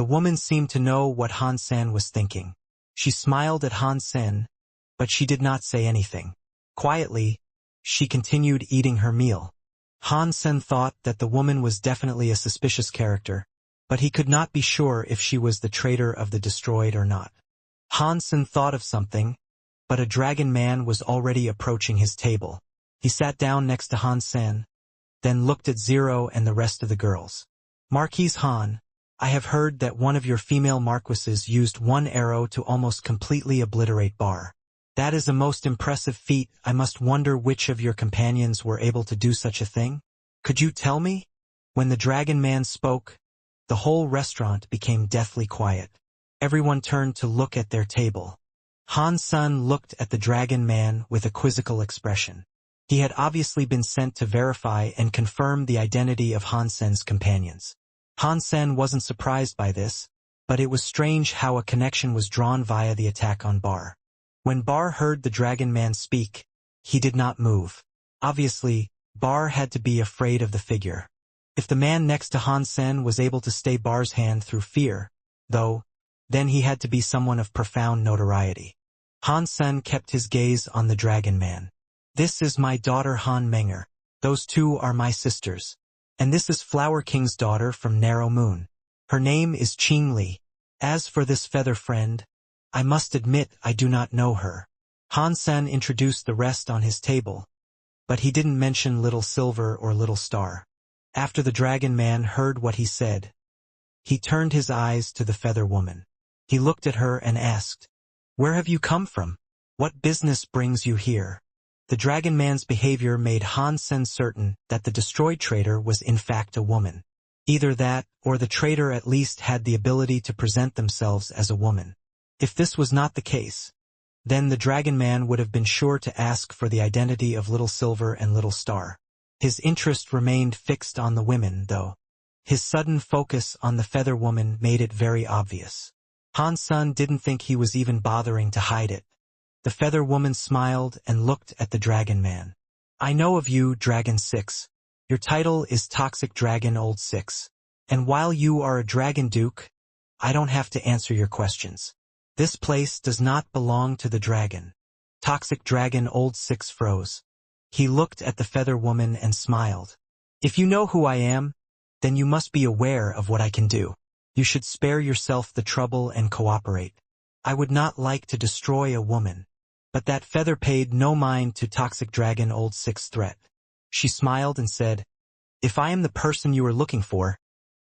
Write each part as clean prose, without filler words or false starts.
The woman seemed to know what Han Sen was thinking. She smiled at Han Sen, but she did not say anything. Quietly, she continued eating her meal. Han Sen thought that the woman was definitely a suspicious character, but he could not be sure if she was the traitor of the destroyed or not. Han Sen thought of something, but a dragon man was already approaching his table. He sat down next to Han Sen, then looked at Zero and the rest of the girls. Marquise Han, I have heard that one of your female marquises used one arrow to almost completely obliterate Bar. That is a most impressive feat. I must wonder which of your companions were able to do such a thing. Could you tell me? When the dragon man spoke, the whole restaurant became deathly quiet. Everyone turned to look at their table. Han Sen looked at the dragon man with a quizzical expression. He had obviously been sent to verify and confirm the identity of Han Sen's companions. Han Sen wasn't surprised by this, but it was strange how a connection was drawn via the attack on Bar. When Bar heard the dragon man speak, he did not move. Obviously, Bar had to be afraid of the figure. If the man next to Han Sen was able to stay Bar's hand through fear, though, then he had to be someone of profound notoriety. Han Sen kept his gaze on the dragon man. This is my daughter Han Menger. Those two are my sisters. And this is Flower King's daughter from Narrow Moon. Her name is Qing Li. As for this feather friend, I must admit I do not know her. Han Sen introduced the rest on his table, but he didn't mention Little Silver or Little Star. After the dragon man heard what he said, he turned his eyes to the feather woman. He looked at her and asked, "Where have you come from? What business brings you here?" The dragon man's behavior made Han Sen certain that the destroyed traitor was in fact a woman. Either that, or the traitor at least had the ability to present themselves as a woman. If this was not the case, then the dragon man would have been sure to ask for the identity of Little Silver and Little Star. His interest remained fixed on the women, though. His sudden focus on the feather woman made it very obvious. Han Sen didn't think he was even bothering to hide it. The feather woman smiled and looked at the dragon man. I know of you, Dragon 6. Your title is Toxic Dragon Old 6. And while you are a dragon duke, I don't have to answer your questions. This place does not belong to the dragon. Toxic Dragon Old 6 froze. He looked at the feather woman and smiled. If you know who I am, then you must be aware of what I can do. You should spare yourself the trouble and cooperate. I would not like to destroy a woman. But that feather paid no mind to Toxic Dragon Old 6's threat. She smiled and said, If I am the person you are looking for,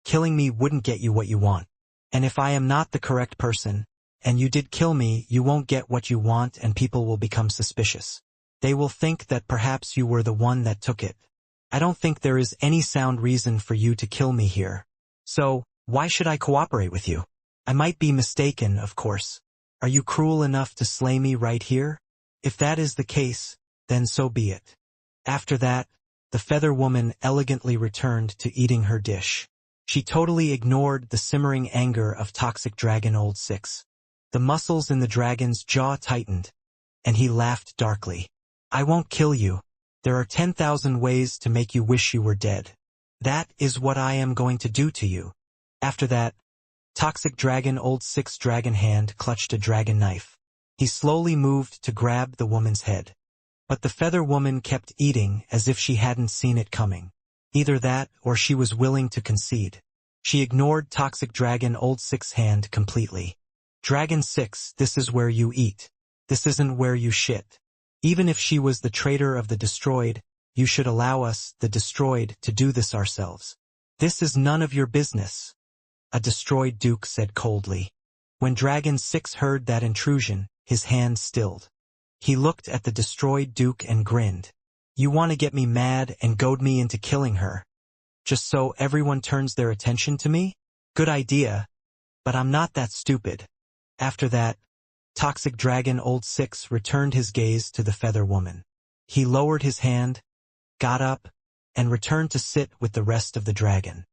killing me wouldn't get you what you want. And if I am not the correct person, and you did kill me, you won't get what you want and people will become suspicious. They will think that perhaps you were the one that took it. I don't think there is any sound reason for you to kill me here. So, why should I cooperate with you? I might be mistaken, of course. Are you cruel enough to slay me right here? If that is the case, then so be it. After that, the feather woman elegantly returned to eating her dish. She totally ignored the simmering anger of Toxic Dragon Old 6. The muscles in the dragon's jaw tightened, and he laughed darkly. I won't kill you. There are 10,000 ways to make you wish you were dead. That is what I am going to do to you. After that, Toxic Dragon Old 6 dragon hand clutched a dragon knife. He slowly moved to grab the woman's head. But the feather woman kept eating as if she hadn't seen it coming. Either that or she was willing to concede. She ignored Toxic Dragon Old 6's hand completely. Dragon 6, this is where you eat. This isn't where you shit. Even if she was the traitor of the destroyed, you should allow us, the destroyed, to do this ourselves. This is none of your business. A destroyed duke said coldly. When Dragon 6 heard that intrusion, his hand stilled. He looked at the destroyed duke and grinned. You want to get me mad and goad me into killing her? Just so everyone turns their attention to me? Good idea. But I'm not that stupid. After that, Toxic Dragon Old 6 returned his gaze to the feather woman. He lowered his hand, got up, and returned to sit with the rest of the dragon.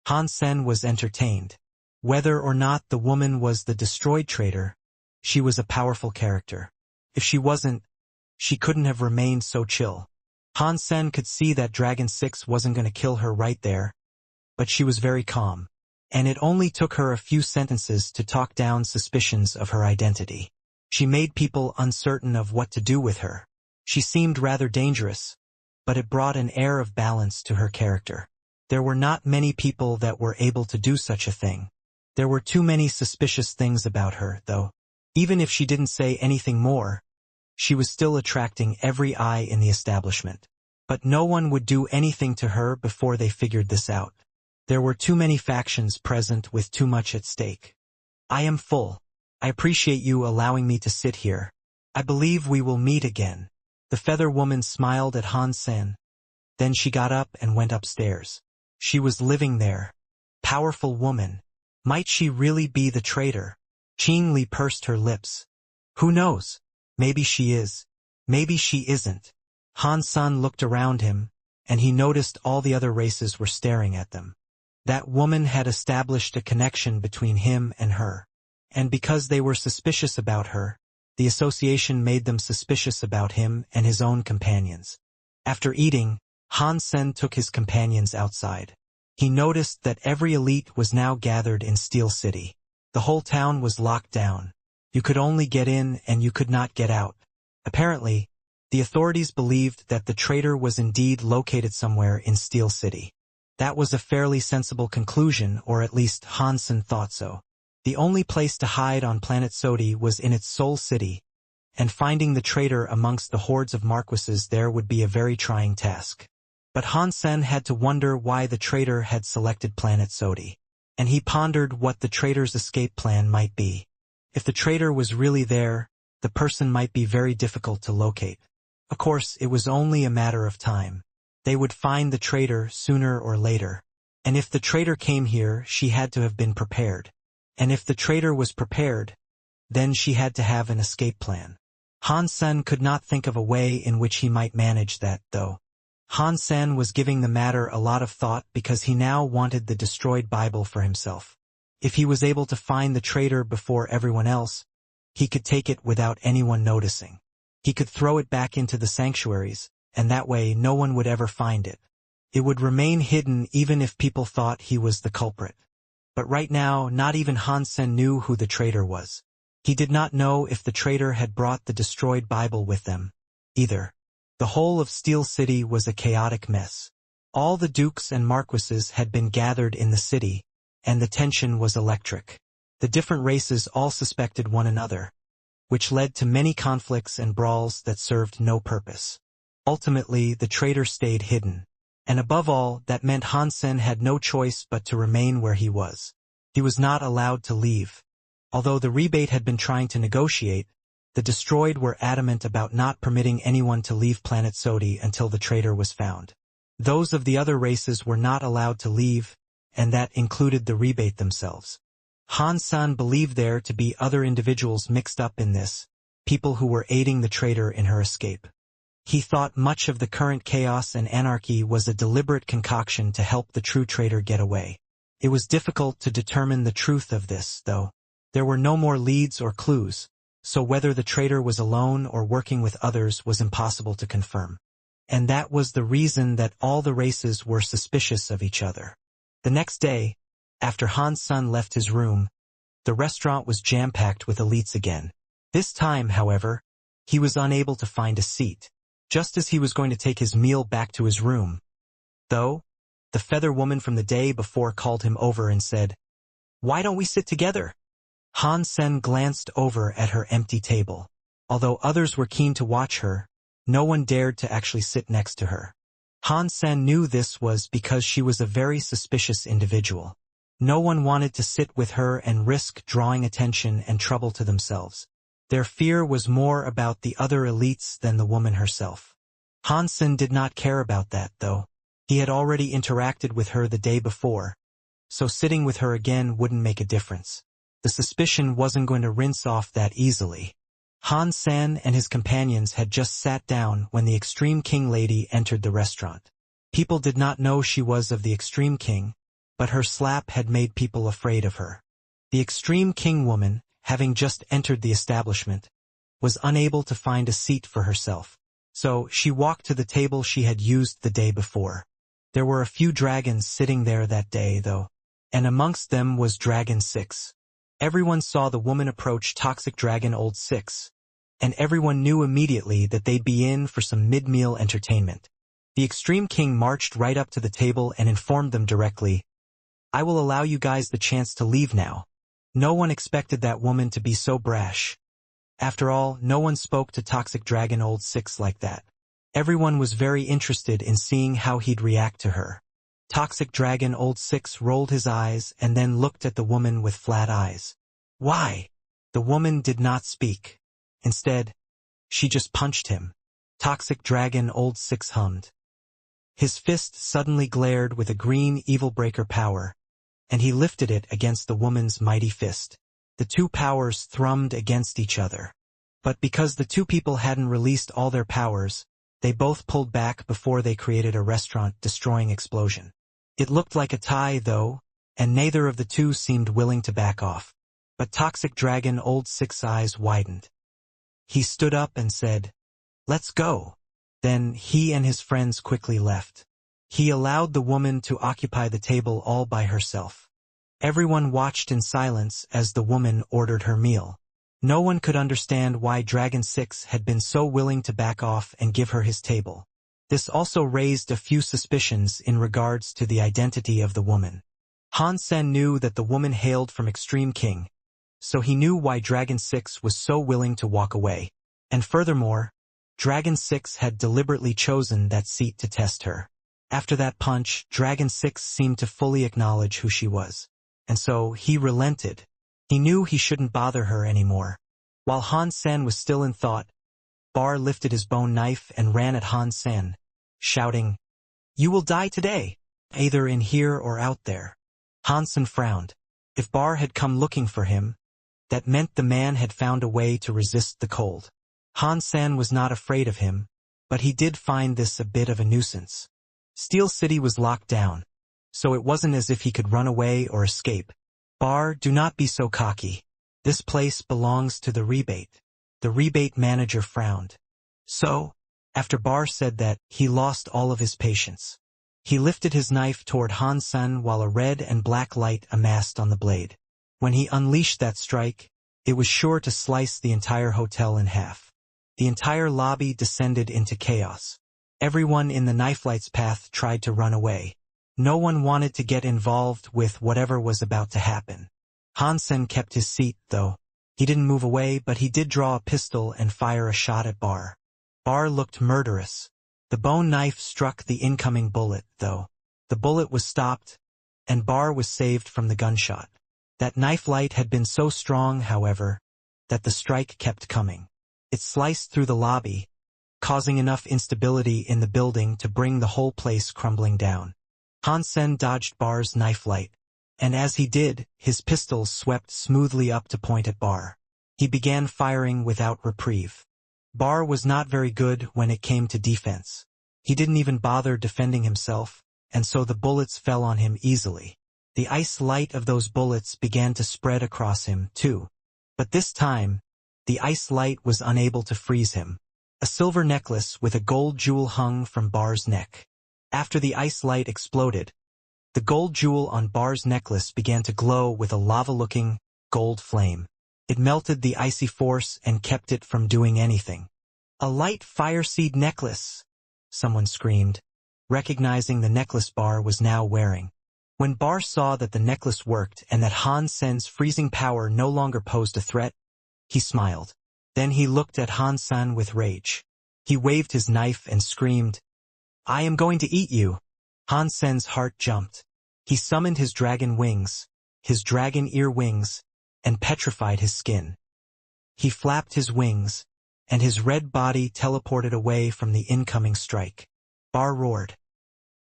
Han Sen was entertained. Whether or not the woman was the destroyed traitor, she was a powerful character. If she wasn't, she couldn't have remained so chill. Han Sen could see that Dragon 6 wasn't going to kill her right there, but she was very calm. and it only took her a few sentences to talk down suspicions of her identity. She made people uncertain of what to do with her. She seemed rather dangerous, but it brought an air of balance to her character. There were not many people that were able to do such a thing. There were too many suspicious things about her, though. Even if she didn't say anything more, she was still attracting every eye in the establishment. But no one would do anything to her before they figured this out. There were too many factions present with too much at stake. I am full. I appreciate you allowing me to sit here. I believe we will meet again. The feather woman smiled at Han Sen. Then she got up and went upstairs. She was living there. Powerful woman. Might she really be the traitor? Qing Li pursed her lips. Who knows? Maybe she is. Maybe she isn't. Han Sen looked around him, and he noticed all the other races were staring at them. That woman had established a connection between him and her. And because they were suspicious about her, the association made them suspicious about him and his own companions. After eating, Han Sen took his companions outside. He noticed that every elite was now gathered in Steel City. The whole town was locked down. You could only get in and you could not get out. Apparently, the authorities believed that the traitor was indeed located somewhere in Steel City. That was a fairly sensible conclusion, or at least Han Sen thought so. The only place to hide on planet Sodi was in its Soul City, and finding the traitor amongst the hordes of marquises there would be a very trying task. But Han Sen had to wonder why the traitor had selected planet Sodi, and he pondered what the traitor's escape plan might be. If the traitor was really there, the person might be very difficult to locate. Of course, it was only a matter of time. They would find the traitor sooner or later. And if the traitor came here, she had to have been prepared. And if the traitor was prepared, then she had to have an escape plan. Han Sen could not think of a way in which he might manage that, though. Han Sen was giving the matter a lot of thought because he now wanted the destroyed Bible for himself. If he was able to find the traitor before everyone else, he could take it without anyone noticing. He could throw it back into the sanctuaries, and that way no one would ever find it. It would remain hidden even if people thought he was the culprit. But right now, not even Han Sen knew who the traitor was. He did not know if the traitor had brought the destroyed Bible with them, either. The whole of Steel City was a chaotic mess. All the dukes and marquises had been gathered in the city, and the tension was electric. The different races all suspected one another, which led to many conflicts and brawls that served no purpose. Ultimately, the traitor stayed hidden. And above all, that meant Han Sen had no choice but to remain where he was. He was not allowed to leave. Although the rebate had been trying to negotiate, the destroyed were adamant about not permitting anyone to leave planet Sodi until the traitor was found. Those of the other races were not allowed to leave, and that included the rebate themselves. Han Sen believed there to be other individuals mixed up in this, people who were aiding the traitor in her escape. He thought much of the current chaos and anarchy was a deliberate concoction to help the true traitor get away. It was difficult to determine the truth of this, though. There were no more leads or clues, so whether the traitor was alone or working with others was impossible to confirm. And that was the reason that all the races were suspicious of each other. The next day, after Han Sen left his room, the restaurant was jam-packed with elites again. This time, however, he was unable to find a seat. Just as he was going to take his meal back to his room, though, the feather woman from the day before called him over and said, "Why don't we sit together?" Han Sen glanced over at her empty table. Although others were keen to watch her, no one dared to actually sit next to her. Han Sen knew this was because she was a very suspicious individual. No one wanted to sit with her and risk drawing attention and trouble to themselves. Their fear was more about the other elites than the woman herself. Han Sen did not care about that, though. He had already interacted with her the day before, so sitting with her again wouldn't make a difference. The suspicion wasn't going to rinse off that easily. Han Sen and his companions had just sat down when the Extreme King lady entered the restaurant. People did not know she was of the Extreme King, but her slap had made people afraid of her. The Extreme King woman, having just entered the establishment, was unable to find a seat for herself. So she walked to the table she had used the day before. There were a few dragons sitting there that day, though. and amongst them was Dragon 6. Everyone saw the woman approach Toxic Dragon Old 6, and everyone knew immediately that they'd be in for some mid-meal entertainment. The Extreme King marched right up to the table and informed them directly, "I will allow you guys the chance to leave now." No one expected that woman to be so brash. After all, no one spoke to Toxic Dragon Old 6 like that. Everyone was very interested in seeing how he'd react to her. Toxic Dragon Old 6 rolled his eyes and then looked at the woman with flat eyes. "Why?" The woman did not speak. Instead, she just punched him. Toxic Dragon Old 6 hummed. His fist suddenly glared with a green Evil Breaker power, and he lifted it against the woman's mighty fist. The two powers thrummed against each other. But because the two people hadn't released all their powers, they both pulled back before they created a restaurant-destroying explosion. It looked like a tie, though, and neither of the two seemed willing to back off. But Toxic Dragon Old 6 eyes widened. He stood up and said, "Let's go." Then he and his friends quickly left. He allowed the woman to occupy the table all by herself. Everyone watched in silence as the woman ordered her meal. No one could understand why Dragon 6 had been so willing to back off and give her his table. This also raised a few suspicions in regards to the identity of the woman. Han Sen knew that the woman hailed from Extreme King, so he knew why Dragon 6 was so willing to walk away. And furthermore, Dragon 6 had deliberately chosen that seat to test her. After that punch, Dragon 6 seemed to fully acknowledge who she was. And so he relented. He knew he shouldn't bother her anymore. While Han Sen was still in thought, Bar lifted his bone knife and ran at Han Sen, shouting, "You will die today, either in here or out there." Han Sen frowned. If Bar had come looking for him, that meant the man had found a way to resist the cold. Han Sen was not afraid of him, but he did find this a bit of a nuisance. Steel City was locked down, so it wasn't as if he could run away or escape. "Bar, do not be so cocky. This place belongs to the rebate." The rebate manager frowned. So, after Bar said that, he lost all of his patience. He lifted his knife toward Han Sen while a red and black light amassed on the blade. When he unleashed that strike, it was sure to slice the entire hotel in half. The entire lobby descended into chaos. Everyone in the knife light's path tried to run away. No one wanted to get involved with whatever was about to happen. Han Sen kept his seat, though. He didn't move away, but he did draw a pistol and fire a shot at Bar. Bar looked murderous. The bone knife struck the incoming bullet, though. The bullet was stopped, and Bar was saved from the gunshot. That knife light had been so strong, however, that the strike kept coming. It sliced through the lobby, causing enough instability in the building to bring the whole place crumbling down. Han Sen dodged Bar's knife light, and as he did, his pistol swept smoothly up to point at Bar. He began firing without reprieve. Bar was not very good when it came to defense. He didn't even bother defending himself, and so the bullets fell on him easily. The ice light of those bullets began to spread across him, too. But this time, the ice light was unable to freeze him. A silver necklace with a gold jewel hung from Bar's neck. After the ice light exploded, the gold jewel on Bar's necklace began to glow with a lava-looking, gold flame. It melted the icy force and kept it from doing anything. "A light fire seed necklace!" someone screamed, recognizing the necklace Bar was now wearing. When Bar saw that the necklace worked and that Han Sen's freezing power no longer posed a threat, he smiled. Then he looked at Han Sen with rage. He waved his knife and screamed, "I am going to eat you!" Han Sen's heart jumped. He summoned his dragon wings, his dragon ear wings, and petrified his skin. He flapped his wings, and his red body teleported away from the incoming strike. Bar roared.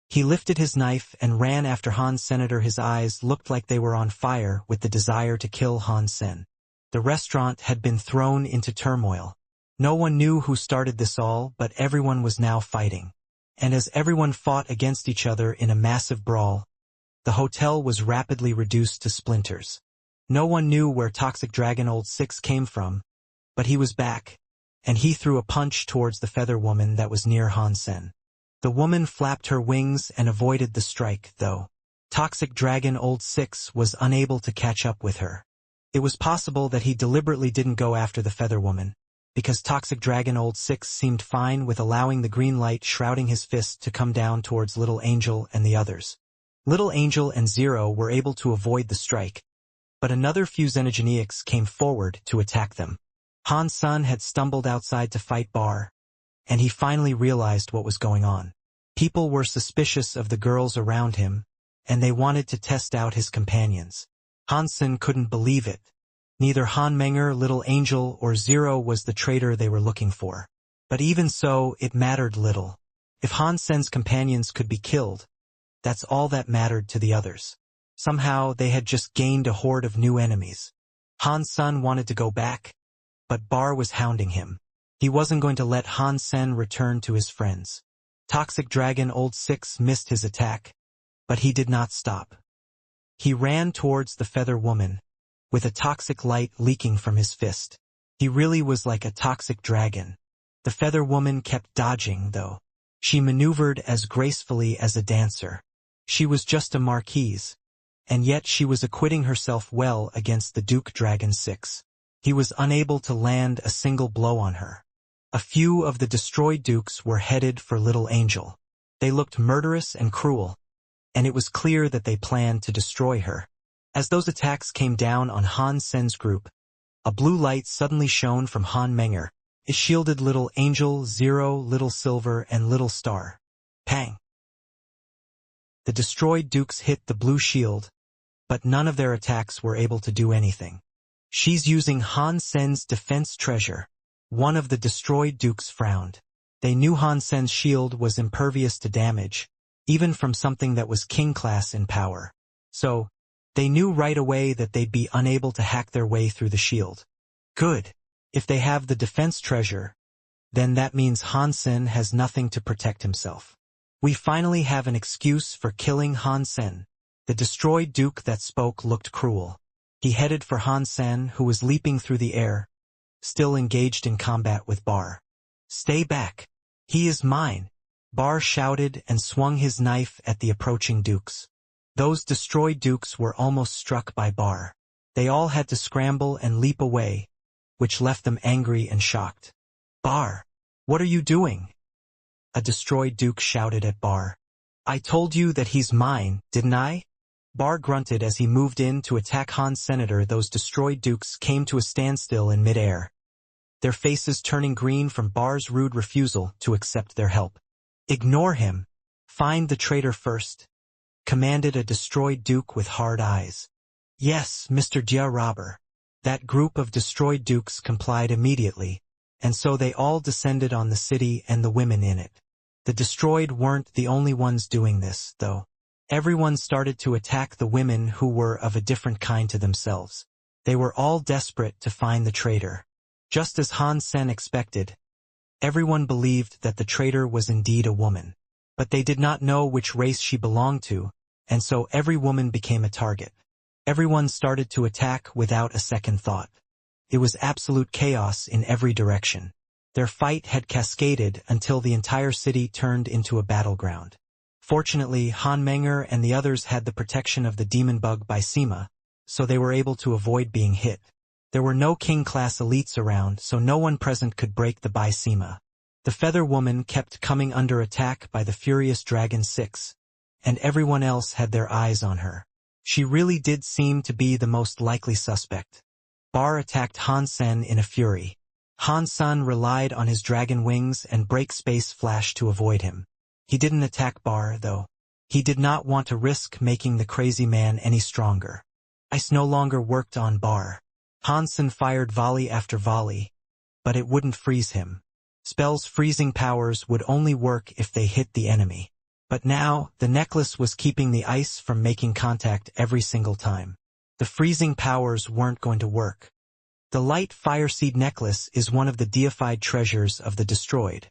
He lifted his knife and ran after Han Senator. His eyes looked like they were on fire with the desire to kill Han Sen. The restaurant had been thrown into turmoil. No one knew who started this all, but everyone was now fighting. And as everyone fought against each other in a massive brawl, the hotel was rapidly reduced to splinters. No one knew where Toxic Dragon Old 6 came from, but he was back, and he threw a punch towards the feather woman that was near Han Sen. The woman flapped her wings and avoided the strike, though. Toxic Dragon Old 6 was unable to catch up with her. It was possible that he deliberately didn't go after the Feather Woman, because Toxic Dragon Old 6 seemed fine with allowing the green light shrouding his fist to come down towards Little Angel and the others. Little Angel and Zero were able to avoid the strike, but another few Xenogeneics came forward to attack them. Han Sun had stumbled outside to fight Bar, and he finally realized what was going on. People were suspicious of the girls around him, and they wanted to test out his companions. Han Sun couldn't believe it. Neither Han Menger, Little Angel, or Zero was the traitor they were looking for. But even so, it mattered little. If Han Sen's companions could be killed, that's all that mattered to the others. Somehow, they had just gained a horde of new enemies. Han Sun wanted to go back, but Bar was hounding him. He wasn't going to let Han Sen return to his friends. Toxic Dragon Old 6 missed his attack, but he did not stop. He ran towards the Feather Woman, with a toxic light leaking from his fist. He really was like a toxic dragon. The Feather Woman kept dodging, though. She maneuvered as gracefully as a dancer. She was just a marquise, and yet she was acquitting herself well against the Duke Dragon 6. He was unable to land a single blow on her. A few of the destroyed dukes were headed for Little Angel. They looked murderous and cruel, and it was clear that they planned to destroy her. As those attacks came down on Han Sen's group, a blue light suddenly shone from Han Menger. It shielded Little Angel, Zero, Little Silver, and Little Star. Pang! The destroyed dukes hit the blue shield, but none of their attacks were able to do anything. She's using Han Sen's defense treasure. One of the destroyed dukes frowned. They knew Han Sen's shield was impervious to damage, even from something that was king class in power. So, they knew right away that they'd be unable to hack their way through the shield. Good. If they have the defense treasure, then that means Han Sen has nothing to protect himself. We finally have an excuse for killing Han Sen. The destroyed duke that spoke looked cruel. He headed for Han Sen, who was leaping through the air, still engaged in combat with Bar. Stay back. He is mine. Bar shouted and swung his knife at the approaching dukes. Those destroyed dukes were almost struck by Bar. They all had to scramble and leap away, which left them angry and shocked. Bar, what are you doing? A destroyed duke shouted at Bar. I told you that he's mine, didn't I? Bar grunted as he moved in to attack Han's senator. Those destroyed dukes came to a standstill in midair, their faces turning green from Bar's rude refusal to accept their help. Ignore him. Find the traitor first, commanded a destroyed duke with hard eyes. Yes, Mr. Jia Robber. That group of destroyed dukes complied immediately, and so they all descended on the city and the women in it. The destroyed weren't the only ones doing this, though. Everyone started to attack the women who were of a different kind to themselves. They were all desperate to find the traitor. Just as Han Sen expected, everyone believed that the traitor was indeed a woman. But they did not know which race she belonged to, and so every woman became a target. Everyone started to attack without a second thought. It was absolute chaos in every direction. Their fight had cascaded until the entire city turned into a battleground. Fortunately, Han Menger and the others had the protection of the demon bug by Sima, so they were able to avoid being hit. There were no king-class elites around, so no one present could break the by Sima. The Feather Woman kept coming under attack by the furious Dragon 6, and everyone else had their eyes on her. She really did seem to be the most likely suspect. Bar attacked Han Sen in a fury. Han Sun relied on his dragon wings and break space flash to avoid him. He didn't attack Bar, though. He did not want to risk making the crazy man any stronger. Ice no longer worked on Bar. Han Sun fired volley after volley, but it wouldn't freeze him. Spells' freezing powers would only work if they hit the enemy. But now, the necklace was keeping the ice from making contact every single time. The freezing powers weren't going to work. The light fireseed necklace is one of the deified treasures of the destroyed,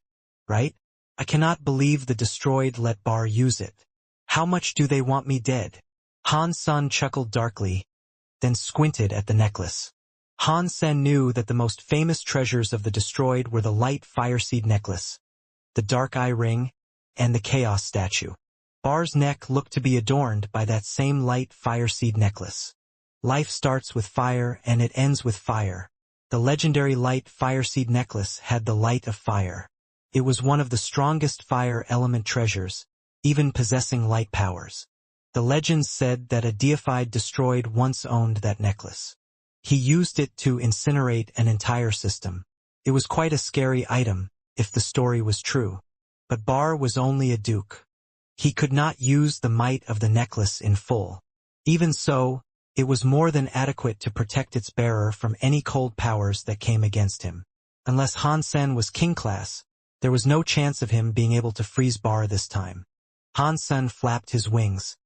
right? I cannot believe the destroyed let Bar use it. How much do they want me dead? Han Sun chuckled darkly, then squinted at the necklace. Han Sen knew that the most famous treasures of the destroyed were the light fireseed necklace, the dark eye ring, and the chaos statue. Bar's neck looked to be adorned by that same light fire seed necklace. Life starts with fire and it ends with fire. The legendary light fire seed necklace had the light of fire. It was one of the strongest fire element treasures, even possessing light powers. The legends said that a deified destroyed once owned that necklace. He used it to incinerate an entire system. It was quite a scary item, if the story was true. But Bar was only a duke. He could not use the might of the necklace in full. Even so, it was more than adequate to protect its bearer from any cold powers that came against him. Unless Han Sen was king class, there was no chance of him being able to freeze Bar this time. Han Sen flapped his wings.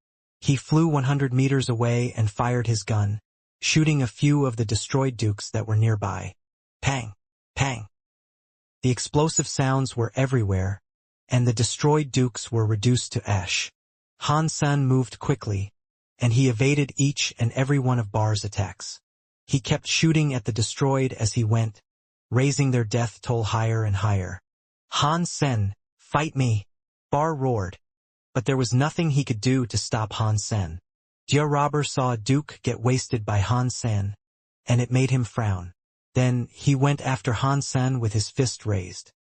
He flew 100 meters away and fired his gun, shooting a few of the destroyed dukes that were nearby. Pang! Pang! The explosive sounds were everywhere, and the destroyed dukes were reduced to ash. Han Sen moved quickly, and he evaded each and every one of Bar's attacks. He kept shooting at the destroyed as he went, raising their death toll higher and higher. Han Sen, fight me! Bar roared. But there was nothing he could do to stop Han Sen. Jia Robber saw a duke get wasted by Han Sen, and it made him frown. Then he went after Han Sen with his fist raised.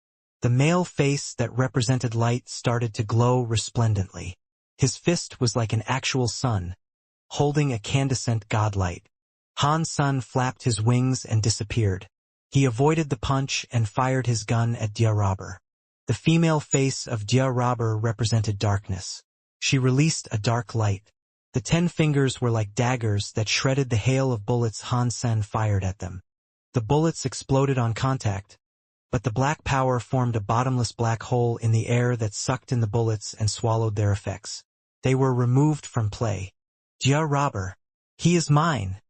The male face that represented light started to glow resplendently. His fist was like an actual sun, holding a candescent godlight. Han Sen flapped his wings and disappeared. He avoided the punch and fired his gun at Jia Robber. The female face of Jia Robber represented darkness. She released a dark light. The 10 fingers were like daggers that shredded the hail of bullets Han Sen fired at them. The bullets exploded on contact, but the black power formed a bottomless black hole in the air that sucked in the bullets and swallowed their effects. They were removed from play. Jia Robber, he is mine,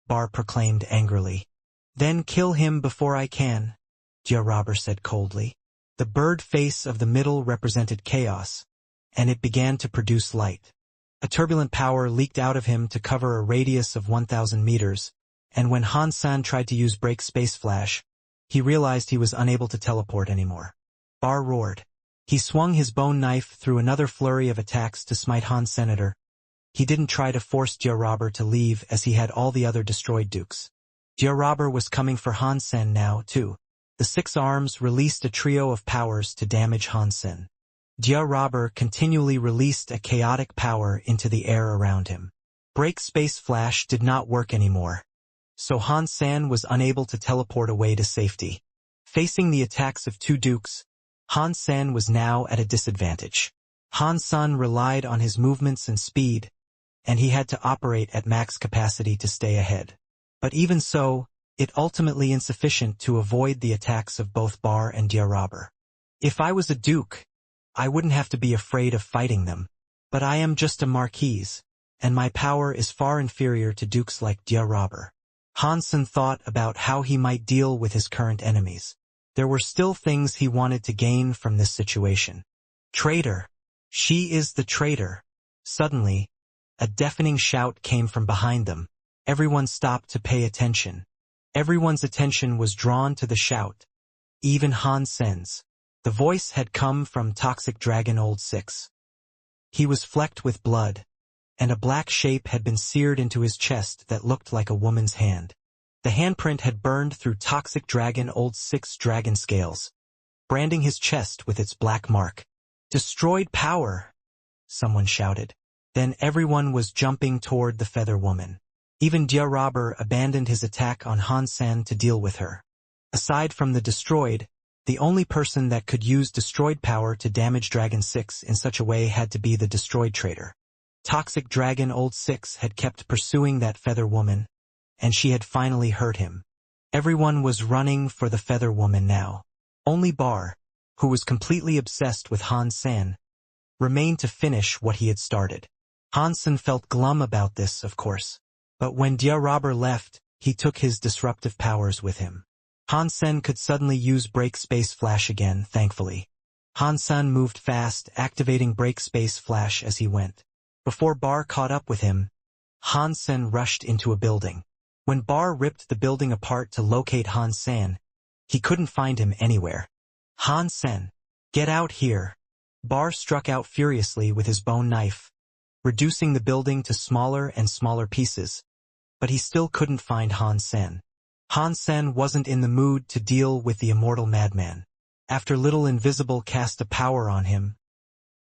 Bar proclaimed angrily. Then kill him before I can, Jia Robber said coldly. The bird face of the middle represented chaos, and it began to produce light. A turbulent power leaked out of him to cover a radius of 1,000 meters, and when Han Sen tried to use break space flash, he realized he was unable to teleport anymore. Bar roared. He swung his bone knife through another flurry of attacks to smite Han Senator. He didn't try to force Jia Robber to leave as he had all the other destroyed dukes. Jia Robber was coming for Han Sen now, too. The 6 arms released a trio of powers to damage Han Sen. Jia Robber continually released a chaotic power into the air around him. Break space flash did not work anymore, so Han Sen was unable to teleport away to safety. Facing the attacks of 2 dukes, Han Sen was now at a disadvantage. Han Sen relied on his movements and speed, and he had to operate at max capacity to stay ahead. But even so, it ultimately insufficient to avoid the attacks of both Bar and Jia Robber. If I was a duke, I wouldn't have to be afraid of fighting them. But I am just a marquise, and my power is far inferior to dukes like Jia Robber. Han Sen thought about how he might deal with his current enemies. There were still things he wanted to gain from this situation. Traitor! She is the traitor! Suddenly, a deafening shout came from behind them. Everyone stopped to pay attention. Everyone's attention was drawn to the shout, even Han Sen's. The voice had come from Toxic Dragon Old 6. He was flecked with blood, and a black shape had been seared into his chest that looked like a woman's hand. The handprint had burned through Toxic Dragon Old 6 dragon scales, branding his chest with its black mark. Destroyed power! Someone shouted. Then everyone was jumping toward the Feather Woman. Even Jia Robber abandoned his attack on Han Sen to deal with her. Aside from the destroyed, the only person that could use destroyed power to damage Dragon 6 in such a way had to be the destroyed traitor. Toxic Dragon Old 6 had kept pursuing that Feather Woman, and she had finally hurt him. Everyone was running for the Feather Woman now. Only Bar, who was completely obsessed with Han Sen, remained to finish what he had started. Han Sen felt glum about this, of course. But when Jia Robber left, he took his disruptive powers with him. Han Sen could suddenly use break space flash again, thankfully. Han Sen moved fast, activating break space flash as he went. Before Bar caught up with him, Han Sen rushed into a building. When Bar ripped the building apart to locate Han Sen, he couldn't find him anywhere. Han Sen, get out here! Bar struck out furiously with his bone knife, reducing the building to smaller and smaller pieces, but he still couldn't find Han Sen. Han Sen wasn't in the mood to deal with the immortal madman. After Little Invisible cast a power on him,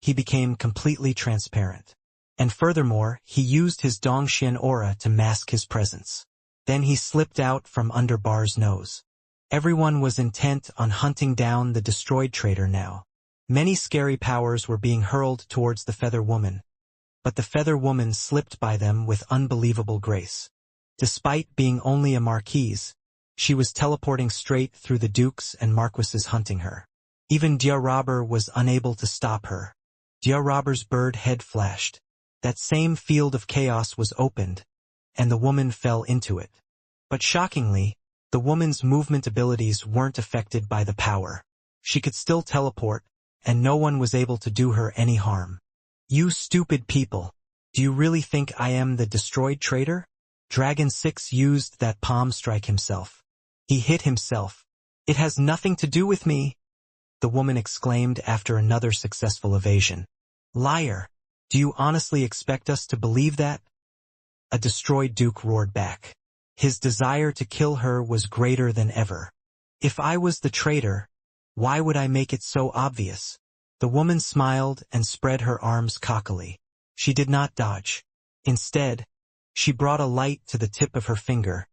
he became completely transparent. And furthermore, he used his Dongxian aura to mask his presence. Then he slipped out from under Bar's nose. Everyone was intent on hunting down the destroyed traitor now. Many scary powers were being hurled towards the Feather Woman, but the Feather Woman slipped by them with unbelievable grace. Despite being only a marquise, she was teleporting straight through the dukes and marquises hunting her. Even Dia Robber was unable to stop her. Dia Robber's bird head flashed. That same field of chaos was opened, and the woman fell into it. But shockingly, the woman's movement abilities weren't affected by the power. She could still teleport, and no one was able to do her any harm. You stupid people! Do you really think I am the destroyed traitor? Dragon 6 used that palm strike himself. He hit himself. It has nothing to do with me, the woman exclaimed after another successful evasion. Liar! Do you honestly expect us to believe that? A destroyed duke roared back. His desire to kill her was greater than ever. If I was the traitor, why would I make it so obvious? The woman smiled and spread her arms cockily. She did not dodge. Instead, she brought a light to the tip of her finger,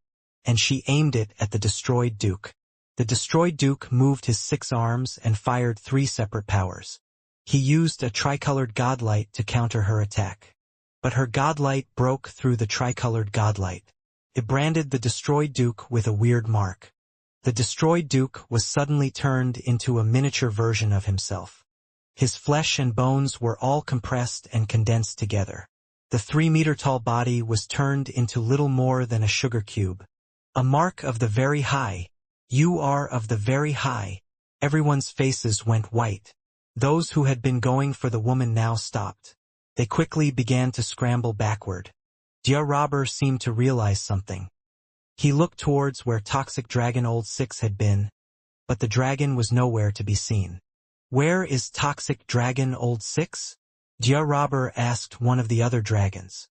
and she aimed it at the destroyed duke. The destroyed duke moved his 6 arms and fired 3 separate powers. He used a tricolored godlight to counter her attack. But her godlight broke through the tricolored godlight. It branded the destroyed duke with a weird mark. The destroyed duke was suddenly turned into a miniature version of himself. His flesh and bones were all compressed and condensed together. The 3-meter-tall body was turned into little more than a sugar cube. A mark of the very high. You are of the very high. Everyone's faces went white. Those who had been going for the woman now stopped. They quickly began to scramble backward. Dia Robber seemed to realize something. He looked towards where Toxic Dragon Old 6 had been, but the dragon was nowhere to be seen. Where is Toxic Dragon Old 6? Dia Robber asked one of the other dragons.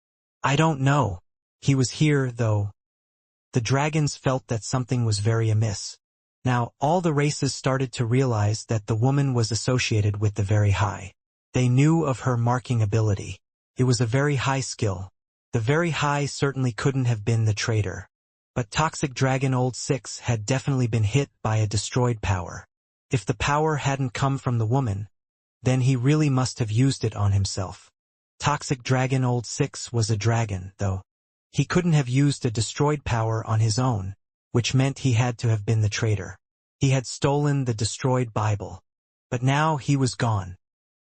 I don't know. He was here, though. The dragons felt that something was very amiss. Now, all the races started to realize that the woman was associated with the very high. They knew of her marking ability. It was a very high skill. The very high certainly couldn't have been the traitor. But Toxic Dragon Old 6 had definitely been hit by a destroyed power. If the power hadn't come from the woman, then he really must have used it on himself. Toxic Dragon Old 6 was a dragon, though. He couldn't have used a destroyed power on his own, which meant he had to have been the traitor. He had stolen the destroyed Bible. But now he was gone.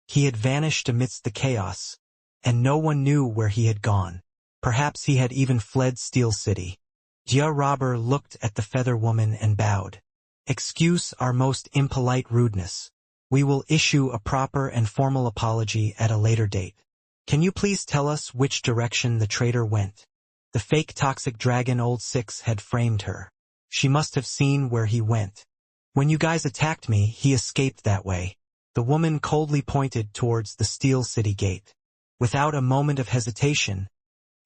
He had vanished amidst the chaos, and no one knew where he had gone. Perhaps he had even fled Steel City. Dia Robber looked at the Feather Woman and bowed. Excuse our most impolite rudeness. We will issue a proper and formal apology at a later date. Can you please tell us which direction the traitor went? The fake Toxic Dragon Old 6 had framed her. She must have seen where he went. When you guys attacked me, he escaped that way. The woman coldly pointed towards the Steel City gate. Without a moment of hesitation,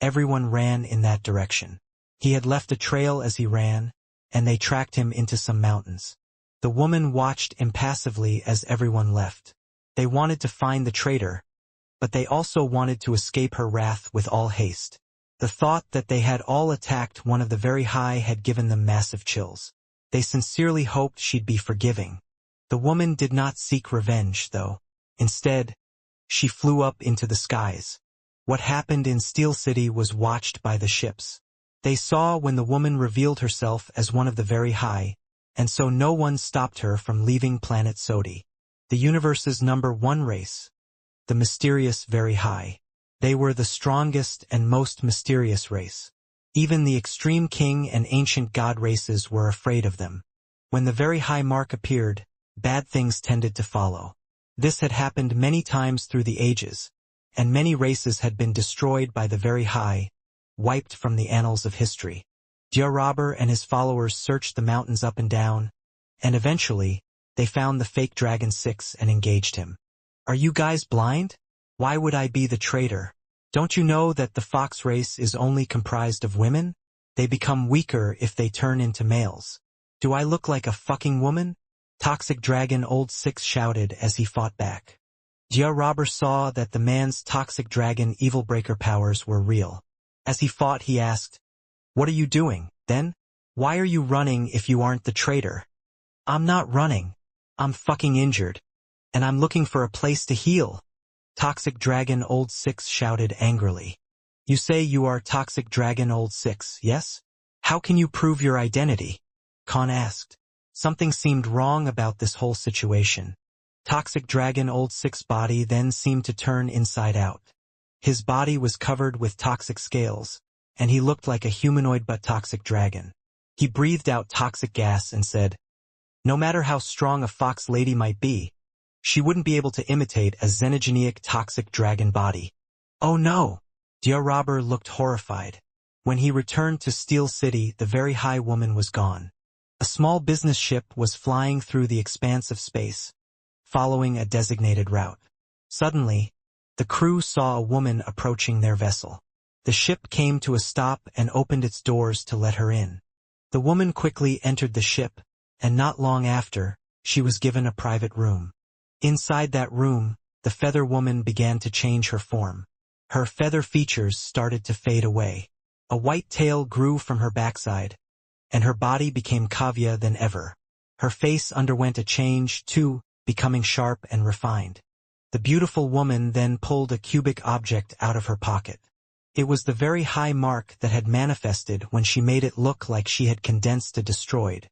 everyone ran in that direction. He had left a trail as he ran, and they tracked him into some mountains. The woman watched impassively as everyone left. They wanted to find the traitor, but they also wanted to escape her wrath with all haste. The thought that they had all attacked one of the very high had given them massive chills. They sincerely hoped she'd be forgiving. The woman did not seek revenge, though. Instead, she flew up into the skies. What happened in Steel City was watched by the ships. They saw when the woman revealed herself as one of the very high, and so no one stopped her from leaving planet Sodi. The universe's #1 race. The mysterious very high. They were the strongest and most mysterious race. Even the extreme king and ancient god races were afraid of them. When the very high mark appeared, bad things tended to follow. This had happened many times through the ages, and many races had been destroyed by the very high, wiped from the annals of history. Dia Robber and his followers searched the mountains up and down, and eventually, they found the fake Dragon 6 and engaged him. Are you guys blind? Why would I be the traitor? Don't you know that the fox race is only comprised of women? They become weaker if they turn into males. Do I look like a fucking woman? Toxic Dragon Old Six shouted as he fought back. Jia Robber saw that the man's toxic dragon evil breaker powers were real. As he fought, he asked, "What are you doing, then? Why are you running if you aren't the traitor?" "I'm not running. I'm fucking injured. And I'm looking for a place to heal." Toxic Dragon Old Six shouted angrily. "You say you are Toxic Dragon Old Six, yes? How can you prove your identity?" Khan asked. Something seemed wrong about this whole situation. Toxic Dragon Old Six body then seemed to turn inside out. His body was covered with toxic scales, and he looked like a humanoid but toxic dragon. He breathed out toxic gas and said, "No matter how strong a fox lady might be, she wouldn't be able to imitate a xenogenic toxic dragon body." "Oh no!" Dia Robber looked horrified. When he returned to Steel City, the very high woman was gone. A small business ship was flying through the expanse of space, following a designated route. Suddenly, the crew saw a woman approaching their vessel. The ship came to a stop and opened its doors to let her in. The woman quickly entered the ship, and not long after, she was given a private room. Inside that room, the feather woman began to change her form. Her feather features started to fade away. A white tail grew from her backside, and her body became caviar than ever. Her face underwent a change, too, becoming sharp and refined. The beautiful woman then pulled a cubic object out of her pocket. It was the very high mark that had manifested when she made it look like she had condensed a destroyed.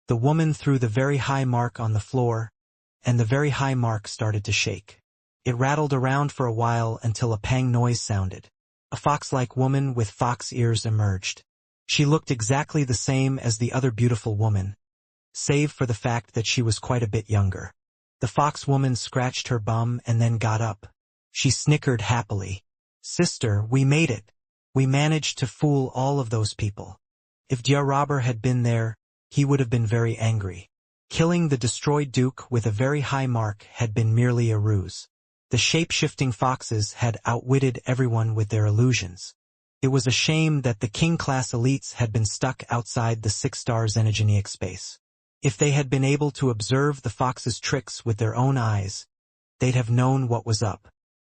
The woman threw the very high mark on the floor, and the very high mark started to shake. It rattled around for a while until a pang noise sounded. A fox-like woman with fox ears emerged. She looked exactly the same as the other beautiful woman, save for the fact that she was quite a bit younger. The fox woman scratched her bum and then got up. She snickered happily. "Sister, we made it. We managed to fool all of those people." If Dia Robber had been there, he would have been very angry. Killing the destroyed Duke with a very high mark had been merely a ruse. The shape-shifting foxes had outwitted everyone with their illusions. It was a shame that the king-class elites had been stuck outside the six-star xenogenic space. If they had been able to observe the fox's tricks with their own eyes, they'd have known what was up.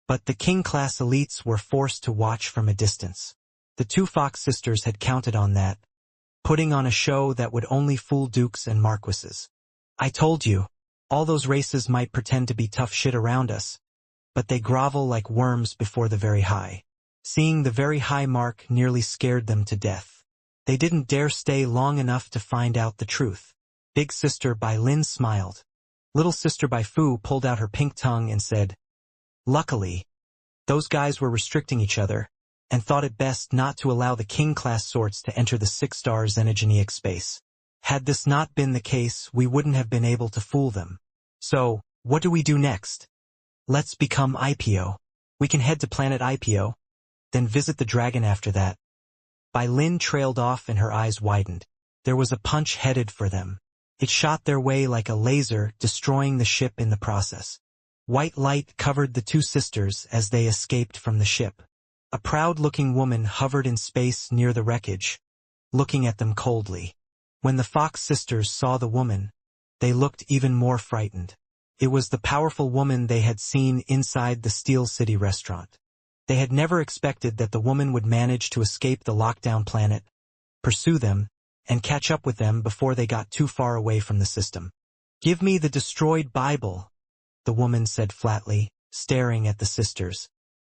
But the king-class elites were forced to watch from a distance. The two fox sisters had counted on that, putting on a show that would only fool dukes and marquises. "I told you, all those races might pretend to be tough shit around us, but they grovel like worms before the very high." Seeing the very high mark nearly scared them to death. They didn't dare stay long enough to find out the truth. Big Sister Bai Lin smiled. Little Sister Bai Fu pulled out her pink tongue and said, "Luckily, those guys were restricting each other, and thought it best not to allow the king-class sorts to enter the six-star xenogenic space. Had this not been the case, we wouldn't have been able to fool them. So, what do we do next? Let's become IPO. We can head to planet IPO, then visit the dragon after that." Bai Lin trailed off and her eyes widened. There was a punch headed for them. It shot their way like a laser, destroying the ship in the process. White light covered the two sisters as they escaped from the ship. A proud-looking woman hovered in space near the wreckage, looking at them coldly. When the Fox sisters saw the woman, they looked even more frightened. It was the powerful woman they had seen inside the Steel City restaurant. They had never expected that the woman would manage to escape the lockdown planet, pursue them, and catch up with them before they got too far away from the system. "Give me the destroyed Bible," the woman said flatly, staring at the sisters.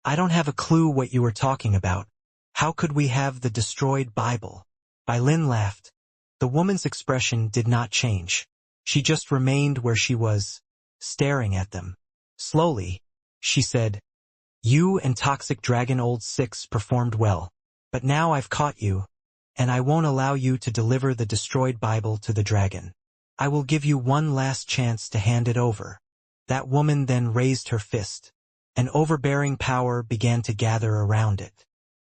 "I don't have a clue what you are talking about. How could we have the destroyed Bible?" Bai Lin laughed. The woman's expression did not change. She just remained where she was, staring at them. Slowly, she said, "You and Toxic Dragon Old Six performed well, but now I've caught you, and I won't allow you to deliver the destroyed Bible to the dragon. I will give you one last chance to hand it over." That woman then raised her fist. An overbearing power began to gather around it.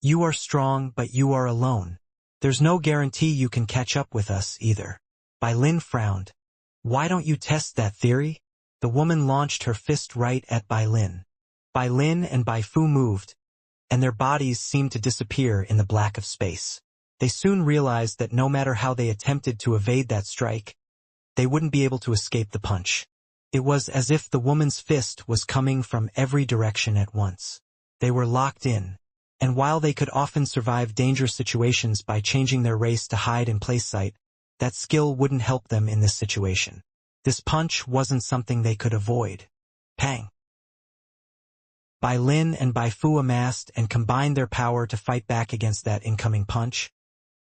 "You are strong, but you are alone. There's no guarantee you can catch up with us, either." Bai Lin frowned. "Why don't you test that theory? The woman launched her fist right at Bai Lin. Bai Lin and Bai Fu moved, and their bodies seemed to disappear in the black of space. They soon realized that no matter how they attempted to evade that strike, they wouldn't be able to escape the punch. It was as if the woman's fist was coming from every direction at once. They were locked in, and while they could often survive dangerous situations by changing their race to hide in plain sight, that skill wouldn't help them in this situation. This punch wasn't something they could avoid. Pang! Bai Lin and Bai Fu amassed and combined their power to fight back against that incoming punch,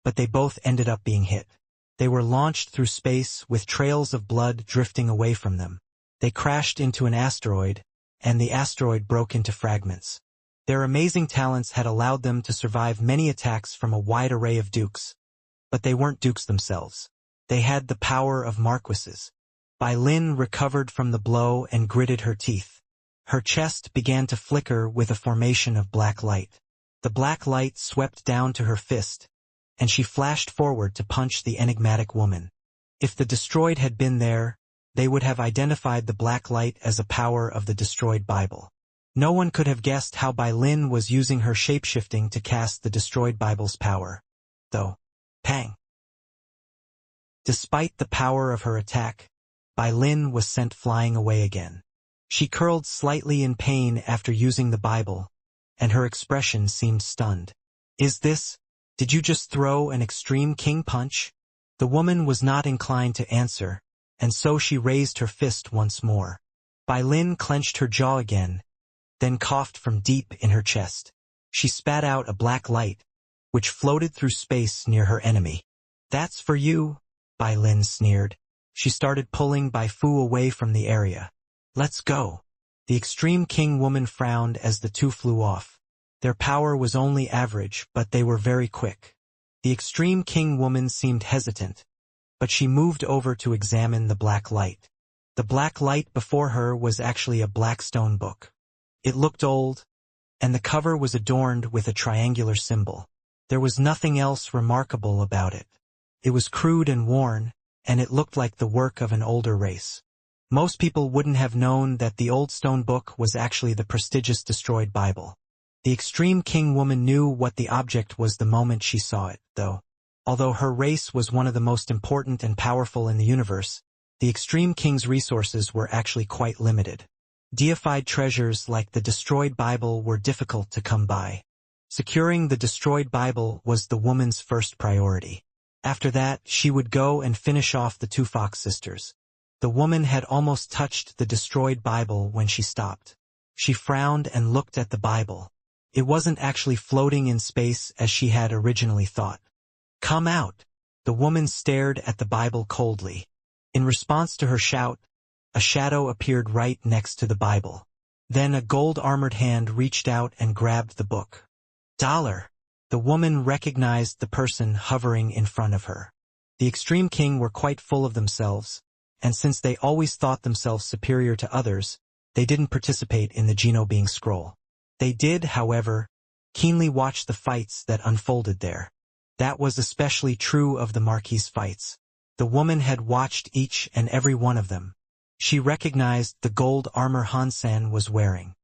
but they both ended up being hit. They were launched through space with trails of blood drifting away from them. They crashed into an asteroid, and the asteroid broke into fragments. Their amazing talents had allowed them to survive many attacks from a wide array of dukes, but they weren't dukes themselves. They had the power of marquises. Bai Lin recovered from the blow and gritted her teeth. Her chest began to flicker with a formation of black light. The black light swept down to her fist, and she flashed forward to punch the enigmatic woman. If the destroyed had been there, they would have identified the black light as a power of the destroyed Bible. No one could have guessed how Bai Lin was using her shapeshifting to cast the destroyed Bible's power. Though, pang! Despite the power of her attack, Bai Lin was sent flying away again. She curled slightly in pain after using the Bible, and her expression seemed stunned. Did you just throw an extreme king punch? The woman was not inclined to answer, and so she raised her fist once more. Bai Lin clenched her jaw again, then coughed from deep in her chest. She spat out a black light, which floated through space near her enemy. That's for you, Bai Lin sneered. She started pulling Bai Fu away from the area. Let's go. The extreme king woman frowned as the two flew off. Their power was only average, but they were very quick. The extreme king woman seemed hesitant, but she moved over to examine the black light. The black light before her was actually a black stone book. It looked old, and the cover was adorned with a triangular symbol. There was nothing else remarkable about it. It was crude and worn, and it looked like the work of an older race. Most people wouldn't have known that the old stone book was actually the prestigious destroyed Bible. The extreme king woman knew what the object was the moment she saw it, though. Although her race was one of the most important and powerful in the universe, the extreme king's resources were actually quite limited. Deified treasures like the destroyed Bible were difficult to come by. Securing the destroyed Bible was the woman's first priority. After that, she would go and finish off the two Fox sisters. The woman had almost touched the destroyed Bible when she stopped. She frowned and looked at the Bible. It wasn't actually floating in space as she had originally thought. Come out! The woman stared at the Bible coldly. In response to her shout, a shadow appeared right next to the Bible. Then a gold-armored hand reached out and grabbed the book. Dollar! The woman recognized the person hovering in front of her. The extreme king were quite full of themselves, and since they always thought themselves superior to others, they didn't participate in the Geno being scroll. They did, however, keenly watch the fights that unfolded there. That was especially true of the Marquis fights. The woman had watched each and every one of them. She recognized the gold armor Hansen was wearing.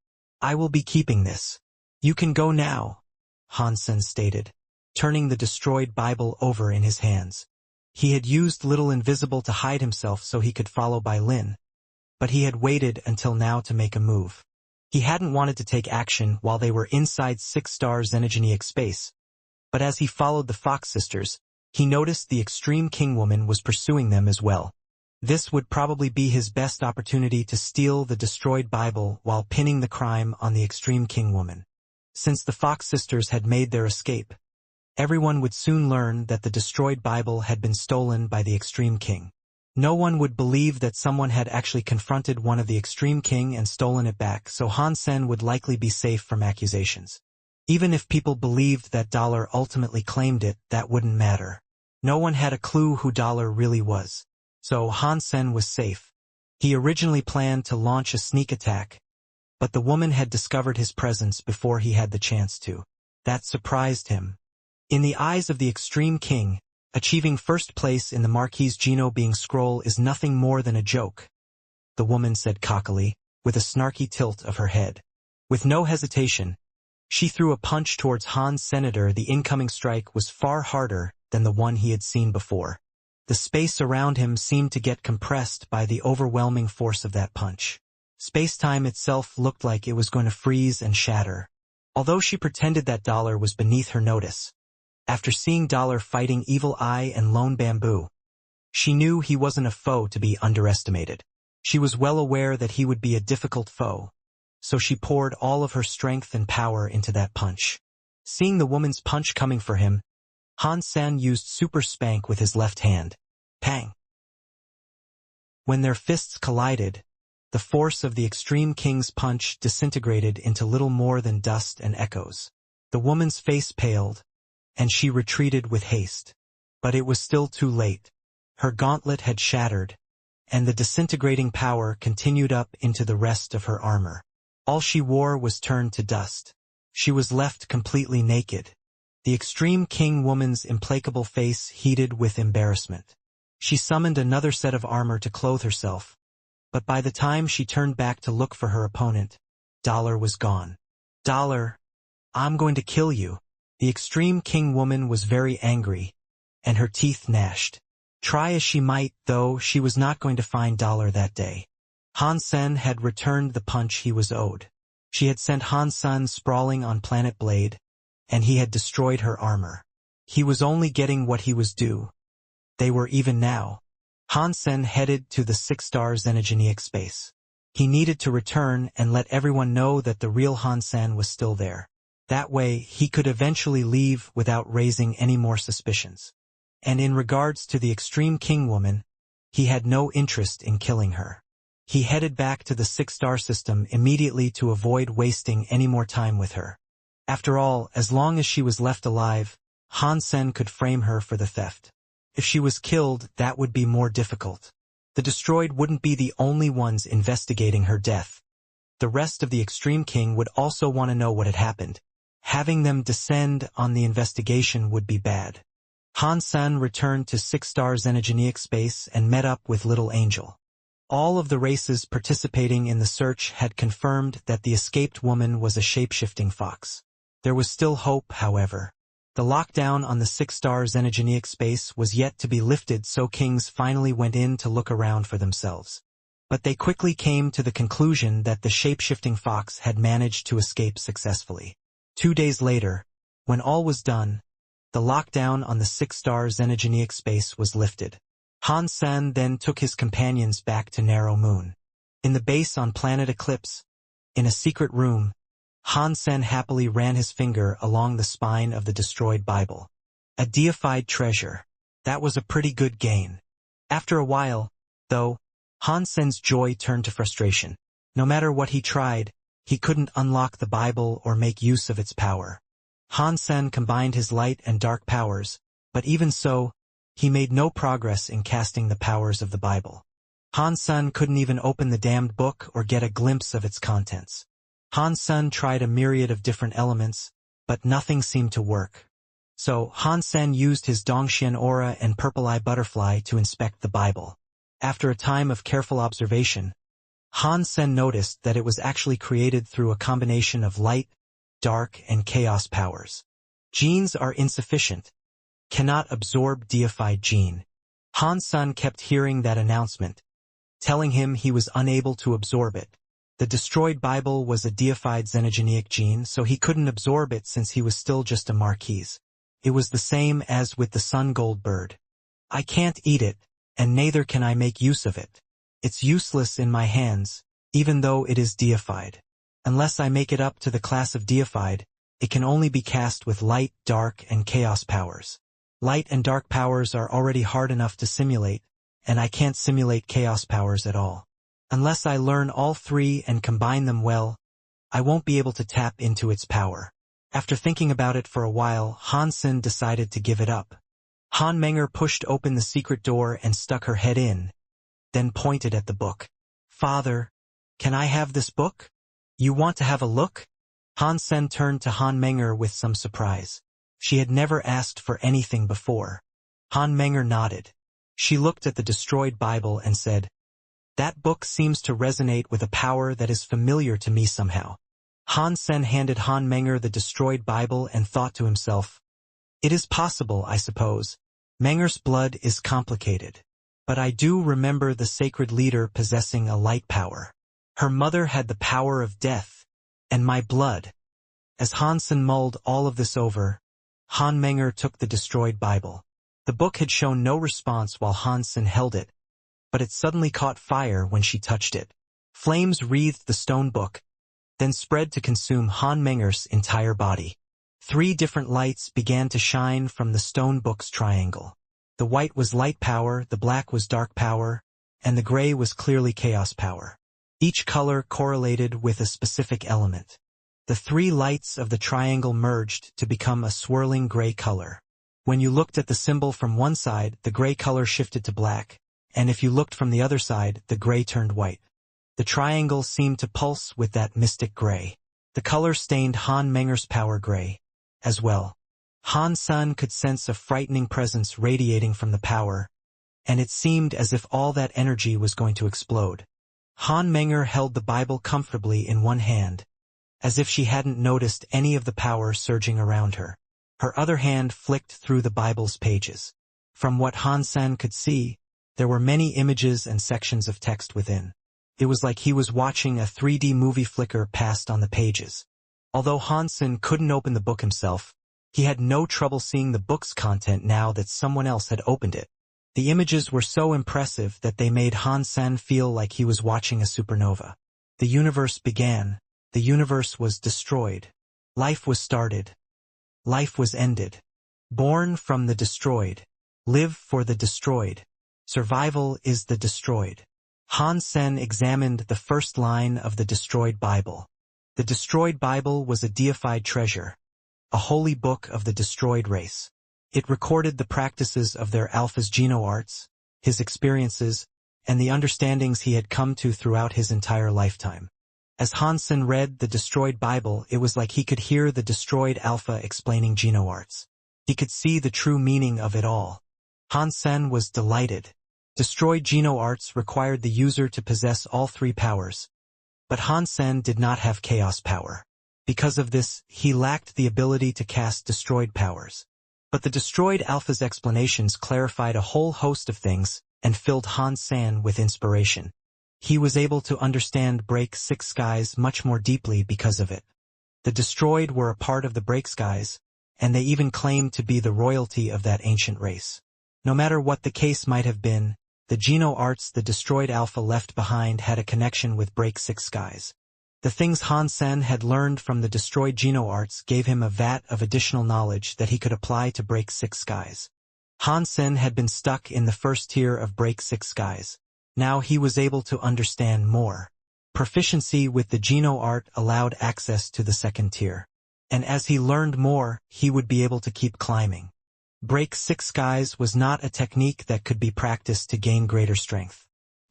I will be keeping this. You can go now, Hansen stated, turning the destroyed Bible over in his hands. He had used Little Invisible to hide himself so he could follow Bai Lin, but he had waited until now to make a move. He hadn't wanted to take action while they were inside 6-star xenogenic space, but as he followed the Fox sisters, he noticed the extreme king woman was pursuing them as well. This would probably be his best opportunity to steal the destroyed Bible while pinning the crime on the extreme king woman. Since the Fox sisters had made their escape, everyone would soon learn that the destroyed Bible had been stolen by the extreme king. No one would believe that someone had actually confronted one of the extreme king and stolen it back, so Hansen would likely be safe from accusations. Even if people believed that Dollar ultimately claimed it, that wouldn't matter. No one had a clue who Dollar really was. So Hansen was safe. He originally planned to launch a sneak attack, but the woman had discovered his presence before he had the chance to. That surprised him. In the eyes of the extreme king, achieving first place in the Marquis Geno being scroll is nothing more than a joke. the woman said cockily, with a snarky tilt of her head. With no hesitation, she threw a punch towards Han's senator. The incoming strike was far harder than the one he had seen before. The space around him seemed to get compressed by the overwhelming force of that punch. Space-time itself looked like it was going to freeze and shatter. Although she pretended that Dollar was beneath her notice, after seeing Dollar fighting Evil Eye and Lone Bamboo, she knew he wasn't a foe to be underestimated. She was well aware that he would be a difficult foe, so she poured all of her strength and power into that punch. Seeing the woman's punch coming for him, Han Sen used super spank with his left hand. Pang! When their fists collided, the force of the Extreme King's punch disintegrated into little more than dust and echoes. The woman's face paled, and she retreated with haste. But it was still too late. Her gauntlet had shattered, and the disintegrating power continued up into the rest of her armor. All she wore was turned to dust. She was left completely naked. The Extreme King woman's implacable face heated with embarrassment. She summoned another set of armor to clothe herself, but by the time she turned back to look for her opponent, Dollar was gone. Dollar, I'm going to kill you. The Extreme King woman was very angry, and her teeth gnashed. Try as she might, though, she was not going to find Dollar that day. Han Sen had returned the punch he was owed. She had sent Han Sen sprawling on Planet Blade, and he had destroyed her armor. He was only getting what he was due. They were even now. Han Sen headed to the 6-star xenogeneic space. He needed to return and let everyone know that the real Han Sen was still there. That way, he could eventually leave without raising any more suspicions. And in regards to the Extreme King woman, he had no interest in killing her. He headed back to the 6-star system immediately to avoid wasting any more time with her. After all, as long as she was left alive, Han Sen could frame her for the theft. If she was killed, that would be more difficult. The Destroyed wouldn't be the only ones investigating her death. The rest of the Extreme King would also want to know what had happened. Having them descend on the investigation would be bad. Han Sen returned to 6-star xenogeneic space and met up with Little Angel. All of the races participating in the search had confirmed that the escaped woman was a shape-shifting fox. There was still hope, however. The lockdown on the 6-star xenogeneic space was yet to be lifted, so kings finally went in to look around for themselves. But they quickly came to the conclusion that the shape-shifting fox had managed to escape successfully. 2 days later, when all was done, the lockdown on the 6-star xenogeneic space was lifted. Han Sen then took his companions back to Narrow Moon. In the base on planet Eclipse, in a secret room, Han Sen happily ran his finger along the spine of the destroyed Bible. A deified treasure. That was a pretty good gain. After a while, though, Han Sen's joy turned to frustration. No matter what he tried, he couldn't unlock the Bible or make use of its power. Han Sen combined his light and dark powers, but even so, he made no progress in casting the powers of the Bible. Han Sen couldn't even open the damned book or get a glimpse of its contents. Han Sen tried a myriad of different elements, but nothing seemed to work. So, Han Sen used his Dongxian aura and Purple Eye Butterfly to inspect the Bible. After a time of careful observation, Han Sen noticed that it was actually created through a combination of light, dark, and chaos powers. Genes are insufficient. Cannot absorb deified gene. Han Sen kept hearing that announcement, telling him he was unable to absorb it. The destroyed Bible was a deified xenogeneic gene, so he couldn't absorb it since he was still just a Marquise. It was the same as with the sun gold bird. I can't eat it, and neither can I make use of it. It's useless in my hands, even though it is deified. Unless I make it up to the class of deified, it can only be cast with light, dark, and chaos powers. Light and dark powers are already hard enough to simulate, and I can't simulate chaos powers at all. Unless I learn all three and combine them well, I won't be able to tap into its power. After thinking about it for a while, Han Sen decided to give it up. Han Menger pushed open the secret door and stuck her head in, then pointed at the book. Father, can I have this book? You want to have a look? Han Sen turned to Han Menger with some surprise. She had never asked for anything before. Han Menger nodded. She looked at the destroyed Bible and said, That book seems to resonate with a power that is familiar to me somehow. Han Sen handed Han Menger the destroyed Bible and thought to himself, "It is possible, I suppose. Menger's blood is complicated. But I do remember the sacred leader possessing a light power. Her mother had the power of death, and my blood." As Han Sen mulled all of this over, Han Menger took the destroyed Bible. The book had shown no response while Han Sen held it, but it suddenly caught fire when she touched it. Flames wreathed the stone book, then spread to consume Han Menger's entire body. 3 different lights began to shine from the stone book's triangle. The white was light power, the black was dark power, and the gray was clearly chaos power. Each color correlated with a specific element. The 3 lights of the triangle merged to become a swirling gray color. When you looked at the symbol from one side, the gray color shifted to black, and if you looked from the other side, the gray turned white. The triangle seemed to pulse with that mystic gray. The color stained Han Menger's power gray as well. Han Sen could sense a frightening presence radiating from the power, and it seemed as if all that energy was going to explode. Han Menger held the Bible comfortably in one hand, as if she hadn't noticed any of the power surging around her. Her other hand flicked through the Bible's pages. From what Han Sen could see, there were many images and sections of text within. It was like he was watching a 3D movie flicker past on the pages. Although Han Sen couldn't open the book himself, he had no trouble seeing the book's content now that someone else had opened it. The images were so impressive that they made Han Sen feel like he was watching a supernova. The universe began. The universe was destroyed. Life was started. Life was ended. Born from the destroyed. Live for the destroyed. Survival is the destroyed. Han Sen examined the first line of the destroyed Bible. The destroyed Bible was a deified treasure, a holy book of the destroyed race. It recorded the practices of their alphas' geno-arts, his experiences, and the understandings he had come to throughout his entire lifetime. As Han Sen read the destroyed Bible, it was like he could hear the destroyed alpha explaining geno-arts. He could see the true meaning of it all. Han Sen was delighted. Destroyed geno-arts required the user to possess all 3 powers. But Han Sen did not have chaos power. Because of this, he lacked the ability to cast destroyed powers. But the destroyed alpha's explanations clarified a whole host of things and filled Han Sen with inspiration. He was able to understand Break 6 skies much more deeply because of it. The destroyed were a part of the Break skies, and they even claimed to be the royalty of that ancient race. No matter what the case might have been, the geno-arts the destroyed alpha left behind had a connection with Break 6 skies. The things Han Sen had learned from the destroyed geno-arts gave him a vat of additional knowledge that he could apply to Break 6 skies. Han Sen had been stuck in the first tier of Break 6 skies. Now he was able to understand more. Proficiency with the geno-art allowed access to the second tier. And as he learned more, he would be able to keep climbing. Break 6 skies was not a technique that could be practiced to gain greater strength.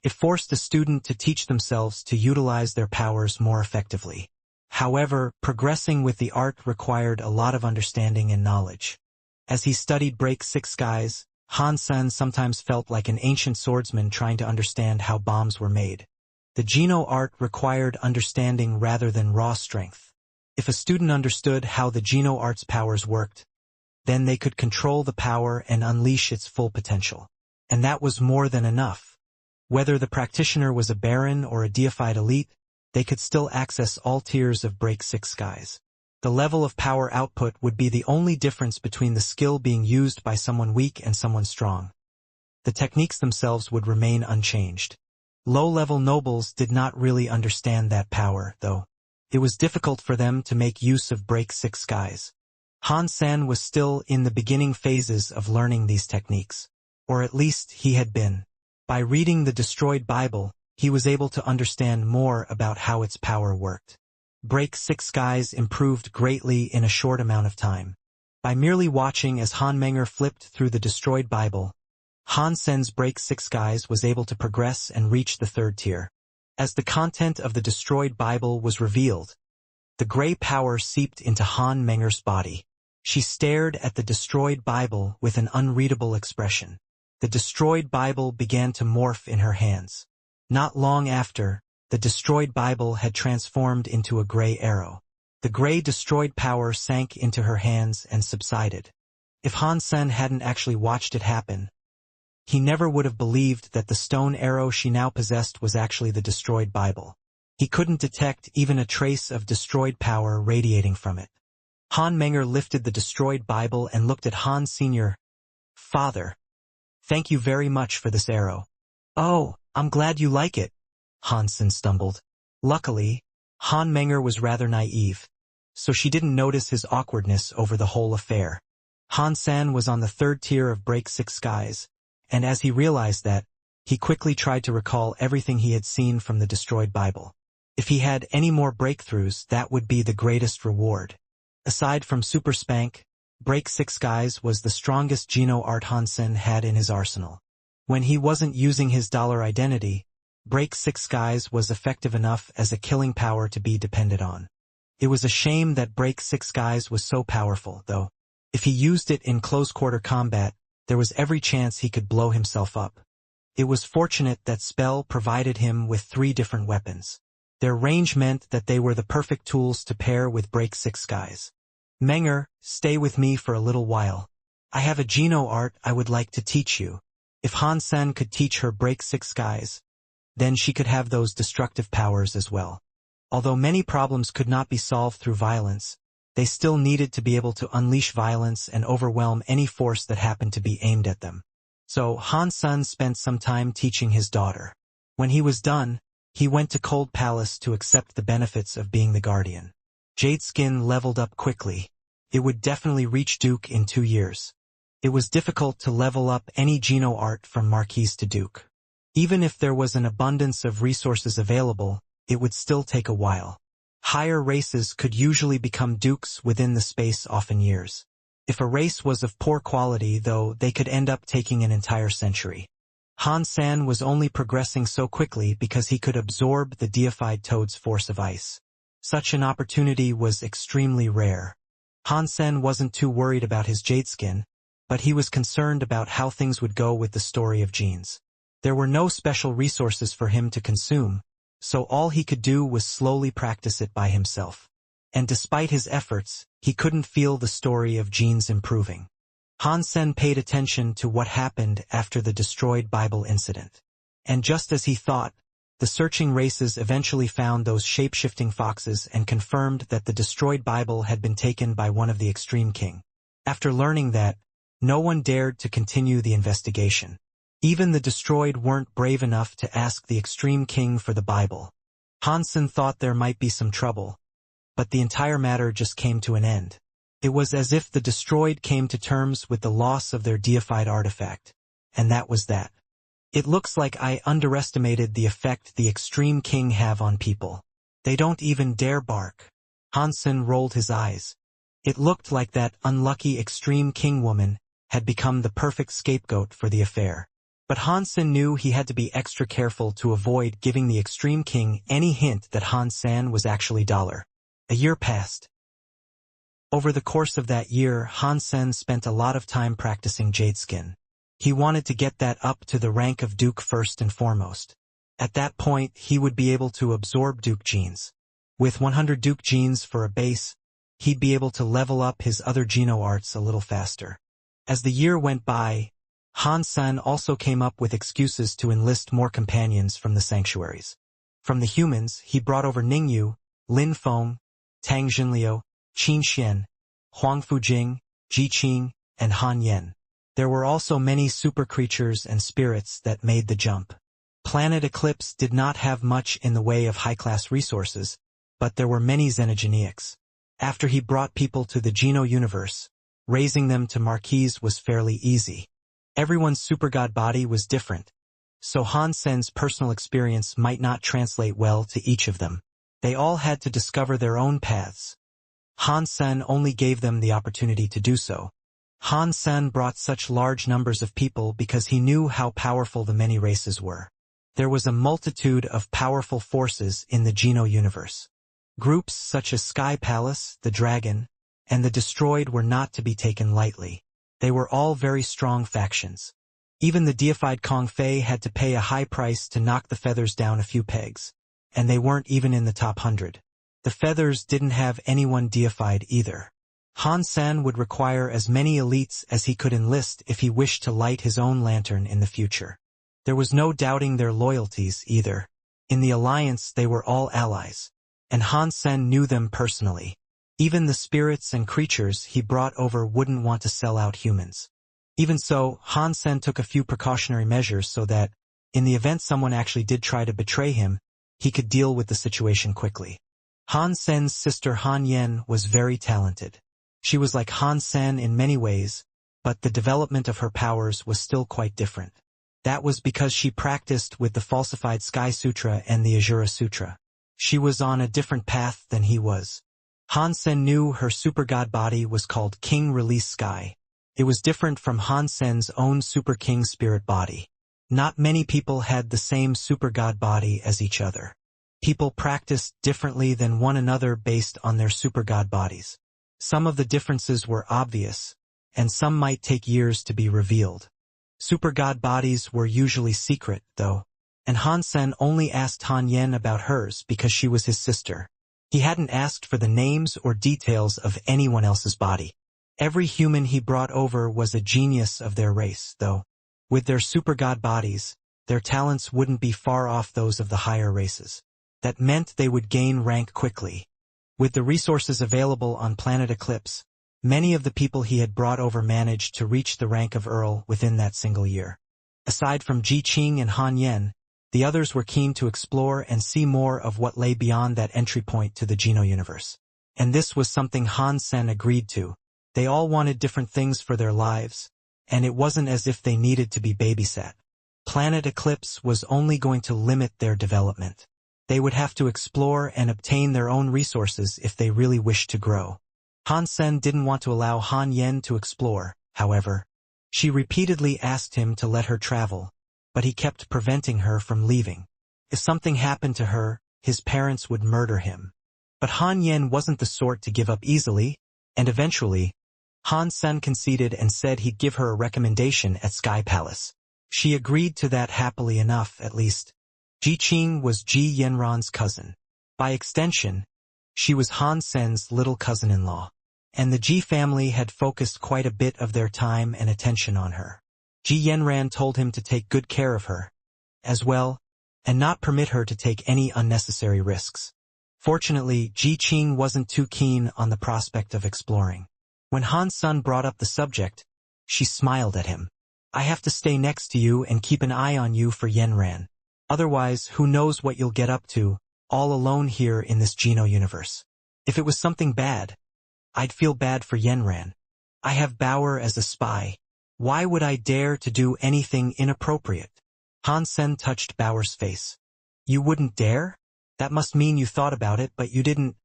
It forced a student to teach themselves to utilize their powers more effectively. However, progressing with the art required a lot of understanding and knowledge. As he studied Break 6 skies, Han Sen sometimes felt like an ancient swordsman trying to understand how bombs were made. The geno-art required understanding rather than raw strength. If a student understood how the geno-art's powers worked, then they could control the power and unleash its full potential. And that was more than enough. Whether the practitioner was a baron or a deified elite, they could still access all tiers of Break 6 skies. The level of power output would be the only difference between the skill being used by someone weak and someone strong. The techniques themselves would remain unchanged. Low-level nobles did not really understand that power, though. It was difficult for them to make use of Break 6 skies. Han Sen was still in the beginning phases of learning these techniques. Or at least he had been. By reading the destroyed Bible, he was able to understand more about how its power worked. Break 6 skies improved greatly in a short amount of time. By merely watching as Han Menger flipped through the destroyed Bible, Han Sen's Break 6 skies was able to progress and reach the 3rd tier. As the content of the destroyed Bible was revealed, the gray power seeped into Han Menger's body. She stared at the destroyed Bible with an unreadable expression. The destroyed Bible began to morph in her hands. Not long after, the destroyed Bible had transformed into a gray arrow. The gray destroyed power sank into her hands and subsided. If Han Sen hadn't actually watched it happen, he never would have believed that the stone arrow she now possessed was actually the destroyed Bible. He couldn't detect even a trace of destroyed power radiating from it. Han Menger lifted the destroyed Bible and looked at Han Sr. "Father, thank you very much for this arrow." "Oh, I'm glad you like it," Han Sen stumbled. Luckily, Han Menger was rather naive, so she didn't notice his awkwardness over the whole affair. Han Sen was on the third tier of Break Six Skies, and as he realized that, he quickly tried to recall everything he had seen from the destroyed Bible. If he had any more breakthroughs, that would be the greatest reward. Aside from Super Spank, Break Six Skies was the strongest Geno art Han Sen had in his arsenal. When he wasn't using his dollar identity, Break Six Skies was effective enough as a killing power to be depended on. It was a shame that Break Six Skies was so powerful, though. If he used it in close-quarter combat, there was every chance he could blow himself up. It was fortunate that Spell provided him with 3 different weapons. Their range meant that they were the perfect tools to pair with Break Six Skies. "Menger, stay with me for a little while. I have a Geno art I would like to teach you." If Han Sen could teach her Break Six Skies, then she could have those destructive powers as well. Although many problems could not be solved through violence, they still needed to be able to unleash violence and overwhelm any force that happened to be aimed at them. So Han Sen spent some time teaching his daughter. When he was done, he went to Cold Palace to accept the benefits of being the guardian. Jade Skin leveled up quickly. It would definitely reach Duke in 2 years. It was difficult to level up any Geno art from Marquise to Duke. Even if there was an abundance of resources available, it would still take a while. Higher races could usually become dukes within the space often years. If a race was of poor quality, though, they could end up taking an entire century. Han Sen was only progressing so quickly because he could absorb the deified toad's force of ice. Such an opportunity was extremely rare. Han Sen wasn't too worried about his jade skin, but he was concerned about how things would go with the story of genes. There were no special resources for him to consume, so all he could do was slowly practice it by himself. And despite his efforts, he couldn't feel the story of genes improving. Han Sen paid attention to what happened after the destroyed Bible incident. And just as he thought, the searching races eventually found those shape-shifting foxes and confirmed that the destroyed Bible had been taken by one of the Extreme King. After learning that, no one dared to continue the investigation. Even the destroyed weren't brave enough to ask the Extreme King for the Bible. Han Sen thought there might be some trouble, but the entire matter just came to an end. It was as if the destroyed came to terms with the loss of their deified artifact, and that was that. "It looks like I underestimated the effect the Extreme King have on people. They don't even dare bark." Han Sen rolled his eyes. It looked like that unlucky Extreme King woman had become the perfect scapegoat for the affair. But Han Sen knew he had to be extra careful to avoid giving the Extreme King any hint that Han Sen was actually dollar. A year passed. Over the course of that year, Han Sen spent a lot of time practicing jade skin. He wanted to get that up to the rank of Duke first and foremost. At that point, he would be able to absorb Duke genes. With 100 Duke genes for a base, he'd be able to level up his other Geno arts a little faster. As the year went by, Han Sen also came up with excuses to enlist more companions from the sanctuaries. From the humans, he brought over Ningyu, Lin Feng, Tang Jinliu, Qin Xian, Huang Fujing, Ji Qing, and Han Yen. There were also many super creatures and spirits that made the jump. Planet Eclipse did not have much in the way of high-class resources, but there were many xenogeneics. After he brought people to the Geno universe, raising them to Marquise was fairly easy. Everyone's supergod body was different, so Han Sen's personal experience might not translate well to each of them. They all had to discover their own paths. Han Sen only gave them the opportunity to do so. Han Sen brought such large numbers of people because he knew how powerful the many races were. There was a multitude of powerful forces in the Geno universe. Groups such as Sky Palace, the Dragon, and the Destroyed were not to be taken lightly. They were all very strong factions. Even the deified Kong Fei had to pay a high price to knock the feathers down a few pegs. And they weren't even in the top 100. The feathers didn't have anyone deified either. Han Sen would require as many elites as he could enlist if he wished to light his own lantern in the future. There was no doubting their loyalties either. In the alliance they were all allies. And Han Sen knew them personally. Even the spirits and creatures he brought over wouldn't want to sell out humans. Even so, Han Sen took a few precautionary measures so that, in the event someone actually did try to betray him, he could deal with the situation quickly. Han Sen's sister Han Yen was very talented. She was like Han Sen in many ways, but the development of her powers was still quite different. That was because she practiced with the falsified Sky Sutra and the Azura Sutra. She was on a different path than he was. Han Sen knew her super god body was called King Release Sky. It was different from Han Sen's own super king spirit body. Not many people had the same super god body as each other. People practiced differently than one another based on their super god bodies. Some of the differences were obvious, and some might take years to be revealed. Super god bodies were usually secret, though, and Han Sen only asked Han Yen about hers because she was his sister. He hadn't asked for the names or details of anyone else's body. Every human he brought over was a genius of their race, though. With their super god bodies, their talents wouldn't be far off those of the higher races. That meant they would gain rank quickly. With the resources available on planet Eclipse, many of the people he had brought over managed to reach the rank of Earl within that single year. Aside from Ji Qing and Han Yen, the others were keen to explore and see more of what lay beyond that entry point to the Geno universe. And this was something Han Sen agreed to. They all wanted different things for their lives, and it wasn't as if they needed to be babysat. Planet Eclipse was only going to limit their development. They would have to explore and obtain their own resources if they really wished to grow. Han Sen didn't want to allow Han Yen to explore, however. She repeatedly asked him to let her travel, but he kept preventing her from leaving. If something happened to her, his parents would murder him. But Han Yen wasn't the sort to give up easily, and eventually, Han Sen conceded and said he'd give her a recommendation at Sky Palace. She agreed to that happily enough, at least. Ji Qing was Ji Yenran's cousin. By extension, she was Han Sen's little cousin-in-law. And the Ji family had focused quite a bit of their time and attention on her. Ji Yenran told him to take good care of her, as well, and not permit her to take any unnecessary risks. Fortunately, Ji Qing wasn't too keen on the prospect of exploring. When Han Sen brought up the subject, she smiled at him. I have to stay next to you and keep an eye on you for Yenran. Otherwise, who knows what you'll get up to, all alone here in this Geno universe. If it was something bad, I'd feel bad for Yenran. I have Bauer as a spy. Why would I dare to do anything inappropriate? Han Sen touched Bauer's face. You wouldn't dare? That must mean you thought about it, but you didn't.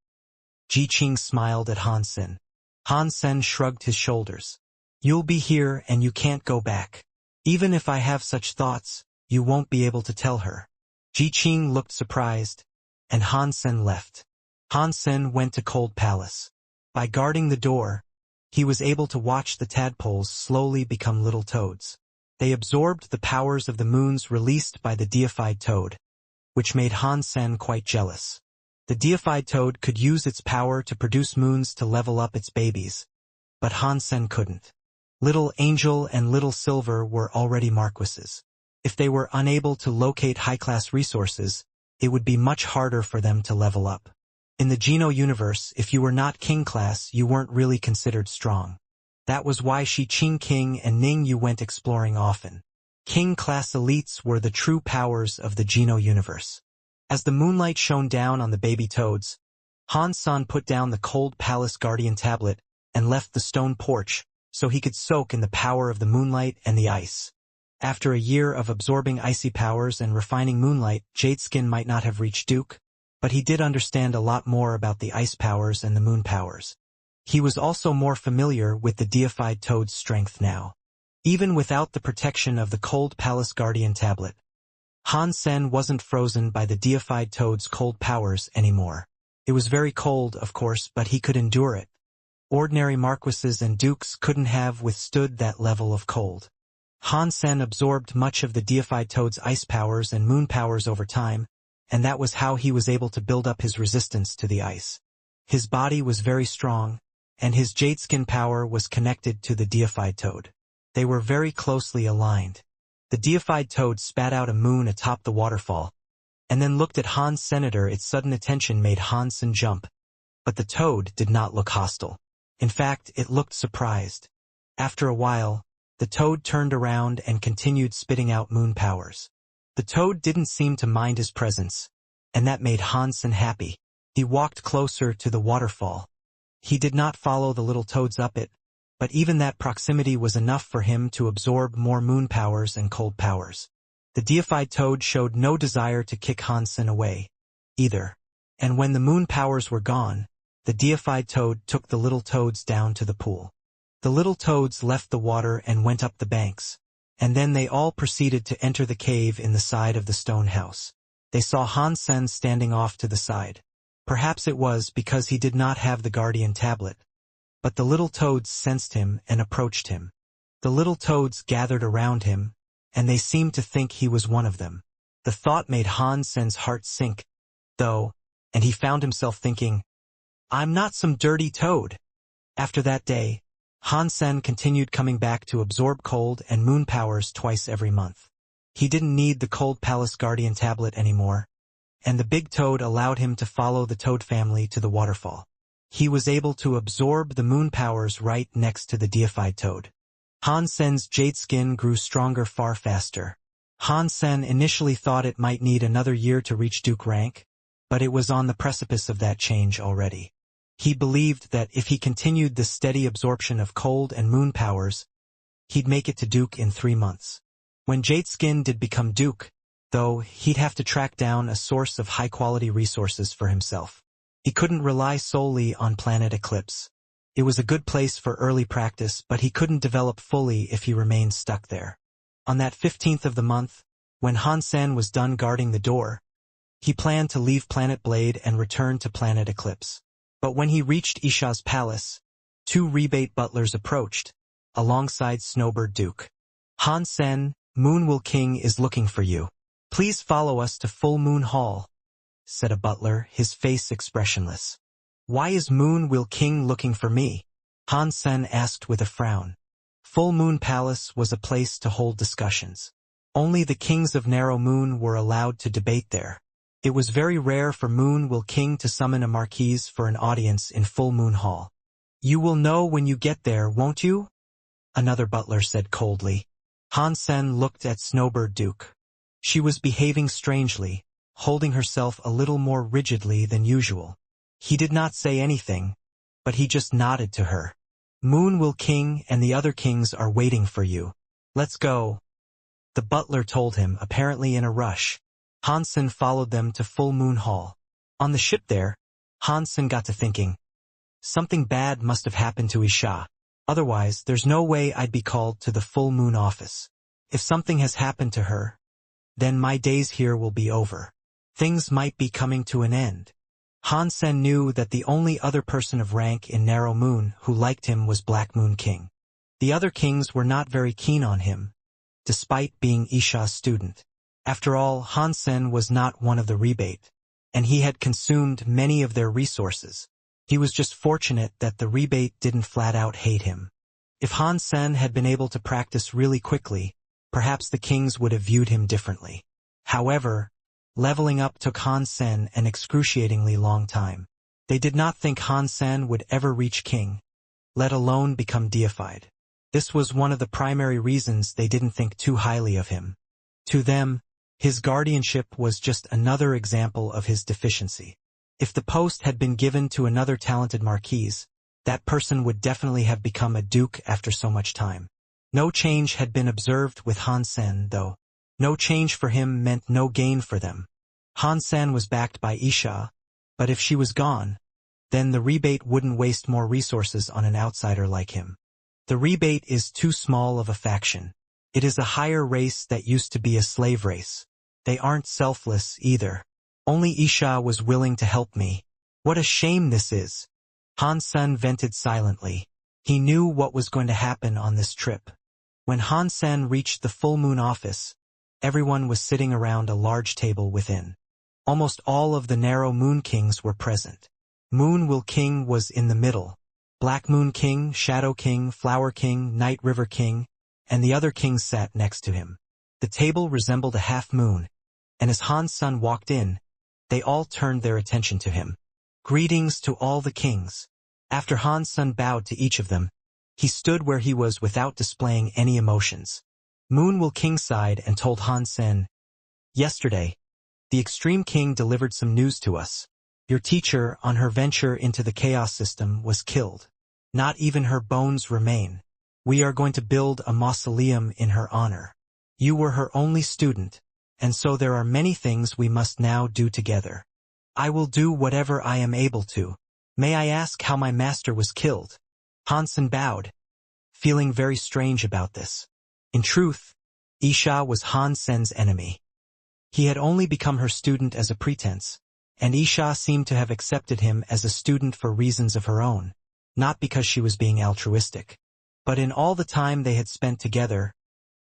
Ji Qing smiled at Han Sen. Han Sen shrugged his shoulders. You'll be here and you can't go back. Even if I have such thoughts, you won't be able to tell her. Ji Qing looked surprised, and Han Sen left. Han Sen went to Cold Palace. By guarding the door, he was able to watch the tadpoles slowly become little toads. They absorbed the powers of the moons released by the deified toad, which made Han Sen quite jealous. The deified toad could use its power to produce moons to level up its babies, but Han Sen couldn't. Little Angel and Little Silver were already marquises. If they were unable to locate high-class resources, it would be much harder for them to level up. In the Geno universe, if you were not king class, you weren't really considered strong. That was why Shi Qing King and Ning Yu went exploring often. King class elites were the true powers of the Geno universe. As the moonlight shone down on the baby toads, Han Sen put down the Cold Palace Guardian tablet and left the stone porch so he could soak in the power of the moonlight and the ice. After a year of absorbing icy powers and refining moonlight, Jadeskin might not have reached Duke, but he did understand a lot more about the ice powers and the moon powers. He was also more familiar with the deified toad's strength now. Even without the protection of the Cold Palace Guardian tablet, Han Sen wasn't frozen by the deified toad's cold powers anymore. It was very cold, of course, but he could endure it. Ordinary marquises and dukes couldn't have withstood that level of cold. Han Sen absorbed much of the deified toad's ice powers and moon powers over time, and that was how he was able to build up his resistance to the ice. His body was very strong, and his jade skin power was connected to the deified toad. They were very closely aligned. The deified toad spat out a moon atop the waterfall, and then looked at Han's senator. Its sudden attention made Han Sen jump, but the toad did not look hostile. In fact, it looked surprised. After a while, the toad turned around and continued spitting out moon powers. The toad didn't seem to mind his presence, and that made Han Sen happy. He walked closer to the waterfall. He did not follow the little toads up it, but even that proximity was enough for him to absorb more moon powers and cold powers. The deified toad showed no desire to kick Han Sen away, either. And when the moon powers were gone, the deified toad took the little toads down to the pool. The little toads left the water and went up the banks, and then they all proceeded to enter the cave in the side of the stone house. They saw Han Sen standing off to the side. Perhaps it was because he did not have the guardian tablet, but the little toads sensed him and approached him. The little toads gathered around him, and they seemed to think he was one of them. The thought made Han Sen's heart sink, though, and he found himself thinking, "I'm not some dirty toad." After that day, Han Sen continued coming back to absorb cold and moon powers twice every month. He didn't need the Cold Palace Guardian tablet anymore, and the big toad allowed him to follow the toad family to the waterfall. He was able to absorb the moon powers right next to the deified toad. Han Sen's jade skin grew stronger far faster. Han Sen initially thought it might need another year to reach Duke rank, but it was on the precipice of that change already. He believed that if he continued the steady absorption of cold and moon powers, he'd make it to Duke in 3 months. When jade skin did become Duke, though, he'd have to track down a source of high-quality resources for himself. He couldn't rely solely on planet Eclipse. It was a good place for early practice, but he couldn't develop fully if he remained stuck there. On that 15th of the month, when Han Sen was done guarding the door, he planned to leave Planet Blade and return to Planet Eclipse. But when he reached Isha's palace, 2 rebate butlers approached, alongside Snowbird Duke. "Han Sen, Moonwill King is looking for you. Please follow us to Full Moon Hall," said a butler, his face expressionless. "Why is Moonwill King looking for me?" Han Sen asked with a frown. Full Moon Palace was a place to hold discussions. Only the kings of Narrow Moon were allowed to debate there. It was very rare for Moonwill King to summon a marquise for an audience in Full Moon Hall. "You will know when you get there, won't you?" another butler said coldly. Han Sen looked at Snowbird Duke. She was behaving strangely, holding herself a little more rigidly than usual. He did not say anything, but he just nodded to her. "Moonwill King and the other kings are waiting for you. Let's go," the butler told him, apparently in a rush. Han Sen followed them to Full Moon Hall. On the ship there, Han Sen got to thinking, something bad must have happened to Isha. Otherwise, there's no way I'd be called to the Full Moon office. If something has happened to her, then my days here will be over. Things might be coming to an end. Han Sen knew that the only other person of rank in Narrow Moon who liked him was Black Moon King. The other kings were not very keen on him, despite being Isha's student. After all, Han Sen was not one of the rebate, and he had consumed many of their resources. He was just fortunate that the rebate didn't flat-out hate him. If Han Sen had been able to practice really quickly, perhaps the kings would have viewed him differently. However, leveling up took Han Sen an excruciatingly long time. They did not think Han Sen would ever reach king, let alone become deified. This was one of the primary reasons they didn't think too highly of him. To them, his guardianship was just another example of his deficiency. If the post had been given to another talented marquise, that person would definitely have become a duke after so much time. No change had been observed with Han Sen, though. No change for him meant no gain for them. Han Sen was backed by Isha, but if she was gone, then the rebate wouldn't waste more resources on an outsider like him. The rebate is too small of a faction. It is a higher race that used to be a slave race. They aren't selfless either. Only Isha was willing to help me. What a shame this is. Han Sen vented silently. He knew what was going to happen on this trip. When Han-sen reached the full moon office, everyone was sitting around a large table within. Almost all of the narrow moon kings were present. Moon Will King was in the middle. Black Moon King, Shadow King, Flower King, Night River King, and the other kings sat next to him. The table resembled a half moon, and as Han-sen walked in, they all turned their attention to him. Greetings to all the kings. After Han-sen bowed to each of them, he stood where he was without displaying any emotions. Moon Will King sighed and told Han-sen, "Yesterday, the Extreme King delivered some news to us. Your teacher, on her venture into the chaos system, was killed. Not even her bones remain. We are going to build a mausoleum in her honor. You were her only student, and so there are many things we must now do together. I will do whatever I am able to. May I ask how my master was killed?" Han-sen bowed, feeling very strange about this. In truth, Isha was Han-sen's enemy. He had only become her student as a pretense, and Isha seemed to have accepted him as a student for reasons of her own, not because she was being altruistic. But in all the time they had spent together,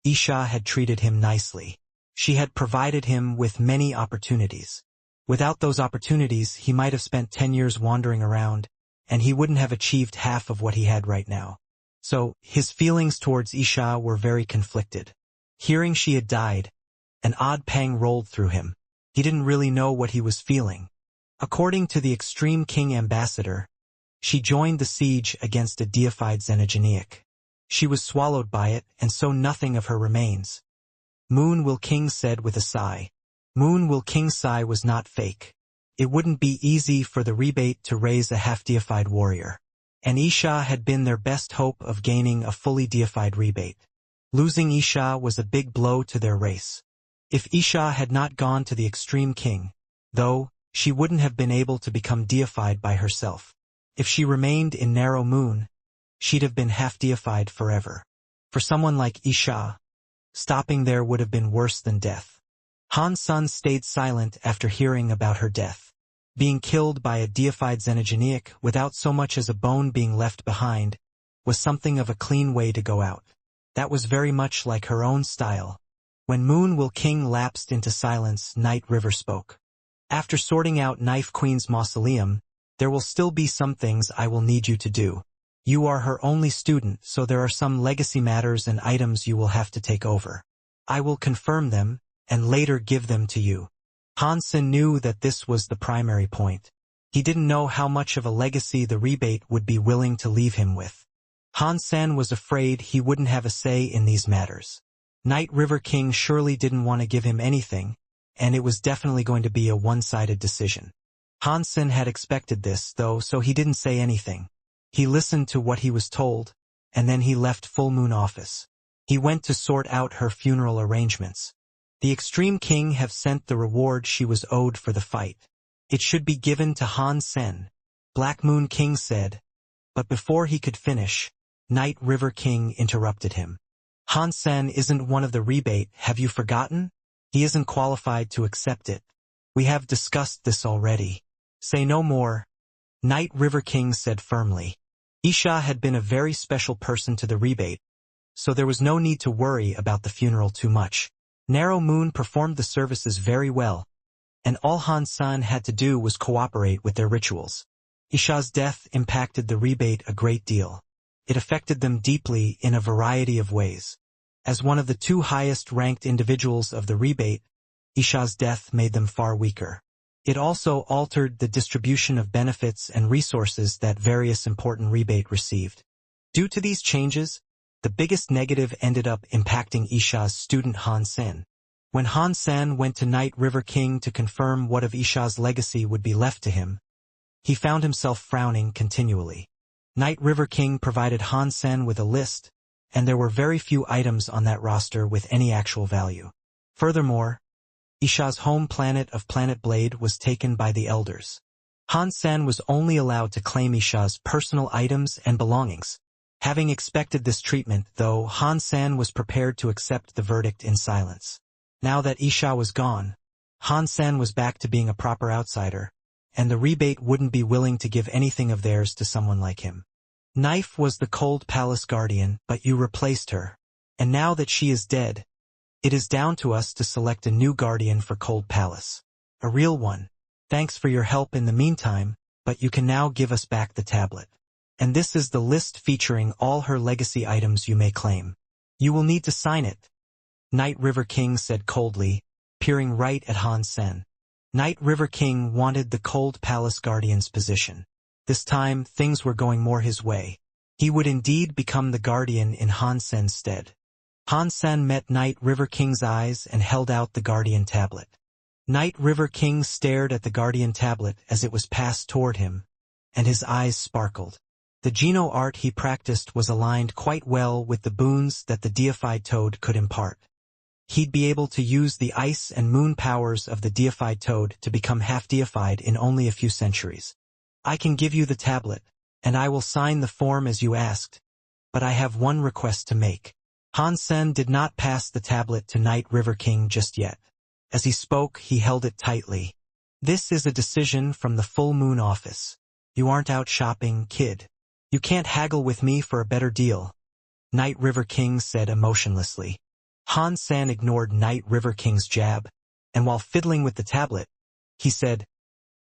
Isha had treated him nicely. She had provided him with many opportunities. Without those opportunities, he might have spent 10 years wandering around, and he wouldn't have achieved half of what he had right now. So, his feelings towards Isha were very conflicted. Hearing she had died, an odd pang rolled through him. He didn't really know what he was feeling. According to the Extreme King Ambassador, she joined the siege against a deified Xenogeneic. She was swallowed by it, and so nothing of her remains. Moon Will King said with a sigh. Moon Will King's sigh was not fake. It wouldn't be easy for the rebate to raise a half-deified warrior. And Isha had been their best hope of gaining a fully deified rebate. Losing Isha was a big blow to their race. If Isha had not gone to the Extreme King, though, she wouldn't have been able to become deified by herself. If she remained in Narrow Moon, she'd have been half-deified forever. For someone like Isha, stopping there would have been worse than death. Han-sen stayed silent after hearing about her death. Being killed by a deified Xenogeneic without so much as a bone being left behind was something of a clean way to go out. That was very much like her own style. When Moon Will King lapsed into silence, Night River spoke. After sorting out Knife Queen's mausoleum, there will still be some things I will need you to do. You are her only student, so there are some legacy matters and items you will have to take over. I will confirm them, and later give them to you. Han-sen knew that this was the primary point. He didn't know how much of a legacy the rebate would be willing to leave him with. Han-sen was afraid he wouldn't have a say in these matters. Night River King surely didn't want to give him anything, and it was definitely going to be a one-sided decision. Han-sen had expected this, though, so he didn't say anything. He listened to what he was told, and then he left Full Moon office. He went to sort out her funeral arrangements. The Extreme King have sent the reward she was owed for the fight. It should be given to Han-sen, Black Moon King said, but before he could finish, Night River King interrupted him. Han-sen isn't one of the rebate, have you forgotten? He isn't qualified to accept it. We have discussed this already. Say no more, Night River King said firmly. Isha had been a very special person to the rebate, so there was no need to worry about the funeral too much. Narrow Moon performed the services very well, and all Han-sen had to do was cooperate with their rituals. Isha's death impacted the rebate a great deal. It affected them deeply in a variety of ways. As one of the two highest-ranked individuals of the rebate, Isha's death made them far weaker. It also altered the distribution of benefits and resources that various important rebate received. Due to these changes, the biggest negative ended up impacting Isha's student Han-sen. When Han-sen went to Night River King to confirm what of Isha's legacy would be left to him, he found himself frowning continually. Night River King provided Han-sen with a list, and there were very few items on that roster with any actual value. Furthermore, Isha's home planet of Planet Blade was taken by the Elders. Han-sen was only allowed to claim Isha's personal items and belongings. Having expected this treatment, though, Han-sen was prepared to accept the verdict in silence. Now that Isha was gone, Han-sen was back to being a proper outsider, and the rebate wouldn't be willing to give anything of theirs to someone like him. Knife was the Cold Palace Guardian, but you replaced her. And now that she is dead, it is down to us to select a new guardian for Cold Palace. A real one. Thanks for your help in the meantime, but you can now give us back the tablet. And this is the list featuring all her legacy items you may claim. You will need to sign it. Night River King said coldly, peering right at Han Sen. Night River King wanted the Cold Palace Guardian's position. This time, things were going more his way. He would indeed become the Guardian in Han Sen's stead. Han Sen met Night River King's eyes and held out the Guardian tablet. Night River King stared at the Guardian tablet as it was passed toward him, and his eyes sparkled. The Geno art he practiced was aligned quite well with the boons that the deified toad could impart. He'd be able to use the ice and moon powers of the deified toad to become half-deified in only a few centuries. I can give you the tablet, and I will sign the form as you asked, but I have one request to make. Han Sen did not pass the tablet to Night River King just yet. As he spoke, he held it tightly. This is a decision from the Full Moon office. You aren't out shopping, kid. You can't haggle with me for a better deal. Night River King said emotionlessly. Han Sen ignored Night River King's jab, and while fiddling with the tablet, he said,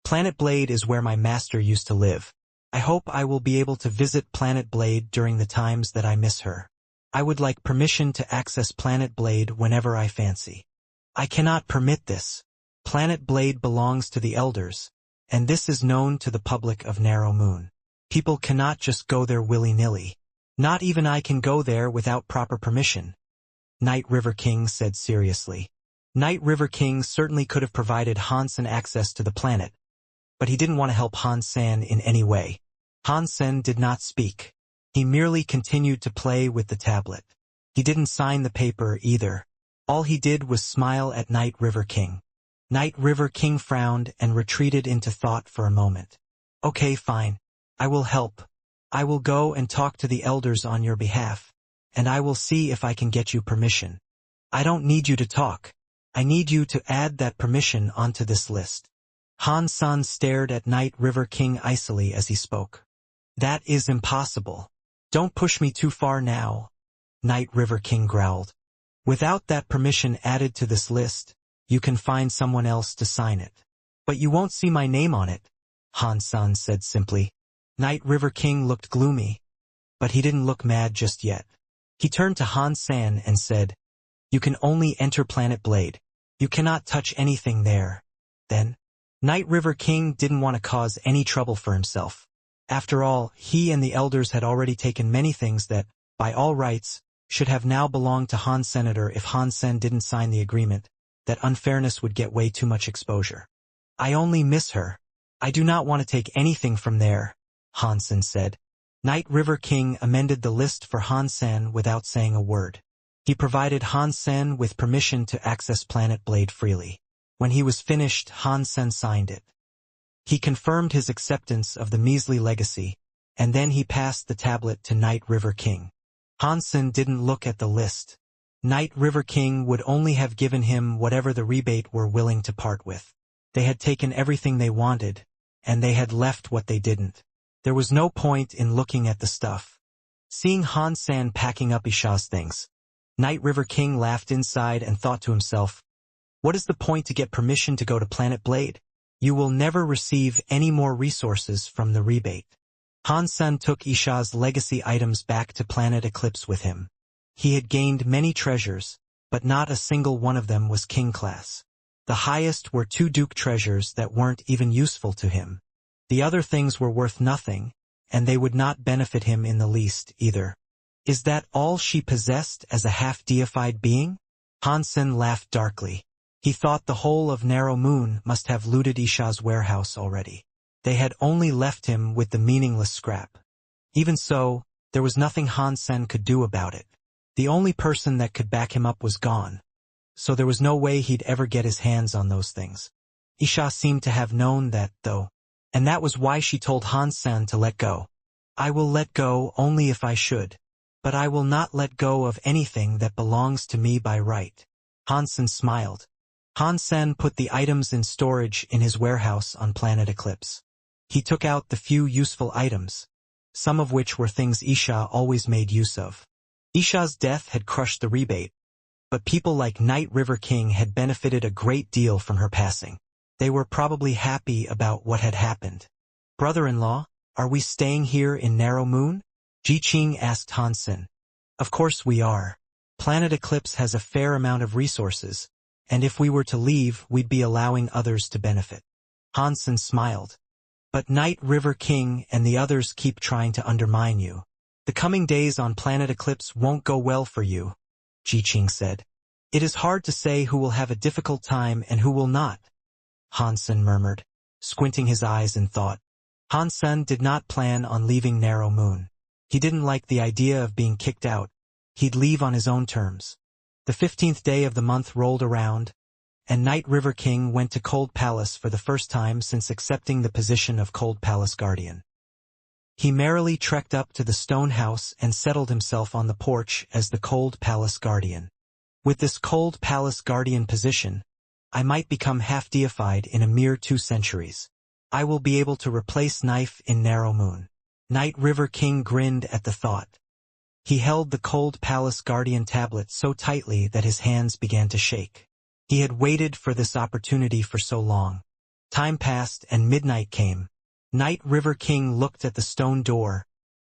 Planet Blade is where my master used to live. I hope I will be able to visit Planet Blade during the times that I miss her. I would like permission to access Planet Blade whenever I fancy. I cannot permit this. Planet Blade belongs to the elders, and this is known to the public of Narrow Moon. People cannot just go there willy-nilly. Not even I can go there without proper permission. Night River King said seriously. Night River King certainly could have provided Han Sen access to the planet, but he didn't want to help Han Sen in any way. Han Sen did not speak. He merely continued to play with the tablet. He didn't sign the paper either. All he did was smile at Night River King. Night River King frowned and retreated into thought for a moment. Okay, fine. I will help. I will go and talk to the elders on your behalf, and I will see if I can get you permission. I don't need you to talk. I need you to add that permission onto this list. Han Sen stared at Night River King icily as he spoke. That is impossible. Don't push me too far now, Night River King growled. Without that permission added to this list, you can find someone else to sign it. But you won't see my name on it, Han Sen said simply. Night River King looked gloomy, but he didn't look mad just yet. He turned to Han Sen and said, You can only enter Planet Blade. You cannot touch anything there. Then, Night River King didn't want to cause any trouble for himself. After all, he and the elders had already taken many things that, by all rights, should have now belonged to Han Senator. If Han Sen didn't sign the agreement, that unfairness would get way too much exposure. I only miss her. I do not want to take anything from there, Han Sen said. Night River King amended the list for Han Sen without saying a word. He provided Han Sen with permission to access Planet Blade freely. When he was finished, Han Sen signed it. He confirmed his acceptance of the measly legacy, and then he passed the tablet to Night River King. Han Sen didn't look at the list. Night River King would only have given him whatever the rebate were willing to part with. They had taken everything they wanted, and they had left what they didn't. There was no point in looking at the stuff. Seeing Han Sen packing up Isha's things, Night River King laughed inside and thought to himself, What is the point to get permission to go to Planet Blade? You will never receive any more resources from the rebate. Han Sen took Isha's legacy items back to Planet Eclipse with him. He had gained many treasures, but not a single one of them was king class. The highest were 2 Duke treasures that weren't even useful to him. The other things were worth nothing, and they would not benefit him in the least either. Is that all she possessed as a half-deified being? Han Sen laughed darkly. He thought the whole of Narrow Moon must have looted Isha's warehouse already. They had only left him with the meaningless scrap. Even so, there was nothing Han Sen could do about it. The only person that could back him up was gone, so there was no way he'd ever get his hands on those things. Isha seemed to have known that, though, and that was why she told Han Sen to let go. I will let go only if I should, but I will not let go of anything that belongs to me by right. Han Sen smiled. Han Sen put the items in storage in his warehouse on Planet Eclipse. He took out the few useful items, some of which were things Isha always made use of. Isha's death had crushed the rebate, but people like Night River King had benefited a great deal from her passing. They were probably happy about what had happened. "Brother-in-law, are we staying here in Narrow Moon?" Ji-Ching asked Hansen. "Of course we are. Planet Eclipse has a fair amount of resources, and if we were to leave, we'd be allowing others to benefit." Hansen smiled. "But Night River King and the others keep trying to undermine you. The coming days on Planet Eclipse won't go well for you," Ji-Ching said. "It is hard to say who will have a difficult time and who will not," Hansen murmured, squinting his eyes in thought. Hansen did not plan on leaving Narrow Moon. He didn't like the idea of being kicked out. He'd leave on his own terms. The 15th day of the month rolled around, and Night River King went to Cold Palace for the first time since accepting the position of Cold Palace Guardian. He merrily trekked up to the stone house and settled himself on the porch as the Cold Palace Guardian. "With this Cold Palace Guardian position, I might become half-deified in a mere 2 centuries. I will be able to replace Knife in Narrow Moon." Night River King grinned at the thought. He held the Cold Palace Guardian tablet so tightly that his hands began to shake. He had waited for this opportunity for so long. Time passed and midnight came. Night River King looked at the stone door,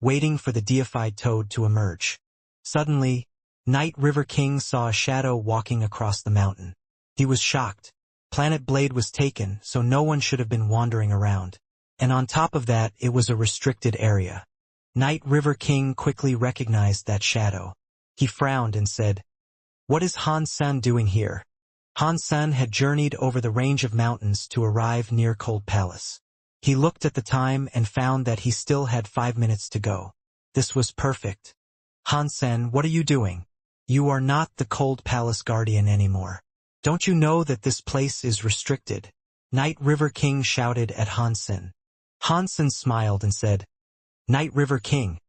waiting for the deified toad to emerge. Suddenly, Night River King saw a shadow walking across the mountain. He was shocked. Planet Blade was taken, so no one should have been wandering around. And on top of that, it was a restricted area. Night River King quickly recognized that shadow. He frowned and said, "What is Hansen doing here?" Hansen had journeyed over the range of mountains to arrive near Cold Palace. He looked at the time and found that he still had 5 minutes to go. This was perfect. "Hansen, what are you doing? You are not the Cold Palace Guardian anymore. Don't you know that this place is restricted?" Night River King shouted at Hansen. Hansen smiled and said, "Night River King,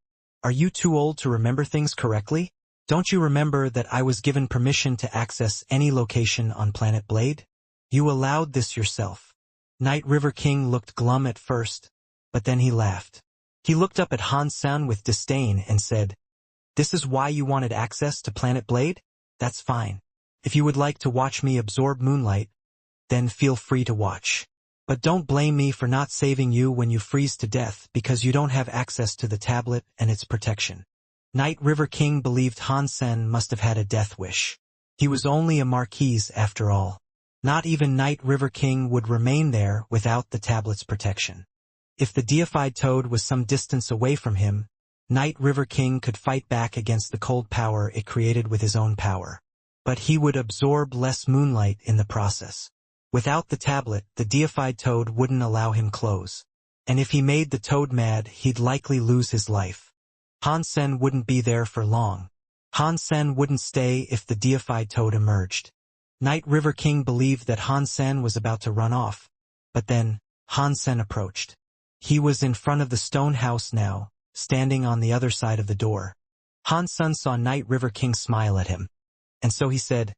are you too old to remember things correctly? Don't you remember that I was given permission to access any location on Planet Blade? You allowed this yourself." Night River King looked glum at first, but then he laughed. He looked up at Hansen with disdain and said, "This is why you wanted access to Planet Blade? That's fine. If you would like to watch me absorb moonlight, then feel free to watch. But don't blame me for not saving you when you freeze to death because you don't have access to the tablet and its protection." Night River King believed Hansen must have had a death wish. He was only a marquise after all. Not even Night River King would remain there without the tablet's protection. If the deified toad was some distance away from him, Night River King could fight back against the cold power it created with his own power. But he would absorb less moonlight in the process. Without the tablet, the deified toad wouldn't allow him close. And if he made the toad mad, he'd likely lose his life. Hansen wouldn't be there for long. Hansen wouldn't stay if the deified toad emerged. Night River King believed that Hansen was about to run off, but then, Hansen approached. He was in front of the stone house now, standing on the other side of the door. Hansen saw Night River King smile at him. And so he said,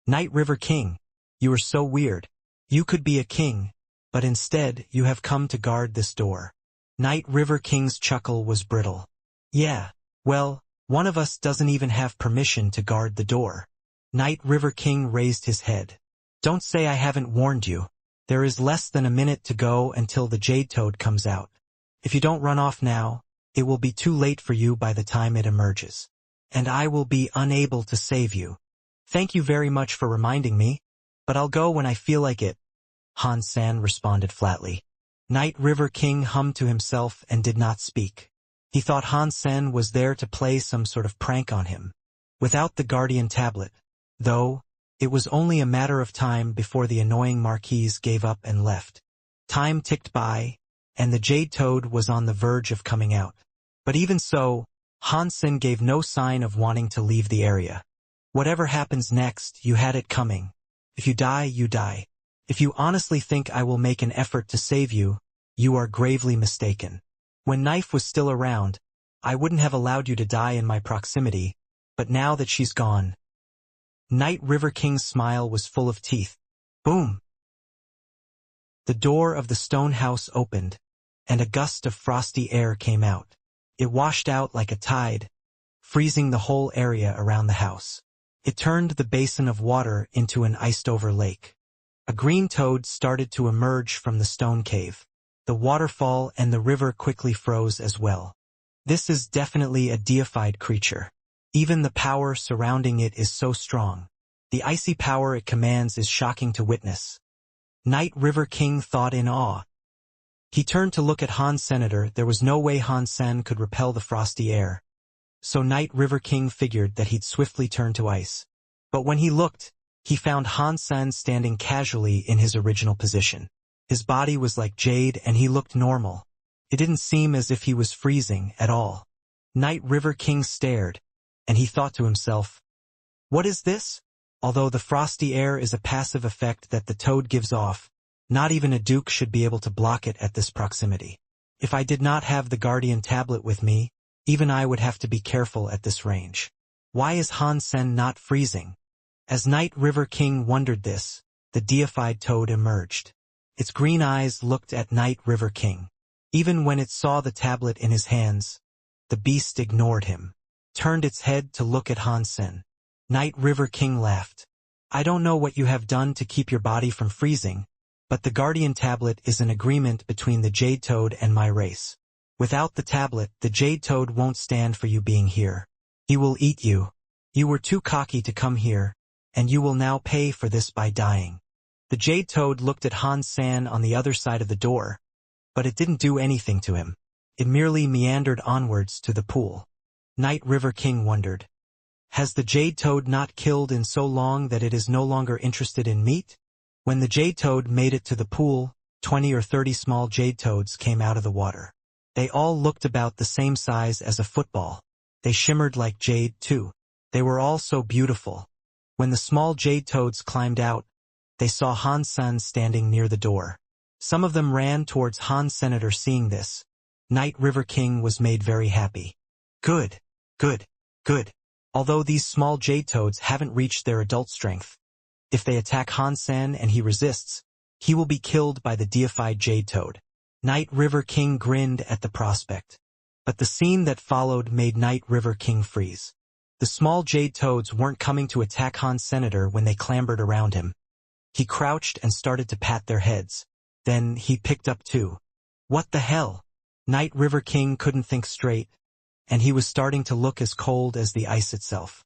"Night River King, you are so weird. You could be a king, but instead you have come to guard this door." Night River King's chuckle was brittle. "Yeah, well, one of us doesn't even have permission to guard the door." Night River King raised his head. "Don't say I haven't warned you. There is less than a minute to go until the Jade Toad comes out. If you don't run off now, it will be too late for you by the time it emerges. And I will be unable to save you. Thank you very much for reminding me, but I'll go when I feel like it," Hansen responded flatly. Night River King hummed to himself and did not speak. He thought Hansen was there to play some sort of prank on him. Without the Guardian tablet, though, it was only a matter of time before the annoying Marquise gave up and left. Time ticked by, and the Jade Toad was on the verge of coming out. But even so, Hansen gave no sign of wanting to leave the area. "Whatever happens next, you had it coming. If you die, you die. If you honestly think I will make an effort to save you, you are gravely mistaken. When Knife was still around, I wouldn't have allowed you to die in my proximity, but now that she's gone." Night River King's smile was full of teeth. Boom! The door of the stone house opened, and a gust of frosty air came out. It washed out like a tide, freezing the whole area around the house. It turned the basin of water into an iced-over lake. A green toad started to emerge from the stone cave. The waterfall and the river quickly froze as well. This is definitely a deified creature. Even the power surrounding it is so strong. The icy power it commands is shocking to witness. Night River King thought in awe. He turned to look at Han Senator. There was no way Han Sen could repel the frosty air. So Night River King figured that he'd swiftly turn to ice. But when he looked, he found Han Sen standing casually in his original position. His body was like jade and he looked normal. It didn't seem as if he was freezing at all. Night River King stared, and he thought to himself, "What is this?" Although the frosty air is a passive effect that the toad gives off, not even a duke should be able to block it at this proximity. If I did not have the Guardian tablet with me, even I would have to be careful at this range. Why is Han Sen not freezing? As Night River King wondered this, the deified toad emerged. Its green eyes looked at Night River King. Even when it saw the tablet in his hands, the beast ignored him, turned its head to look at Han Sen. Night River King laughed. "I don't know what you have done to keep your body from freezing, but the Guardian tablet is an agreement between the Jade Toad and my race. Without the tablet, the Jade Toad won't stand for you being here. He will eat you. You were too cocky to come here, and you will now pay for this by dying." The Jade Toad looked at Han Sen on the other side of the door, but it didn't do anything to him. It merely meandered onwards to the pool. Night River King wondered, has the Jade Toad not killed in so long that it is no longer interested in meat? When the Jade Toad made it to the pool, 20 or 30 small Jade Toads came out of the water. They all looked about the same size as a football. They shimmered like jade, too. They were all so beautiful. When the small Jade Toads climbed out, they saw Han Sen standing near the door. Some of them ran towards Han Senator. Seeing this, Night River King was made very happy. Good, good, good. Although these small Jade Toads haven't reached their adult strength, if they attack Han Sen and he resists, he will be killed by the deified Jade Toad. Night River King grinned at the prospect. But the scene that followed made Night River King freeze. The small Jade Toads weren't coming to attack Han Senator when they clambered around him. He crouched and started to pat their heads. Then he picked up two. What the hell? Night River King couldn't think straight, and he was starting to look as cold as the ice itself.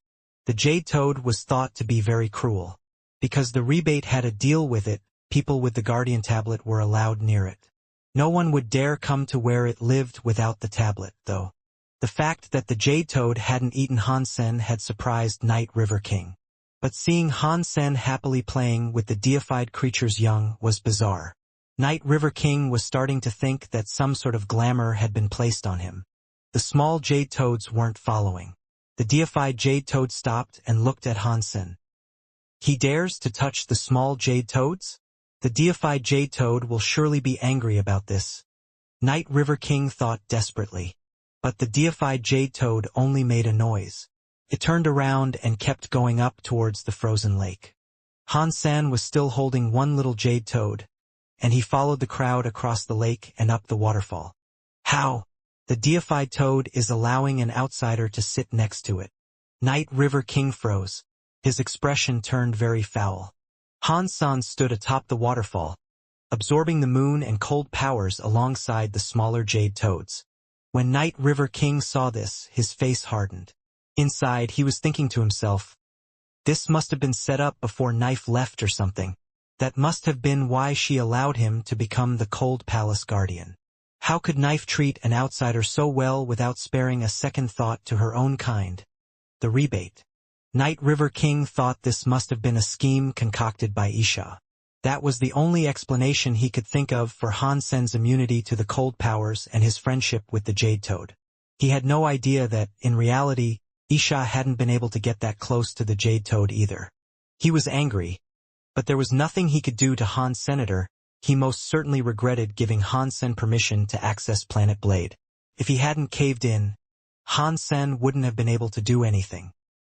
The Jade Toad was thought to be very cruel. Because the rebate had a deal with it, people with the Guardian tablet were allowed near it. No one would dare come to where it lived without the tablet, though. The fact that the Jade Toad hadn't eaten Han Sen had surprised Night River King. But seeing Han Sen happily playing with the deified creature's young was bizarre. Night River King was starting to think that some sort of glamour had been placed on him. The small Jade Toads weren't following. The deified Jade Toad stopped and looked at Han Sen. He dares to touch the small Jade Toads? The deified Jade Toad will surely be angry about this. Night River King thought desperately. But the deified Jade Toad only made a noise. It turned around and kept going up towards the frozen lake. Han Sen was still holding one little Jade Toad, and he followed the crowd across the lake and up the waterfall. How? The deified toad is allowing an outsider to sit next to it. Night River King froze. His expression turned very foul. Han Sen stood atop the waterfall, absorbing the moon and cold powers alongside the smaller Jade Toads. When Night River King saw this, his face hardened. Inside, he was thinking to himself, this must have been set up before Knife left or something. That must have been why she allowed him to become the Cold Palace Guardian. How could Knife treat an outsider so well without sparing a second thought to her own kind? The rebate. Night River King thought this must have been a scheme concocted by Isha. That was the only explanation he could think of for Han Sen's immunity to the cold powers and his friendship with the Jade Toad. He had no idea that, in reality, Isha hadn't been able to get that close to the Jade Toad either. He was angry, but there was nothing he could do to Han Senator. He most certainly regretted giving Han Sen permission to access Planet Blade. If he hadn't caved in, Han Sen wouldn't have been able to do anything.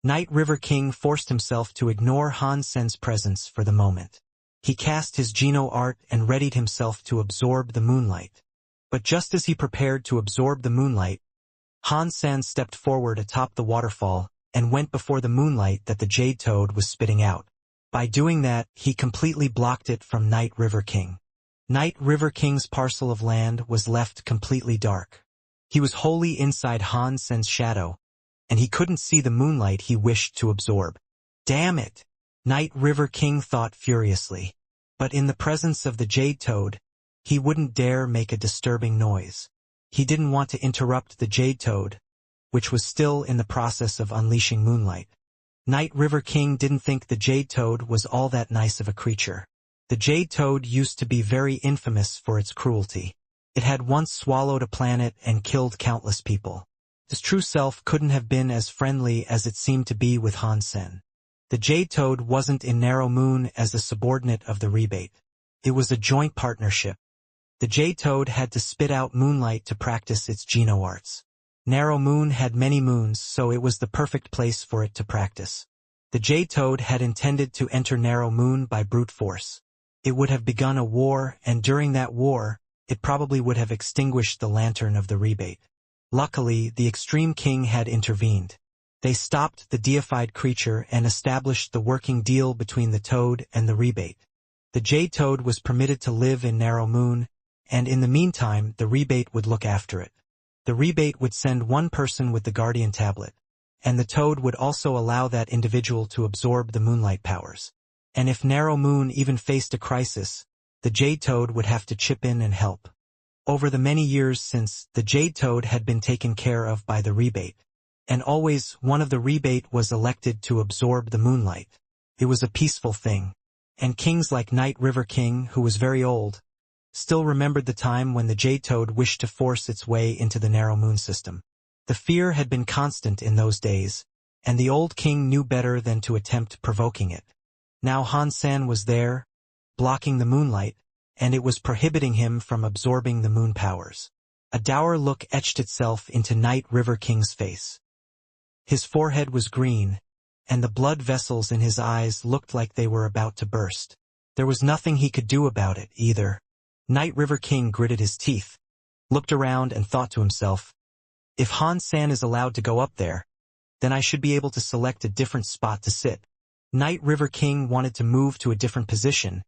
Night River King forced himself to ignore Han Sen's presence for the moment. He cast his Geno art and readied himself to absorb the moonlight. But just as he prepared to absorb the moonlight, Han Sen stepped forward atop the waterfall and went before the moonlight that the Jade Toad was spitting out. By doing that, he completely blocked it from Night River King. Night River King's parcel of land was left completely dark. He was wholly inside Han Sen's shadow, and he couldn't see the moonlight he wished to absorb. Damn it! Night River King thought furiously. But in the presence of the Jade Toad, he wouldn't dare make a disturbing noise. He didn't want to interrupt the Jade Toad, which was still in the process of unleashing moonlight. Night River King didn't think the Jade Toad was all that nice of a creature. The Jade Toad used to be very infamous for its cruelty. It had once swallowed a planet and killed countless people. His true self couldn't have been as friendly as it seemed to be with Han Sen. The Jade Toad wasn't in Narrow Moon as a subordinate of the rebate. It was a joint partnership. The Jade Toad had to spit out moonlight to practice its Geno arts. Narrow Moon had many moons, so it was the perfect place for it to practice. The Jade Toad had intended to enter Narrow Moon by brute force. It would have begun a war, and during that war, it probably would have extinguished the lantern of the rebate. Luckily, the Extreme King had intervened. They stopped the deified creature and established the working deal between the Toad and the rebate. The Jade Toad was permitted to live in Narrow Moon, and in the meantime the rebate would look after it. The rebate would send one person with the Guardian Tablet, and the Toad would also allow that individual to absorb the moonlight powers. And if Narrow Moon even faced a crisis, the Jade Toad would have to chip in and help. Over the many years since, the Jade Toad had been taken care of by the rebate. And always, one of the rebate was elected to absorb the moonlight. It was a peaceful thing. And kings like Night River King, who was very old, still remembered the time when the Jade Toad wished to force its way into the Narrow Moon system. The fear had been constant in those days, and the old king knew better than to attempt provoking it. Now Han Sen was there, blocking the moonlight, and it was prohibiting him from absorbing the moon powers. A dour look etched itself into Night River King's face. His forehead was green, and the blood vessels in his eyes looked like they were about to burst. There was nothing he could do about it, either. Night River King gritted his teeth, looked around and thought to himself, if Han Sen is allowed to go up there, then I should be able to select a different spot to sit. Night River King wanted to move to a different position,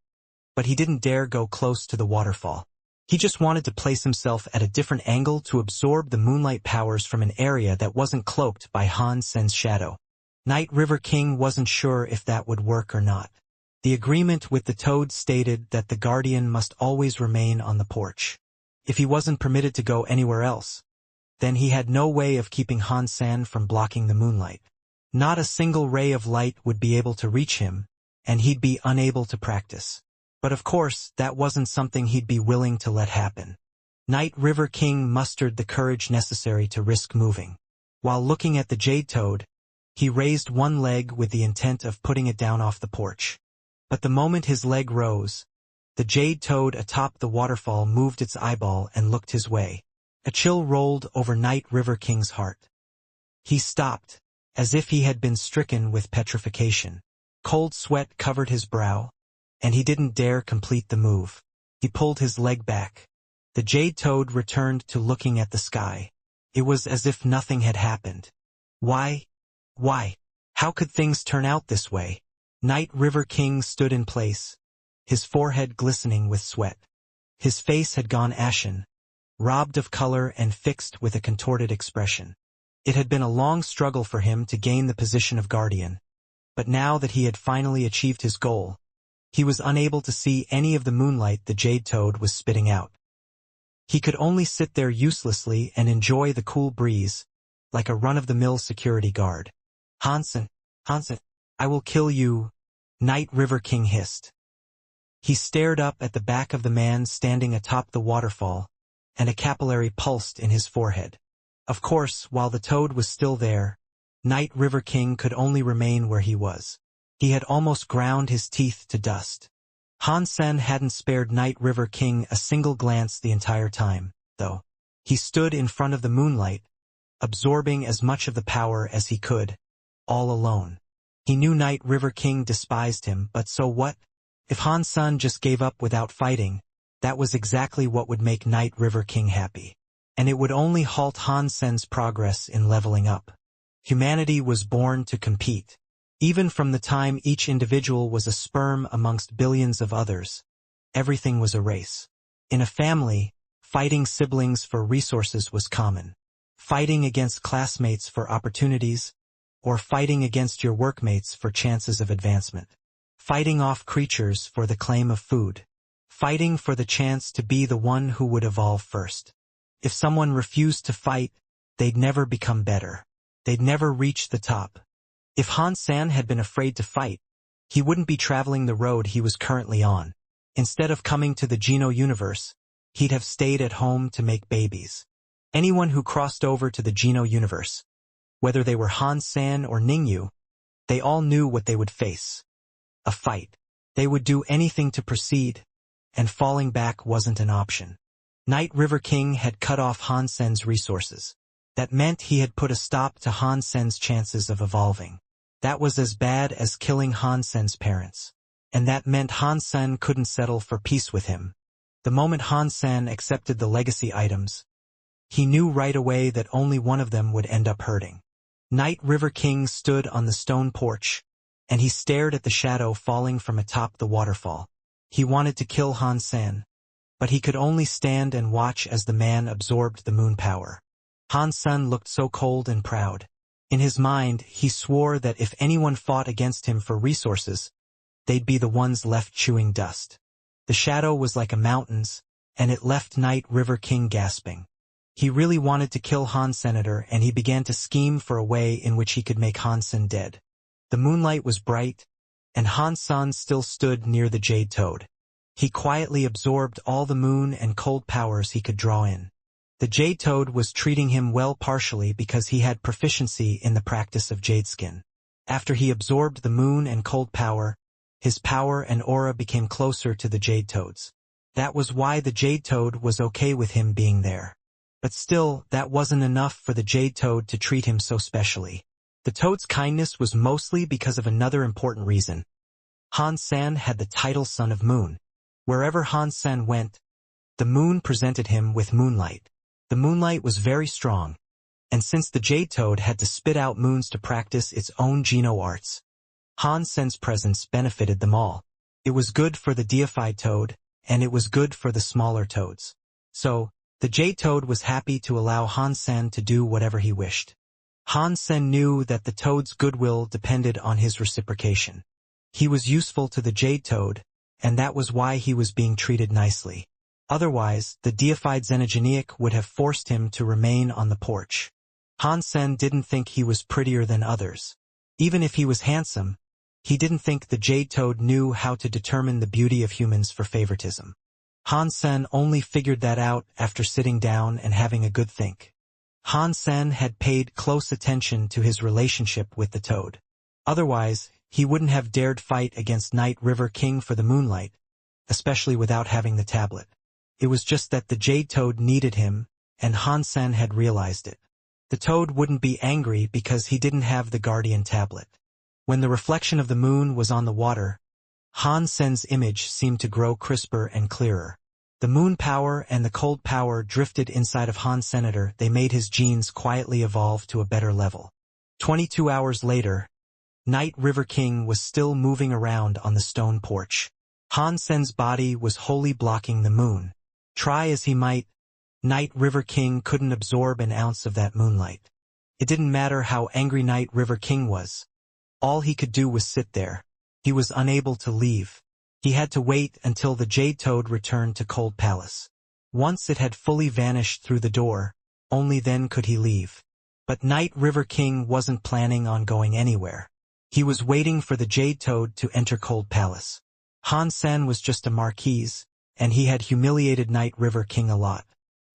but he didn't dare go close to the waterfall. He just wanted to place himself at a different angle to absorb the moonlight powers from an area that wasn't cloaked by Han Sen's shadow. Night River King wasn't sure if that would work or not. The agreement with the Toad stated that the Guardian must always remain on the porch. If he wasn't permitted to go anywhere else, then he had no way of keeping Han Sen from blocking the moonlight. Not a single ray of light would be able to reach him, and he'd be unable to practice. But of course, that wasn't something he'd be willing to let happen. Night River King mustered the courage necessary to risk moving. While looking at the Jade Toad, he raised one leg with the intent of putting it down off the porch. But the moment his leg rose, the Jade Toad atop the waterfall moved its eyeball and looked his way. A chill rolled over Night River King's heart. He stopped, as if he had been stricken with petrification. Cold sweat covered his brow, and he didn't dare complete the move. He pulled his leg back. The Jade Toad returned to looking at the sky. It was as if nothing had happened. Why? How could things turn out this way? Night River King stood in place, his forehead glistening with sweat. His face had gone ashen, robbed of color and fixed with a contorted expression. It had been a long struggle for him to gain the position of Guardian, but now that he had finally achieved his goal, he was unable to see any of the moonlight the Jade Toad was spitting out. He could only sit there uselessly and enjoy the cool breeze, like a run-of-the-mill security guard. Hansen, I will kill you, Night River King hissed. He stared up at the back of the man standing atop the waterfall, and a capillary pulsed in his forehead. Of course, while the Toad was still there, Night River King could only remain where he was. He had almost ground his teeth to dust. Han Sen hadn't spared Night River King a single glance the entire time, though. He stood in front of the moonlight, absorbing as much of the power as he could, all alone. He knew Night River King despised him, but so what? If Han Sen just gave up without fighting, that was exactly what would make Night River King happy. and it would only halt Han Sen's progress in leveling up. Humanity was born to compete. Even from the time each individual was a sperm amongst billions of others, everything was a race. In a family, fighting siblings for resources was common. Fighting against classmates for opportunities, or fighting against your workmates for chances of advancement. Fighting off creatures for the claim of food. Fighting for the chance to be the one who would evolve first. If someone refused to fight, they'd never become better. They'd never reach the top. If Han Sen had been afraid to fight, he wouldn't be traveling the road he was currently on. Instead of coming to the Geno universe, he'd have stayed at home to make babies. Anyone who crossed over to the Geno universe, whether they were Han Sen or Ningyu, they all knew what they would face. A fight. They would do anything to proceed, and falling back wasn't an option. Night River King had cut off Han Sen's resources. That meant he had put a stop to Han Sen's chances of evolving. That was as bad as killing Han Sen's parents. And that meant Han Sen couldn't settle for peace with him. The moment Han Sen accepted the legacy items, he knew right away that only one of them would end up hurting. Night River King stood on the stone porch, and he stared at the shadow falling from atop the waterfall. He wanted to kill Han Sen, but he could only stand and watch as the man absorbed the moon power. Han Sen looked so cold and proud. In his mind, he swore that if anyone fought against him for resources, they'd be the ones left chewing dust. The shadow was like a mountain's, and it left Night River King gasping. He really wanted to kill Han Senator, and he began to scheme for a way in which he could make Han Sen dead. The moonlight was bright, and Han Sen still stood near the Jade Toad. He quietly absorbed all the moon and cold powers he could draw in. The Jade Toad was treating him well partially because he had proficiency in the practice of jade skin. After he absorbed the moon and cold power, his power and aura became closer to the Jade Toad's. That was why the Jade Toad was okay with him being there. But still, that wasn't enough for the Jade Toad to treat him so specially. The Toad's kindness was mostly because of another important reason. Han Sen had the title Son of Moon. Wherever Han Sen went, the moon presented him with moonlight. The moonlight was very strong, and since the Jade Toad had to spit out moons to practice its own Geno arts, Han Sen's presence benefited them all. It was good for the deified toad, and it was good for the smaller toads. So, the Jade Toad was happy to allow Han Sen to do whatever he wished. Han Sen knew that the toad's goodwill depended on his reciprocation. He was useful to the Jade Toad, and that was why he was being treated nicely. Otherwise, the deified Xenogeneic would have forced him to remain on the porch. Han Sen didn't think he was prettier than others. Even if he was handsome, he didn't think the Jade Toad knew how to determine the beauty of humans for favoritism. Han Sen only figured that out after sitting down and having a good think. Han Sen had paid close attention to his relationship with the toad. Otherwise, he wouldn't have dared fight against Night River King for the moonlight, especially without having the tablet. It was just that the Jade Toad needed him, and Han Sen had realized it. The toad wouldn't be angry because he didn't have the Guardian tablet. When the reflection of the moon was on the water, Han Sen's image seemed to grow crisper and clearer. The moon power and the cold power drifted inside of Han Senator. They made his genes quietly evolve to a better level. 22 hours later, Night River King was still moving around on the stone porch. Han Sen's body was wholly blocking the moon. Try as he might, Night River King couldn't absorb an ounce of that moonlight. It didn't matter how angry Night River King was. All he could do was sit there. He was unable to leave. He had to wait until the Jade Toad returned to Cold Palace. Once it had fully vanished through the door, only then could he leave. But Night River King wasn't planning on going anywhere. He was waiting for the Jade Toad to enter Cold Palace. Han Sen was just a marquise, and he had humiliated Night River King a lot.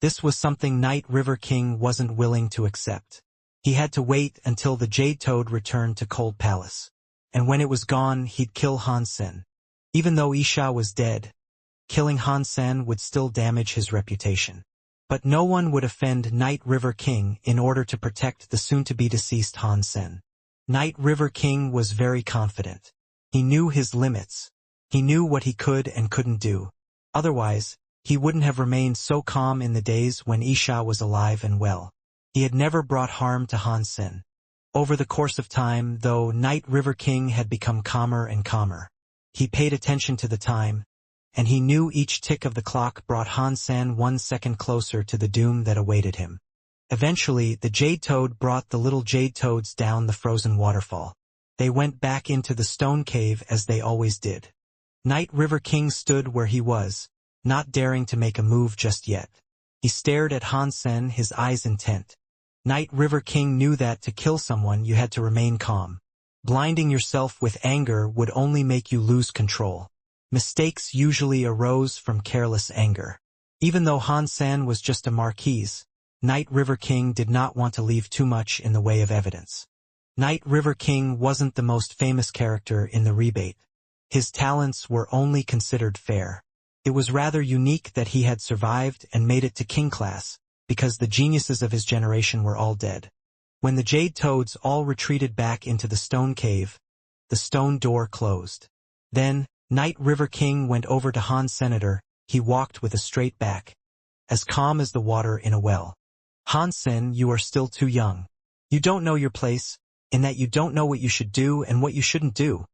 This was something Night River King wasn't willing to accept. He had to wait until the Jade Toad returned to Cold Palace. And when it was gone, he'd kill Han Sen. Even though Isha was dead, killing Han Sen would still damage his reputation. But no one would offend Night River King in order to protect the soon-to-be-deceased Han Sen. Night River King was very confident. He knew his limits. He knew what he could and couldn't do. Otherwise, he wouldn't have remained so calm in the days when Isha was alive and well. He had never brought harm to Han Sen. Over the course of time, though, Night River King had become calmer and calmer. He paid attention to the time, and he knew each tick of the clock brought Han Sen 1 second closer to the doom that awaited him. Eventually, the Jade Toad brought the little Jade Toads down the frozen waterfall. They went back into the stone cave as they always did. Night River King stood where he was, not daring to make a move just yet. He stared at Han Sen, his eyes intent. Night River King knew that to kill someone you had to remain calm. Blinding yourself with anger would only make you lose control. Mistakes usually arose from careless anger. Even though Han Sen was just a marquise, Night River King did not want to leave too much in the way of evidence. Night River King wasn't the most famous character in the rebate. His talents were only considered fair. It was rather unique that he had survived and made it to king class, because the geniuses of his generation were all dead. When the Jade Toads all retreated back into the stone cave, the stone door closed. Then, Night River King went over to Han Senator. He walked with a straight back, as calm as the water in a well. Han Sen, you are still too young. You don't know your place, in that you don't know what you should do and what you shouldn't do,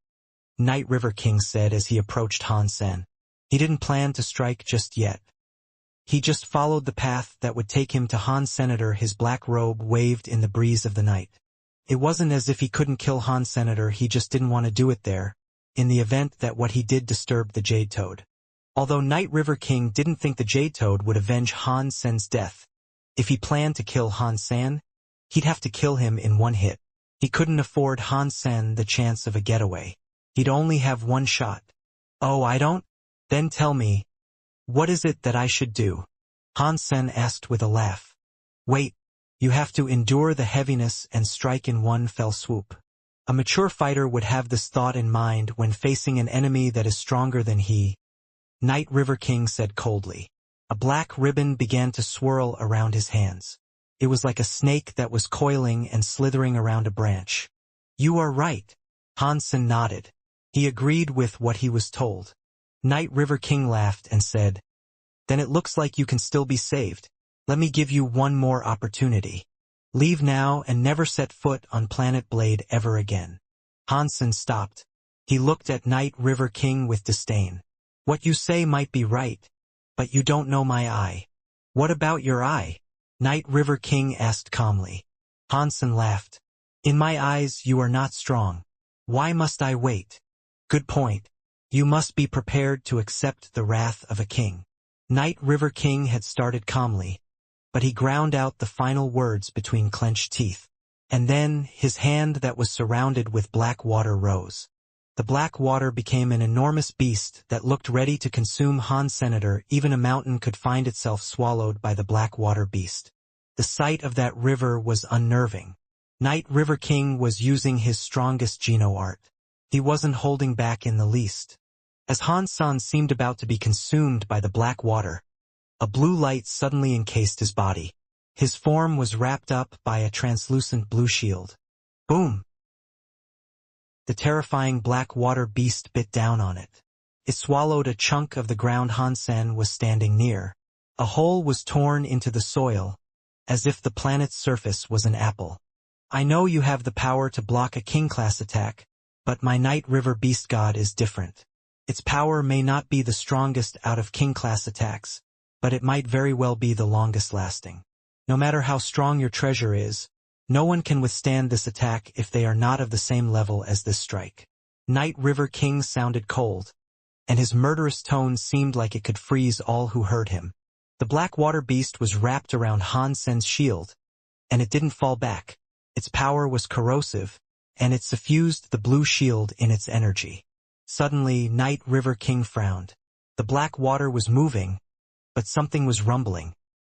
Night River King said as he approached Han Sen. He didn't plan to strike just yet. He just followed the path that would take him to Han Senator. His black robe waved in the breeze of the night. It wasn't as if he couldn't kill Han Senator, he just didn't want to do it there, in the event that what he did disturbed the Jade Toad. Although Night River King didn't think the Jade Toad would avenge Han Sen's death, if he planned to kill Han Sen, he'd have to kill him in one hit. He couldn't afford Han Sen the chance of a getaway. He'd only have one shot. Oh, I don't? Then tell me, what is it that I should do? Han Sen asked with a laugh. Wait, you have to endure the heaviness and strike in one fell swoop. A mature fighter would have this thought in mind when facing an enemy that is stronger than he, Night River King said coldly. A black ribbon began to swirl around his hands. It was like a snake that was coiling and slithering around a branch. You are right. Han Sen nodded. He agreed with what he was told. Night River King laughed and said, Then it looks like you can still be saved. Let me give you one more opportunity. Leave now and never set foot on Planet Blade ever again. Han Sen stopped. He looked at Night River King with disdain. What you say might be right, but you don't know my eye. What about your eye? Night River King asked calmly. Han Sen laughed. In my eyes you are not strong. Why must I wait? Good point. You must be prepared to accept the wrath of a king. Night River King had started calmly, but he ground out the final words between clenched teeth. And then, his hand that was surrounded with black water rose. The black water became an enormous beast that looked ready to consume Han Senator. Even a mountain could find itself swallowed by the black water beast. The sight of that river was unnerving. Night River King was using his strongest Geno art. He wasn't holding back in the least. As Han Sen seemed about to be consumed by the black water, a blue light suddenly encased his body. His form was wrapped up by a translucent blue shield. Boom! The terrifying black water beast bit down on it. It swallowed a chunk of the ground Han Sen was standing near. A hole was torn into the soil, as if the planet's surface was an apple. I know you have the power to block a king-class attack, but my Night River Beast God is different. Its power may not be the strongest out of king-class attacks, but it might very well be the longest-lasting. No matter how strong your treasure is, no one can withstand this attack if they are not of the same level as this strike. Night River King sounded cold, and his murderous tone seemed like it could freeze all who heard him. The black water beast was wrapped around Han Sen's shield, and it didn't fall back. Its power was corrosive, and it suffused the blue shield in its energy. Suddenly, Night River King frowned. The black water was moving, but something was rumbling.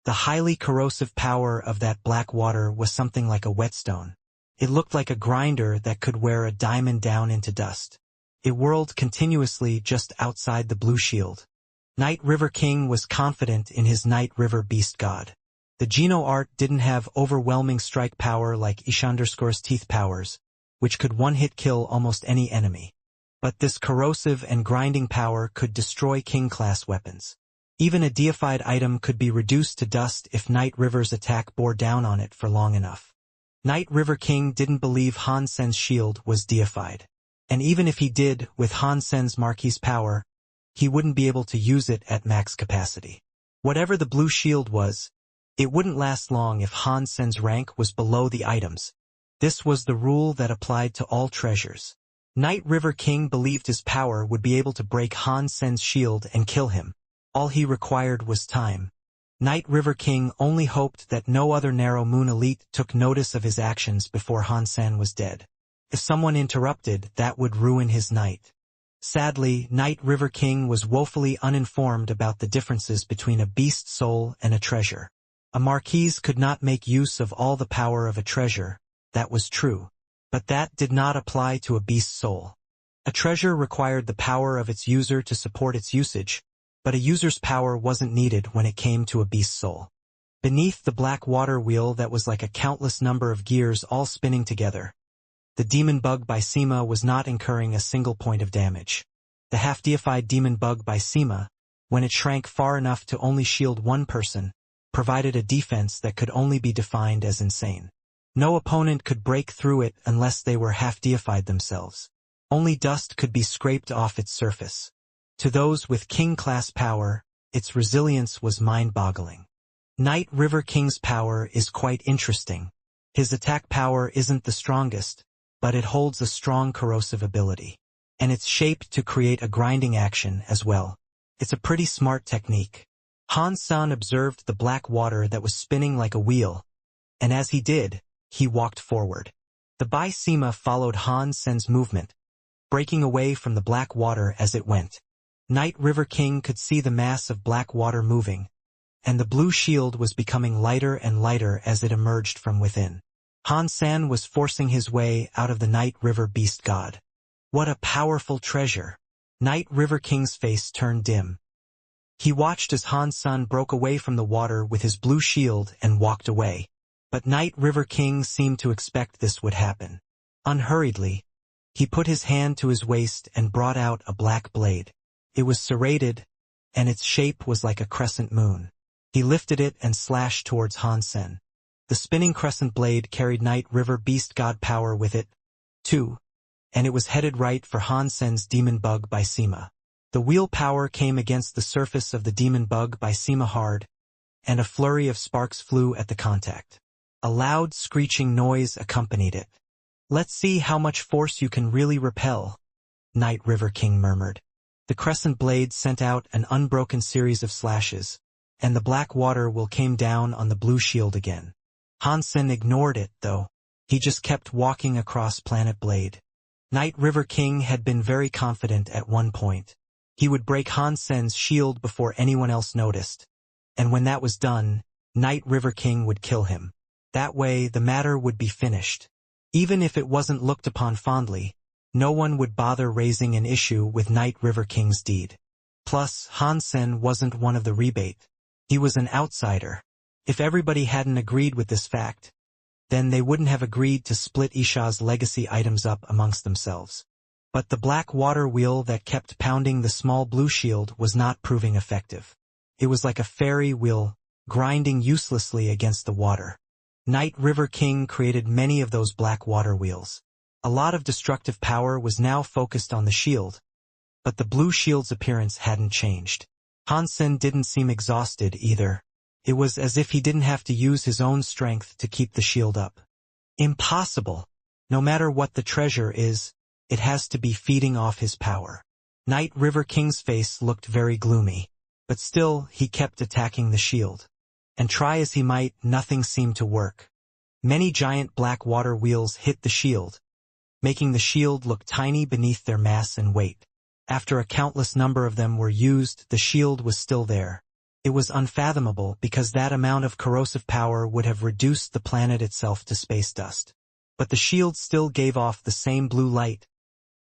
The highly corrosive power of that black water was something like a whetstone. It looked like a grinder that could wear a diamond down into dust. It whirled continuously just outside the blue shield. Night River King was confident in his Night River Beast God. The Geno art didn't have overwhelming strike power like Ishander's teeth powers, which could one-hit kill almost any enemy. But this corrosive and grinding power could destroy king-class weapons. Even a deified item could be reduced to dust if Night River's attack bore down on it for long enough. Night River King didn't believe Han Sen's shield was deified. And even if he did, with Han Sen's Marquis power, he wouldn't be able to use it at max capacity. Whatever the blue shield was, it wouldn't last long if Han Sen's rank was below the items. This was the rule that applied to all treasures. Night River King believed his power would be able to break Han Sen's shield and kill him. All he required was time. Night River King only hoped that no other Narrow Moon elite took notice of his actions before Han Sen was dead. If someone interrupted, that would ruin his night. Sadly, Night River King was woefully uninformed about the differences between a beast soul and a treasure. A marquis could not make use of all the power of a treasure, that was true. But that did not apply to a beast soul. A treasure required the power of its user to support its usage, but a user's power wasn't needed when it came to a beast soul. Beneath the black water wheel that was like a countless number of gears all spinning together, the demon bug by Sima was not incurring a single point of damage. The half-deified demon bug by Sima, when it shrank far enough to only shield one person, provided a defense that could only be defined as insane. No opponent could break through it unless they were half-deified themselves. Only dust could be scraped off its surface. To those with king-class power, its resilience was mind-boggling. Night River King's power is quite interesting. His attack power isn't the strongest, but it holds a strong corrosive ability. And it's shaped to create a grinding action as well. It's a pretty smart technique. Han Sen observed the black water that was spinning like a wheel, and as he did, he walked forward. The Bai Sima followed Han Sen's movement, breaking away from the black water as it went. Night River King could see the mass of black water moving, and the blue shield was becoming lighter and lighter as it emerged from within. Han Sen was forcing his way out of the Night River Beast God. What a powerful treasure! Night River King's face turned dim. He watched as Han Sen broke away from the water with his blue shield and walked away. But Night River King seemed to expect this would happen. Unhurriedly, he put his hand to his waist and brought out a black blade. It was serrated, and its shape was like a crescent moon. He lifted it and slashed towards Han Sen. The spinning crescent blade carried Night River Beast God power with it, too, and it was headed right for Han Sen's demon bug by Sima. The wheel power came against the surface of the demon bug by Sima hard, and a flurry of sparks flew at the contact. A loud screeching noise accompanied it. "Let's see how much force you can really repel," Night River King murmured. The crescent blade sent out an unbroken series of slashes, and the black water wheel came down on the blue shield again. Han Sen ignored it, though. He just kept walking across Planet Blade. Night River King had been very confident at one point. He would break Han Sen's shield before anyone else noticed, and when that was done, Night River King would kill him. That way, the matter would be finished. Even if it wasn't looked upon fondly, no one would bother raising an issue with Night River King's deed. Plus, Han Sen wasn't one of the rebate. He was an outsider. If everybody hadn't agreed with this fact, then they wouldn't have agreed to split Isha's legacy items up amongst themselves. But the black water wheel that kept pounding the small blue shield was not proving effective. It was like a fairy wheel, grinding uselessly against the water. Night River King created many of those black water wheels. A lot of destructive power was now focused on the shield, but the blue shield's appearance hadn't changed. Han Sen didn't seem exhausted either. It was as if he didn't have to use his own strength to keep the shield up. Impossible! No matter what the treasure is, it has to be feeding off his power. Night River King's face looked very gloomy, but still he kept attacking the shield. And try as he might, nothing seemed to work. Many giant black water wheels hit the shield, making the shield look tiny beneath their mass and weight. After a countless number of them were used, the shield was still there. It was unfathomable because that amount of corrosive power would have reduced the planet itself to space dust. But the shield still gave off the same blue light,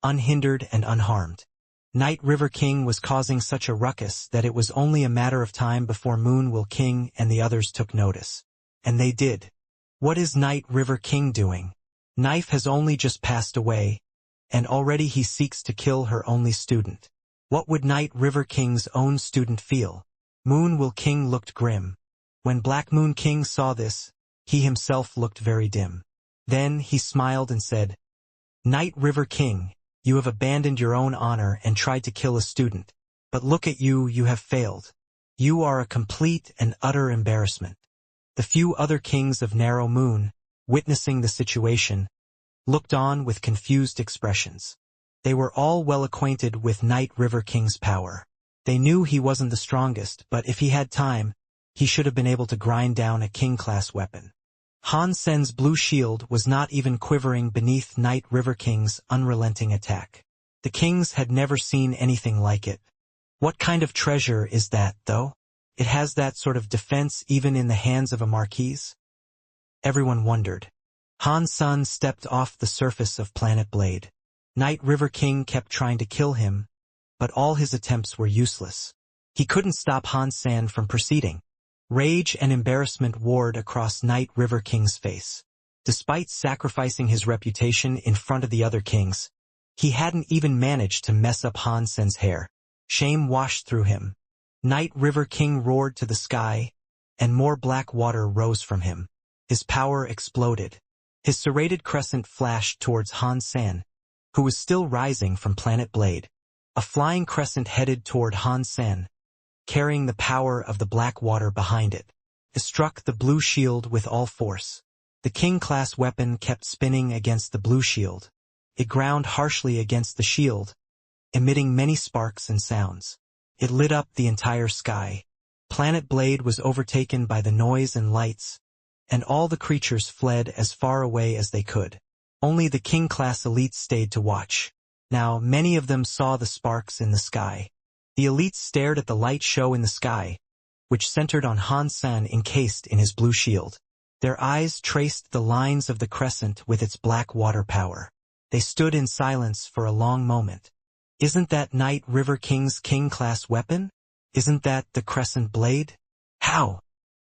unhindered and unharmed. Night River King was causing such a ruckus that it was only a matter of time before Moon Will King and the others took notice. And they did. What is Night River King doing? Knife has only just passed away, and already he seeks to kill her only student. What would Night River King's own student feel? Moon Will King looked grim. When Black Moon King saw this, he himself looked very dim. Then he smiled and said, Night River King, you have abandoned your own honor and tried to kill a student. But look at you, you have failed. You are a complete and utter embarrassment. The few other kings of Narrow Moon, witnessing the situation, looked on with confused expressions. They were all well acquainted with Night River King's power. They knew he wasn't the strongest, but if he had time, he should have been able to grind down a king-class weapon. Han Sen's blue shield was not even quivering beneath Night River King's unrelenting attack. The kings had never seen anything like it. What kind of treasure is that, though? It has that sort of defense even in the hands of a marquise? Everyone wondered. Han Sen stepped off the surface of Planet Blade. Night River King kept trying to kill him, but all his attempts were useless. He couldn't stop Han Sen from proceeding. Rage and embarrassment warred across Night River King's face. Despite sacrificing his reputation in front of the other kings, he hadn't even managed to mess up Han Sen's hair. Shame washed through him. Night River King roared to the sky, and more black water rose from him. His power exploded. His serrated crescent flashed towards Han Sen, who was still rising from Planet Blade. A flying crescent headed toward Han Sen, carrying the power of the black water behind it. It struck the blue shield with all force. The king-class weapon kept spinning against the blue shield. It ground harshly against the shield, emitting many sparks and sounds. It lit up the entire sky. Planet Blade was overtaken by the noise and lights, and all the creatures fled as far away as they could. Only the king-class elites stayed to watch. Now, many of them saw the sparks in the sky. The elites stared at the light show in the sky, which centered on Han Sen encased in his blue shield. Their eyes traced the lines of the crescent with its black water power. They stood in silence for a long moment. Isn't that Night River King's king-class weapon? Isn't that the crescent blade? How?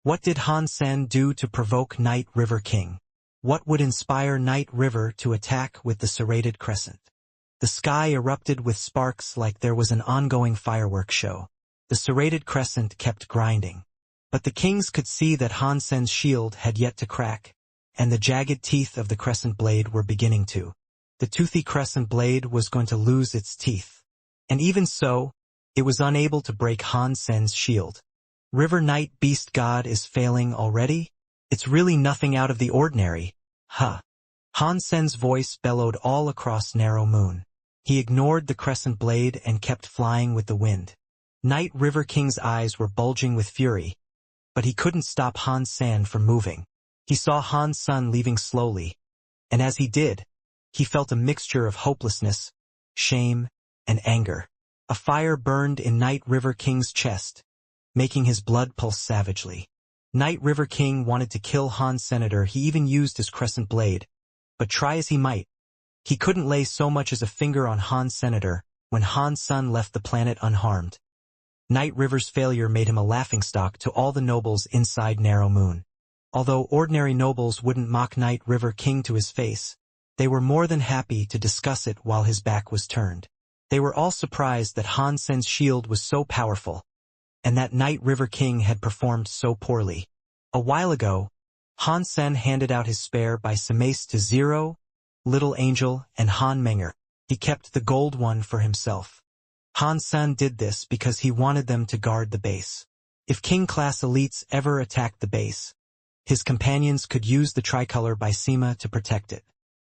What did Han Sen do to provoke Night River King? What would inspire Night River to attack with the serrated crescent? The sky erupted with sparks like there was an ongoing fireworks show. The serrated crescent kept grinding. But the kings could see that Han Sen's shield had yet to crack, and the jagged teeth of the crescent blade were beginning to. The toothy crescent blade was going to lose its teeth. And even so, it was unable to break Han Sen's shield. River Knight Beast God is failing already? It's really nothing out of the ordinary. Huh. Han Sen's voice bellowed all across Narrow Moon. He ignored the crescent blade and kept flying with the wind. Night River King's eyes were bulging with fury, but he couldn't stop Han Sen from moving. He saw Han Sen leaving slowly, and as he did, he felt a mixture of hopelessness, shame, and anger. A fire burned in Night River King's chest, making his blood pulse savagely. Night River King wanted to kill Han Senator. He even used his crescent blade, but try as he might, he couldn't lay so much as a finger on Han Senator when Han Sen left the planet unharmed. Night River's failure made him a laughingstock to all the nobles inside Narrow Moon. Although ordinary nobles wouldn't mock Night River King to his face, they were more than happy to discuss it while his back was turned. They were all surprised that Han Sen's shield was so powerful, and that Night River King had performed so poorly. A while ago, Han Sen handed out his spare by Samace to Zero, Little Angel, and Han Menger. He kept the gold one for himself. Han Sen did this because he wanted them to guard the base. If king-class elites ever attacked the base, his companions could use the tricolor by Sima to protect it.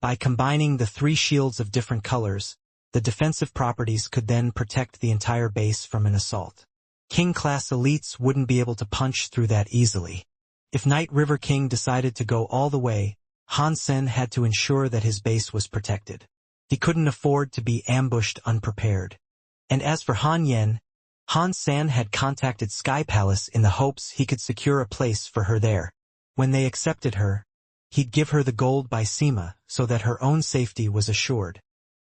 By combining the three shields of different colors, the defensive properties could then protect the entire base from an assault. King-class elites wouldn't be able to punch through that easily. If Night River King decided to go all the way, Han Sen had to ensure that his base was protected. He couldn't afford to be ambushed unprepared. And as for Han Yen, Han Sen had contacted Sky Palace in the hopes he could secure a place for her there. When they accepted her, he'd give her the gold by Sima so that her own safety was assured.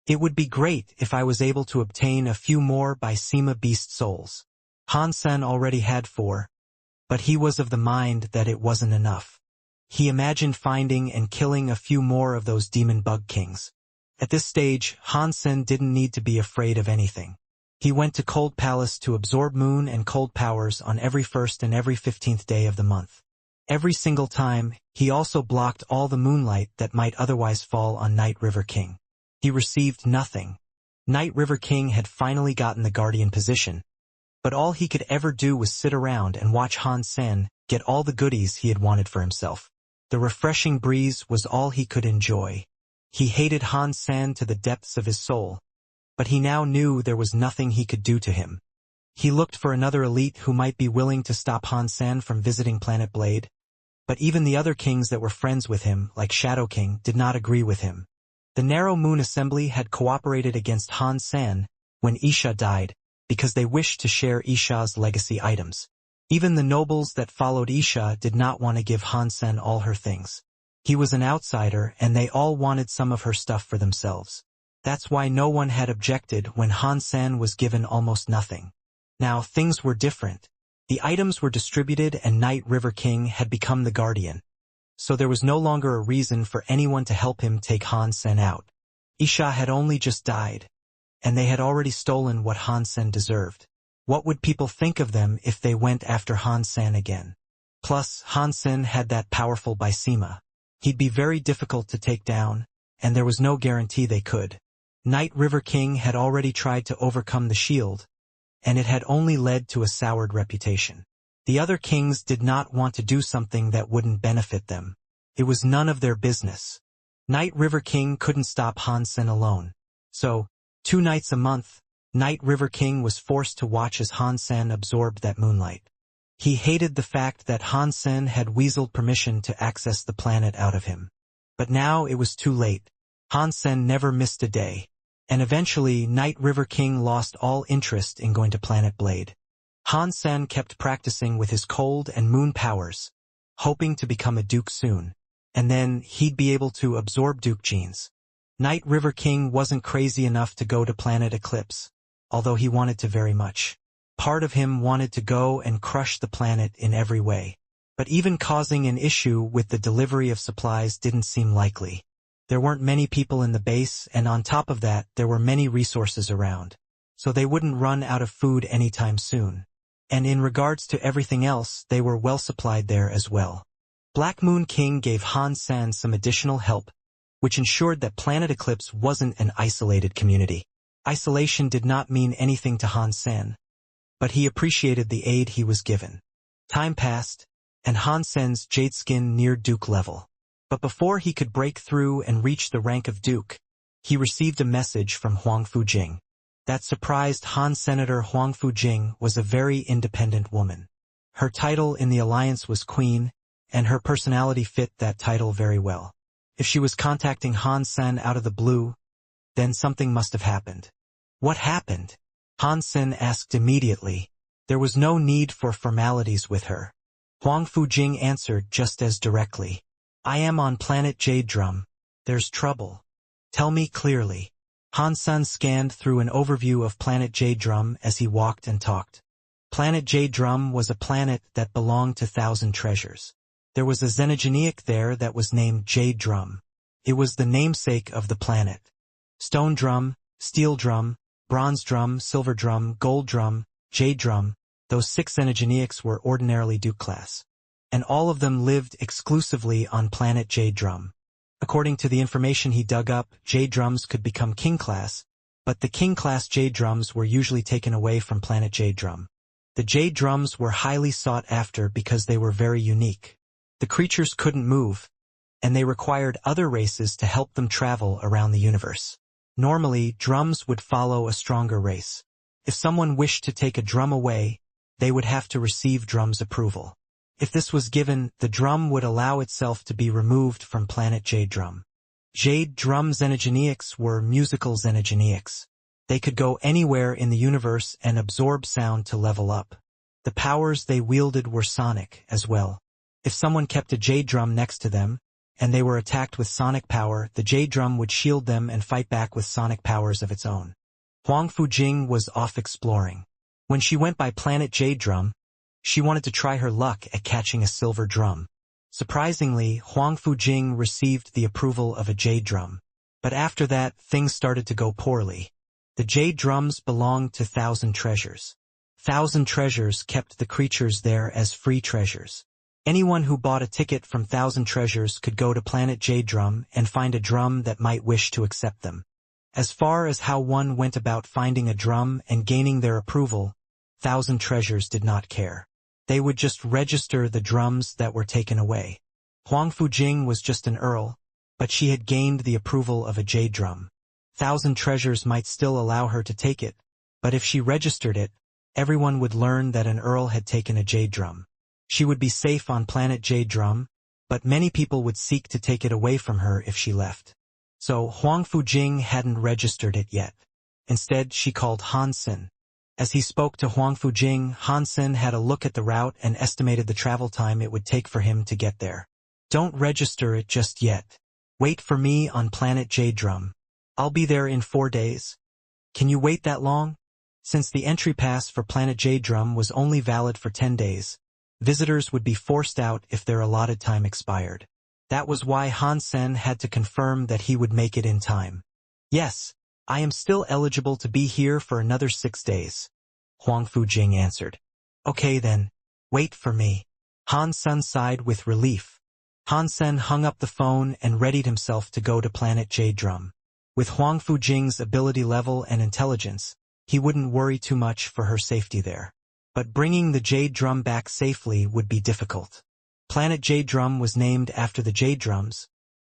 It would be great if I was able to obtain a few more by Sima beast souls. Han Sen already had 4, but he was of the mind that it wasn't enough. He imagined finding and killing a few more of those demon bug kings. At this stage, Han Sen didn't need to be afraid of anything. He went to Cold Palace to absorb moon and cold powers on every 1st and every 15th day of the month. Every single time, he also blocked all the moonlight that might otherwise fall on Night River King. He received nothing. Night River King had finally gotten the guardian position, but all he could ever do was sit around and watch Han Sen get all the goodies he had wanted for himself. The refreshing breeze was all he could enjoy. He hated Han Sen to the depths of his soul, but he now knew there was nothing he could do to him. He looked for another elite who might be willing to stop Han Sen from visiting Planet Blade, but even the other kings that were friends with him, like Shadow King, did not agree with him. The Narrow Moon Assembly had cooperated against Han Sen when Isha died, because they wished to share Isha's legacy items. Even the nobles that followed Isha did not want to give Han Sen all her things. He was an outsider and they all wanted some of her stuff for themselves. That's why no one had objected when Han Sen was given almost nothing. Now things were different. The items were distributed and Night River King had become the guardian. So there was no longer a reason for anyone to help him take Han Sen out. Isha had only just died, and they had already stolen what Han Sen deserved. What would people think of them if they went after Han Sen again? Plus, Han Sen had that powerful Bysema. He'd be very difficult to take down, and there was no guarantee they could. Night River King had already tried to overcome the shield, and it had only led to a soured reputation. The other kings did not want to do something that wouldn't benefit them. It was none of their business. Night River King couldn't stop Han Sen alone. So, 2 nights a month, Night River King was forced to watch as Han Sen absorbed that moonlight. He hated the fact that Han Sen had weaseled permission to access the planet out of him. But now it was too late. Han Sen never missed a day. And eventually Night River King lost all interest in going to Planet Blade. Han Sen kept practicing with his cold and moon powers, hoping to become a duke soon, and then he'd be able to absorb duke genes. Night River King wasn't crazy enough to go to Planet Eclipse, although he wanted to very much. Part of him wanted to go and crush the planet in every way. But even causing an issue with the delivery of supplies didn't seem likely. There weren't many people in the base, and on top of that, there were many resources around. So they wouldn't run out of food anytime soon. And in regards to everything else, they were well supplied there as well. Black Moon King gave Han Sen some additional help, which ensured that Planet Eclipse wasn't an isolated community. Isolation did not mean anything to Han Sen, but he appreciated the aid he was given. Time passed, and Han Sen's jade skin neared Duke level. But before he could break through and reach the rank of Duke, he received a message from Huang Fujing. That surprised Han Senator Huang Fujing was a very independent woman. Her title in the alliance was Queen, and her personality fit that title very well. If she was contacting Han Sen out of the blue, then something must have happened. What happened? Han Sen asked immediately. There was no need for formalities with her. Huang Fujing answered just as directly. I am on planet Jade Drum. There's trouble. Tell me clearly. Han Sen scanned through an overview of planet Jade Drum as he walked and talked. Planet Jade Drum was a planet that belonged to Thousand Treasures. There was a xenogeneic there that was named Jade Drum. It was the namesake of the planet. Stone Drum, Steel Drum, Bronze Drum, Silver Drum, Gold Drum, Jade Drum, those 6 xenogeneics were ordinarily Duke class. And all of them lived exclusively on planet Jade Drum. According to the information he dug up, Jade Drums could become King class, but the King class Jade Drums were usually taken away from planet Jade Drum. The Jade Drums were highly sought after because they were very unique. The creatures couldn't move, and they required other races to help them travel around the universe. Normally, drums would follow a stronger race. If someone wished to take a drum away, they would have to receive drum's approval. If this was given, the drum would allow itself to be removed from planet Jade Drum. Jade Drum xenogeneics were musical xenogeneics. They could go anywhere in the universe and absorb sound to level up. The powers they wielded were sonic as well. If someone kept a Jade Drum next to them, and they were attacked with sonic power, the Jade Drum would shield them and fight back with sonic powers of its own. Huang Fujing was off exploring. When she went by planet Jade Drum, she wanted to try her luck at catching a silver drum. Surprisingly, Huang Fujing received the approval of a Jade Drum. But after that, things started to go poorly. The jade drums belonged to Thousand Treasures. Thousand Treasures kept the creatures there as free treasures. Anyone who bought a ticket from Thousand Treasures could go to Planet Jade Drum and find a drum that might wish to accept them. As far as how one went about finding a drum and gaining their approval, Thousand Treasures did not care. They would just register the drums that were taken away. Huang Fujing was just an earl, but she had gained the approval of a jade drum. Thousand Treasures might still allow her to take it, but if she registered it, everyone would learn that an earl had taken a jade drum. She would be safe on Planet Jade Drum, but many people would seek to take it away from her if she left. So Huang Fujing hadn't registered it yet. Instead, she called Han Sen. As he spoke to Huang Fujing, Han Sen had a look at the route and estimated the travel time it would take for him to get there. Don't register it just yet. Wait for me on Planet Jade Drum. I'll be there in 4 days. Can you wait that long? Since the entry pass for Planet Jade Drum was only valid for 10 days, visitors would be forced out if their allotted time expired. That was why Han Sen had to confirm that he would make it in time. Yes, I am still eligible to be here for another 6 days, Huang Fujing answered. Okay then, wait for me. Han Sen sighed with relief. Han Sen hung up the phone and readied himself to go to Planet Jade Drum. With Huang Fujing's ability level and intelligence, he wouldn't worry too much for her safety there. But bringing the jade drum back safely would be difficult. Planet Jade Drum was named after the jade drums,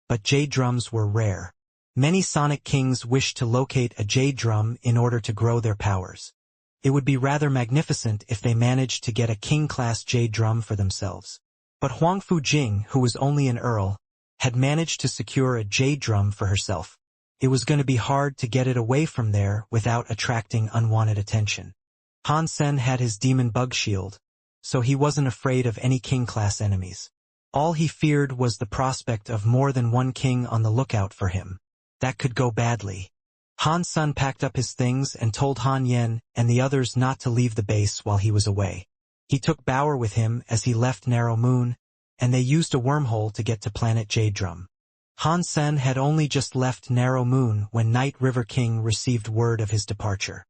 but jade drums were rare. Many Sonic Kings wished to locate a jade drum in order to grow their powers. It would be rather magnificent if they managed to get a king-class jade drum for themselves. But Huang Fujing, who was only an earl, had managed to secure a jade drum for herself. It was going to be hard to get it away from there without attracting unwanted attention. Han Sen had his demon bug shield, so he wasn't afraid of any king-class enemies. All he feared was the prospect of more than one king on the lookout for him. That could go badly. Han Sen packed up his things and told Han Yen and the others not to leave the base while he was away. He took Bauer with him as he left Narrow Moon, and they used a wormhole to get to Planet Jade Drum. Han Sen had only just left Narrow Moon when Night River King received word of his departure.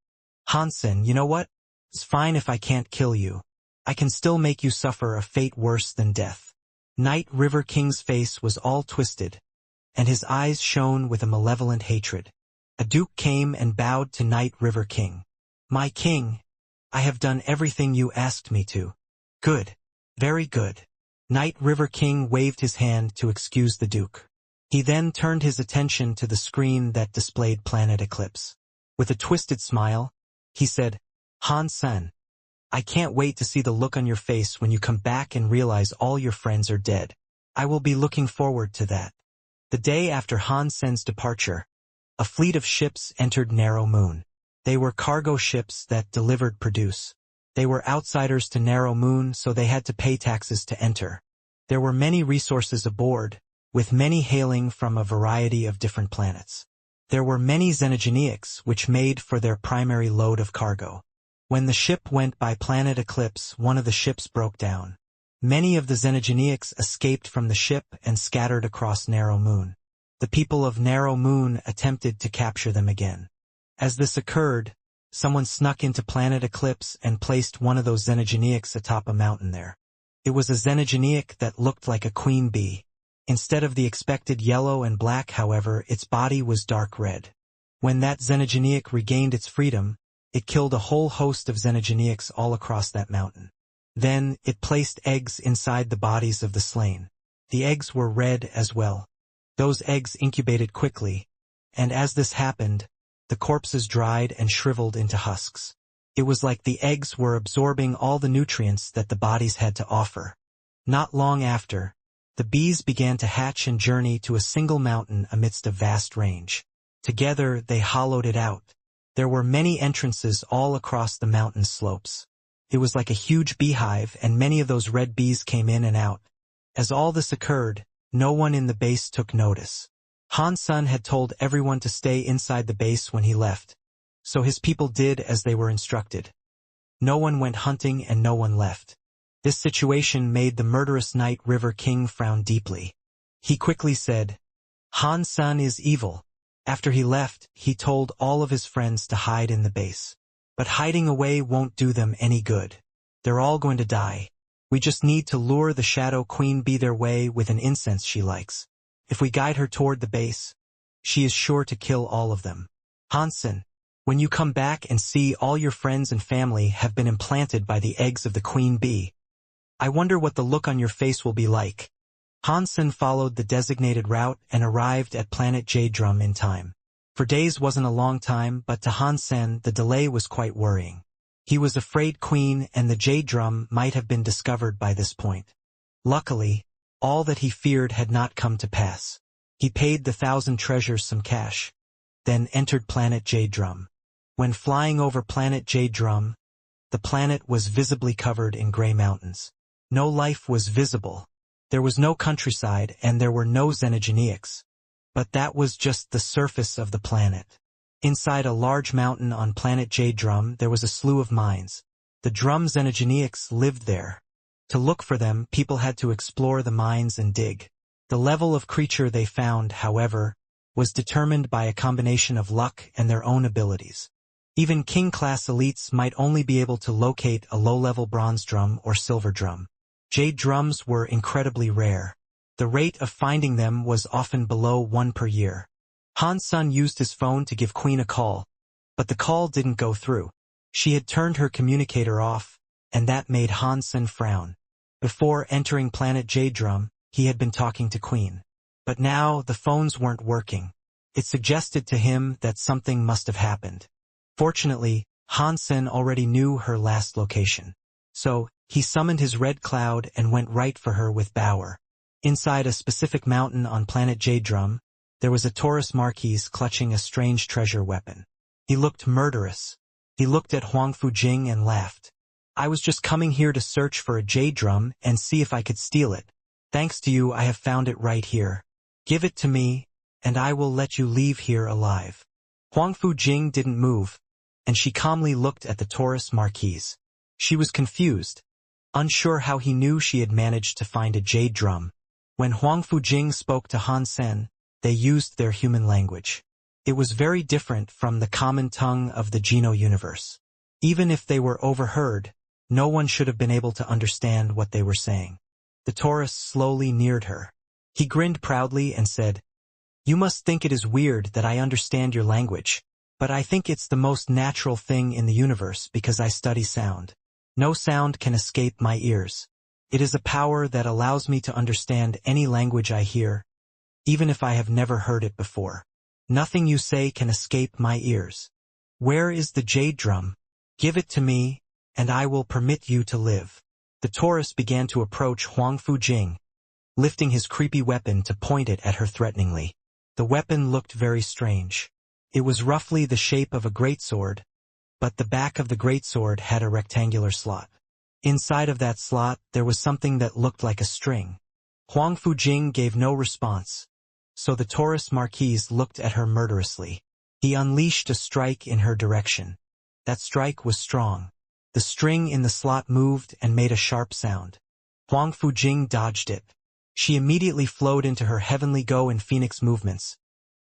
Han Sen, you know what? It's fine if I can't kill you. I can still make you suffer a fate worse than death. Night River King's face was all twisted, and his eyes shone with a malevolent hatred. A duke came and bowed to Night River King. My king, I have done everything you asked me to. Good. Very good. Night River King waved his hand to excuse the duke. He then turned his attention to the screen that displayed Planet Eclipse. With a twisted smile, he said, Han Sen, I can't wait to see the look on your face when you come back and realize all your friends are dead. I will be looking forward to that. The day after Han Sen's departure, a fleet of ships entered Narrow Moon. They were cargo ships that delivered produce. They were outsiders to Narrow Moon, so they had to pay taxes to enter. There were many resources aboard, with many hailing from a variety of different planets. There were many xenogeneics which made for their primary load of cargo. When the ship went by Planet Eclipse, one of the ships broke down. Many of the xenogeneics escaped from the ship and scattered across Narrow Moon. The people of Narrow Moon attempted to capture them again. As this occurred, someone snuck into Planet Eclipse and placed one of those xenogeneics atop a mountain there. It was a xenogeneic that looked like a queen bee. Instead of the expected yellow and black, however, its body was dark red. When that xenogeneic regained its freedom, it killed a whole host of xenogeneics all across that mountain. Then, it placed eggs inside the bodies of the slain. The eggs were red as well. Those eggs incubated quickly, and as this happened, the corpses dried and shriveled into husks. It was like the eggs were absorbing all the nutrients that the bodies had to offer. Not long after, the bees began to hatch and journey to a single mountain amidst a vast range. Together, they hollowed it out. There were many entrances all across the mountain slopes. It was like a huge beehive, and many of those red bees came in and out. As all this occurred, no one in the base took notice. Han Sen had told everyone to stay inside the base when he left, so his people did as they were instructed. No one went hunting and no one left. This situation made the murderous Night River King frown deeply. He quickly said, Han Sen is evil. After he left, he told all of his friends to hide in the base. But hiding away won't do them any good. They're all going to die. We just need to lure the Shadow Queen Bee their way with an incense she likes. If we guide her toward the base, she is sure to kill all of them. Hansen, when you come back and see all your friends and family have been implanted by the eggs of the queen bee, I wonder what the look on your face will be like. Hansen followed the designated route and arrived at Planet Jade Drum in time. For days wasn't a long time, but to Hansen the delay was quite worrying. He was afraid Queen and the Jade Drum might have been discovered by this point. Luckily, all that he feared had not come to pass. He paid the 1,000 treasures some cash, then entered Planet Jade Drum. When flying over Planet Jade Drum, the planet was visibly covered in gray mountains. No life was visible. There was no countryside and there were no xenogeneics. But that was just the surface of the planet. Inside a large mountain on Planet Jade Drum there was a slew of mines. The Drum xenogeneics lived there. To look for them, people had to explore the mines and dig. The level of creature they found, however, was determined by a combination of luck and their own abilities. Even king-class elites might only be able to locate a low-level bronze drum or silver drum. Jade drums were incredibly rare. The rate of finding them was often below 1 per year. Hansen used his phone to give Queen a call, but the call didn't go through. She had turned her communicator off, and that made Hansen frown. Before entering Planet Jade Drum, he had been talking to Queen. But now the phones weren't working. It suggested to him that something must have happened. Fortunately, Hansen already knew her last location. So, he summoned his red cloud and went right for her with Bauer. Inside a specific mountain on Planet Jade Drum, there was a Taurus Marquis clutching a strange treasure weapon. He looked murderous. He looked at Huang Fujing and laughed. I was just coming here to search for a jade drum and see if I could steal it. Thanks to you I have found it right here. Give it to me, and I will let you leave here alive. Huang Fujing didn't move, and she calmly looked at the Taurus Marquis. She was confused, unsure how he knew she had managed to find a jade drum. When Huang Fujing spoke to Hansen, they used their human language. It was very different from the common tongue of the Geno universe. Even if they were overheard, no one should have been able to understand what they were saying. The Taurus slowly neared her. He grinned proudly and said, "You must think it is weird that I understand your language, but I think it's the most natural thing in the universe because I study sound. No sound can escape my ears. It is a power that allows me to understand any language I hear, even if I have never heard it before. Nothing you say can escape my ears. Where is the jade drum? Give it to me, and I will permit you to live." The Taurus began to approach Huang Fujing, lifting his creepy weapon to point it at her threateningly. The weapon looked very strange. It was roughly the shape of a greatsword, but the back of the greatsword had a rectangular slot. Inside of that slot there was something that looked like a string. Huang Fujing gave no response, so the Taurus Marquis looked at her murderously. He unleashed a strike in her direction. That strike was strong. The string in the slot moved and made a sharp sound. Huang Fujing dodged it. She immediately flowed into her heavenly go and phoenix movements,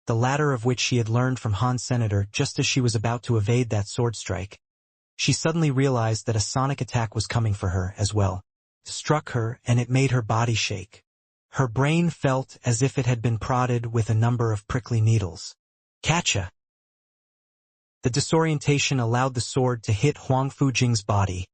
the latter of which she had learned from Han Senator just as she was about to evade that sword strike. She suddenly realized that a sonic attack was coming for her as well. It struck her and it made her body shake. Her brain felt as if it had been prodded with a number of prickly needles. Catcha! The disorientation allowed the sword to hit Huang Fujing's body,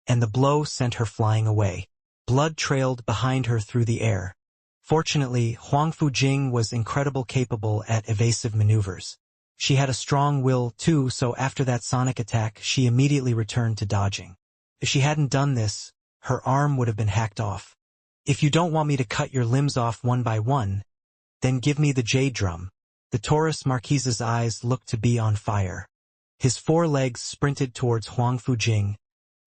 and the blow sent her flying away. Blood trailed behind her through the air. Fortunately, Huang Fujing was incredibly capable at evasive maneuvers. She had a strong will too, so after that sonic attack she immediately returned to dodging. If she hadn't done this, her arm would have been hacked off. If you don't want me to cut your limbs off one by one, then give me the jade drum. The Taurus Marquis's eyes looked to be on fire. His 4 legs sprinted towards Huang Fujing,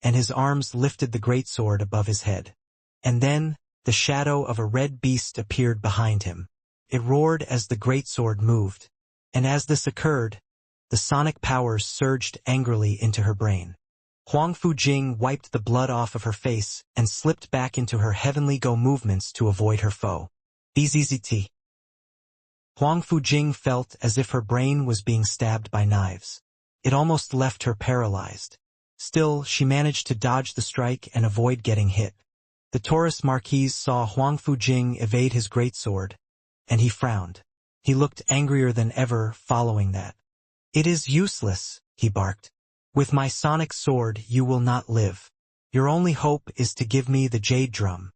and his arms lifted the greatsword above his head. And then, the shadow of a red beast appeared behind him. It roared as the greatsword moved. And as this occurred, the sonic powers surged angrily into her brain. Huang Fujing wiped the blood off of her face and slipped back into her heavenly go movements to avoid her foe. BZZT. Huang Fujing felt as if her brain was being stabbed by knives. It almost left her paralyzed. Still, she managed to dodge the strike and avoid getting hit. The Taurus Marquis saw Huang Fujing evade his greatsword, and he frowned. He looked angrier than ever following that. "It is useless," he barked. "With my sonic sword you will not live. Your only hope is to give me the jade drum."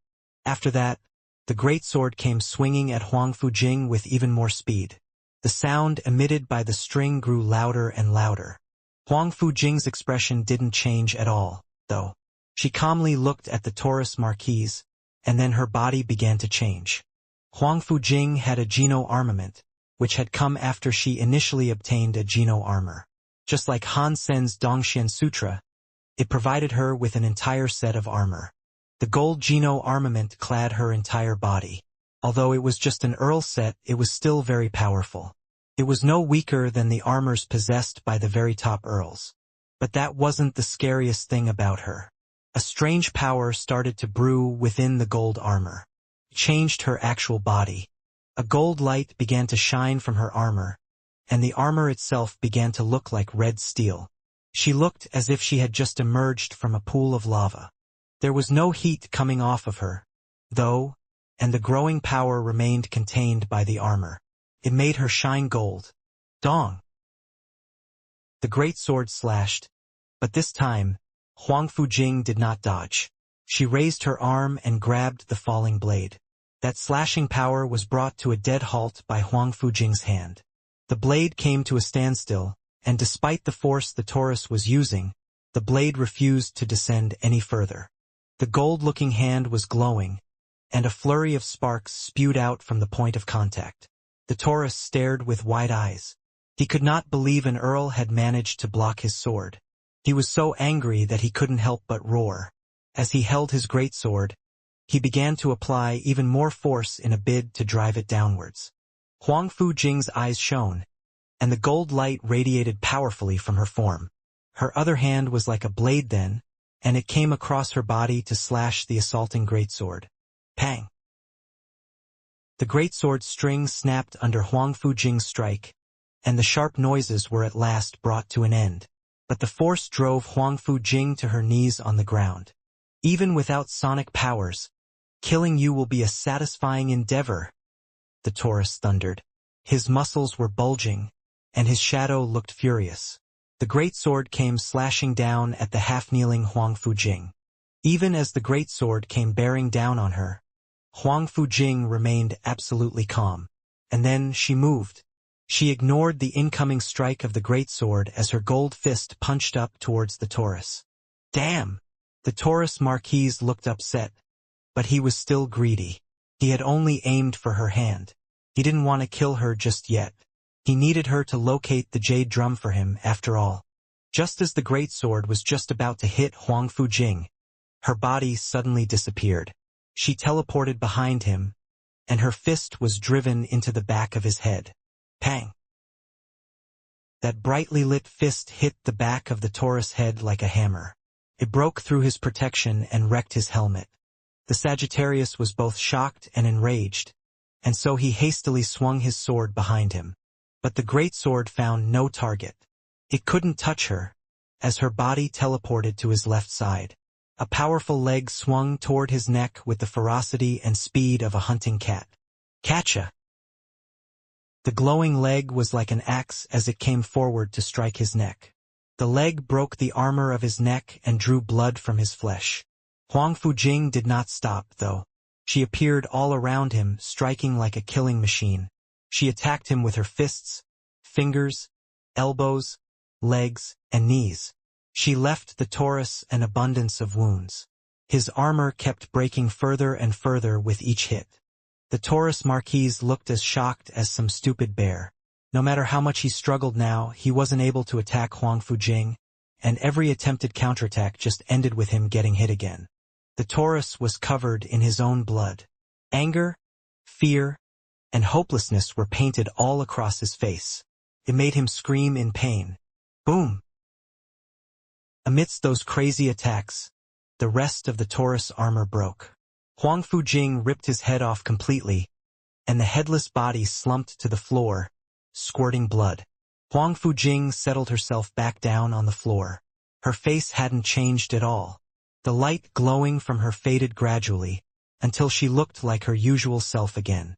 After that, the greatsword came swinging at Huang Fujing with even more speed. The sound emitted by the string grew louder and louder. Huang Fujing's expression didn't change at all, though. She calmly looked at the Taurus Marquis, and then her body began to change. Huang Fujing had a Geno armament, which had come after she initially obtained a Geno armor. Just like Han Sen's Dongxian Sutra, it provided her with an entire set of armor. The gold Geno armament clad her entire body. Although it was just an Earl set, it was still very powerful. It was no weaker than the armors possessed by the very top Earls. But that wasn't the scariest thing about her. A strange power started to brew within the gold armor. It changed her actual body. A gold light began to shine from her armor, and the armor itself began to look like red steel. She looked as if she had just emerged from a pool of lava. There was no heat coming off of her, though, and the growing power remained contained by the armor. It made her shine gold. Dong! The great sword slashed, but this time, Huang Fujing did not dodge. She raised her arm and grabbed the falling blade. That slashing power was brought to a dead halt by Huang Fujing's hand. The blade came to a standstill, and despite the force the Taurus was using, the blade refused to descend any further. The gold-looking hand was glowing, and a flurry of sparks spewed out from the point of contact. The Taurus stared with wide eyes. He could not believe an Earl had managed to block his sword. He was so angry that he couldn't help but roar. As he held his greatsword, he began to apply even more force in a bid to drive it downwards. Huang Fujing's eyes shone, and the gold light radiated powerfully from her form. Her other hand was like a blade then, and it came across her body to slash the assaulting greatsword. Pang! The greatsword string snapped under Huang Fujing's strike, and the sharp noises were at last brought to an end. But the force drove Huang Fujing to her knees on the ground. "Even without sonic powers, killing you will be a satisfying endeavor," the Taurus thundered. His muscles were bulging, and his shadow looked furious. The greatsword came slashing down at the half-kneeling Huang Fujing. Even as the greatsword came bearing down on her, Huang Fujing remained absolutely calm. And then she moved. She ignored the incoming strike of the greatsword as her gold fist punched up towards the Taurus. Damn! The Taurus Marquis looked upset, but he was still greedy. He had only aimed for her hand. He didn't want to kill her just yet. He needed her to locate the jade drum for him, after all. Just as the greatsword was just about to hit Huang Fujing, her body suddenly disappeared. She teleported behind him, and her fist was driven into the back of his head. Pang! That brightly lit fist hit the back of the Taurus head like a hammer. It broke through his protection and wrecked his helmet. The Sagittarius was both shocked and enraged, and so he hastily swung his sword behind him. But the greatsword found no target. It couldn't touch her, as her body teleported to his left side. A powerful leg swung toward his neck with the ferocity and speed of a hunting cat. Catcha! The glowing leg was like an axe as it came forward to strike his neck. The leg broke the armor of his neck and drew blood from his flesh. Huang Fujing did not stop, though. She appeared all around him, striking like a killing machine. She attacked him with her fists, fingers, elbows, legs, and knees. She left the Taurus an abundance of wounds. His armor kept breaking further and further with each hit. The Taurus Marquis looked as shocked as some stupid bear. No matter how much he struggled now, he wasn't able to attack Huang Fujing, and every attempted counterattack just ended with him getting hit again. The Taurus was covered in his own blood. Anger, fear, and hopelessness were painted all across his face. It made him scream in pain. Boom! Amidst those crazy attacks, the rest of the Taurus armor broke. Huang Fujing ripped his head off completely, and the headless body slumped to the floor, squirting blood. Huang Fujing settled herself back down on the floor. Her face hadn't changed at all. The light glowing from her faded gradually, until she looked like her usual self again.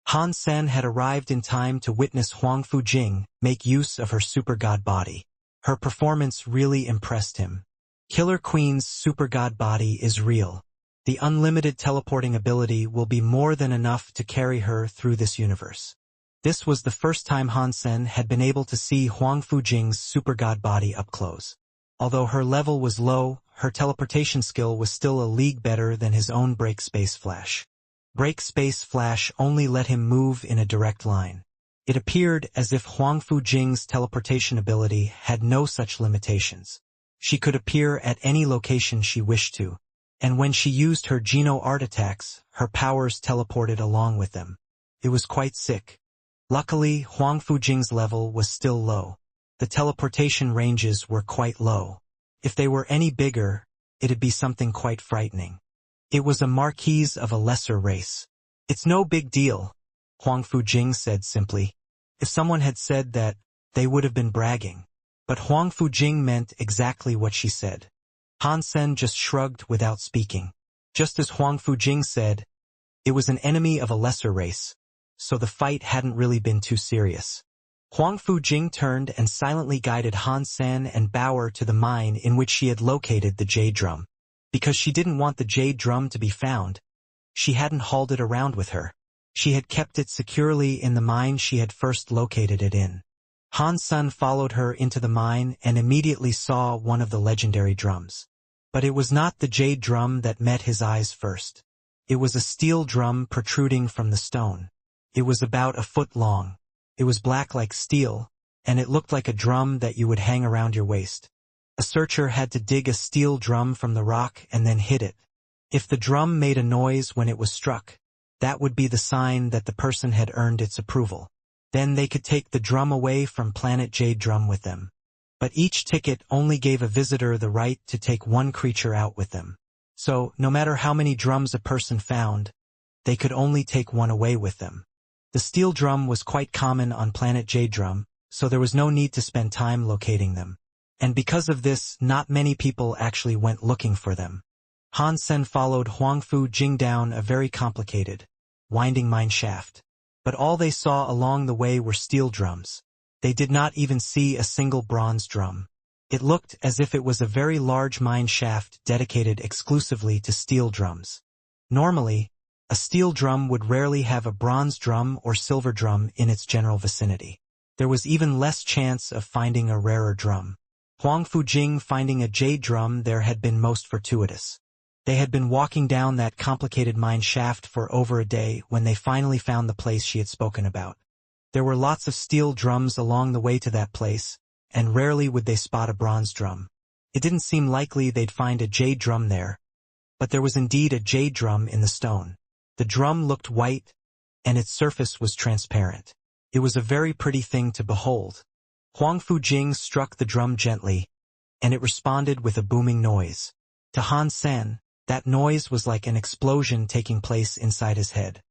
Han Sen had arrived in time to witness Huang Fujing make use of her super god body. Her performance really impressed him. Killer Queen's super god body is real. The unlimited teleporting ability will be more than enough to carry her through this universe. This was the first time Han Sen had been able to see Huang Fujing's super god body up close. Although her level was low, her teleportation skill was still a league better than his own break space flash. Break space flash only let him move in a direct line. It appeared as if Huang Fujing's teleportation ability had no such limitations. She could appear at any location she wished to, and when she used her Geno art attacks, her powers teleported along with them. It was quite sick. Luckily, Huang Fujing's level was still low. The teleportation ranges were quite low. If they were any bigger, it'd be something quite frightening. It was a marquise of a lesser race. It's no big deal, Huang Fujing said simply. If someone had said that, they would have been bragging. But Huang Fujing meant exactly what she said. Han Sen just shrugged without speaking. Just as Huang Fujing said, it was an enemy of a lesser race, so the fight hadn't really been too serious. Huang Fujing turned and silently guided Han Sen and Bauer to the mine in which she had located the jade drum. Because she didn't want the jade drum to be found, she hadn't hauled it around with her. She had kept it securely in the mine she had first located it in. Han Sen followed her into the mine and immediately saw one of the legendary drums. But it was not the jade drum that met his eyes first. It was a steel drum protruding from the stone. It was about a foot long. It was black like steel, and it looked like a drum that you would hang around your waist. A searcher had to dig a steel drum from the rock and then hit it. If the drum made a noise when it was struck, that would be the sign that the person had earned its approval. Then they could take the drum away from Planet Jade Drum with them. But each ticket only gave a visitor the right to take one creature out with them. So, no matter how many drums a person found, they could only take one away with them. The steel drum was quite common on Planet Jade Drum, so there was no need to spend time locating them. And because of this, not many people actually went looking for them. Han Sen followed Huang Fujing down a very complicated, winding mine shaft. But all they saw along the way were steel drums. They did not even see a single bronze drum. It looked as if it was a very large mine shaft dedicated exclusively to steel drums. Normally, a steel drum would rarely have a bronze drum or silver drum in its general vicinity. There was even less chance of finding a rarer drum. Huang Fujing finding a jade drum there had been most fortuitous. They had been walking down that complicated mine shaft for over a day when they finally found the place she had spoken about. There were lots of steel drums along the way to that place, and rarely would they spot a bronze drum. It didn't seem likely they'd find a jade drum there, but there was indeed a jade drum in the stone. The drum looked white, and its surface was transparent. It was a very pretty thing to behold. Huang Fujing struck the drum gently, and it responded with a booming noise. To Han Sen, that noise was like an explosion taking place inside his head.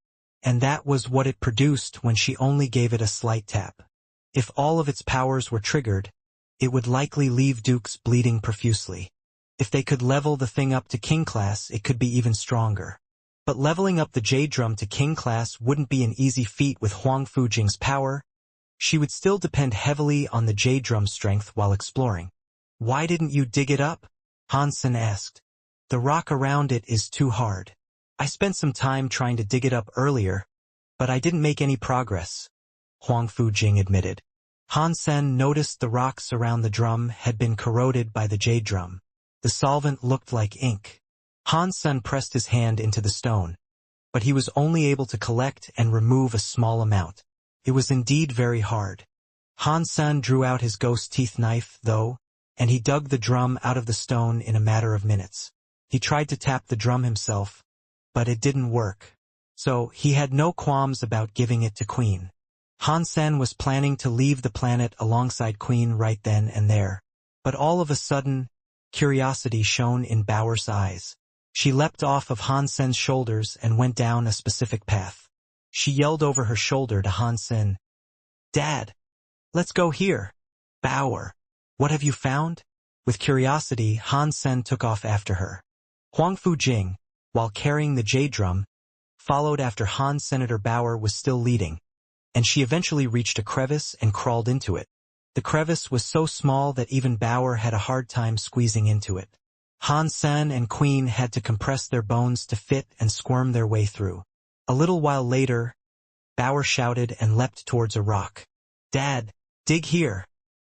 And that was what it produced when she only gave it a slight tap. If all of its powers were triggered, it would likely leave Dukes bleeding profusely. If they could level the thing up to King class, it could be even stronger. But leveling up the jade drum to King class wouldn't be an easy feat with Huang Fujing's power. She would still depend heavily on the jade drum's strength while exploring. Why didn't you dig it up? Han Sen asked. The rock around it is too hard. I spent some time trying to dig it up earlier, but I didn't make any progress, Huang Fujing admitted. Han Sen noticed the rocks around the drum had been corroded by the jade drum. The solvent looked like ink. Han Sen pressed his hand into the stone, but he was only able to collect and remove a small amount. It was indeed very hard. Han Sen drew out his ghost teeth knife, though, and he dug the drum out of the stone in a matter of minutes. He tried to tap the drum himself, but it didn't work. So he had no qualms about giving it to Queen. Han Sen was planning to leave the planet alongside Queen right then and there. But all of a sudden, curiosity shone in Bauer's eyes. She leapt off of Han Sen's shoulders and went down a specific path. She yelled over her shoulder to Han Sen, "Dad, let's go here." "Bauer, what have you found?" With curiosity, Han Sen took off after her. Huang Fujing, while carrying the jade drum, followed after Han. Senator Bauer was still leading, and she eventually reached a crevice and crawled into it. The crevice was so small that even Bauer had a hard time squeezing into it. Han Sen and Queen had to compress their bones to fit and squirm their way through. A little while later, Bauer shouted and leapt towards a rock. "Dad, dig here."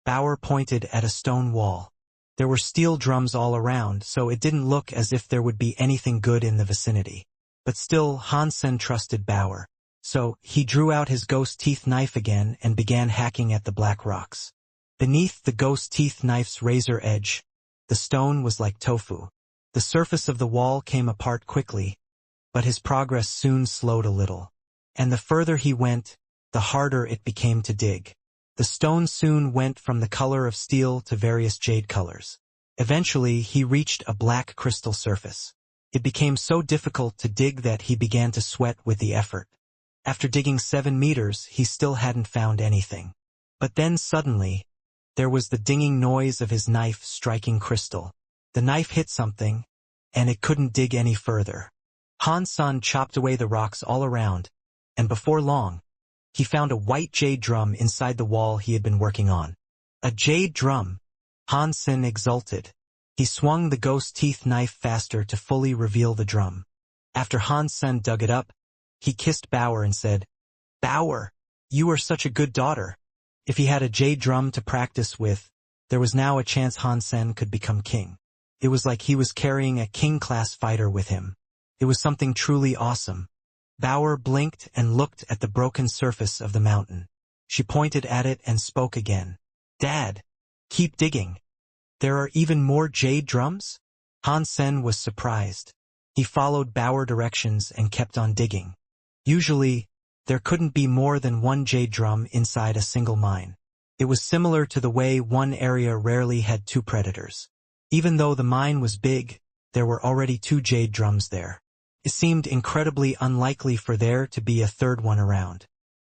Bauer pointed at a stone wall. There were steel drums all around, so it didn't look as if there would be anything good in the vicinity. But still, Han Sen trusted Bauer. So, he drew out his ghost teeth knife again and began hacking at the black rocks. Beneath the ghost teeth knife's razor edge, the stone was like tofu. The surface of the wall came apart quickly, but his progress soon slowed a little. And the further he went, the harder it became to dig. The stone soon went from the color of steel to various jade colors. Eventually, he reached a black crystal surface. It became so difficult to dig that he began to sweat with the effort. After digging 7 meters, he still hadn't found anything. But then suddenly, there was the dinging noise of his knife striking crystal. The knife hit something, and it couldn't dig any further. Han Sen chopped away the rocks all around, and before long, he found a white jade drum inside the wall he had been working on. A jade drum! Han Sen exulted. He swung the ghost teeth knife faster to fully reveal the drum. After Han Sen dug it up, he kissed Bauer and said, "Bauer, you are such a good daughter." If he had a jade drum to practice with, there was now a chance Han Sen could become king. It was like he was carrying a king-class fighter with him. It was something truly awesome. Bauer blinked and looked at the broken surface of the mountain. She pointed at it and spoke again. "Dad, keep digging. There are even more jade drums?" Han Sen was surprised. He followed Bauer directions and kept on digging. Usually, there couldn't be more than one jade drum inside a single mine. It was similar to the way one area rarely had 2 predators. Even though the mine was big, there were already 2 jade drums there. It seemed incredibly unlikely for there to be a third one around.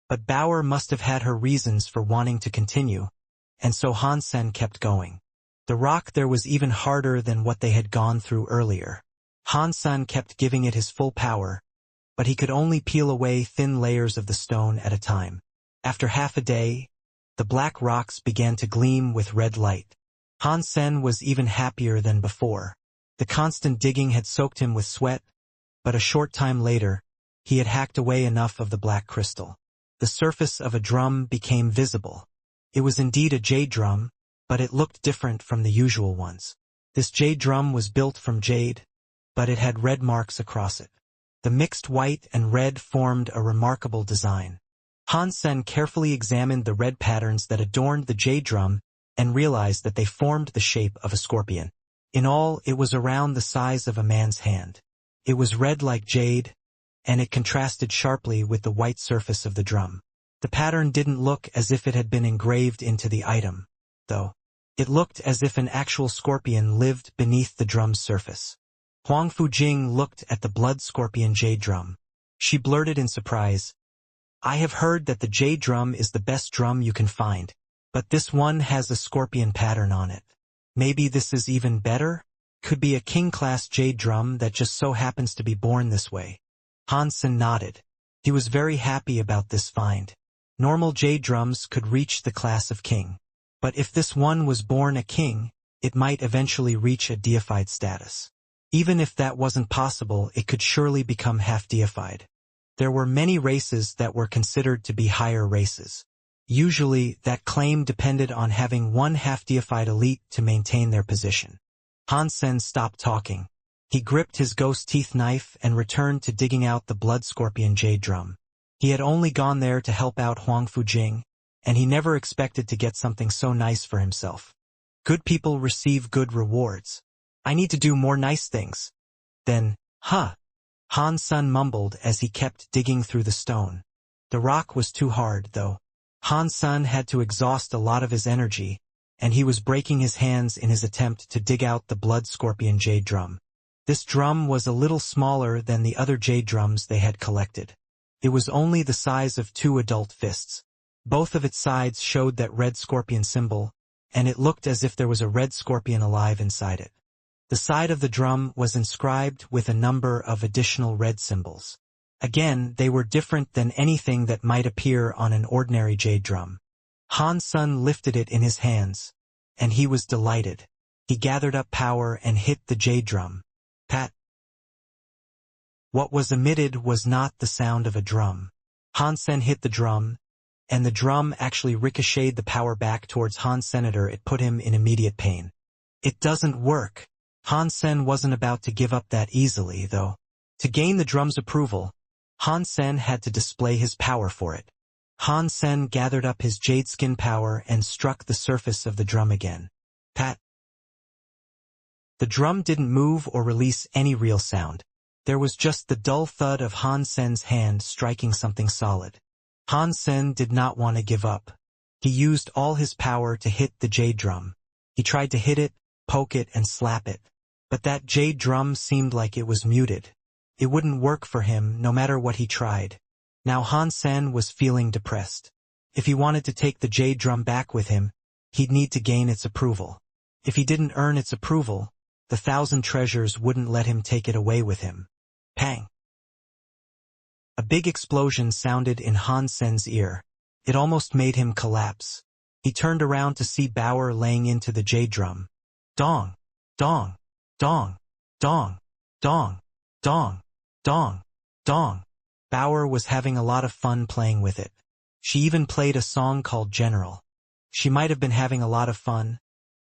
But Bauer must have had her reasons for wanting to continue, and so Han Sen kept going. The rock there was even harder than what they had gone through earlier. Han Sen kept giving it his full power, but he could only peel away thin layers of the stone at a time. After half a day, the black rocks began to gleam with red light. Han Sen was even happier than before. The constant digging had soaked him with sweat, but a short time later, he had hacked away enough of the black crystal. The surface of a drum became visible. It was indeed a jade drum, but it looked different from the usual ones. This jade drum was built from jade, but it had red marks across it. The mixed white and red formed a remarkable design. Han Sen carefully examined the red patterns that adorned the jade drum and realized that they formed the shape of a scorpion. In all, it was around the size of a man's hand. It was red like jade, and it contrasted sharply with the white surface of the drum. The pattern didn't look as if it had been engraved into the item, though. It looked as if an actual scorpion lived beneath the drum's surface. Huang Fujing looked at the blood scorpion jade drum. She blurted in surprise, "I have heard that the jade drum is the best drum you can find, but this one has a scorpion pattern on it. Maybe this is even better? Could be a king-class jade drum that just so happens to be born this way." Han Sen nodded. He was very happy about this find. Normal jade drums could reach the class of king. But if this one was born a king, it might eventually reach a deified status. Even if that wasn't possible, it could surely become half-deified. There were many races that were considered to be higher races. Usually, that claim depended on having one half-deified elite to maintain their position. Han Sen stopped talking. He gripped his ghost teeth knife and returned to digging out the blood scorpion jade drum. He had only gone there to help out Huang Fujing, and he never expected to get something so nice for himself. Good people receive good rewards. I need to do more nice things. Then, Han Sen mumbled as he kept digging through the stone. The rock was too hard, though. Han Sen had to exhaust a lot of his energy, and he was breaking his hands in his attempt to dig out the blood scorpion jade drum. This drum was a little smaller than the other jade drums they had collected. It was only the size of 2 adult fists. Both of its sides showed that red scorpion symbol, and it looked as if there was a red scorpion alive inside it. The side of the drum was inscribed with a number of additional red symbols. Again, they were different than anything that might appear on an ordinary jade drum. Han Sen lifted it in his hands, and he was delighted. He gathered up power and hit the jade drum. Pat. What was emitted was not the sound of a drum. Han Sen hit the drum, and the drum actually ricocheted the power back towards Han's senator. It put him in immediate pain. It doesn't work. Han Sen wasn't about to give up that easily, though. To gain the drum's approval, Han Sen had to display his power for it. Han Sen gathered up his jade skin power and struck the surface of the drum again. Pat. The drum didn't move or release any real sound. There was just the dull thud of Han Sen's hand striking something solid. Han Sen did not want to give up. He used all his power to hit the jade drum. He tried to hit it, poke it, and slap it. But that jade drum seemed like it was muted. It wouldn't work for him no matter what he tried. Now Han Sen was feeling depressed. If he wanted to take the jade drum back with him, he'd need to gain its approval. If he didn't earn its approval, the 1,000 treasures wouldn't let him take it away with him. Pang! A big explosion sounded in Han Sen's ear. It almost made him collapse. He turned around to see Bauer laying into the jade drum. Dong! Dong! Dong! Dong! Dong! Dong! Dong! Dong! Bauer was having a lot of fun playing with it. She even played a song called General. She might have been having a lot of fun,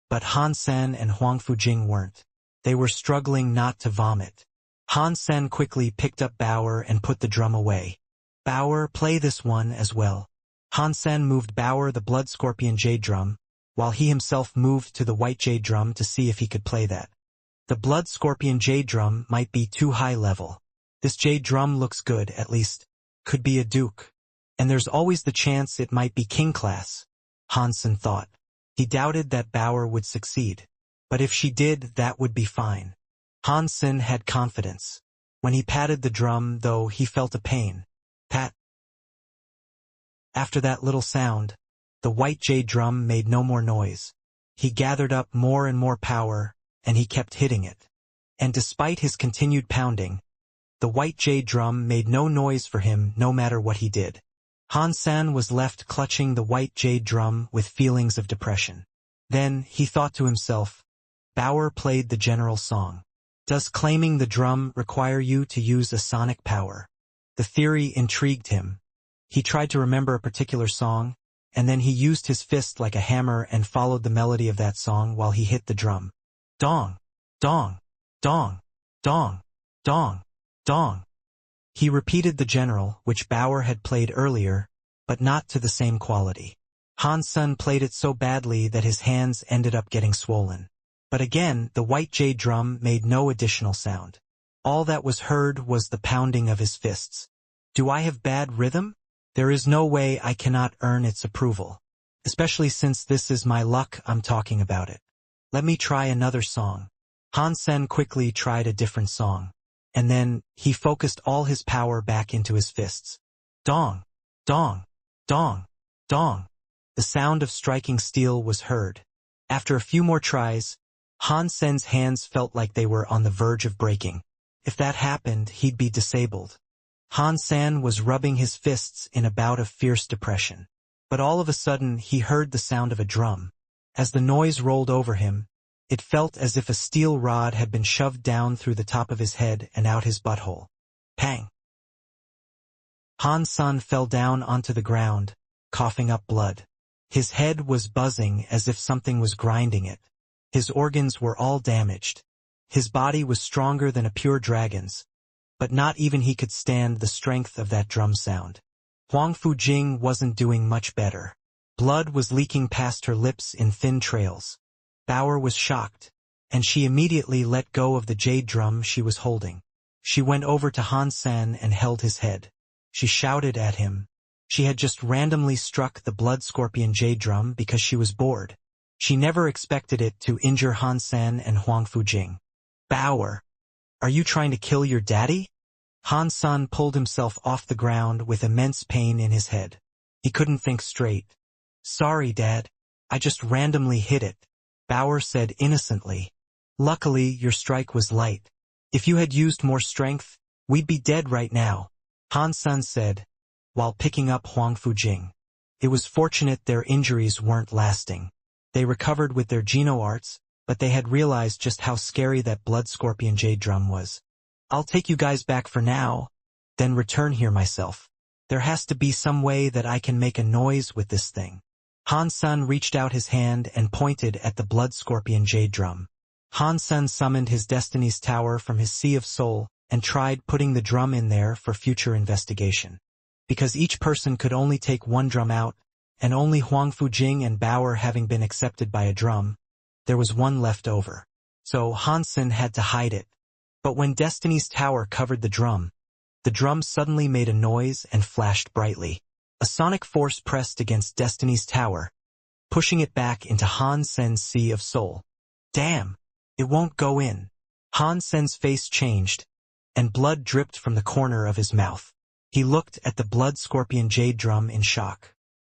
but Han Sen and Huang Fujing weren't. They were struggling not to vomit. Han Sen quickly picked up Bauer and put the drum away. Bauer, play this one as well. Han Sen moved Bauer the blood scorpion jade drum, while he himself moved to the white jade drum to see if he could play that. The blood scorpion jade drum might be too high level. This jade drum looks good, at least. Could be a duke. And there's always the chance it might be king class, Han Sen thought. He doubted that Bauer would succeed. But if she did, that would be fine. Han Sen had confidence. When he patted the drum, though, he felt a pain. Pat. After that little sound, the white jade drum made no more noise. He gathered up more and more power, and he kept hitting it. And despite his continued pounding, the white jade drum made no noise for him no matter what he did. Han Sen was left clutching the white jade drum with feelings of depression. Then, he thought to himself, Bauer played the general song. Does claiming the drum require you to use a sonic power? The theory intrigued him. He tried to remember a particular song, and then he used his fist like a hammer and followed the melody of that song while he hit the drum. Dong! Dong! Dong! Dong! Dong! Dong! He repeated the general, which Bauer had played earlier, but not to the same quality. Han Sen played it so badly that his hands ended up getting swollen. But again, the white jade drum made no additional sound. All that was heard was the pounding of his fists. Do I have bad rhythm? There is no way I cannot earn its approval. Especially since this is my luck I'm talking about it. Let me try another song. Han Sen quickly tried a different song. And then, he focused all his power back into his fists. Dong! Dong! Dong! Dong! The sound of striking steel was heard. After a few more tries, Han Sen's hands felt like they were on the verge of breaking. If that happened, he'd be disabled. Han Sen was rubbing his fists in a bout of fierce depression. But all of a sudden, he heard the sound of a drum. As the noise rolled over him, it felt as if a steel rod had been shoved down through the top of his head and out his butthole. Pang! Han Sen fell down onto the ground, coughing up blood. His head was buzzing as if something was grinding it. His organs were all damaged. His body was stronger than a pure dragon's, but not even he could stand the strength of that drum sound. Huang Fujing wasn't doing much better. Blood was leaking past her lips in thin trails. Bauer was shocked, and she immediately let go of the jade drum she was holding. She went over to Han Sen and held his head. She shouted at him. She had just randomly struck the blood scorpion jade drum because she was bored. She never expected it to injure Han Sen and Huang Fujing. Bauer, are you trying to kill your daddy? Han Sen pulled himself off the ground with immense pain in his head. He couldn't think straight. "Sorry, Dad. I just randomly hit it," Bauer said innocently. "Luckily, your strike was light. If you had used more strength, we'd be dead right now," Han Sen said, while picking up Huang Fujing. It was fortunate their injuries weren't lasting. They recovered with their Geno arts, but they had realized just how scary that blood scorpion jade drum was. "I'll take you guys back for now, then return here myself. There has to be some way that I can make a noise with this thing." Han Sen reached out his hand and pointed at the blood scorpion jade drum. Han Sen summoned his Destiny's Tower from his Sea of Soul and tried putting the drum in there for future investigation. Because each person could only take one drum out, and only Huang Fujing and Bauer having been accepted by a drum, there was one left over. So Han Sen had to hide it. But when Destiny's Tower covered the drum suddenly made a noise and flashed brightly. A sonic force pressed against Destiny's Tower, pushing it back into Han Sen's Sea of Soul. "Damn! It won't go in." Han Sen's face changed, and blood dripped from the corner of his mouth. He looked at the blood scorpion jade drum in shock.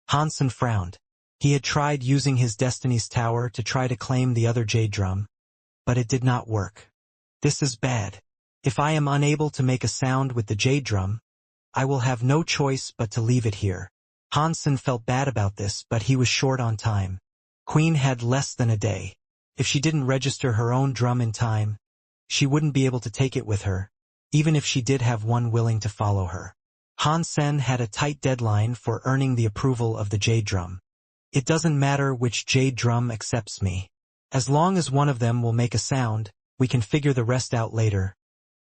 Han Sen frowned. He had tried using his Destiny's Tower to try to claim the other jade drum, but it did not work. "This is bad. If I am unable to make a sound with the jade drum, I will have no choice but to leave it here." Han Sen felt bad about this, but he was short on time. Queen had less than a day. If she didn't register her own drum in time, she wouldn't be able to take it with her, even if she did have one willing to follow her. Han Sen had a tight deadline for earning the approval of the jade drum. "It doesn't matter which jade drum accepts me. As long as one of them will make a sound, we can figure the rest out later,"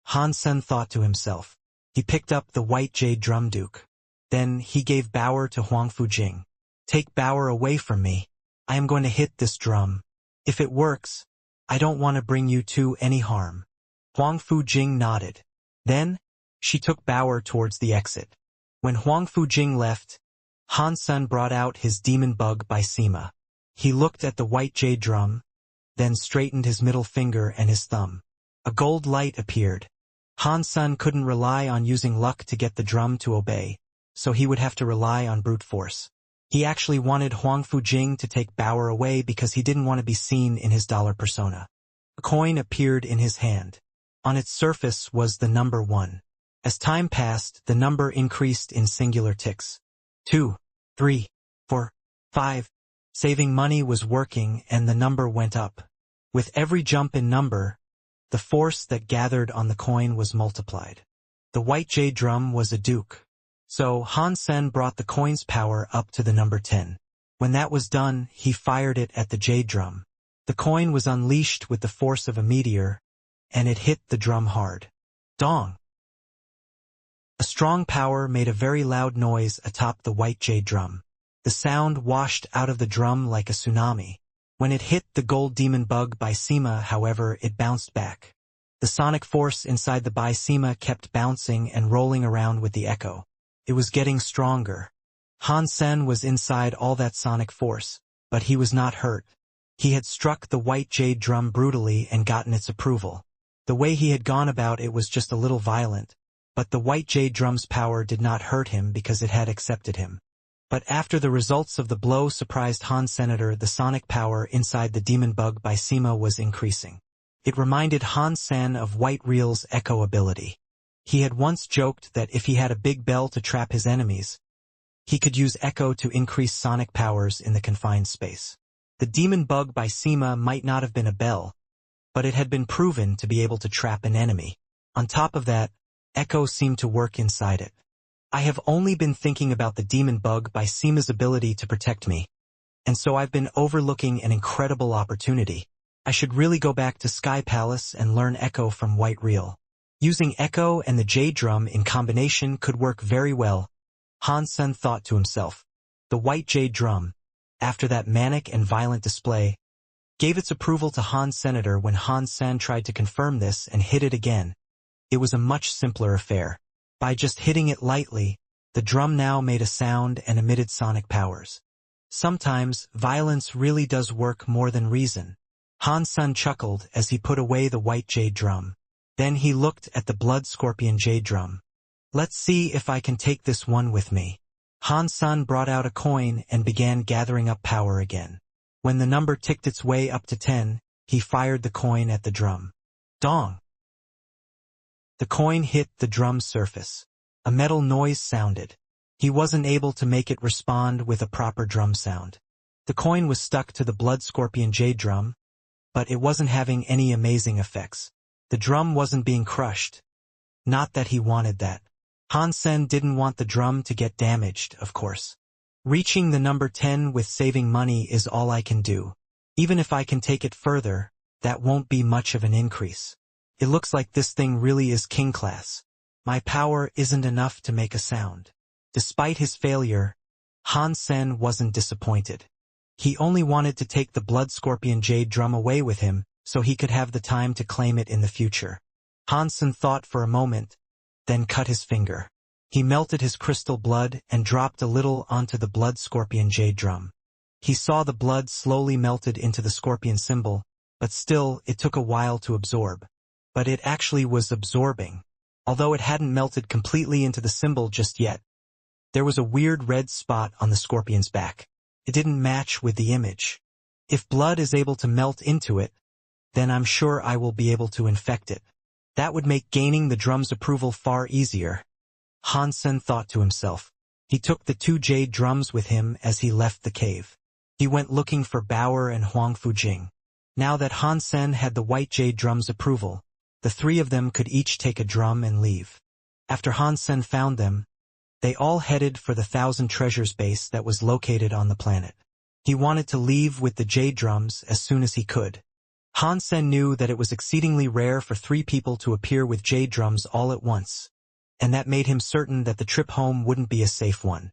Han Sen thought to himself. He picked up the white jade drum duke. Then he gave Bauer to Huang Fujing. "Take Bauer away from me. I am going to hit this drum. If it works, I don't want to bring you two any harm." Huang Fujing nodded. Then, she took Bauer towards the exit. When Huang Fujing left, Han Sen brought out his demon bug by Sima. He looked at the white jade drum, then straightened his middle finger and his thumb. A gold light appeared. Han Sen couldn't rely on using luck to get the drum to obey, so he would have to rely on brute force. He actually wanted Huang Fujing to take Bauer away because he didn't want to be seen in his dollar persona. A coin appeared in his hand. On its surface was the number 1. As time passed, the number increased in singular ticks. 2, 3, 4, 5. Saving money was working and the number went up. With every jump in number, the force that gathered on the coin was multiplied. The white jade drum was a duke. So Han Sen brought the coin's power up to the number 10. When that was done, he fired it at the jade drum. The coin was unleashed with the force of a meteor, and it hit the drum hard. Dong! A strong power made a very loud noise atop the white jade drum. The sound washed out of the drum like a tsunami. When it hit the gold demon bug by Sima, however, it bounced back. The sonic force inside the by Sima kept bouncing and rolling around with the echo. It was getting stronger. Han Sen was inside all that sonic force, but he was not hurt. He had struck the white jade drum brutally and gotten its approval. The way he had gone about it was just a little violent, but the white jade drum's power did not hurt him because it had accepted him. But after the results of the blow surprised Han Senator, the sonic power inside the demon bug by Sima was increasing. It reminded Han Sen of White Real's echo ability. He had once joked that if he had a big bell to trap his enemies, he could use echo to increase sonic powers in the confined space. The demon bug by Sima might not have been a bell, but it had been proven to be able to trap an enemy. On top of that, echo seemed to work inside it. I have only been thinking about the demon bug by Sima's ability to protect me, and so I've been overlooking an incredible opportunity. I should really go back to Sky Palace and learn echo from White Real. Using echo and the jade drum in combination could work very well, Han Sen thought to himself. The white jade drum, after that manic and violent display, gave its approval to Han Senator. When Han Sen tried to confirm this and hit it again, it was a much simpler affair. By just hitting it lightly, the drum now made a sound and emitted sonic powers. Sometimes, violence really does work more than reason. Han Sen chuckled as he put away the white jade drum. Then he looked at the blood scorpion jade drum. Let's see if I can take this one with me. Han-san brought out a coin and began gathering up power again. When the number ticked its way up to 10, he fired the coin at the drum. Dong! The coin hit the drum's surface. A metal noise sounded. He wasn't able to make it respond with a proper drum sound. The coin was stuck to the blood scorpion jade drum, but it wasn't having any amazing effects. The drum wasn't being crushed. Not that he wanted that. Han-sen didn't want the drum to get damaged, of course. Reaching the number 10 with saving money is all I can do. Even if I can take it further, that won't be much of an increase. It looks like this thing really is king class. My power isn't enough to make a sound. Despite his failure, Han-sen wasn't disappointed. He only wanted to take the blood scorpion jade drum away with him so he could have the time to claim it in the future. Han-sen thought for a moment, then cut his finger. He melted his crystal blood and dropped a little onto the blood scorpion jade drum. He saw the blood slowly melted into the scorpion symbol, but still it took a while to absorb. But it actually was absorbing. Although it hadn't melted completely into the symbol just yet. There was a weird red spot on the scorpion's back. It didn't match with the image. If blood is able to melt into it, then I'm sure I will be able to infect it. That would make gaining the drum's approval far easier. Han-sen thought to himself. He took the 2 jade drums with him as he left the cave. He went looking for Bauer and Huang Fujing. Now that Han-sen had the white jade drum's approval, the 3 of them could each take a drum and leave. After Han-sen found them, they all headed for the 1,000 Treasures base that was located on the planet. He wanted to leave with the jade drums as soon as he could. Han-sen knew that it was exceedingly rare for 3 people to appear with jade drums all at once, and that made him certain that the trip home wouldn't be a safe one.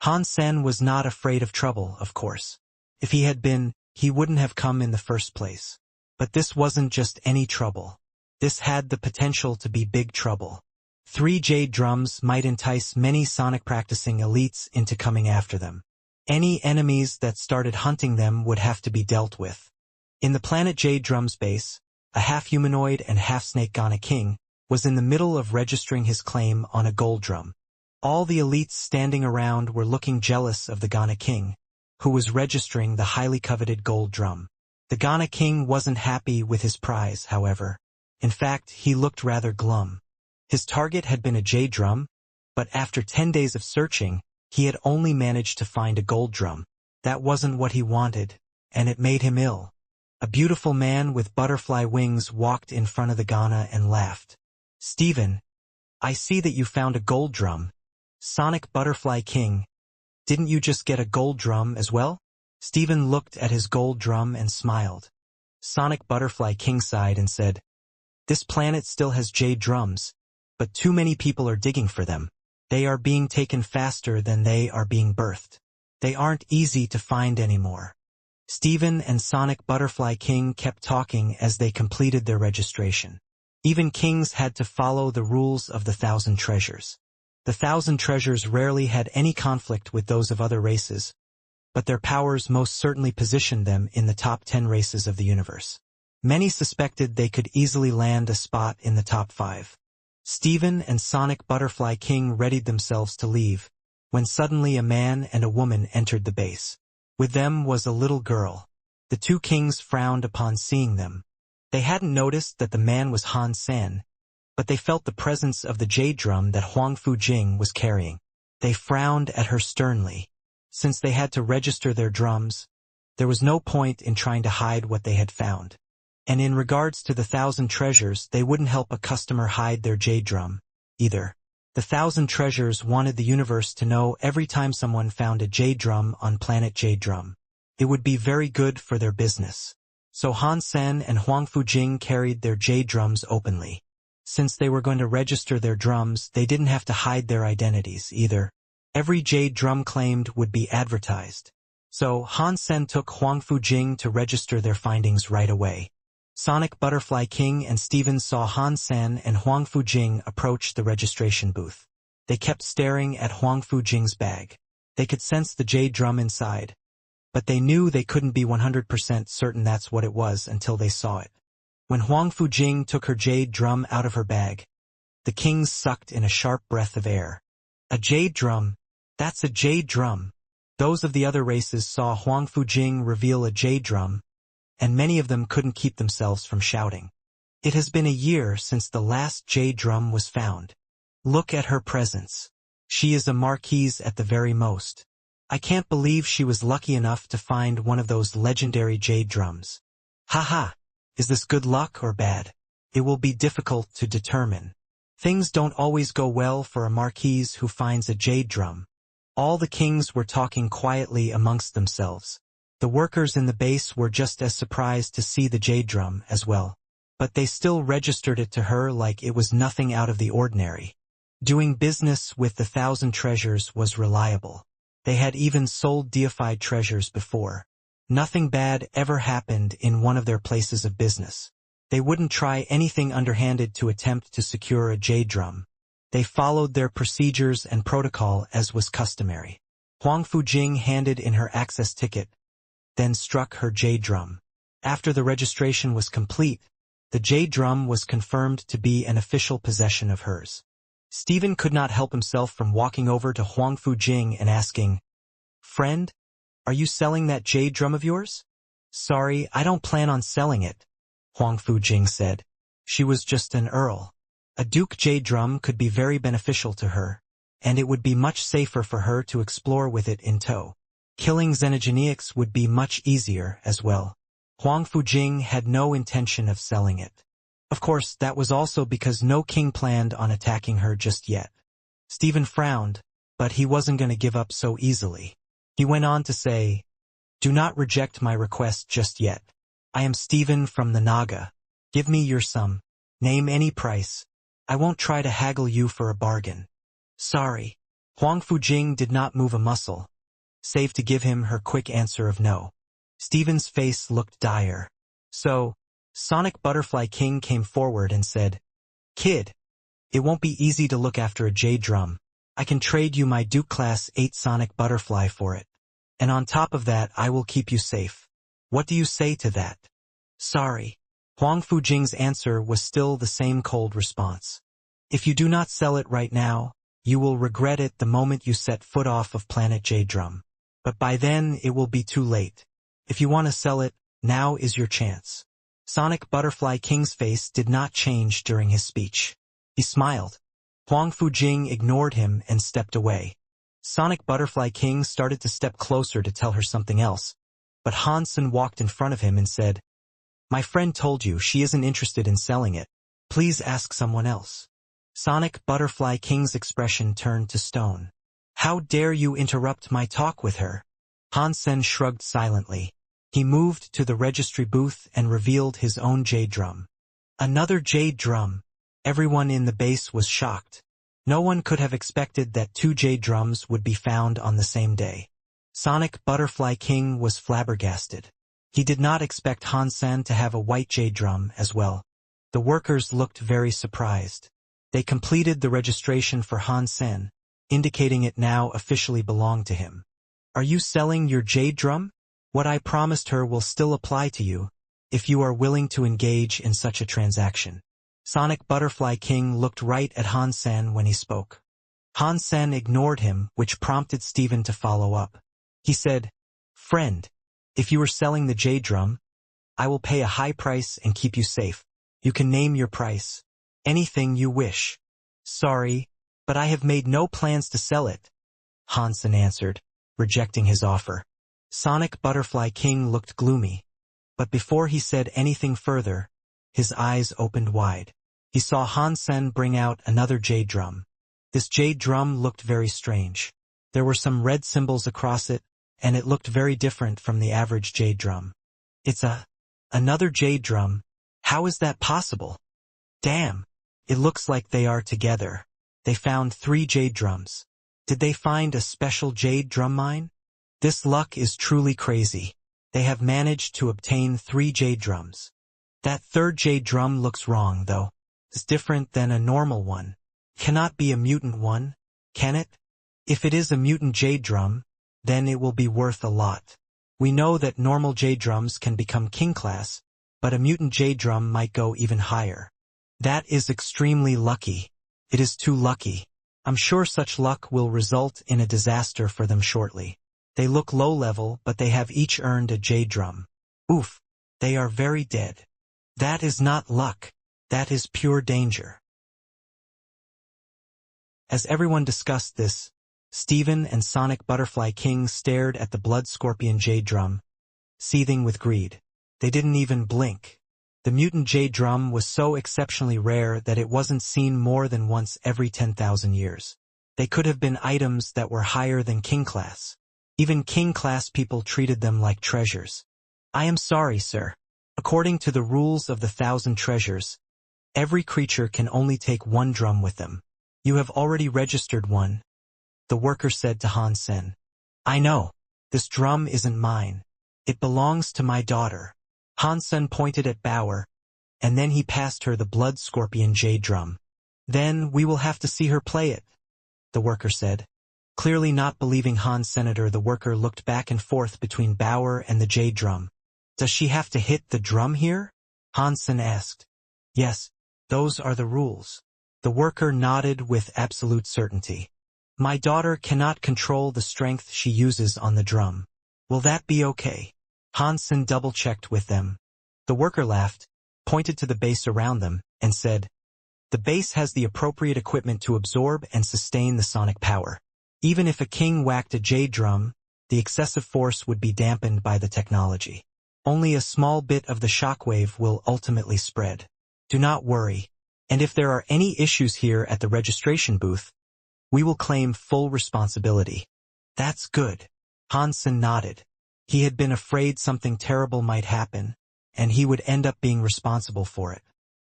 Han-sen was not afraid of trouble, of course. If he had been, he wouldn't have come in the first place. But this wasn't just any trouble. This had the potential to be big trouble. 3 jade drums might entice many sonic practicing elites into coming after them. Any enemies that started hunting them would have to be dealt with. In the planet Jade Drum's base, a half-humanoid and half-snake Ghana king was in the middle of registering his claim on a gold drum. All the elites standing around were looking jealous of the Ghana king, who was registering the highly coveted gold drum. The Ghana king wasn't happy with his prize, however. In fact, he looked rather glum. His target had been a jade drum, but after 10 days of searching, he had only managed to find a gold drum. That wasn't what he wanted, and it made him ill. A beautiful man with butterfly wings walked in front of the Ghana and laughed. "Stephen, I see that you found a gold drum. Sonic Butterfly King, didn't you just get a gold drum as well?" Stephen looked at his gold drum and smiled. Sonic Butterfly King sighed and said, "This planet still has jade drums, but too many people are digging for them. They are being taken faster than they are being birthed. They aren't easy to find anymore." Stephen and Sonic Butterfly King kept talking as they completed their registration. Even kings had to follow the rules of the 1,000 Treasures. The 1,000 Treasures rarely had any conflict with those of other races, but their powers most certainly positioned them in the top 10 races of the universe. Many suspected they could easily land a spot in the top 5. Stephen and Sonic Butterfly King readied themselves to leave, when suddenly a man and a woman entered the base. With them was a little girl. The 2 kings frowned upon seeing them. They hadn't noticed that the man was Han-sen, but they felt the presence of the jade drum that Huang Fujing was carrying. They frowned at her sternly. Since they had to register their drums, there was no point in trying to hide what they had found. And in regards to the 1,000 Treasures, they wouldn't help a customer hide their jade drum, either. The 1,000 Treasures wanted the universe to know every time someone found a jade drum on planet Jade Drum. It would be very good for their business. So Han-sen and Huang Fujing carried their jade drums openly. Since they were going to register their drums, they didn't have to hide their identities either. Every jade drum claimed would be advertised. So Han-sen took Huang Fujing to register their findings right away. Sonic Butterfly King and Stephen saw Han-sen and Huang Fujing approach the registration booth. They kept staring at Huang Fujing's bag. They could sense the jade drum inside, but they knew they couldn't be 100% certain that's what it was until they saw it. When Huang Fujing took her jade drum out of her bag, the kings sucked in a sharp breath of air. A jade drum? That's a jade drum. Those of the other races saw Huang Fujing reveal a jade drum, and many of them couldn't keep themselves from shouting. It has been a year since the last jade drum was found. Look at her presence. She is a marquise at the very most. I can't believe she was lucky enough to find one of those legendary jade drums. Haha. Is this good luck or bad? It will be difficult to determine. Things don't always go well for a marquise who finds a jade drum. All the kings were talking quietly amongst themselves. The workers in the base were just as surprised to see the jade drum as well. But they still registered it to her like it was nothing out of the ordinary. Doing business with the 1,000 treasures was reliable. They had even sold deified treasures before. Nothing bad ever happened in one of their places of business. They wouldn't try anything underhanded to attempt to secure a jade drum. They followed their procedures and protocol as was customary. Huang Fujing handed in her access ticket, then struck her jade drum. After the registration was complete, the jade drum was confirmed to be an official possession of hers. Stephen could not help himself from walking over to Huang Fujing and asking, "Friend, are you selling that jade drum of yours?" "Sorry, I don't plan on selling it," Huang Fujing said. She was just an earl. A duke jade drum could be very beneficial to her, and it would be much safer for her to explore with it in tow. Killing xenogeneics would be much easier as well. Huang Fujing had no intention of selling it. Of course, that was also because no king planned on attacking her just yet. Stephen frowned, but he wasn't going to give up so easily. He went on to say, "Do not reject my request just yet. I am Stephen from the Naga. Give me your sum. Name any price. I won't try to haggle you for a bargain." "Sorry." Huang Fujing did not move a muscle, save to give him her quick answer of no. Stephen's face looked dire. So, Sonic Butterfly King came forward and said, "Kid, it won't be easy to look after a jade drum. I can trade you my Duke Class 8 Sonic Butterfly for it. And on top of that I will keep you safe. What do you say to that?" "Sorry." Huang Fujing's answer was still the same cold response. "If you do not sell it right now, you will regret it the moment you set foot off of planet Jade Drum. But by then it will be too late. If you want to sell it, now is your chance." Sonic Butterfly King's face did not change during his speech. He smiled. Huang Fujing ignored him and stepped away. Sonic Butterfly King started to step closer to tell her something else, but Hansen walked in front of him and said, "My friend told you she isn't interested in selling it. Please ask someone else." Sonic Butterfly King's expression turned to stone. "How dare you interrupt my talk with her?" Hansen shrugged silently. He moved to the registry booth and revealed his own jade drum. Another jade drum. Everyone in the base was shocked. No one could have expected that 2 jade drums would be found on the same day. Sonic Butterfly King was flabbergasted. He did not expect Hansen to have a white jade drum as well. The workers looked very surprised. They completed the registration for Hansen, indicating it now officially belonged to him. "Are you selling your jade drum? What I promised her will still apply to you, if you are willing to engage in such a transaction." Sonic Butterfly King looked right at Hansen when he spoke. Hansen ignored him, which prompted Stephen to follow up. He said, "Friend, if you are selling the jade drum, I will pay a high price and keep you safe. You can name your price. Anything you wish." "Sorry, but I have made no plans to sell it," Hansen answered, rejecting his offer. Sonic Butterfly King looked gloomy, but before he said anything further, his eyes opened wide. He saw Hansen bring out another jade drum. This jade drum looked very strange. There were some red symbols across it, and it looked very different from the average jade drum. "It's another jade drum. How is that possible? Damn, it looks like they are together. They found 3 jade drums. Did they find a special jade drum mine? This luck is truly crazy. They have managed to obtain 3 jade drums. That 3rd jade drum looks wrong, though. It's different than a normal one. Cannot be a mutant one, can it? If it is a mutant jade drum, then it will be worth a lot. We know that normal jade drums can become king class, but a mutant jade drum might go even higher. That is extremely lucky. It is too lucky. I'm sure such luck will result in a disaster for them shortly. They look low-level, but they have each earned a jade drum. Oof, they are very dead. That is not luck. That is pure danger. As everyone discussed this, Steven and Sonic Butterfly King stared at the blood scorpion jade drum, seething with greed. They didn't even blink. The mutant jade drum was so exceptionally rare that it wasn't seen more than once every 10,000 years. They could have been items that were higher than king class. Even king class people treated them like treasures. I am sorry, sir. According to the rules of the 1,000 treasures, every creature can only take one drum with them. You have already registered one, the worker said to Hansen. I know. This drum isn't mine. It belongs to my daughter. Hansen pointed at Bauer, and then he passed her the blood scorpion jade drum. Then we will have to see her play it, the worker said. Clearly not believing Hans Senator, the worker looked back and forth between Bauer and the jade drum. Does she have to hit the drum here? Hansen asked. Yes, those are the rules. The worker nodded with absolute certainty. My daughter cannot control the strength she uses on the drum. Will that be okay? Hansen double-checked with them. The worker laughed, pointed to the base around them, and said, the base has the appropriate equipment to absorb and sustain the sonic power. Even if a king whacked a jade drum, the excessive force would be dampened by the technology. Only a small bit of the shockwave will ultimately spread. Do not worry. And if there are any issues here at the registration booth, we will claim full responsibility. That's good. Hansen nodded. He had been afraid something terrible might happen, and he would end up being responsible for it.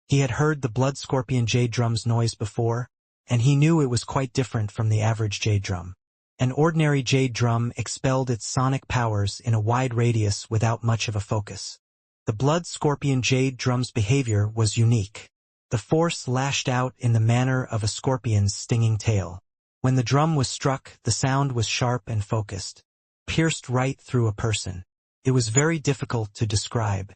He had heard the blood scorpion jade drum's noise before, and he knew it was quite different from the average jade drum. An ordinary jade drum expelled its sonic powers in a wide radius without much of a focus. The blood scorpion jade drum's behavior was unique. The force lashed out in the manner of a scorpion's stinging tail. When the drum was struck, the sound was sharp and focused, pierced right through a person. It was very difficult to describe.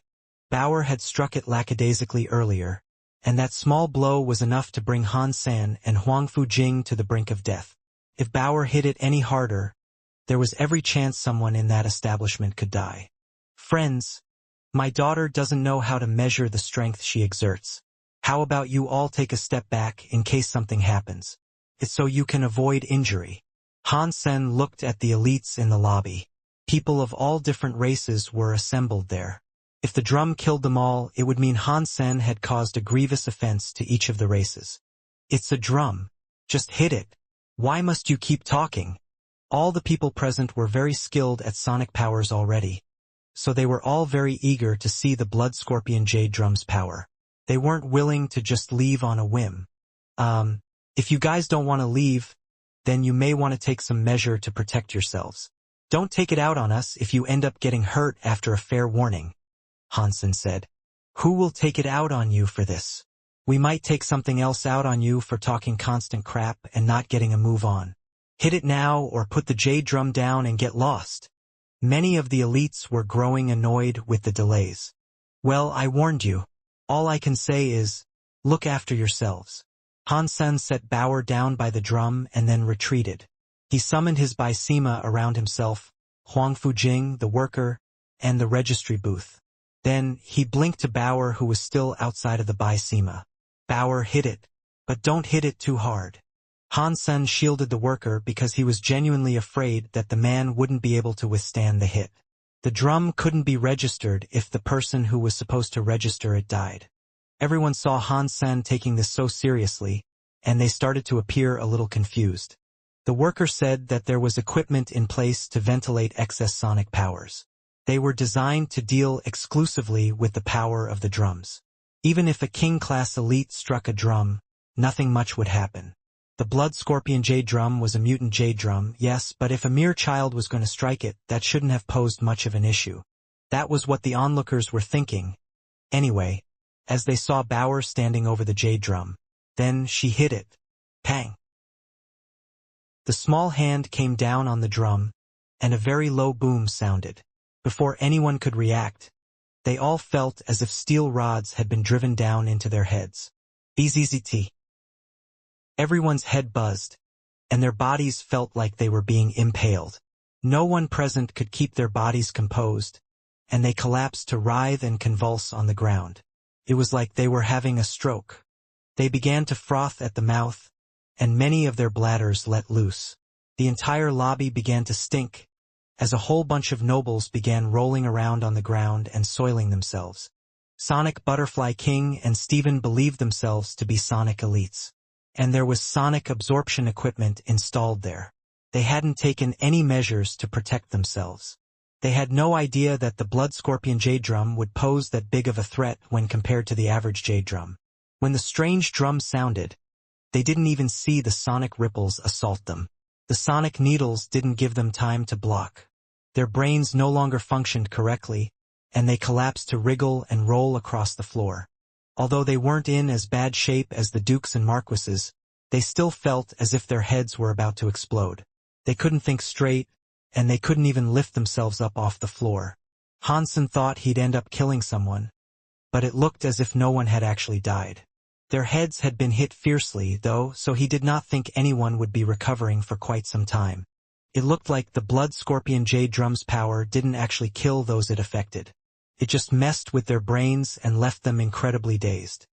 Bauer had struck it lackadaisically earlier, and that small blow was enough to bring Han San and Huang Fujing to the brink of death. If Bauer hit it any harder, there was every chance someone in that establishment could die. Friends, my daughter doesn't know how to measure the strength she exerts. How about you all take a step back in case something happens? It's so you can avoid injury. Han Sen looked at the elites in the lobby. People of all different races were assembled there. If the drum killed them all, it would mean Han Sen had caused a grievous offense to each of the races. It's a drum. Just hit it. Why must you keep talking? All the people present were very skilled at sonic powers already, so they were all very eager to see the blood scorpion jade drum's power. They weren't willing to just leave on a whim. If you guys don't want to leave, then you may want to take some measure to protect yourselves. Don't take it out on us if you end up getting hurt after a fair warning, Hansen said. Who will take it out on you for this? We might take something else out on you for talking constant crap and not getting a move on. Hit it now or put the jade drum down and get lost. Many of the elites were growing annoyed with the delays. Well, I warned you. All I can say is, look after yourselves. Hansen set Bauer down by the drum and then retreated. He summoned his Baisima around himself, Huang Fujing, the worker, and the registry booth. Then he blinked to Bauer, who was still outside of the Baisima. Bauer, hit it, but don't hit it too hard. Hansen shielded the worker because he was genuinely afraid that the man wouldn't be able to withstand the hit. The drum couldn't be registered if the person who was supposed to register it died. Everyone saw Hansen taking this so seriously, and they started to appear a little confused. The worker said that there was equipment in place to ventilate excess sonic powers. They were designed to deal exclusively with the power of the drums. Even if a king-class elite struck a drum, nothing much would happen. The blood scorpion jade drum was a mutant jade drum, yes, but if a mere child was going to strike it, that shouldn't have posed much of an issue. That was what the onlookers were thinking. Anyway, as they saw Bauer standing over the jade drum, then she hit it. Pang! The small hand came down on the drum, and a very low boom sounded. Before anyone could react, They all felt as if steel rods had been driven down into their heads. Bzzzt. Everyone's head buzzed, and their bodies felt like they were being impaled. No one present could keep their bodies composed, and they collapsed to writhe and convulse on the ground. It was like they were having a stroke. They began to froth at the mouth, and many of their bladders let loose. The entire lobby began to stink, as a whole bunch of nobles began rolling around on the ground and soiling themselves. Sonic Butterfly King and Steven believed themselves to be Sonic elites. And there was Sonic absorption equipment installed there. They hadn't taken any measures to protect themselves. They had no idea that the Blood Scorpion Jade Drum would pose that big of a threat when compared to the average Jade Drum. When the strange drum sounded, they didn't even see the sonic ripples assault them. The sonic needles didn't give them time to block. Their brains no longer functioned correctly, and they collapsed to wriggle and roll across the floor. Although they weren't in as bad shape as the dukes and marquises, they still felt as if their heads were about to explode. They couldn't think straight, and they couldn't even lift themselves up off the floor. Hansen thought he'd end up killing someone, but it looked as if no one had actually died. Their heads had been hit fiercely, though, so he did not think anyone would be recovering for quite some time. It looked like the Blood Scorpion Jade Drum's power didn't actually kill those it affected. It just messed with their brains and left them incredibly dazed.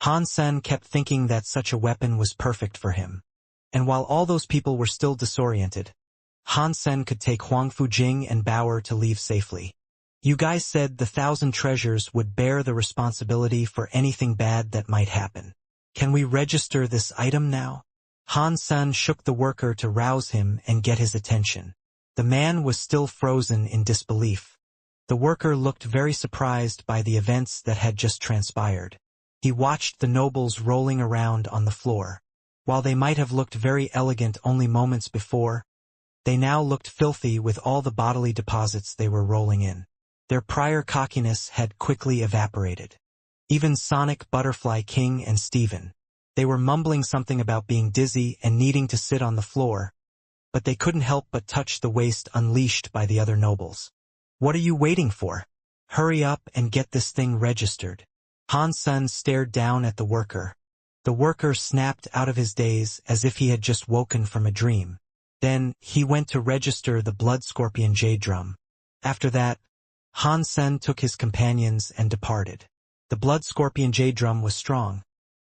Hansen kept thinking that such a weapon was perfect for him. And while all those people were still disoriented, Hansen could take Huang Fujing and Bauer to leave safely. You guys said the 1,000 treasures would bear the responsibility for anything bad that might happen. Can we register this item now? Hansen shook the worker to rouse him and get his attention. The man was still frozen in disbelief. The worker looked very surprised by the events that had just transpired. He watched the nobles rolling around on the floor. While they might have looked very elegant only moments before, they now looked filthy with all the bodily deposits they were rolling in. Their prior cockiness had quickly evaporated. Even Sonic Butterfly King and Steven. They were mumbling something about being dizzy and needing to sit on the floor, but they couldn't help but touch the waste unleashed by the other nobles. What are you waiting for? Hurry up and get this thing registered. Hansen stared down at the worker. The worker snapped out of his daze as if he had just woken from a dream. Then, he went to register the Blood Scorpion Jade Drum. After that, Hansen took his companions and departed. The Blood Scorpion Jade Drum was strong,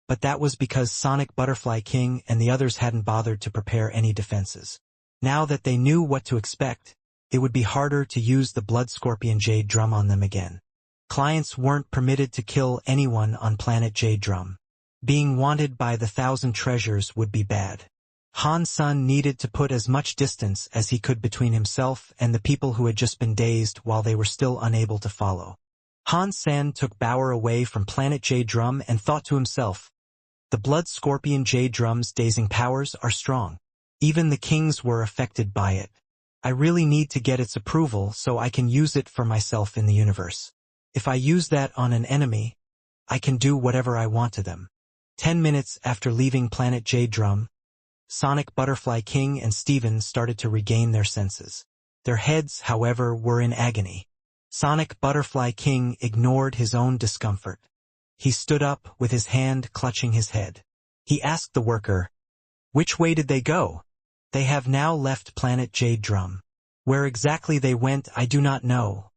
but that was because Sonic Butterfly King and the others hadn't bothered to prepare any defenses. Now that they knew what to expect, it would be harder to use the Blood Scorpion Jade Drum on them again. Clients weren't permitted to kill anyone on planet Jade Drum. Being wanted by the 1,000 treasures would be bad. Hansen needed to put as much distance as he could between himself and the people who had just been dazed while they were still unable to follow. Hansen took Bauer away from planet Jade Drum and thought to himself, the Blood Scorpion Jade Drum's dazing powers are strong. Even the kings were affected by it. I really need to get its approval so I can use it for myself in the universe. If I use that on an enemy, I can do whatever I want to them. 10 minutes after leaving planet Jade Drum, Sonic Butterfly King and Steven started to regain their senses. Their heads, however, were in agony. Sonic Butterfly King ignored his own discomfort. He stood up with his hand clutching his head. He asked the worker, "Which way did they go?" "They have now left planet Jade Drum. Where exactly they went I do not know,"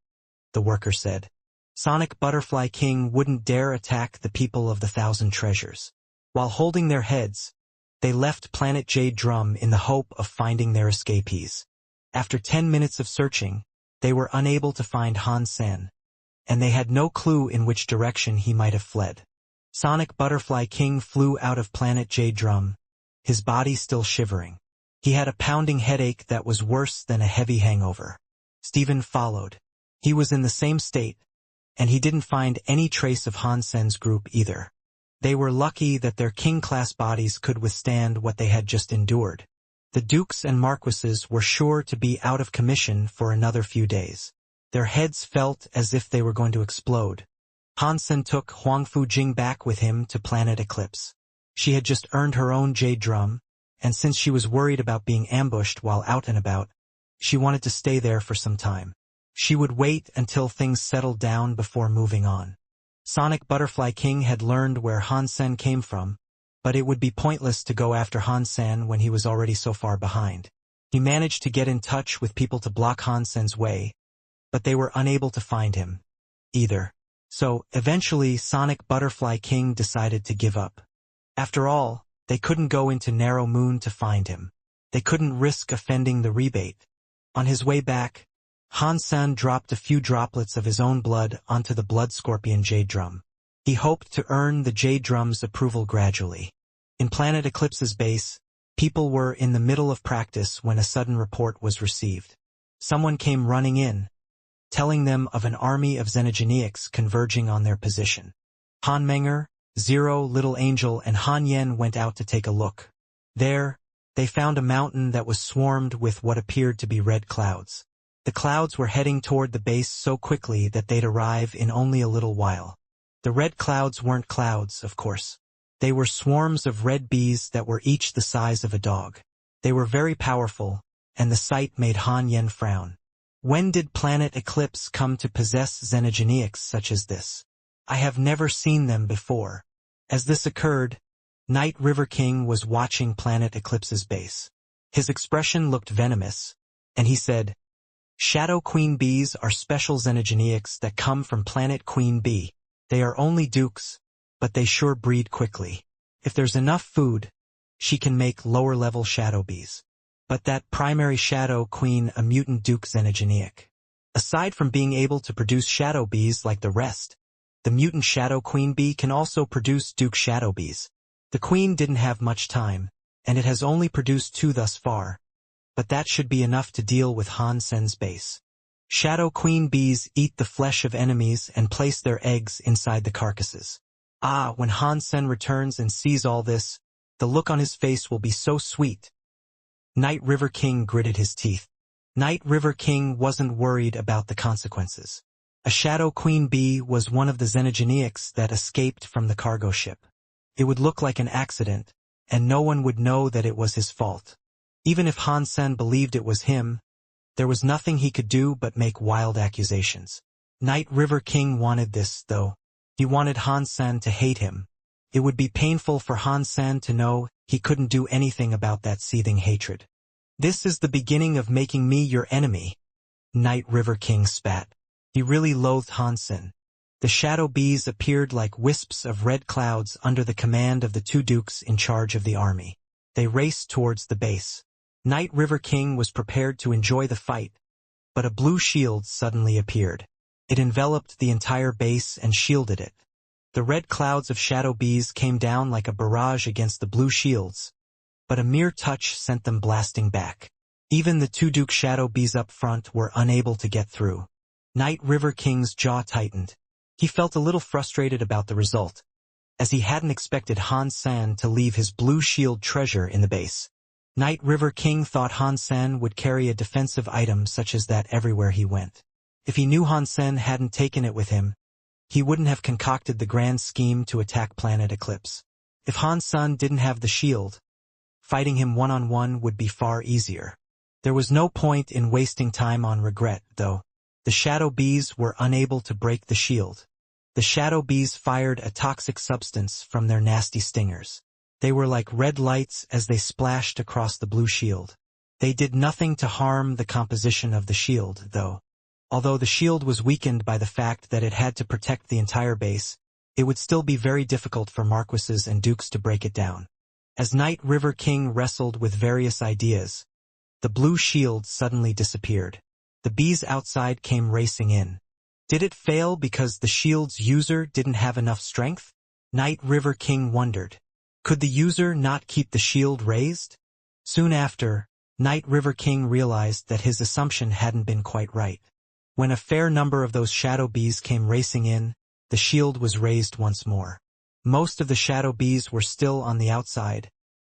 the worker said. Sonic Butterfly King wouldn't dare attack the people of the 1,000 treasures. While holding their heads, they left planet Jade Drum in the hope of finding their escapees. After 10 minutes of searching, they were unable to find Hansen, and they had no clue in which direction he might have fled. Sonic Butterfly King flew out of planet Jade Drum, his body still shivering. He had a pounding headache that was worse than a heavy hangover. Steven followed. He was in the same state, and he didn't find any trace of Hansen's group either. They were lucky that their king-class bodies could withstand what they had just endured. The dukes and marquises were sure to be out of commission for another few days. Their heads felt as if they were going to explode. Hansen took Huang Fujing back with him to planet Eclipse. She had just earned her own Jade Drum, and since she was worried about being ambushed while out and about, she wanted to stay there for some time. She would wait until things settled down before moving on. Sonic Butterfly King had learned where Hansen came from, but it would be pointless to go after Hansen when he was already so far behind. He managed to get in touch with people to block Hansen's way, but they were unable to find him either. So, eventually, Sonic Butterfly King decided to give up. After all, they couldn't go into Narrow Moon to find him. They couldn't risk offending the rebate. On his way back, Hansen dropped a few droplets of his own blood onto the Blood Scorpion Jade Drum. He hoped to earn the Jade Drum's approval gradually. In Planet Eclipse's base, people were in the middle of practice when a sudden report was received. Someone came running in, telling them of an army of Xenogeneics converging on their position. Han Menger, Zero, Little Angel, and Han Yen went out to take a look. There, they found a mountain that was swarmed with what appeared to be red clouds. The clouds were heading toward the base so quickly that they'd arrive in only a little while. The red clouds weren't clouds, of course. They were swarms of red bees that were each the size of a dog. They were very powerful, and the sight made Han Yen frown. When did Planet Eclipse come to possess Xenogeneics such as this? I have never seen them before. As this occurred, Night River King was watching Planet Eclipse's base. His expression looked venomous, and he said, "Shadow Queen bees are special Xenogeneics that come from Planet Queen Bee. They are only dukes, but they sure breed quickly. If there's enough food, she can make lower-level shadow bees. But that primary Shadow Queen a mutant duke Xenogeneic. Aside from being able to produce shadow bees like the rest, the mutant Shadow Queen bee can also produce duke shadow bees. The queen didn't have much time, and it has only produced 2 thus far, but that should be enough to deal with Hansen's base. Shadow Queen bees eat the flesh of enemies and place their eggs inside the carcasses. Ah, when Hansen returns and sees all this, the look on his face will be so sweet." Night River King gritted his teeth. Night River King wasn't worried about the consequences. A Shadow Queen bee was one of the Xenogeneics that escaped from the cargo ship. It would look like an accident, and no one would know that it was his fault. Even if Hansen believed it was him, there was nothing he could do but make wild accusations. Night River King wanted this, though. He wanted Hansen to hate him. It would be painful for Hansen to know he couldn't do anything about that seething hatred. "This is the beginning of making me your enemy," Night River King spat. He really loathed Hansen. The shadow bees appeared like wisps of red clouds under the command of the 2 dukes in charge of the army. They raced towards the base. Night River King was prepared to enjoy the fight, but a blue shield suddenly appeared. It enveloped the entire base and shielded it. The red clouds of shadow bees came down like a barrage against the blue shields, but a mere touch sent them blasting back. Even the 2 duke shadow bees up front were unable to get through. Night River King's jaw tightened. He felt a little frustrated about the result, as he hadn't expected Hansen to leave his blue shield treasure in the base. Night River King thought Hansen would carry a defensive item such as that everywhere he went. If he knew Hansen hadn't taken it with him, he wouldn't have concocted the grand scheme to attack Planet Eclipse. If Hansen didn't have the shield, fighting him one-on-one would be far easier. There was no point in wasting time on regret, though. The shadow bees were unable to break the shield. The shadow bees fired a toxic substance from their nasty stingers. They were like red lights as they splashed across the blue shield. They did nothing to harm the composition of the shield, though. Although the shield was weakened by the fact that it had to protect the entire base, it would still be very difficult for marquises and dukes to break it down. As Night River King wrestled with various ideas, the blue shield suddenly disappeared. The bees outside came racing in. Did it fail because the shield's user didn't have enough strength? Night River King wondered. Could the user not keep the shield raised? Soon after, Night River King realized that his assumption hadn't been quite right. When a fair number of those shadow bees came racing in, the shield was raised once more. Most of the shadow bees were still on the outside,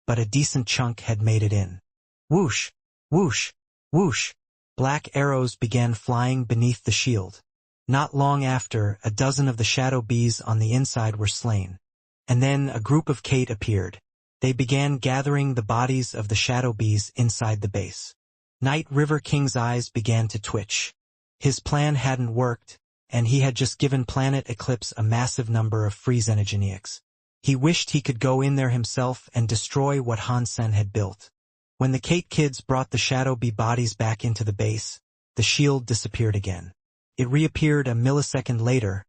but a decent chunk had made it in. Whoosh! Whoosh! Whoosh! Black arrows began flying beneath the shield. Not long after, a dozen of the shadow bees on the inside were slain. And then a group of Kate appeared. They began gathering the bodies of the shadow bees inside the base. Night River King's eyes began to twitch. His plan hadn't worked, and he had just given Planet Eclipse a massive number of free xenogeneics. He wished he could go in there himself and destroy what Hansen had built. When the Kate kids brought the Shadow Bee bodies back into the base, the shield disappeared again. It reappeared a millisecond later,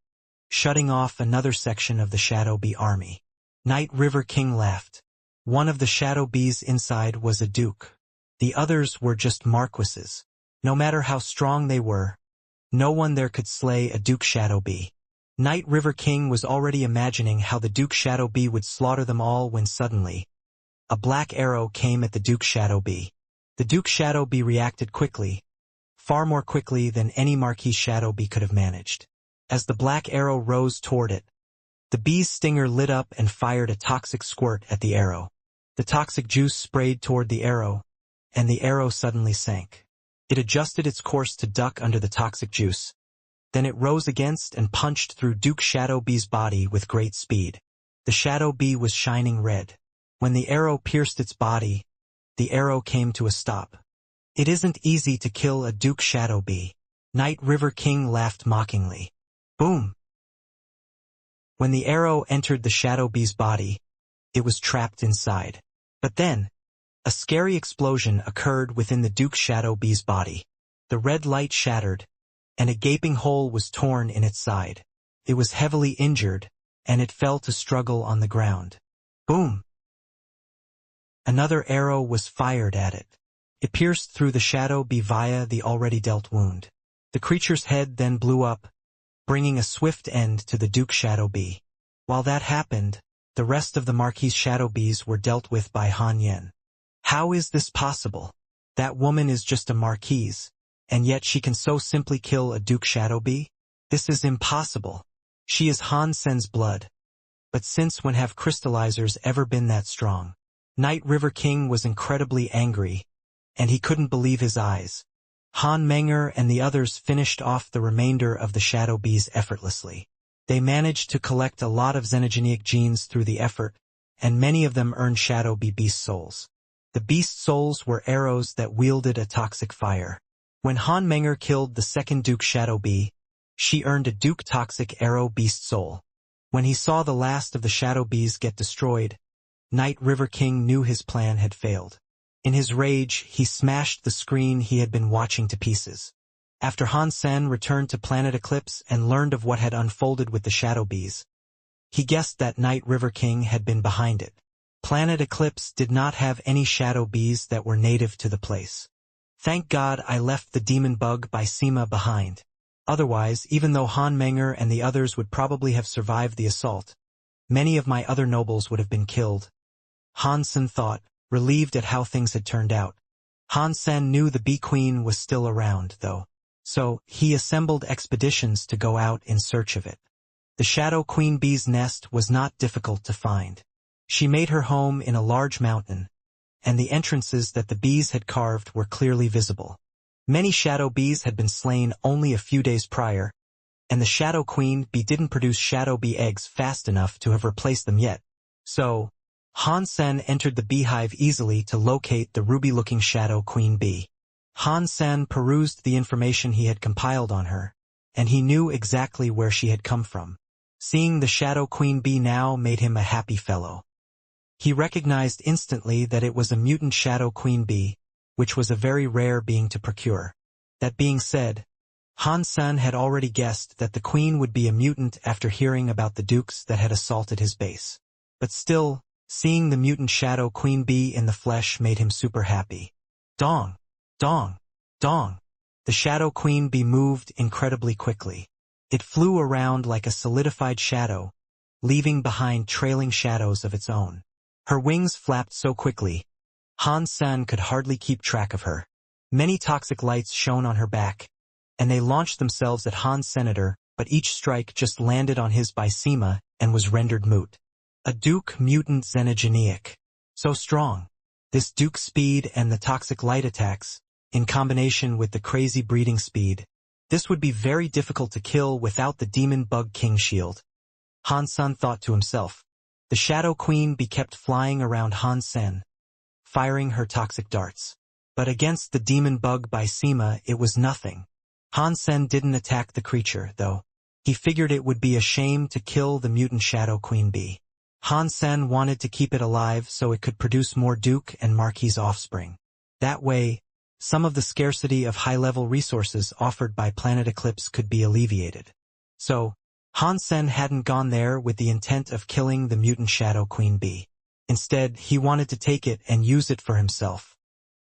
shutting off another section of the Shadow Bee army. Night River King laughed. One of the Shadow Bees inside was a duke. The others were just marquises. No matter how strong they were, no one there could slay a Duke Shadow Bee. Night River King was already imagining how the Duke Shadow Bee would slaughter them all when suddenly, a black arrow came at the Duke Shadow Bee. The Duke Shadow Bee reacted quickly, far more quickly than any Marquis Shadow Bee could have managed. As the black arrow rose toward it, the bee's stinger lit up and fired a toxic squirt at the arrow. The toxic juice sprayed toward the arrow, and the arrow suddenly sank. It adjusted its course to duck under the toxic juice. Then it rose against and punched through Duke Shadow Bee's body with great speed. The Shadow Bee was shining red. When the arrow pierced its body, the arrow came to a stop. It isn't easy to kill a Duke Shadow Bee. Night River King laughed mockingly. Boom! When the arrow entered the Shadow Bee's body, it was trapped inside. But then, a scary explosion occurred within the Duke Shadow Bee's body. The red light shattered, and a gaping hole was torn in its side. It was heavily injured, and it fell to struggle on the ground. Boom! Another arrow was fired at it. It pierced through the Shadow Bee via the already dealt wound. The creature's head then blew up, bringing a swift end to the Duke Shadow Bee. While that happened, the rest of the Marquis Shadow Bees were dealt with by Han Yen. How is this possible? That woman is just a Marquise, and yet she can so simply kill a Duke Shadow Bee? This is impossible. She is Han Sen's blood. But since when have crystallizers ever been that strong? Night River King was incredibly angry, and he couldn't believe his eyes. Han Menger and the others finished off the remainder of the Shadow Bees effortlessly. They managed to collect a lot of xenogeneic genes through the effort, and many of them earned Shadow Bee beast souls. The beast souls were arrows that wielded a toxic fire. When Han Menger killed the second Duke Shadow Bee, she earned a Duke Toxic Arrow beast soul. When he saw the last of the Shadow Bees get destroyed, Night River King knew his plan had failed. In his rage, he smashed the screen he had been watching to pieces. After Han Sen returned to Planet Eclipse and learned of what had unfolded with the Shadow Bees, he guessed that Night River King had been behind it. Planet Eclipse did not have any Shadow Bees that were native to the place. Thank God I left the demon bug by Sima behind. Otherwise, even though Han Menger and the others would probably have survived the assault, many of my other nobles would have been killed. Han Sen thought, relieved at how things had turned out. Han Sen knew the Bee Queen was still around, though. So, he assembled expeditions to go out in search of it. The Shadow Queen Bee's nest was not difficult to find. She made her home in a large mountain, and the entrances that the bees had carved were clearly visible. Many Shadow Bees had been slain only a few days prior, and the Shadow Queen Bee didn't produce Shadow Bee eggs fast enough to have replaced them yet. So, Han Sen entered the beehive easily to locate the ruby-looking Shadow Queen Bee. Han Sen perused the information he had compiled on her, and he knew exactly where she had come from. Seeing the Shadow Queen Bee now made him a happy fellow. He recognized instantly that it was a mutant Shadow Queen Bee, which was a very rare being to procure. That being said, Han Sen had already guessed that the queen would be a mutant after hearing about the dukes that had assaulted his base. But still, seeing the mutant Shadow Queen Bee in the flesh made him super happy. Dong! Dong! Dong! The Shadow Queen Bee moved incredibly quickly. It flew around like a solidified shadow, leaving behind trailing shadows of its own. Her wings flapped so quickly, Han Sen could hardly keep track of her. Many toxic lights shone on her back, and they launched themselves at Han's senator, but each strike just landed on his by Sima and was rendered moot. A Duke mutant xenogeneic. So strong. This Duke speed and the toxic light attacks, in combination with the crazy breeding speed, this would be very difficult to kill without the Demon Bug King shield. Han Sen thought to himself. The Shadow Queen Bee kept flying around Han Sen, firing her toxic darts. But against the Demon Bug by Sima it was nothing. Hansen didn't attack the creature, though. He figured it would be a shame to kill the mutant shadow queen bee. Hansen wanted to keep it alive so it could produce more Duke and Marquis offspring. That way, some of the scarcity of high-level resources offered by Planet Eclipse could be alleviated. So, Hansen hadn't gone there with the intent of killing the mutant shadow queen bee. Instead, he wanted to take it and use it for himself.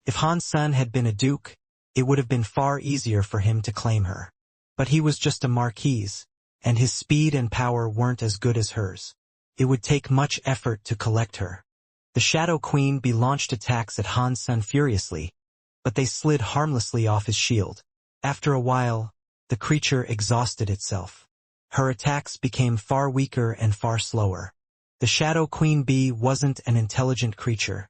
If Hansen had been a duke, it would have been far easier for him to claim her. But he was just a marquis, and his speed and power weren't as good as hers. It would take much effort to collect her. The Shadow Queen bee launched attacks at Hansen furiously, but they slid harmlessly off his shield. After a while, the creature exhausted itself. Her attacks became far weaker and far slower. The Shadow Queen bee wasn't an intelligent creature,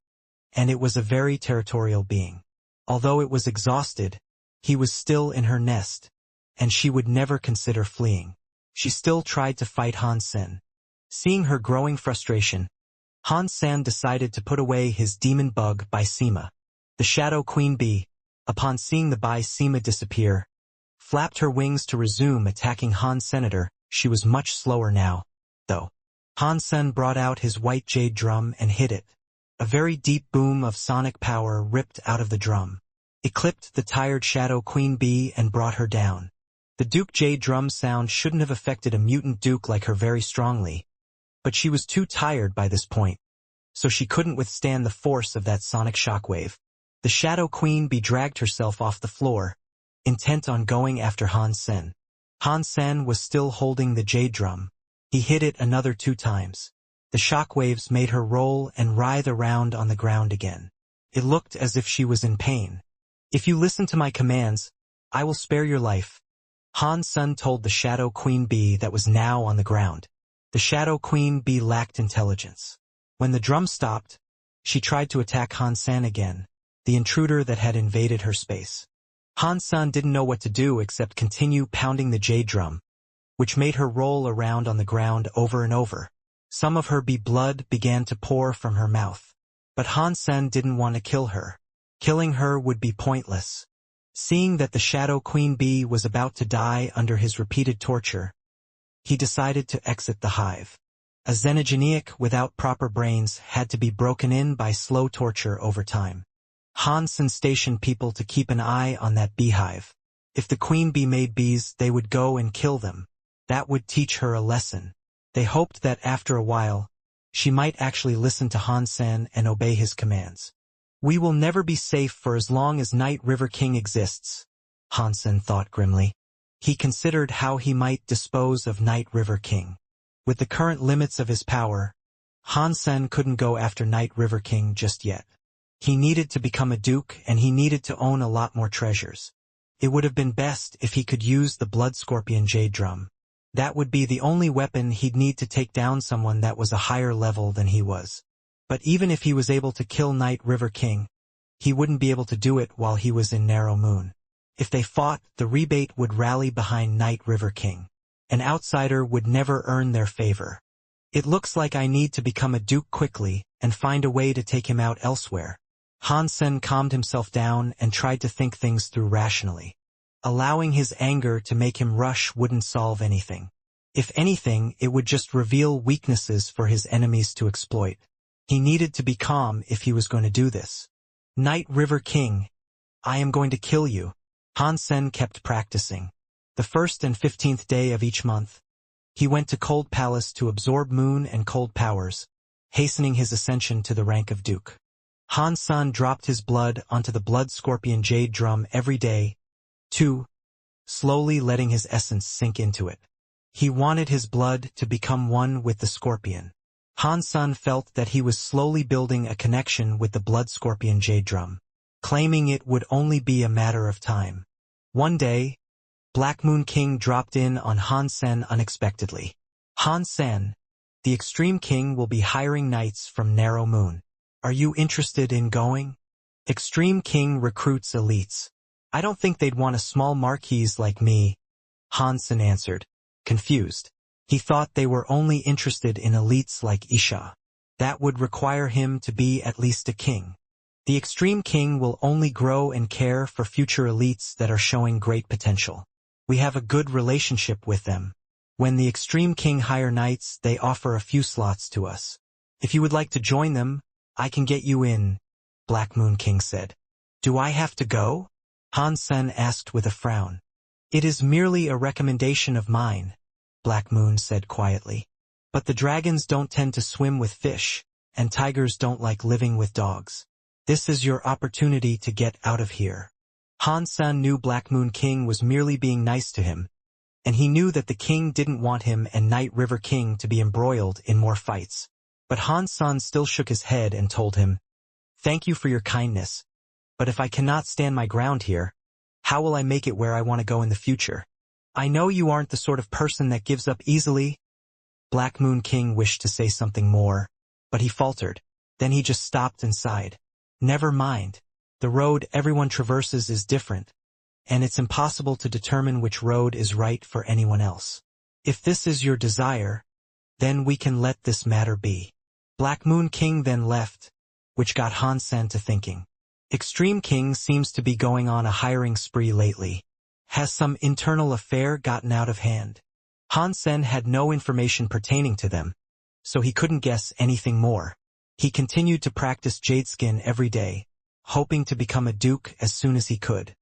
and it was a very territorial being. Although it was exhausted, he was still in her nest, and she would never consider fleeing. She still tried to fight Hansen. Seeing her growing frustration, Hansen decided to put away his demon bug Bysema. The Shadow Queen bee, upon seeing the Bysema disappear, flapped her wings to resume attacking Hansen. She was much slower now, though. Hansen brought out his white jade drum and hit it. A very deep boom of sonic power ripped out of the drum. It clipped the tired Shadow Queen bee and brought her down. The Duke Jade drum sound shouldn't have affected a mutant duke like her very strongly, but she was too tired by this point, so she couldn't withstand the force of that sonic shockwave. The Shadow Queen bee dragged herself off the floor, intent on going after Hansen. Hansen was still holding the jade drum. He hit it another 2 times. The shockwaves made her roll and writhe around on the ground again. It looked as if she was in pain. "If you listen to my commands, I will spare your life," Hansen told the Shadow Queen bee that was now on the ground. The Shadow Queen bee lacked intelligence. When the drum stopped, she tried to attack Hansen again, the intruder that had invaded her space. Hansen didn't know what to do except continue pounding the jade drum, which made her roll around on the ground over and over. Some of her bee blood began to pour from her mouth. But Hansen didn't want to kill her. Killing her would be pointless. Seeing that the Shadow Queen bee was about to die under his repeated torture, he decided to exit the hive. A xenogeniac without proper brains had to be broken in by slow torture over time. Hansen stationed people to keep an eye on that beehive. If the queen bee made bees, they would go and kill them. That would teach her a lesson. They hoped that after a while, she might actually listen to Hansen and obey his commands. "We will never be safe for as long as Night River King exists," Hansen thought grimly. He considered how he might dispose of Night River King. With the current limits of his power, Hansen couldn't go after Night River King just yet. He needed to become a duke, and he needed to own a lot more treasures. It would have been best if he could use the Blood Scorpion Jade Drum. That would be the only weapon he'd need to take down someone that was a higher level than he was. But even if he was able to kill Night River King, he wouldn't be able to do it while he was in Narrow Moon. If they fought, the rebate would rally behind Night River King. An outsider would never earn their favor. "It looks like I need to become a duke quickly and find a way to take him out elsewhere." Hansen calmed himself down and tried to think things through rationally. Allowing his anger to make him rush wouldn't solve anything. If anything, it would just reveal weaknesses for his enemies to exploit. He needed to be calm if he was going to do this. "Night River King, I am going to kill you." Hansen kept practicing. The 1st and 15th day of each month, he went to Cold Palace to absorb moon and cold powers, hastening his ascension to the rank of duke. Hansen dropped his blood onto the Blood Scorpion Jade Drum every day, too, slowly letting his essence sink into it. He wanted his blood to become one with the scorpion. Hansen felt that he was slowly building a connection with the Blood Scorpion Jade Drum, claiming it would only be a matter of time. One day, Black Moon King dropped in on Hansen unexpectedly. "Hansen, the Extreme King will be hiring knights from Narrow Moon. Are you interested in going?" "Extreme King recruits elites. I don't think they'd want a small marquis like me," Hansen answered, confused. He thought they were only interested in elites like Isha. That would require him to be at least a king. "The Extreme King will only grow and care for future elites that are showing great potential." We have a good relationship with them. When the Extreme King hire knights, they offer a few slots to us. If you would like to join them, I can get you in, Black Moon King said. Do I have to go? Han Sen asked with a frown. It is merely a recommendation of mine, Black Moon said quietly. But the dragons don't tend to swim with fish, and tigers don't like living with dogs. This is your opportunity to get out of here. Han Sen knew Black Moon King was merely being nice to him, and he knew that the king didn't want him and Night River King to be embroiled in more fights. But Han Sen still shook his head and told him, Thank you for your kindness, but if I cannot stand my ground here, how will I make it where I want to go in the future? I know you aren't the sort of person that gives up easily. Black Moon King wished to say something more, but he faltered. Then he just stopped and sighed. Never mind. The road everyone traverses is different, and it's impossible to determine which road is right for anyone else. If this is your desire, then we can let this matter be. Black Moon King then left, which got Han Sen to thinking. Extreme King seems to be going on a hiring spree lately. Has some internal affair gotten out of hand? Han Sen had no information pertaining to them, so he couldn't guess anything more. He continued to practice Jadeskin every day, hoping to become a duke as soon as he could.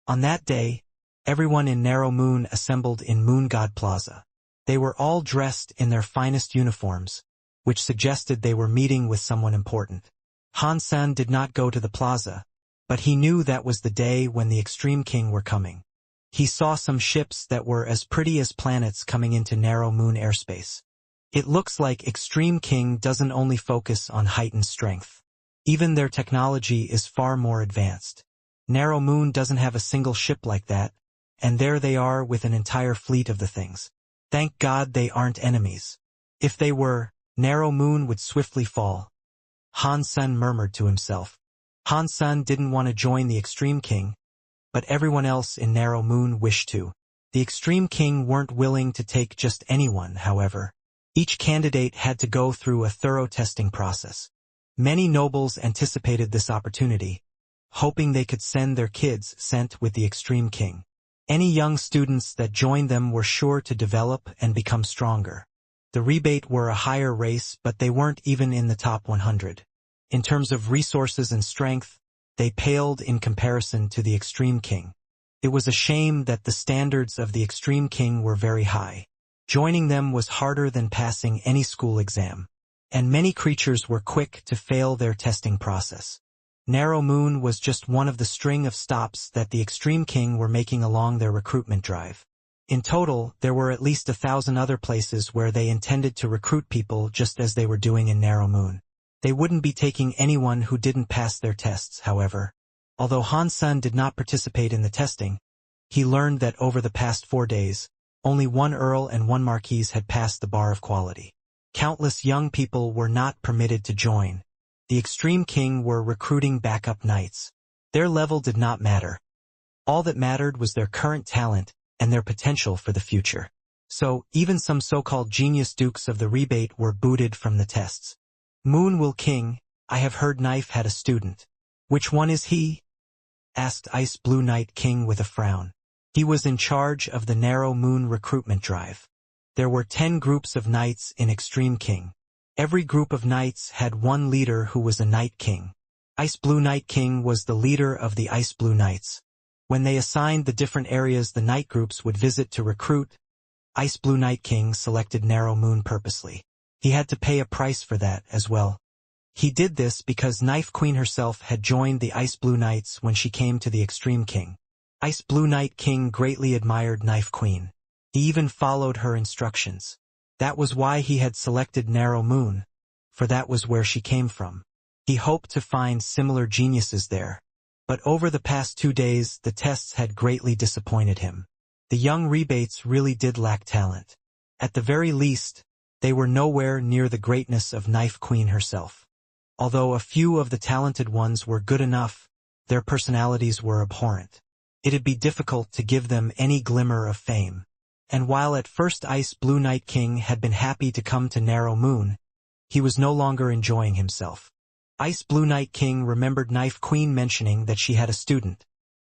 On that day, everyone in Narrow Moon assembled in Moon God Plaza. They were all dressed in their finest uniforms, which suggested they were meeting with someone important. Han Sen did not go to the plaza, but he knew that was the day when the Extreme King were coming. He saw some ships that were as pretty as planets coming into Narrow Moon airspace. It looks like Extreme King doesn't only focus on heightened strength. Even their technology is far more advanced. Narrow Moon doesn't have a single ship like that, and there they are with an entire fleet of the things. Thank God they aren't enemies. If they were, Narrow Moon would swiftly fall. Han Sen murmured to himself. Han Sen didn't want to join the Extreme King, but everyone else in Narrow Moon wished to. The Extreme King weren't willing to take just anyone, however. Each candidate had to go through a thorough testing process. Many nobles anticipated this opportunity, hoping they could send their kids sent with the Extreme King. Any young students that joined them were sure to develop and become stronger. The rebate were a higher race, but they weren't even in the top 100. In terms of resources and strength, they paled in comparison to the Extreme King. It was a shame that the standards of the Extreme King were very high. Joining them was harder than passing any school exam, and many creatures were quick to fail their testing process. Narrow Moon was just one of the string of stops that the Extreme King were making along their recruitment drive. In total, there were at least 1,000 other places where they intended to recruit people just as they were doing in Narrow Moon. They wouldn't be taking anyone who didn't pass their tests, however. Although Han Sen did not participate in the testing, he learned that over the past 4 days, only one Earl and one Marquise had passed the bar of quality. Countless young people were not permitted to join. The Extreme King were recruiting backup knights. Their level did not matter. All that mattered was their current talent and their potential for the future. So, even some so-called genius dukes of the rebate were booted from the tests. Moonwill King, I have heard Knife had a student. Which one is he? Asked Ice Blue Knight King with a frown. He was in charge of the Narrow Moon recruitment drive. There were 10 groups of knights in Extreme King. Every group of knights had one leader who was a Night King. Ice Blue Knight King was the leader of the Ice Blue Knights. When they assigned the different areas the night groups would visit to recruit, Ice Blue Knight King selected Narrow Moon purposely. He had to pay a price for that as well. He did this because Knife Queen herself had joined the Ice Blue Knights when she came to the Extreme King. Ice Blue Knight King greatly admired Knife Queen. He even followed her instructions. That was why he had selected Narrow Moon, for that was where she came from. He hoped to find similar geniuses there. But over the past 2 days, the tests had greatly disappointed him. The young rebates really did lack talent. At the very least, they were nowhere near the greatness of Knife Queen herself. Although a few of the talented ones were good enough, their personalities were abhorrent. It'd be difficult to give them any glimmer of fame. And while at first Ice Blue Knight King had been happy to come to Narrow Moon, he was no longer enjoying himself. Ice Blue Knight King remembered Knife Queen mentioning that she had a student,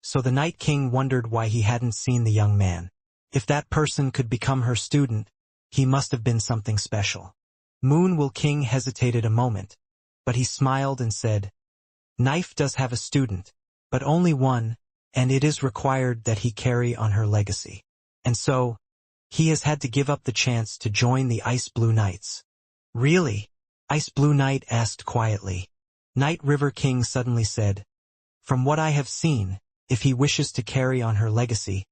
so the Night King wondered why he hadn't seen the young man. If that person could become her student, he must have been something special. Moon Will King hesitated a moment, but he smiled and said, Knife does have a student, but only one, and it is required that he carry on her legacy. And so, he has had to give up the chance to join the Ice Blue Knights. Really? Ice Blue Knight asked quietly. Night River King suddenly said, From what I have seen, if he wishes to carry on her legacy,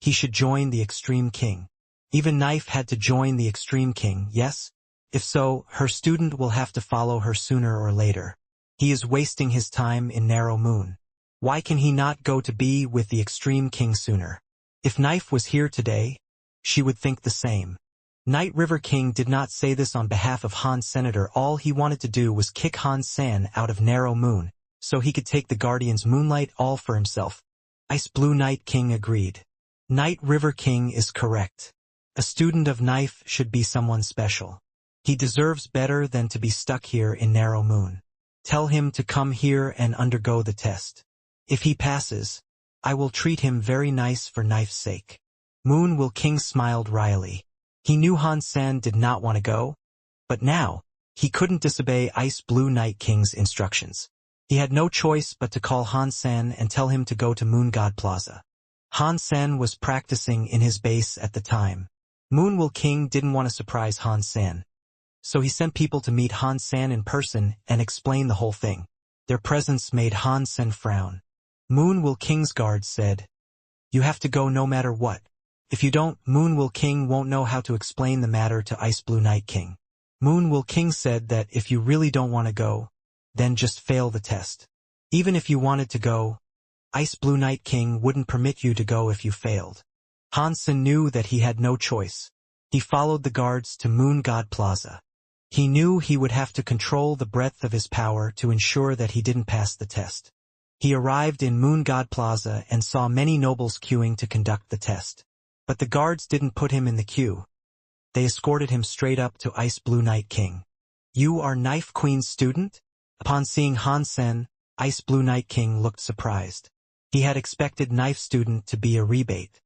he should join the Extreme King. Even Knife had to join the Extreme King, yes? If so, her student will have to follow her sooner or later. He is wasting his time in Narrow Moon. Why can he not go to be with the Extreme King sooner? If Knife was here today, she would think the same. Night River King did not say this on behalf of Han Senator. All he wanted to do was kick Han San out of Narrow Moon, so he could take the Guardian's moonlight all for himself. Ice Blue Night King agreed. Night River King is correct. A student of Knife should be someone special. He deserves better than to be stuck here in Narrow Moon. Tell him to come here and undergo the test. If he passes, I will treat him very nice for Knife's sake. Moon Will King smiled wryly. He knew Han San did not want to go, but now, he couldn't disobey Ice Blue Night King's instructions. He had no choice but to call Han San and tell him to go to Moon God Plaza. Han San was practicing in his base at the time. Moon Will King didn't want to surprise Han San, so he sent people to meet Han San in person and explain the whole thing. Their presence made Han San frown. Moon Will King's guards said, You have to go no matter what. If you don't, Moon Will King won't know how to explain the matter to Ice Blue Night King. Moon Will King said that if you really don't want to go, then just fail the test. Even if you wanted to go, Ice Blue Night King wouldn't permit you to go if you failed. Han San knew that he had no choice. He followed the guards to Moon God Plaza. He knew he would have to control the breadth of his power to ensure that he didn't pass the test. He arrived in Moon God Plaza and saw many nobles queuing to conduct the test. But the guards didn't put him in the queue. They escorted him straight up to Ice Blue Night King. You are Knife Queen's student? Upon seeing Han San, Ice Blue Night King looked surprised. He had expected Knife student to be a rebate.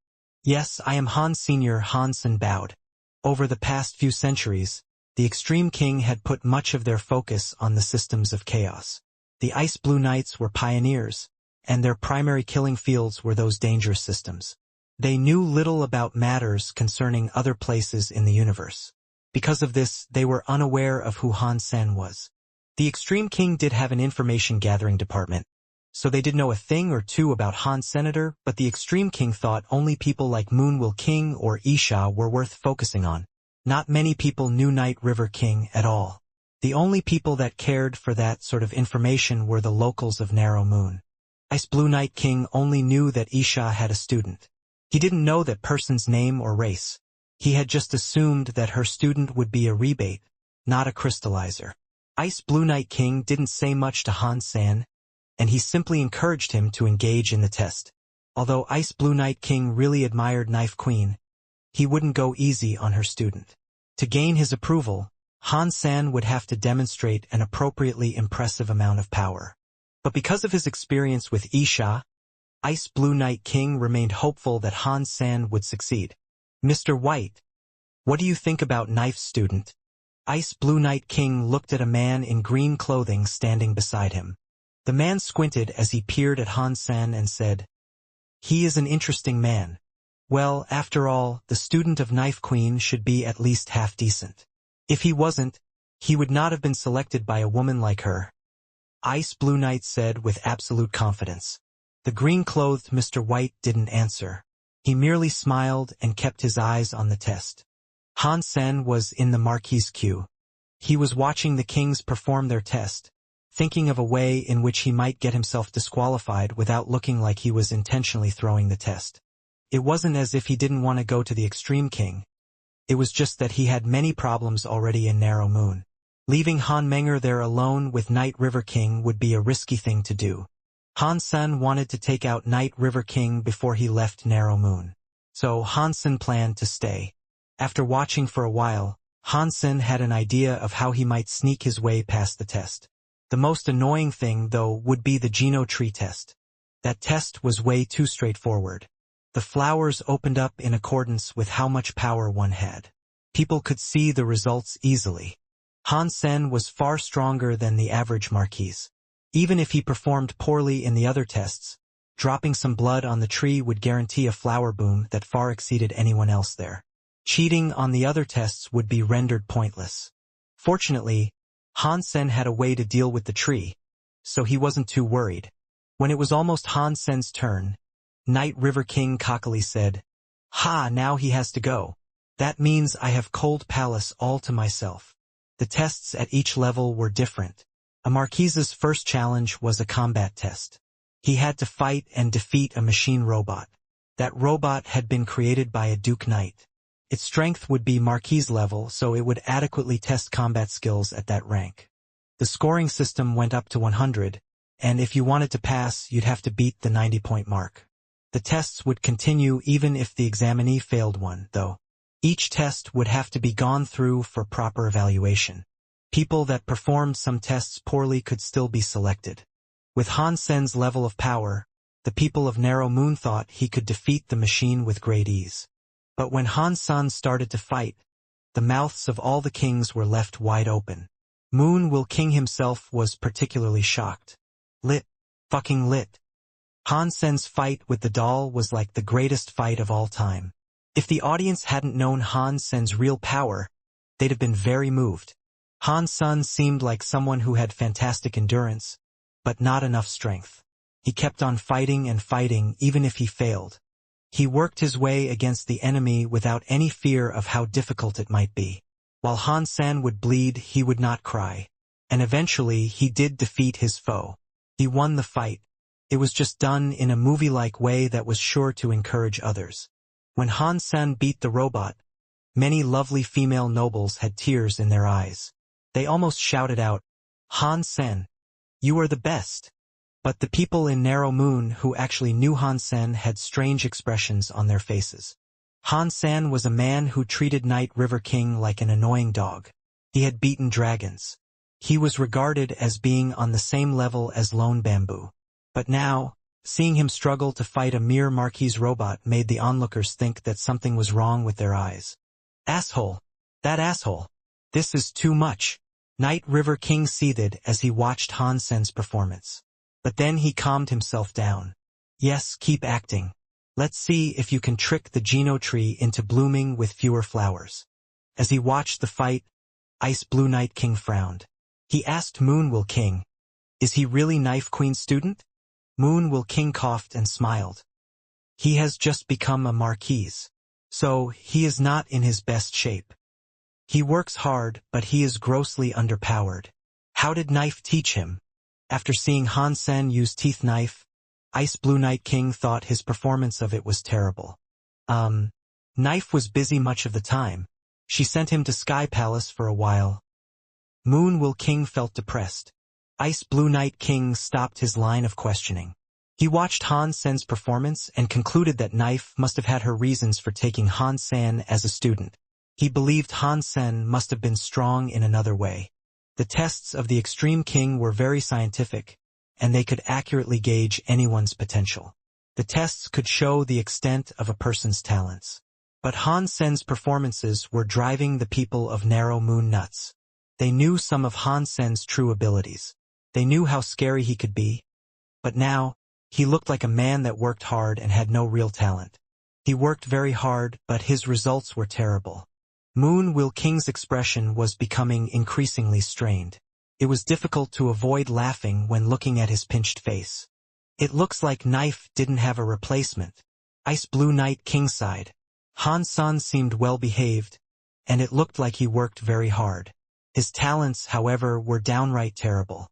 Yes, I am Han Senior. Han San bowed. Over the past few centuries, the Extreme King had put much of their focus on the systems of chaos. The Ice Blue Knights were pioneers, and their primary killing fields were those dangerous systems. They knew little about matters concerning other places in the universe. Because of this, they were unaware of who Han San was. The Extreme King did have an information-gathering department, so they did know a thing or two about Han Senator, but the Extreme King thought only people like Moon Will King or Isha were worth focusing on. Not many people knew Night River King at all. The only people that cared for that sort of information were the locals of Narrow Moon. Ice Blue Night King only knew that Isha had a student. He didn't know that person's name or race. He had just assumed that her student would be a rebate, not a crystallizer. Ice Blue Night King didn't say much to Han San, and he simply encouraged him to engage in the test. Although Ice Blue Night King really admired Knife Queen, he wouldn't go easy on her student. To gain his approval, Han San would have to demonstrate an appropriately impressive amount of power. But because of his experience with Isha, Ice Blue Night King remained hopeful that Han San would succeed. Mr. White, what do you think about Knife's student? Ice Blue Night King looked at a man in green clothing standing beside him. The man squinted as he peered at Han San and said, He is an interesting man. Well, after all, the student of Knife Queen should be at least half decent. If he wasn't, he would not have been selected by a woman like her. Ice Blue Night said with absolute confidence. The green-clothed Mr. White didn't answer. He merely smiled and kept his eyes on the test. Han San was in the marquee's queue. He was watching the kings perform their test, thinking of a way in which he might get himself disqualified without looking like he was intentionally throwing the test. It wasn't as if he didn't want to go to the Extreme King. It was just that he had many problems already in Narrow Moon. Leaving Han Menger there alone with Night River King would be a risky thing to do. Han San wanted to take out Night River King before he left Narrow Moon. So Han San planned to stay. After watching for a while, Han San had an idea of how he might sneak his way past the test. The most annoying thing, though, would be the Geno Tree test. That test was way too straightforward. The flowers opened up in accordance with how much power one had. People could see the results easily. Han Sen was far stronger than the average marquise. Even if he performed poorly in the other tests, dropping some blood on the tree would guarantee a flower boom that far exceeded anyone else there. Cheating on the other tests would be rendered pointless. Fortunately, Han Sen had a way to deal with the tree, so he wasn't too worried. When it was almost Han Sen's turn, Night River King cockily said, "Ha, now he has to go. That means I have Cold Palace all to myself." The tests at each level were different. A Marquise's first challenge was a combat test. He had to fight and defeat a machine robot. That robot had been created by a Duke Knight. Its strength would be Marquise level, so it would adequately test combat skills at that rank. The scoring system went up to 100, and if you wanted to pass, you'd have to beat the 90-point mark. The tests would continue even if the examinee failed one, though. Each test would have to be gone through for proper evaluation. People that performed some tests poorly could still be selected. With Han Sen's level of power, the people of Narrow Moon thought he could defeat the machine with great ease. But when Han Sen started to fight, the mouths of all the kings were left wide open. Moon Will King himself was particularly shocked. Lit. Fucking lit. Han Sen's fight with the doll was like the greatest fight of all time. If the audience hadn't known Han Sen's real power, they'd have been very moved. Han Sen seemed like someone who had fantastic endurance, but not enough strength. He kept on fighting and fighting even if he failed. He worked his way against the enemy without any fear of how difficult it might be. While Han Sen would bleed, he would not cry. And eventually he did defeat his foe. He won the fight. It was just done in a movie-like way that was sure to encourage others. When Han Sen beat the robot, many lovely female nobles had tears in their eyes. They almost shouted out, "Han Sen, you are the best." But the people in Narrow Moon who actually knew Han Sen had strange expressions on their faces. Han Sen was a man who treated Night River King like an annoying dog. He had beaten dragons. He was regarded as being on the same level as Lone Bamboo. But now, seeing him struggle to fight a mere Marquise robot made the onlookers think that something was wrong with their eyes. "Asshole! That asshole! This is too much." Night River King seethed as he watched Han Sen's performance. But then he calmed himself down. "Yes, keep acting. Let's see if you can trick the Geno tree into blooming with fewer flowers." As he watched the fight, Ice Blue Night King frowned. He asked Moon Will King, "Is he really Knife Queen's student?" Moon Will King coughed and smiled. "He has just become a Marquise, so he is not in his best shape. He works hard, but he is grossly underpowered." How did Knife teach him? After seeing Han Sen use teeth knife, Ice Blue Night King thought his performance of it was terrible. Knife was busy much of the time. She sent him to Sky Palace for a while. Moon Will King felt depressed. Ice Blue Night King stopped his line of questioning. He watched Han Sen's performance and concluded that Knife must have had her reasons for taking Han Sen as a student. He believed Han Sen must have been strong in another way. The tests of the Extreme King were very scientific, and they could accurately gauge anyone's potential. The tests could show the extent of a person's talents. But Han Sen's performances were driving the people of Narrow Moon nuts. They knew some of Han Sen's true abilities. They knew how scary he could be. But now, he looked like a man that worked hard and had no real talent. He worked very hard, but his results were terrible. Moon Will King's expression was becoming increasingly strained. It was difficult to avoid laughing when looking at his pinched face. "It looks like Knife didn't have a replacement." Ice Blue Night King sighed. Han Sen seemed well behaved, and it looked like he worked very hard. His talents, however, were downright terrible.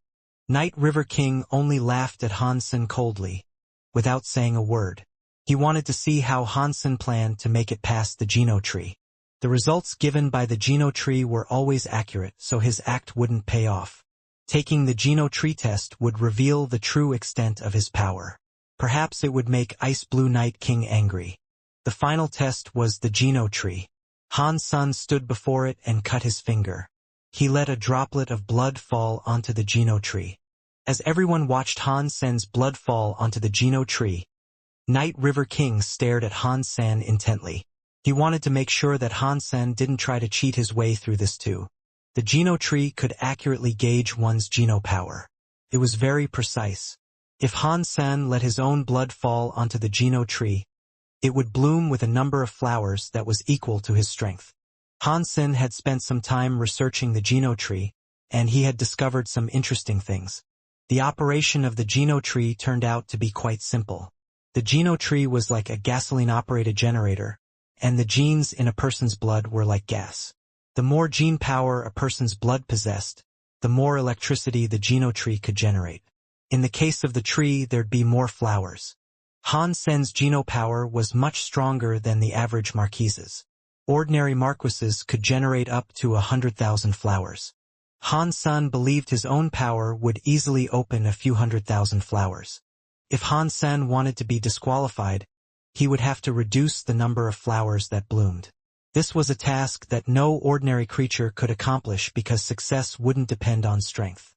Night River King only laughed at Han Sen coldly, without saying a word. He wanted to see how Han Sen planned to make it past the Geno tree. The results given by the Geno tree were always accurate, so his act wouldn't pay off. Taking the Geno tree test would reveal the true extent of his power. Perhaps it would make Ice Blue Night King angry. The final test was the Geno tree. Han Sen stood before it and cut his finger. He let a droplet of blood fall onto the Geno tree. As everyone watched Han Sen's blood fall onto the Geno tree, Night River King stared at Han Sen intently. He wanted to make sure that Han Sen didn't try to cheat his way through this too. The geno tree could accurately gauge one's geno power. It was very precise. If Han Sen let his own blood fall onto the geno tree, it would bloom with a number of flowers that was equal to his strength. Han Sen had spent some time researching the geno tree, and he had discovered some interesting things. The operation of the geno tree turned out to be quite simple. The geno tree was like a gasoline-operated generator, and the genes in a person's blood were like gas. The more gene power a person's blood possessed, the more electricity the geno tree could generate. In the case of the tree, there'd be more flowers. Han Sen's geno power was much stronger than the average marquise's. Ordinary marquises could generate up to 100,000 flowers. Han Sen believed his own power would easily open a few 100,000 flowers. If Han Sen wanted to be disqualified, he would have to reduce the number of flowers that bloomed. This was a task that no ordinary creature could accomplish because success wouldn't depend on strength.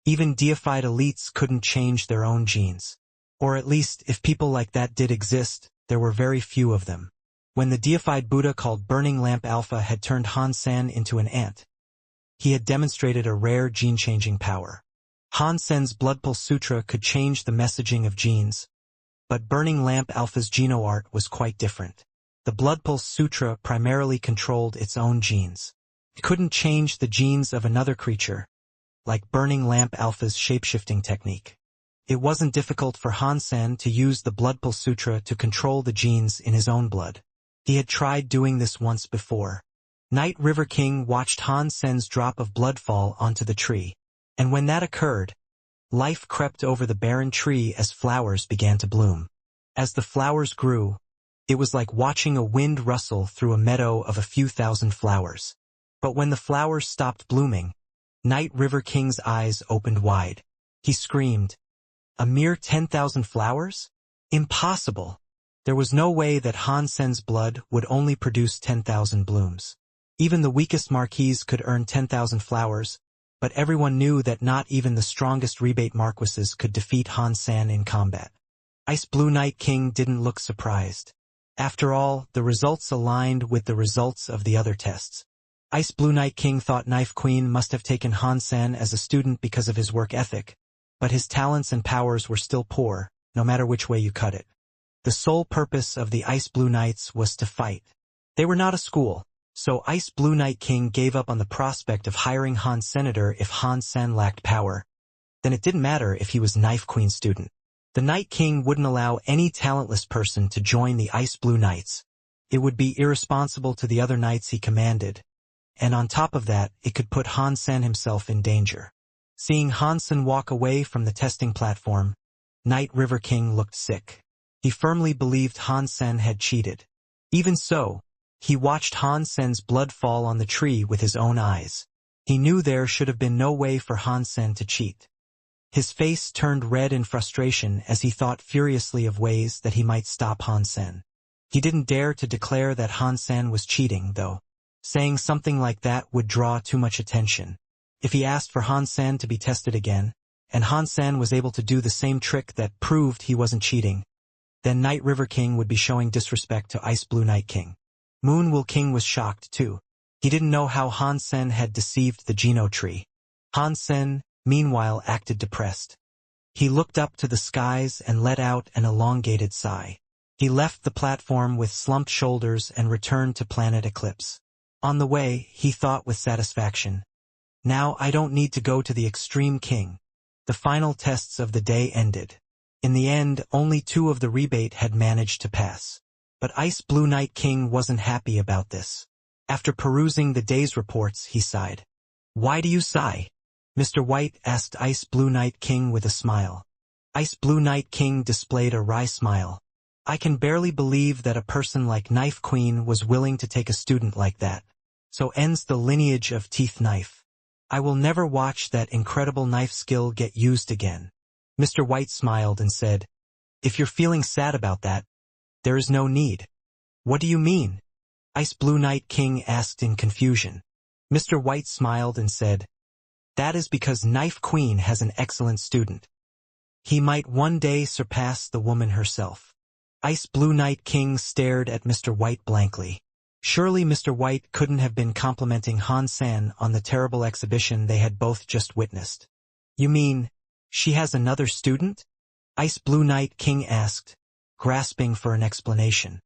Even deified elites couldn't change their own genes. Or at least, if people like that did exist, there were very few of them. When the deified Buddha called Burning Lamp Alpha had turned Han Sen into an ant, he had demonstrated a rare gene-changing power. Han Sen's Blood Pulse Sutra could change the messaging of genes, but Burning Lamp Alpha's geno art was quite different. The Blood Pulse Sutra primarily controlled its own genes. It couldn't change the genes of another creature, like Burning Lamp Alpha's shapeshifting technique. It wasn't difficult for Han Sen to use the Blood Pulse Sutra to control the genes in his own blood. He had tried doing this once before. Night River King watched Han Sen's drop of blood fall onto the tree. And when that occurred, life crept over the barren tree as flowers began to bloom. As the flowers grew, it was like watching a wind rustle through a meadow of a few thousand flowers. But when the flowers stopped blooming, Night River King's eyes opened wide. He screamed, "A mere 10,000 flowers? Impossible!" There was no way that Han Sen's blood would only produce 10,000 blooms. Even the weakest marquise could earn 10,000 flowers, but everyone knew that not even the strongest rebate marquises could defeat Han Sen in combat. Ice Blue Night King didn't look surprised. After all, the results aligned with the results of the other tests. Ice Blue Night King thought Knife Queen must have taken Han Sen as a student because of his work ethic, but his talents and powers were still poor, no matter which way you cut it. The sole purpose of the Ice Blue Knights was to fight. They were not a school. So Ice Blue Night King gave up on the prospect of hiring Han Senator if Han Sen lacked power. Then it didn't matter if he was Knife Queen's student. The Night King wouldn't allow any talentless person to join the Ice Blue Knights. It would be irresponsible to the other knights he commanded. And on top of that, it could put Han Sen himself in danger. Seeing Han Sen walk away from the testing platform, Night River King looked sick. He firmly believed Han Sen had cheated. Even so, he watched Han Sen's blood fall on the tree with his own eyes. He knew there should have been no way for Han Sen to cheat. His face turned red in frustration as he thought furiously of ways that he might stop Han Sen. He didn't dare to declare that Han Sen was cheating, though. Saying something like that would draw too much attention. If he asked for Han Sen to be tested again, and Han Sen was able to do the same trick that proved he wasn't cheating, then Night River King would be showing disrespect to Ice Blue Night King. Moon Will King was shocked, too. He didn't know how Han Sen had deceived the geno tree. Han Sen, meanwhile, acted depressed. He looked up to the skies and let out an elongated sigh. He left the platform with slumped shoulders and returned to planet Eclipse. On the way, he thought with satisfaction, "Now I don't need to go to the Extreme King." The final tests of the day ended. In the end, only 2 of the rebate had managed to pass. But Ice Blue Night King wasn't happy about this. After perusing the day's reports, he sighed. "Why do you sigh?" Mr. White asked Ice Blue Night King with a smile. Ice Blue Night King displayed a wry smile. "I can barely believe that a person like Knife Queen was willing to take a student like that. So ends the lineage of Teeth Knife. I will never watch that incredible knife skill get used again." Mr. White smiled and said, "If you're feeling sad about that, there is no need." "What do you mean?" Ice Blue Night King asked in confusion. Mr. White smiled and said, "That is because Knife Queen has an excellent student. He might one day surpass the woman herself." Ice Blue Night King stared at Mr. White blankly. Surely Mr. White couldn't have been complimenting Han-san on the terrible exhibition they had both just witnessed. You mean, she has another student? Ice Blue Night King asked, grasping for an explanation.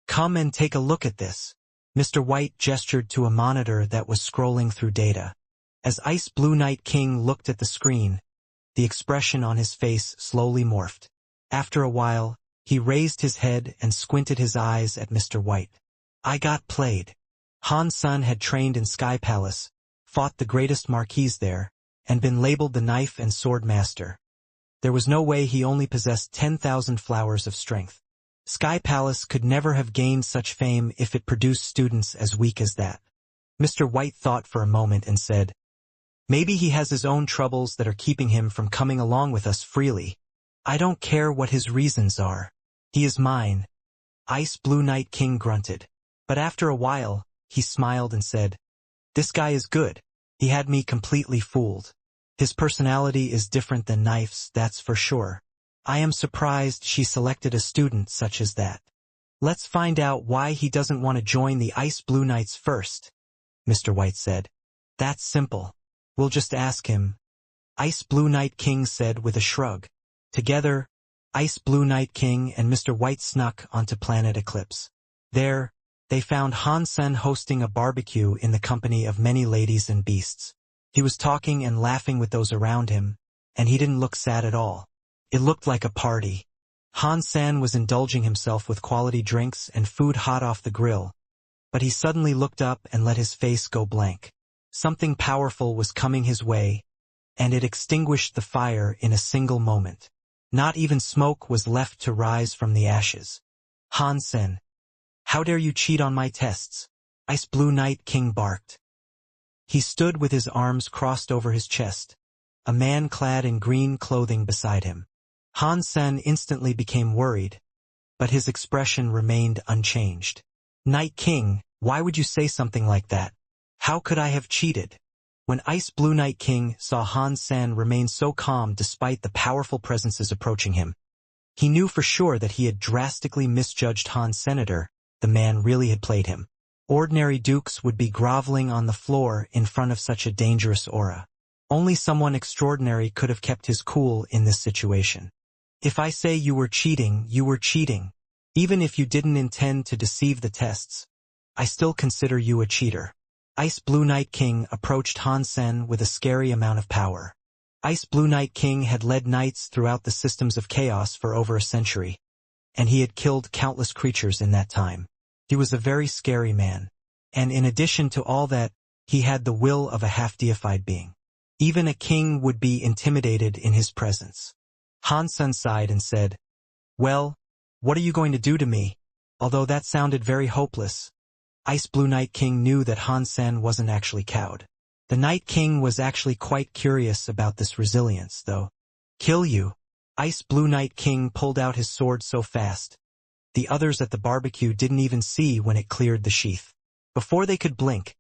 Come and take a look at this. Mr. White gestured to a monitor that was scrolling through data. As Ice Blue Night King looked at the screen, the expression on his face slowly morphed. After a while, he raised his head and squinted his eyes at Mr. White. I got played. Han-san had trained in Sky Palace, fought the greatest marquise there, and been labeled the knife and sword master. There was no way he only possessed 10,000 flowers of strength. Sky Palace could never have gained such fame if it produced students as weak as that. Mr. White thought for a moment and said, maybe he has his own troubles that are keeping him from coming along with us freely. I don't care what his reasons are. He is mine. Ice Blue Night King grunted. But after a while, he smiled and said, this guy is good. He had me completely fooled. His personality is different than Knife's, that's for sure. I am surprised she selected a student such as that. Let's find out why he doesn't want to join the Ice Blue Knights first, Mr. White said. That's simple. We'll just ask him. Ice Blue Night King said with a shrug. Together, Ice Blue Night King and Mr. White snuck onto Planet Eclipse. There, they found Han-sen hosting a barbecue in the company of many ladies and beasts. He was talking and laughing with those around him, and he didn't look sad at all. It looked like a party. Han-san was indulging himself with quality drinks and food hot off the grill, but he suddenly looked up and let his face go blank. Something powerful was coming his way, and it extinguished the fire in a single moment. Not even smoke was left to rise from the ashes. Han-sen. How dare you cheat on my tests? Ice Blue Night King barked. He stood with his arms crossed over his chest, a man clad in green clothing beside him. Han-sen instantly became worried, but his expression remained unchanged. Night King, why would you say something like that? How could I have cheated? When Ice Blue Night King saw Han-sen remain so calm despite the powerful presences approaching him, he knew for sure that he had drastically misjudged Han's senator. The man really had played him. Ordinary dukes would be groveling on the floor in front of such a dangerous aura. Only someone extraordinary could have kept his cool in this situation. If I say you were cheating, you were cheating. Even if you didn't intend to deceive the tests, I still consider you a cheater. Ice Blue Night King approached Han-sen with a scary amount of power. Ice Blue Night King had led knights throughout the systems of chaos for over a century, and he had killed countless creatures in that time. He was a very scary man, and in addition to all that, he had the will of a half-deified being. Even a king would be intimidated in his presence. Han-sen sighed and said, well, what are you going to do to me? Although that sounded very hopeless, Ice Blue Night King knew that Han-sen wasn't actually cowed. The Night King was actually quite curious about this resilience, though. Kill you? Ice Blue Night King pulled out his sword so fast. The others at the barbecue didn't even see when it cleared the sheath. Before they could blink,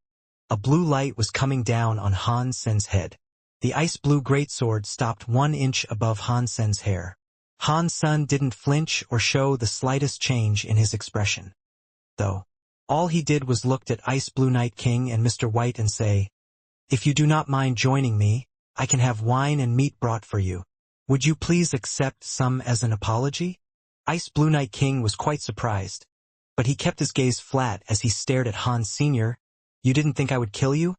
a blue light was coming down on Han-sen's head. The ice blue greatsword stopped 1 inch above Han-sen's hair. Han-sen didn't flinch or show the slightest change in his expression, though. All he did was look at Ice Blue Night King and Mr. White and say, if you do not mind joining me, I can have wine and meat brought for you. Would you please accept some as an apology? Ice Blue Night King was quite surprised, but he kept his gaze flat as he stared at Han Sr. You didn't think I would kill you?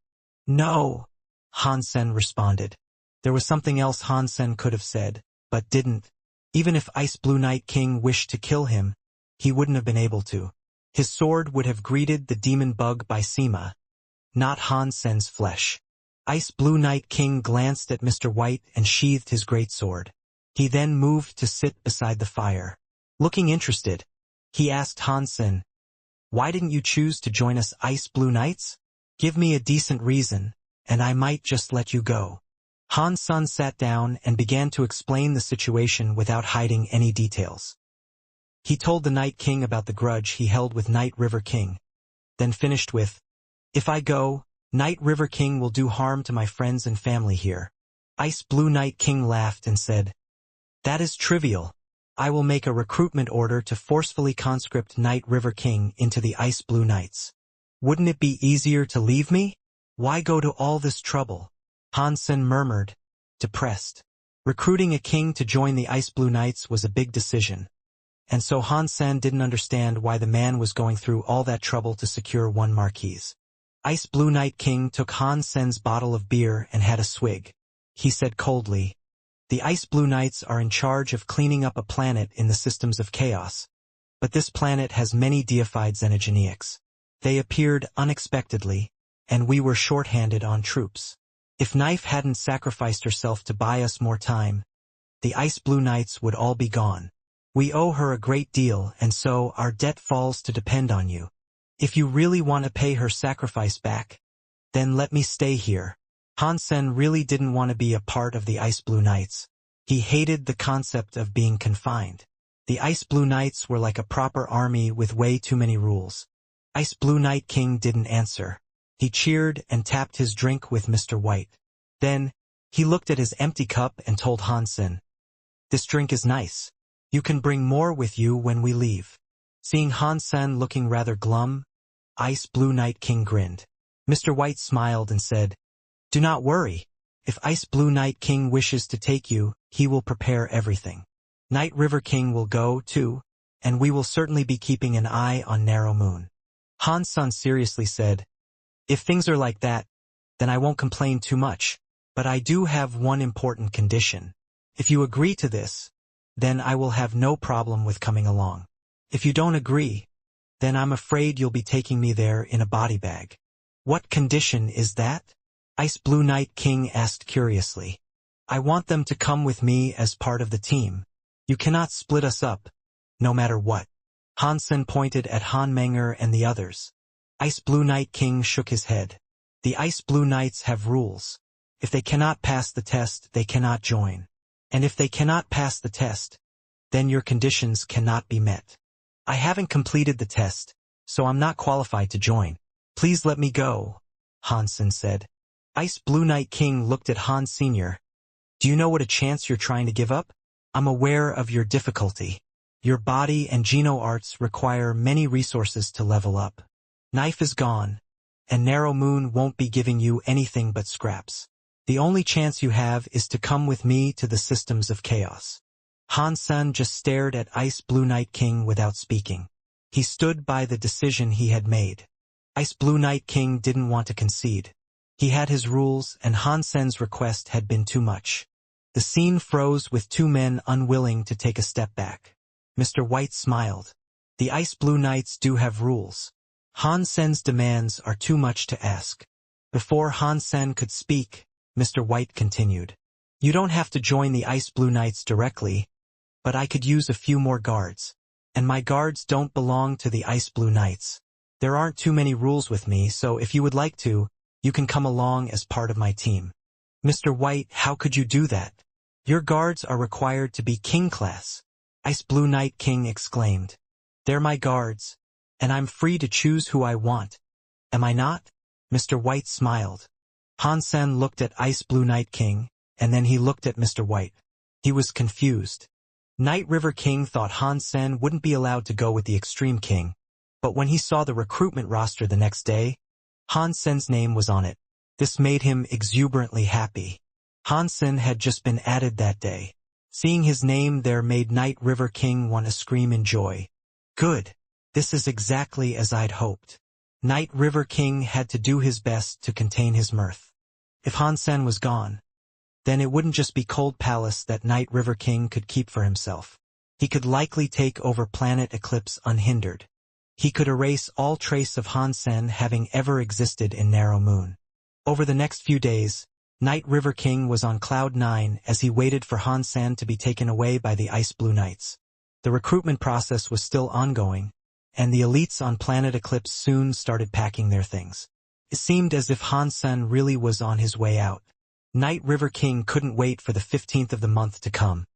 No, Han-sen responded. There was something else Han-sen could have said, but didn't. Even if Ice Blue Night King wished to kill him, he wouldn't have been able to. His sword would have greeted the demon bug by Sema, not Han-sen's flesh. Ice Blue Night King glanced at Mr. White and sheathed his greatsword. He then moved to sit beside the fire. Looking interested, he asked Han-sen, why didn't you choose to join us Ice Blue Knights? Give me a decent reason, and I might just let you go. Han-sen sat down and began to explain the situation without hiding any details. He told the Night King about the grudge he held with Night River King, then finished with, if I go, Night River King will do harm to my friends and family here. Ice Blue Night King laughed and said, that is trivial. I will make a recruitment order to forcefully conscript Night River King into the Ice Blue Knights. Wouldn't it be easier to leave me? Why go to all this trouble? Hansen murmured, depressed. Recruiting a king to join the Ice Blue Knights was a big decision. And so Hansen didn't understand why the man was going through all that trouble to secure one marquise. Ice Blue Knight King took Hansen's bottle of beer and had a swig. He said coldly, "The Ice Blue Knights are in charge of cleaning up a planet in the systems of chaos. But this planet has many deified xenogeneics. They appeared unexpectedly, and we were short-handed on troops. If Knife hadn't sacrificed herself to buy us more time, the Ice Blue Knights would all be gone. We owe her a great deal, and so our debt falls to depend on you. If you really want to pay her sacrifice back, then let me stay here." Hansen really didn't want to be a part of the Ice Blue Knights. He hated the concept of being confined. The Ice Blue Knights were like a proper army with way too many rules. Ice Blue Knight King didn't answer. He cheered and tapped his drink with Mr. White. Then, he looked at his empty cup and told Hansen, "This drink is nice. You can bring more with you when we leave." Seeing Hansen looking rather glum, Ice Blue Knight King grinned. Mr. White smiled and said, "Do not worry. If Ice Blue Knight King wishes to take you, he will prepare everything. Night River King will go, too, and we will certainly be keeping an eye on Narrow Moon." Hansen seriously said, "If things are like that, then I won't complain too much, but I do have one important condition. If you agree to this, then I will have no problem with coming along. If you don't agree, then I'm afraid you'll be taking me there in a body bag." "What condition is that?" Ice Blue Knight King asked curiously. "I want them to come with me as part of the team. You cannot split us up, no matter what." Hansen pointed at Hanmenger and the others. Ice Blue Knight King shook his head. "The Ice Blue Knights have rules. If they cannot pass the test, they cannot join. And if they cannot pass the test, then your conditions cannot be met. I haven't completed the test, so I'm not qualified to join. Please let me go," Hansen said. Ice Blue Knight King looked at Han Sr. "Do you know what a chance you're trying to give up? I'm aware of your difficulty. Your body and geno arts require many resources to level up. Knife is gone, and Narrow Moon won't be giving you anything but scraps. The only chance you have is to come with me to the systems of chaos." Hansen just stared at Ice Blue Knight King without speaking. He stood by the decision he had made. Ice Blue Knight King didn't want to concede. He had his rules, and Hansen's request had been too much. The scene froze with two men unwilling to take a step back. Mr. White smiled. "The Ice Blue Knights do have rules. Hansen's demands are too much to ask." Before Hansen could speak, Mr. White continued, "You don't have to join the Ice Blue Knights directly, but I could use a few more guards. And my guards don't belong to the Ice Blue Knights. There aren't too many rules with me, so if you would like to, you can come along as part of my team." "Mr. White, how could you do that? Your guards are required to be king class," Ice Blue Knight King exclaimed. "They're my guards, and I'm free to choose who I want. Am I not?" Mr. White smiled. Hansen looked at Ice Blue Knight King, and then he looked at Mr. White. He was confused. Night River King thought Hansen wouldn't be allowed to go with the Extreme King, but when he saw the recruitment roster the next day, Hansen's name was on it. This made him exuberantly happy. Hansen had just been added that day. Seeing his name there made Night River King want to scream in joy. "Good. This is exactly as I'd hoped." Night River King had to do his best to contain his mirth. If Hansen was gone, then it wouldn't just be Cold Palace that Night River King could keep for himself. He could likely take over Planet Eclipse unhindered. He could erase all trace of Hansen having ever existed in Narrow Moon. Over the next few days, Night River King was on Cloud 9 as he waited for Hansen to be taken away by the Ice Blue Knights. The recruitment process was still ongoing, and the elites on Planet Eclipse soon started packing their things. It seemed as if Hansen really was on his way out. Night River King couldn't wait for the 15th of the month to come,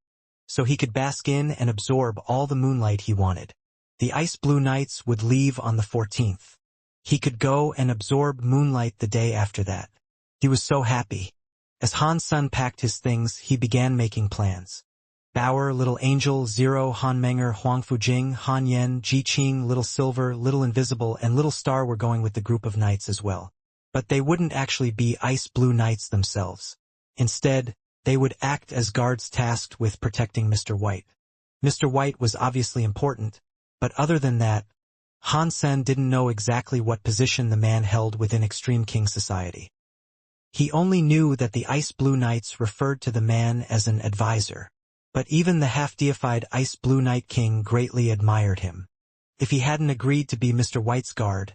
so he could bask in and absorb all the moonlight he wanted. The Ice Blue Knights would leave on the 14th. He could go and absorb moonlight the day after that. He was so happy. As Hansen packed his things, he began making plans. Bauer, Little Angel, Zero, Han Menger, Huang Fujing, Han Yen, Ji Qing, Little Silver, Little Invisible, and Little Star were going with the group of knights as well. But they wouldn't actually be Ice Blue Knights themselves. Instead, they would act as guards tasked with protecting Mr. White. Mr. White was obviously important, but other than that, Han Sen didn't know exactly what position the man held within Extreme King society. He only knew that the Ice Blue Knights referred to the man as an advisor, but even the half-deified Ice Blue Knight King greatly admired him. If he hadn't agreed to be Mr. White's guard,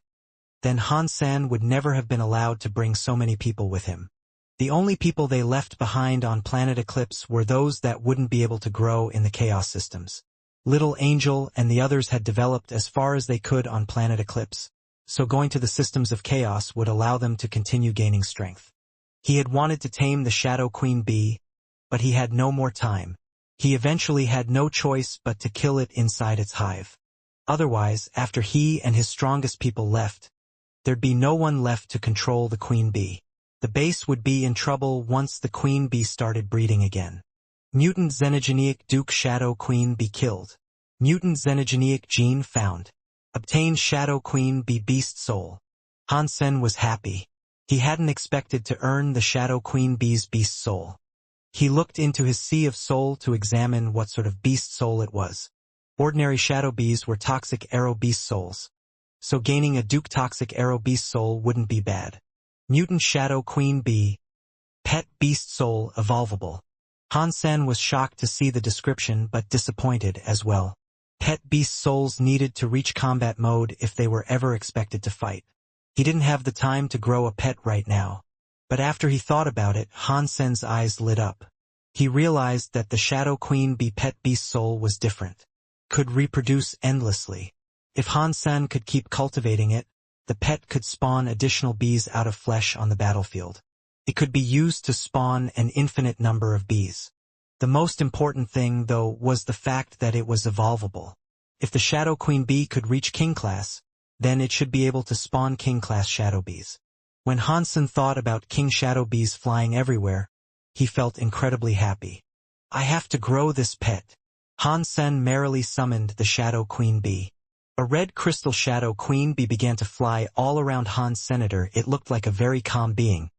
then Han Sen would never have been allowed to bring so many people with him. The only people they left behind on Planet Eclipse were those that wouldn't be able to grow in the Chaos systems. Little Angel and the others had developed as far as they could on Planet Eclipse, so going to the systems of Chaos would allow them to continue gaining strength. He had wanted to tame the Shadow Queen Bee, but he had no more time. He eventually had no choice but to kill it inside its hive. Otherwise, after he and his strongest people left, there'd be no one left to control the Queen Bee. The base would be in trouble once the Queen Bee started breeding again. Mutant Xenogeneic Duke Shadow Queen Bee killed. Mutant Xenogeneic gene found. Obtained Shadow Queen Bee Beast Soul. Han Sen was happy. He hadn't expected to earn the Shadow Queen Bee's Beast Soul. He looked into his sea of soul to examine what sort of beast soul it was. Ordinary Shadow Bees were toxic arrow beast souls, so gaining a Duke toxic arrow beast soul wouldn't be bad. Mutant Shadow Queen Bee. Pet Beast Soul Evolvable. Han Sen was shocked to see the description but disappointed as well. Pet beast souls needed to reach combat mode if they were ever expected to fight. He didn't have the time to grow a pet right now. But after he thought about it, Han Sen's eyes lit up. He realized that the Shadow Queen Bee pet beast soul was different. Could reproduce endlessly. If Han Sen could keep cultivating it, the pet could spawn additional bees out of flesh on the battlefield. It could be used to spawn an infinite number of bees. The most important thing, though, was the fact that it was evolvable. If the Shadow Queen Bee could reach King Class, then it should be able to spawn King Class Shadow Bees. When Han Sen thought about King Shadow Bees flying everywhere, he felt incredibly happy. I have to grow this pet. Han Sen merrily summoned the Shadow Queen Bee. A red crystal Shadow Queen Bee began to fly all around Han's senator. It looked like a very calm being.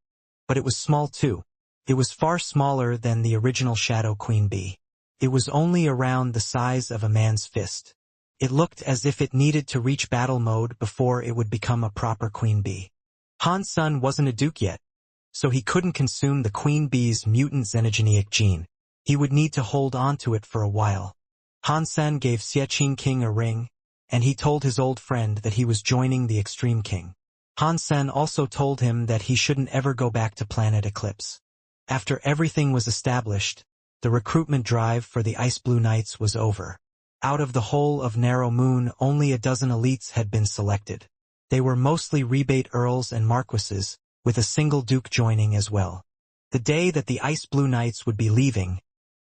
But it was small too. It was far smaller than the original Shadow Queen Bee. It was only around the size of a man's fist. It looked as if it needed to reach battle mode before it would become a proper Queen Bee. Han's son wasn't a duke yet, so he couldn't consume the Queen Bee's mutant Xenogeneic gene. He would need to hold on to it for a while. Han Sen gave Xie King a ring, and he told his old friend that he was joining the Extreme King. Han Sen also told him that he shouldn't ever go back to Planet Eclipse. After everything was established, the recruitment drive for the Ice Blue Knights was over. Out of the whole of Narrow Moon, only a dozen elites had been selected. They were mostly rebate earls and marquises, with a single duke joining as well. The day that the Ice Blue Knights would be leaving,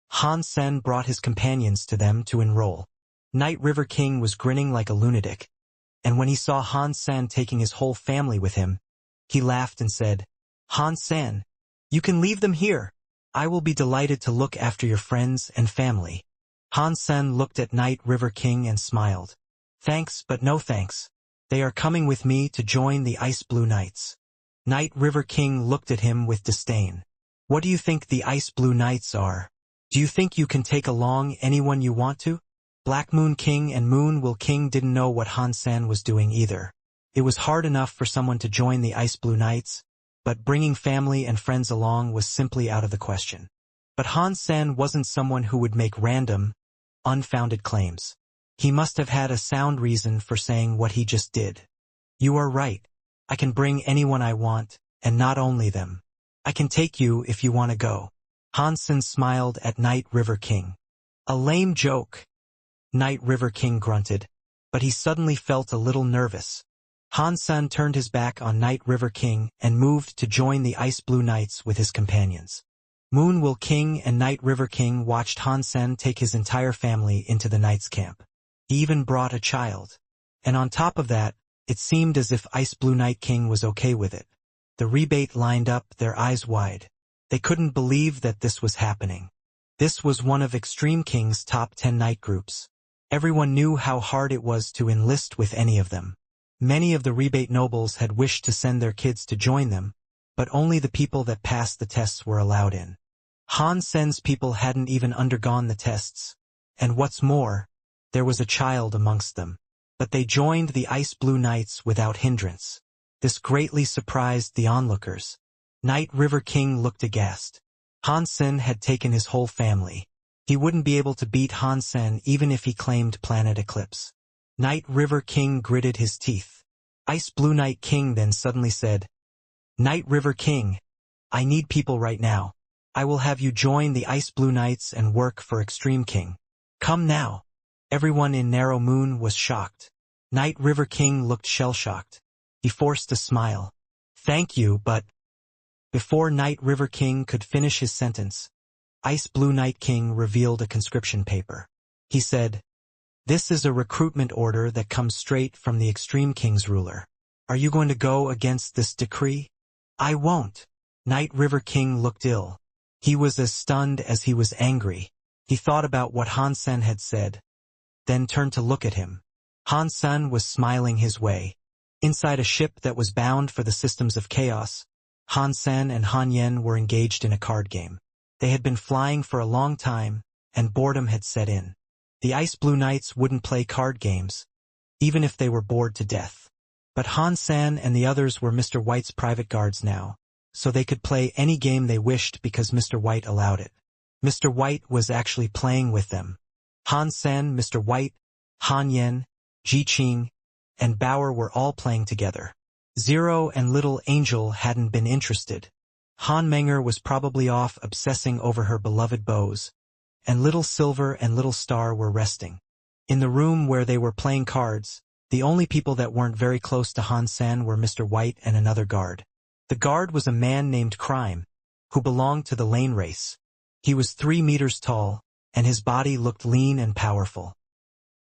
Han Sen brought his companions to them to enroll. Night River King was grinning like a lunatic, and when he saw Han Sen taking his whole family with him, he laughed and said, "Han Sen, you can leave them here. I will be delighted to look after your friends and family." Han Sen looked at Night River King and smiled. "Thanks, but no thanks. They are coming with me to join the Ice Blue Knights." Night River King looked at him with disdain. "What do you think the Ice Blue Knights are? Do you think you can take along anyone you want to?" Black Moon King and Moon Will King didn't know what Han Sen was doing either. It was hard enough for someone to join the Ice Blue Knights, but bringing family and friends along was simply out of the question. But Han Sen wasn't someone who would make random, unfounded claims. He must have had a sound reason for saying what he just did. "You are right. I can bring anyone I want, and not only them. I can take you if you want to go." Han Sen smiled at Night River King. "A lame joke." Night River King grunted, but he suddenly felt a little nervous. Han Sen turned his back on Night River King and moved to join the Ice Blue Knights with his companions. Moon Will King and Night River King watched Han Sen take his entire family into the Knights' camp. He even brought a child. And on top of that, it seemed as if Ice Blue Knight King was okay with it. The rebate lined up, their eyes wide. They couldn't believe that this was happening. This was one of Extreme King's top 10 night groups. Everyone knew how hard it was to enlist with any of them. Many of the rebate nobles had wished to send their kids to join them, but only the people that passed the tests were allowed in. Han Sen's people hadn't even undergone the tests, and what's more, there was a child amongst them. But they joined the Ice Blue Knights without hindrance. This greatly surprised the onlookers. Night River King looked aghast. Han Sen had taken his whole family. He wouldn't be able to beat Han Sen even if he claimed Planet Eclipse. Night River King gritted his teeth. Ice Blue Knight King then suddenly said, "Night River King, I need people right now. I will have you join the Ice Blue Knights and work for Extreme King. Come now." Everyone in Narrow Moon was shocked. Night River King looked shell-shocked. He forced a smile. "Thank you, but—" Before Night River King could finish his sentence, Ice Blue Knight King revealed a conscription paper. He said, "This is a recruitment order that comes straight from the Extreme King's ruler. Are you going to go against this decree?" "I won't." Night River King looked ill. He was as stunned as he was angry. He thought about what Han Sen had said, then turned to look at him. Han Sen was smiling his way. Inside a ship that was bound for the systems of chaos, Han Sen and Han Yen were engaged in a card game. They had been flying for a long time, and boredom had set in. The Ice Blue Knights wouldn't play card games, even if they were bored to death. But Han Sen and the others were Mr. White's private guards now, so they could play any game they wished because Mr. White allowed it. Mr. White was actually playing with them. Han Sen, Mr. White, Han Yen, Ji Qing, and Bauer were all playing together. Zero and Little Angel hadn't been interested. Han Menger was probably off obsessing over her beloved bows, and Little Silver and Little Star were resting. In the room where they were playing cards, the only people that weren't very close to Han Sen were Mr. White and another guard. The guard was a man named Crime, who belonged to the lane race. He was 3 meters tall, and his body looked lean and powerful.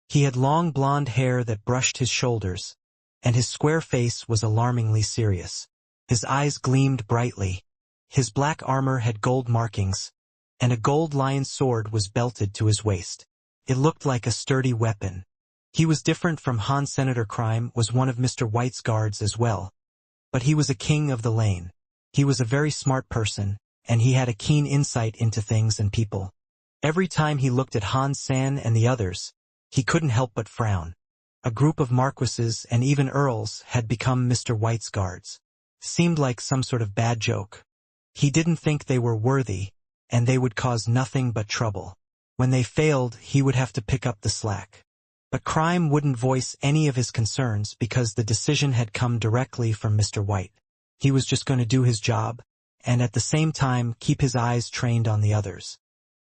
He had long blonde hair that brushed his shoulders, and his square face was alarmingly serious. His eyes gleamed brightly. His black armor had gold markings, and a gold lion sword was belted to his waist. It looked like a sturdy weapon. He was different from Han. Senator Crime was one of Mr. White's guards as well, but he was a king of the lane. He was a very smart person, and he had a keen insight into things and people. Every time he looked at Han San and the others, he couldn't help but frown. A group of marquises and even earls had become Mr. White's guards. Seemed like some sort of bad joke. He didn't think they were worthy, and they would cause nothing but trouble. When they failed, he would have to pick up the slack. But Crime wouldn't voice any of his concerns because the decision had come directly from Mr. White. He was just going to do his job, and at the same time keep his eyes trained on the others.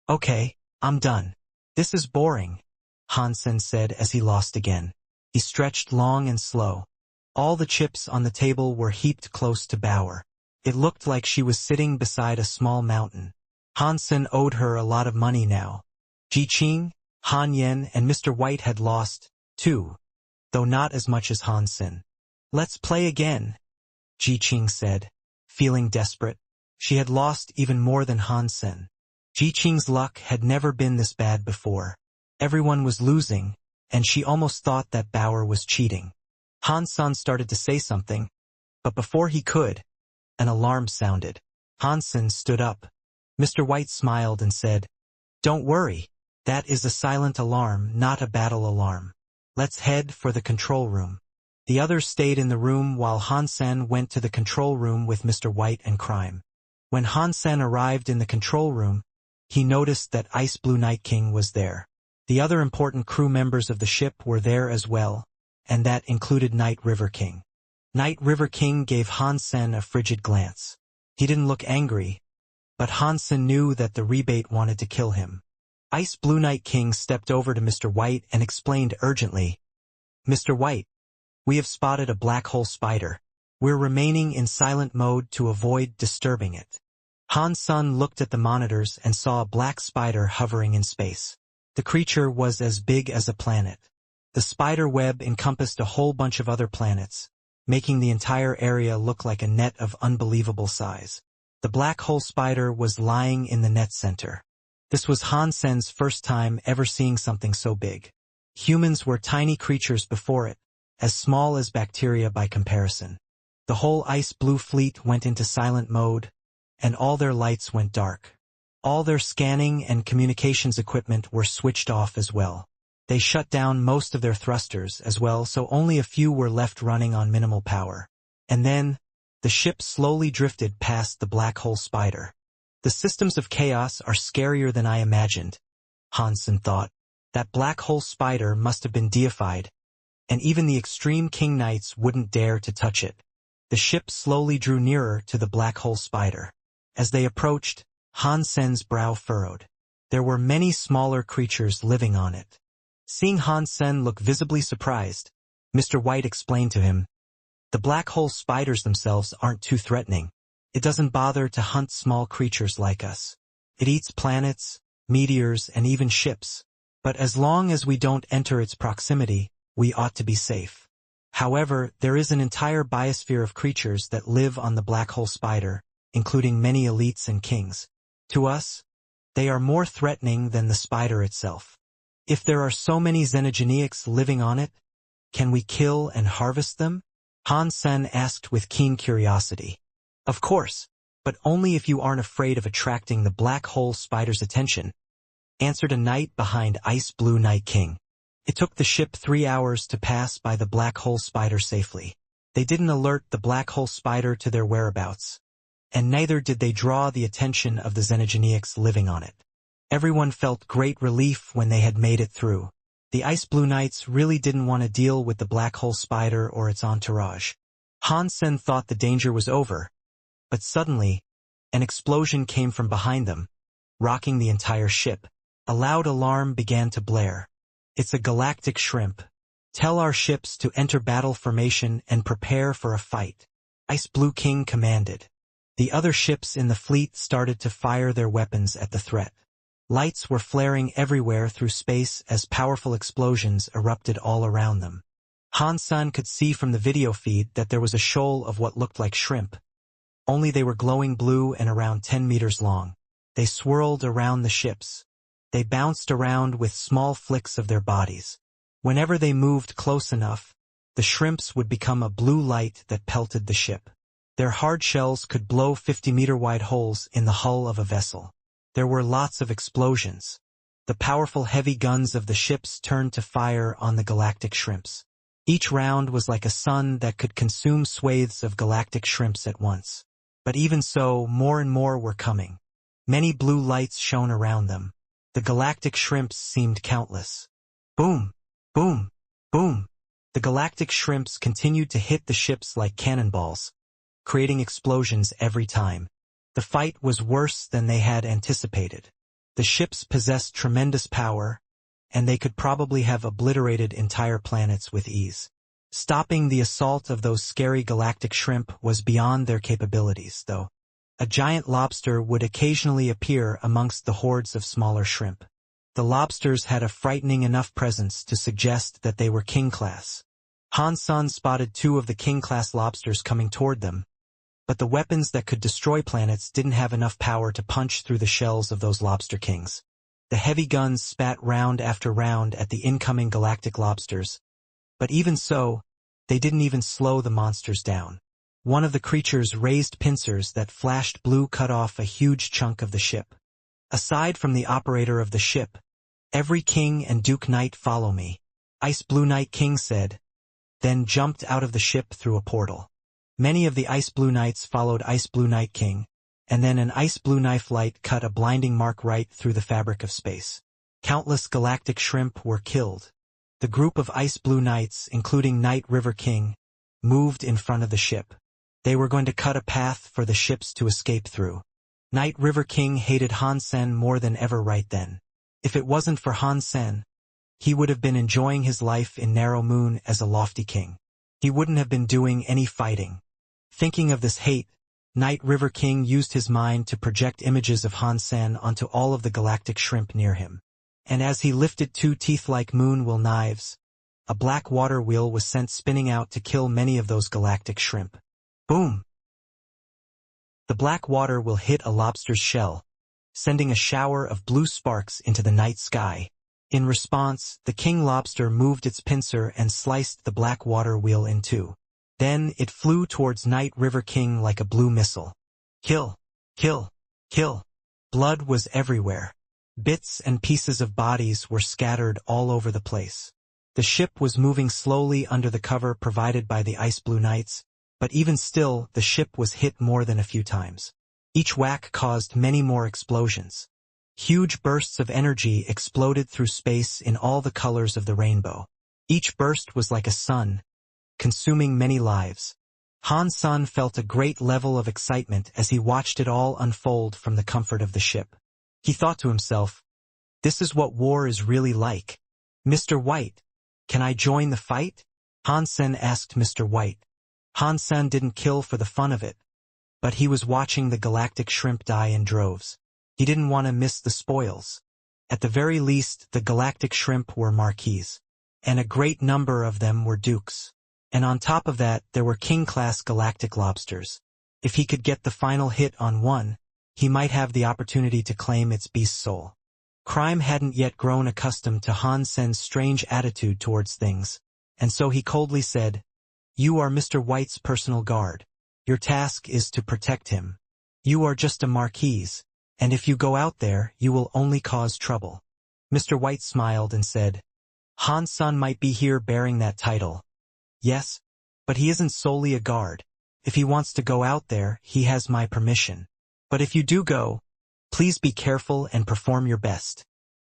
"Okay, I'm done. This is boring," Hansen said as he lost again. He stretched long and slow. All the chips on the table were heaped close to Bauer. It looked like she was sitting beside a small mountain. Hansen owed her a lot of money now. Ji Qing, Han Yen, and Mr. White had lost, too, though not as much as Hansen. "Let's play again," Ji Qing said, feeling desperate. She had lost even more than Hansen. Ji Qing's luck had never been this bad before. Everyone was losing, and she almost thought that Bauer was cheating. Hansen started to say something, but before he could, an alarm sounded. Hansen stood up. Mr. White smiled and said, "Don't worry. That is a silent alarm, not a battle alarm. Let's head for the control room." The others stayed in the room while Hansen went to the control room with Mr. White and Crime. When Hansen arrived in the control room, he noticed that Ice Blue Night King was there. The other important crew members of the ship were there as well, and that included Night River King. Night River King gave Hansen a frigid glance. He didn't look angry, but Hansen knew that the rebate wanted to kill him. Ice Blue Night King stepped over to Mr. White and explained urgently, "Mr. White, we have spotted a black hole spider. We're remaining in silent mode to avoid disturbing it." Hansen looked at the monitors and saw a black spider hovering in space. The creature was as big as a planet. The spider web encompassed a whole bunch of other planets, making the entire area look like a net of unbelievable size. The black hole spider was lying in the net center. This was Han Sen's first time ever seeing something so big. Humans were tiny creatures before it, as small as bacteria by comparison. The whole ice blue fleet went into silent mode, and all their lights went dark. All their scanning and communications equipment were switched off as well. They shut down most of their thrusters as well, so only a few were left running on minimal power. And then, the ship slowly drifted past the black hole spider. The systems of chaos are scarier than I imagined, Han Sen thought. That black hole spider must have been deified, and even the extreme King Knights wouldn't dare to touch it. The ship slowly drew nearer to the black hole spider. As they approached, Han Sen's brow furrowed. There were many smaller creatures living on it. Seeing Han Sen look visibly surprised, Mr. White explained to him, "The black hole spiders themselves aren't too threatening. It doesn't bother to hunt small creatures like us. It eats planets, meteors, and even ships. But as long as we don't enter its proximity, we ought to be safe. However, there is an entire biosphere of creatures that live on the black hole spider, including many elites and kings. To us, they are more threatening than the spider itself. If there are so many xenogeneics living on it, can we kill and harvest them?" Han Sen asked with keen curiosity. "Of course, but only if you aren't afraid of attracting the black hole spider's attention," answered a knight behind Ice Blue Night King. It took the ship 3 hours to pass by the black hole spider safely. They didn't alert the black hole spider to their whereabouts, and neither did they draw the attention of the xenogeneics living on it. Everyone felt great relief when they had made it through. The Ice Blue Knights really didn't want to deal with the black hole spider or its entourage. Han Sen thought the danger was over, but suddenly, an explosion came from behind them, rocking the entire ship. A loud alarm began to blare. "It's a galactic shrimp. Tell our ships to enter battle formation and prepare for a fight," Ice Blue King commanded. The other ships in the fleet started to fire their weapons at the threat. Lights were flaring everywhere through space as powerful explosions erupted all around them. Han Sen could see from the video feed that there was a shoal of what looked like shrimp. Only they were glowing blue and around 10 meters long. They swirled around the ships. They bounced around with small flicks of their bodies. Whenever they moved close enough, the shrimps would become a blue light that pelted the ship. Their hard shells could blow 50-meter-wide holes in the hull of a vessel. There were lots of explosions. The powerful heavy guns of the ships turned to fire on the galactic shrimps. Each round was like a sun that could consume swathes of galactic shrimps at once. But even so, more and more were coming. Many blue lights shone around them. The galactic shrimps seemed countless. Boom! Boom! Boom! The galactic shrimps continued to hit the ships like cannonballs, creating explosions every time. The fight was worse than they had anticipated. The ships possessed tremendous power, and they could probably have obliterated entire planets with ease. Stopping the assault of those scary galactic shrimp was beyond their capabilities, though. A giant lobster would occasionally appear amongst the hordes of smaller shrimp. The lobsters had a frightening enough presence to suggest that they were king-class. Han Sen spotted 2 of the king-class lobsters coming toward them, but the weapons that could destroy planets didn't have enough power to punch through the shells of those lobster kings. The heavy guns spat round after round at the incoming galactic lobsters, but even so, they didn't even slow the monsters down. One of the creatures raised pincers that flashed blue cut off a huge chunk of the ship. "Aside from the operator of the ship, every king and Duke Knight follow me," Ice Blue Night King said, then jumped out of the ship through a portal. Many of the Ice Blue Knights followed Ice Blue Night King, and then an ice blue knife light cut a blinding mark right through the fabric of space. Countless galactic shrimp were killed. The group of Ice Blue Knights, including Night River King, moved in front of the ship. They were going to cut a path for the ships to escape through. Night River King hated Han Sen more than ever right then. If it wasn't for Han Sen, he would have been enjoying his life in Narrow Moon as a lofty king. He wouldn't have been doing any fighting. Thinking of this hate, Night River King used his mind to project images of Han Sen onto all of the galactic shrimp near him. And as he lifted 2 teeth-like moon-wheel knives, a black water wheel was sent spinning out to kill many of those galactic shrimp. Boom! The black water will hit a lobster's shell, sending a shower of blue sparks into the night sky. In response, the king lobster moved its pincer and sliced the black water wheel in two. Then it flew towards Night River King like a blue missile. Kill! Kill! Kill! Blood was everywhere. Bits and pieces of bodies were scattered all over the place. The ship was moving slowly under the cover provided by the ice blue knights, but even still the ship was hit more than a few times. Each whack caused many more explosions. Huge bursts of energy exploded through space in all the colors of the rainbow. Each burst was like a sun, consuming many lives. Han Sen felt a great level of excitement as he watched it all unfold from the comfort of the ship. He thought to himself, "This is what war is really like. Mr. White, can I join the fight?" Han Sen asked Mr. White. Han Sen didn't kill for the fun of it, but he was watching the galactic shrimp die in droves. He didn't want to miss the spoils. At the very least, the galactic shrimp were marquises, and a great number of them were dukes. And on top of that, there were king-class galactic lobsters. If he could get the final hit on one, he might have the opportunity to claim its beast soul. Crime hadn't yet grown accustomed to Han Sen's strange attitude towards things, and so he coldly said, "You are Mr. White's personal guard. Your task is to protect him. You are just a marquise, and if you go out there, you will only cause trouble." Mr. White smiled and said, "Han Sen might be here bearing that title. Yes, but he isn't solely a guard. If he wants to go out there, he has my permission. But if you do go, please be careful and perform your best."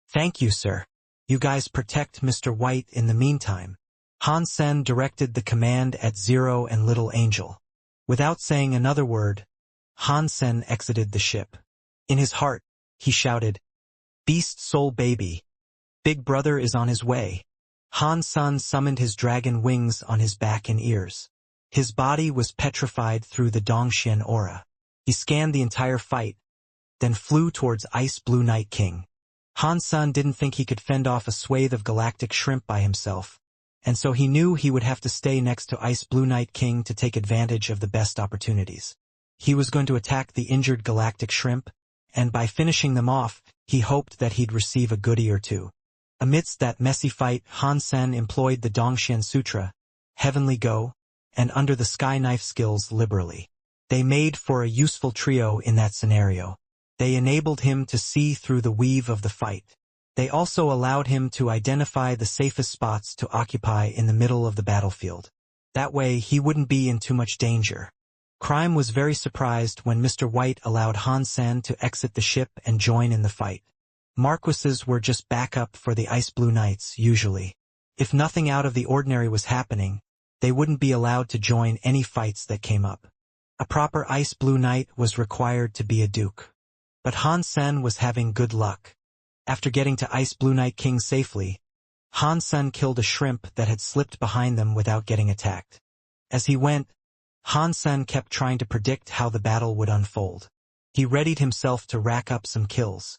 "Thank you, sir. You guys protect Mr. White in the meantime." Han Sen directed the command at Zero and Little Angel. Without saying another word, Han Sen exited the ship. In his heart, he shouted, "Beast Soul Baby! Big Brother is on his way." Han Sen summoned his dragon wings on his back and ears. His body was petrified through the Dongxian aura. He scanned the entire fight, then flew towards Ice Blue Night King. Han Sen didn't think he could fend off a swathe of galactic shrimp by himself, and so he knew he would have to stay next to Ice Blue Night King to take advantage of the best opportunities. He was going to attack the injured galactic shrimp, and by finishing them off, he hoped that he'd receive a goodie or two. Amidst that messy fight, Han Sen employed the Dongxian Sutra, Heavenly Go, and Under the Sky Knife skills liberally. They made for a useful trio in that scenario. They enabled him to see through the weave of the fight. They also allowed him to identify the safest spots to occupy in the middle of the battlefield. That way, he wouldn't be in too much danger. Crime was very surprised when Mr. White allowed Han Sen to exit the ship and join in the fight. Marquises were just backup for the Ice Blue Knights, usually. If nothing out of the ordinary was happening, they wouldn't be allowed to join any fights that came up. A proper Ice Blue Knight was required to be a duke. But Han Sen was having good luck. After getting to Ice Blue Night King safely, Han Sen killed a shrimp that had slipped behind them without getting attacked. As he went, Han Sen kept trying to predict how the battle would unfold. He readied himself to rack up some kills.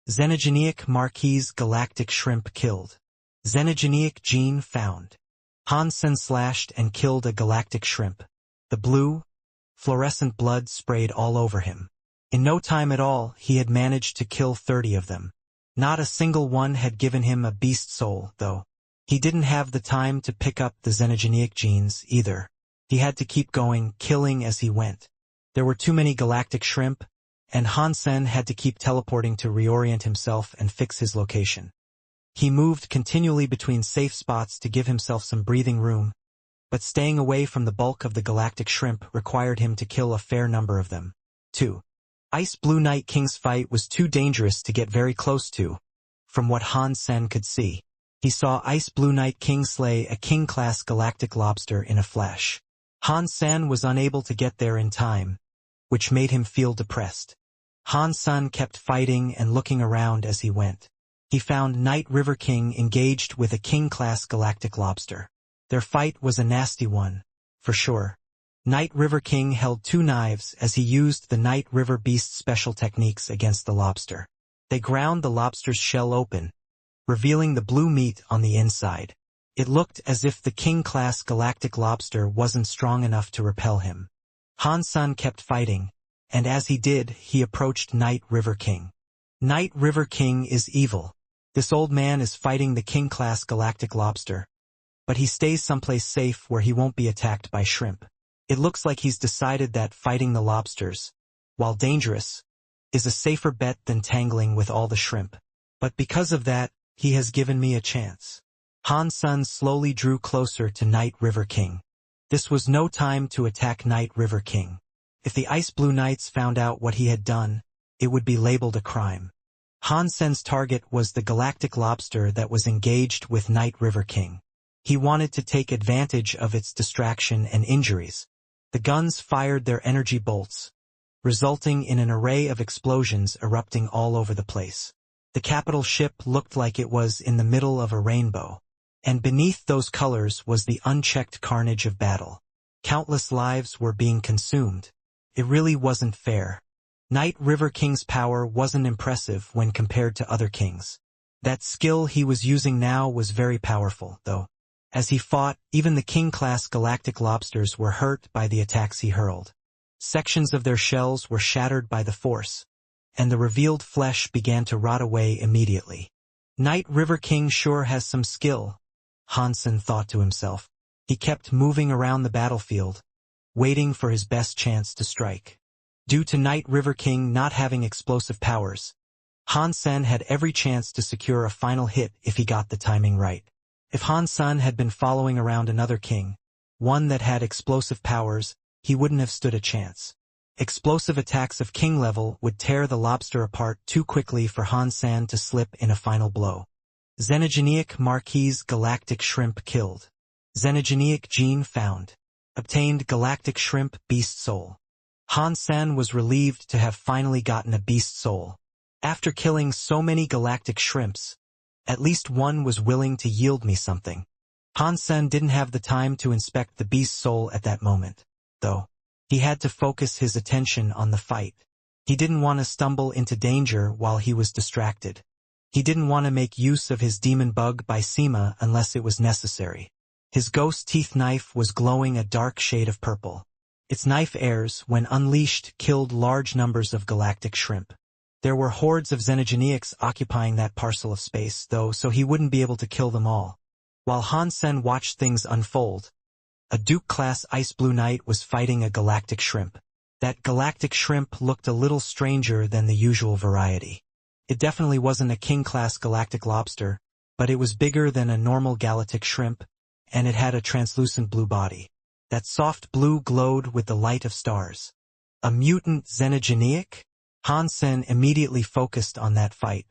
Xenogeneic Marquise Galactic Shrimp killed. Xenogeneic Gene found. Han Sen slashed and killed a galactic shrimp. The blue, fluorescent blood sprayed all over him. In no time at all, he had managed to kill 30 of them. Not a single one had given him a beast soul, though. He didn't have the time to pick up the xenogeneic genes, either. He had to keep going, killing as he went. There were too many galactic shrimp, and Han Sen had to keep teleporting to reorient himself and fix his location. He moved continually between safe spots to give himself some breathing room, but staying away from the bulk of the galactic shrimp required him to kill a fair number of them. 2. Ice Blue Night King's fight was too dangerous to get very close to. From what Han Sen could see, he saw Ice Blue Night King slay a king-class galactic lobster in a flash. Han Sen was unable to get there in time, which made him feel depressed. Han Sen kept fighting and looking around as he went. He found Night River King engaged with a king-class galactic lobster. Their fight was a nasty one, for sure. Night River King held 2 knives as he used the Night River Beast special techniques against the lobster. They ground the lobster's shell open, revealing the blue meat on the inside. It looked as if the king-class galactic lobster wasn't strong enough to repel him. Han Sen kept fighting, and as he did, he approached Night River King. Night River King is evil. This old man is fighting the king-class galactic lobster, but he stays someplace safe where he won't be attacked by shrimp. It looks like he's decided that fighting the lobsters, while dangerous, is a safer bet than tangling with all the shrimp. But because of that, he has given me a chance. Han Sen slowly drew closer to Night River King. This was no time to attack Night River King. If the Ice Blue Knights found out what he had done, it would be labeled a crime. Han Sen's target was the galactic lobster that was engaged with Night River King. He wanted to take advantage of its distraction and injuries. The guns fired their energy bolts, resulting in an array of explosions erupting all over the place. The capital ship looked like it was in the middle of a rainbow, and beneath those colors was the unchecked carnage of battle. Countless lives were being consumed. It really wasn't fair. Night River King's power wasn't impressive when compared to other kings. That skill he was using now was very powerful, though. As he fought, even the king-class galactic lobsters were hurt by the attacks he hurled. Sections of their shells were shattered by the force, and the revealed flesh began to rot away immediately. Night River King sure has some skill, Han Sen thought to himself. He kept moving around the battlefield, waiting for his best chance to strike. Due to Night River King not having explosive powers, Han Sen had every chance to secure a final hit if he got the timing right. If Han Sen had been following around another king, one that had explosive powers, he wouldn't have stood a chance. Explosive attacks of king level would tear the lobster apart too quickly for Han Sen to slip in a final blow. Xenogeneic Marquise Galactic Shrimp killed. Xenogeneic gene found. Obtained Galactic Shrimp Beast Soul. Han Sen was relieved to have finally gotten a beast soul. After killing so many galactic shrimps, at least one was willing to yield me something. Han Sen didn't have the time to inspect the beast soul at that moment, though. He had to focus his attention on the fight. He didn't want to stumble into danger while he was distracted. He didn't want to make use of his demon bug by Sema unless it was necessary. His ghost teeth knife was glowing a dark shade of purple. Its knife airs, when unleashed, killed large numbers of galactic shrimp. There were hordes of xenogeneics occupying that parcel of space, though, so he wouldn't be able to kill them all. While Han Sen watched things unfold, a Duke-class Ice Blue Knight was fighting a galactic shrimp. That galactic shrimp looked a little stranger than the usual variety. It definitely wasn't a king-class galactic lobster, but it was bigger than a normal galactic shrimp, and it had a translucent blue body. That soft blue glowed with the light of stars. A mutant xenogeneic? Han Sen immediately focused on that fight.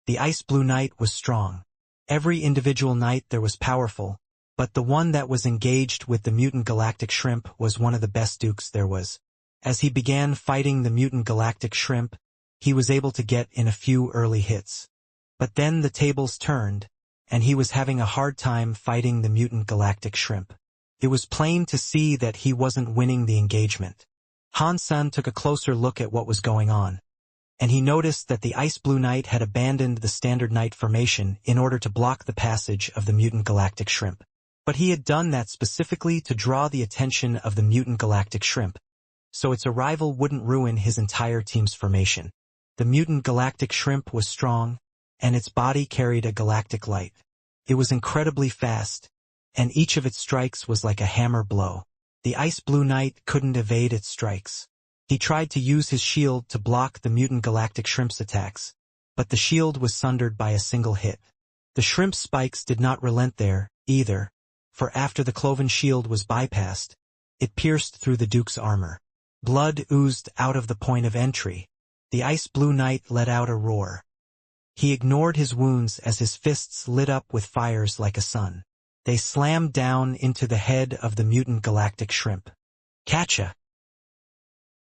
The Ice Blue Knight was strong. Every individual knight there was powerful, but the one that was engaged with the mutant galactic shrimp was one of the best dukes there was. As he began fighting the mutant galactic shrimp, he was able to get in a few early hits. But then the tables turned, and he was having a hard time fighting the mutant galactic shrimp. It was plain to see that he wasn't winning the engagement. Han Sen took a closer look at what was going on, and he noticed that the Ice Blue Knight had abandoned the standard knight formation in order to block the passage of the mutant galactic shrimp. But he had done that specifically to draw the attention of the mutant galactic shrimp, so its arrival wouldn't ruin his entire team's formation. The mutant galactic shrimp was strong, and its body carried a galactic light. It was incredibly fast, and each of its strikes was like a hammer blow. The Ice Blue Knight couldn't evade its strikes. He tried to use his shield to block the mutant galactic shrimp's attacks, but the shield was sundered by a single hit. The shrimp spikes did not relent there, either, for after the cloven shield was bypassed, it pierced through the Duke's armor. Blood oozed out of the point of entry. The Ice Blue Knight let out a roar. He ignored his wounds as his fists lit up with fires like a sun. They slammed down into the head of the mutant galactic shrimp. Catcha!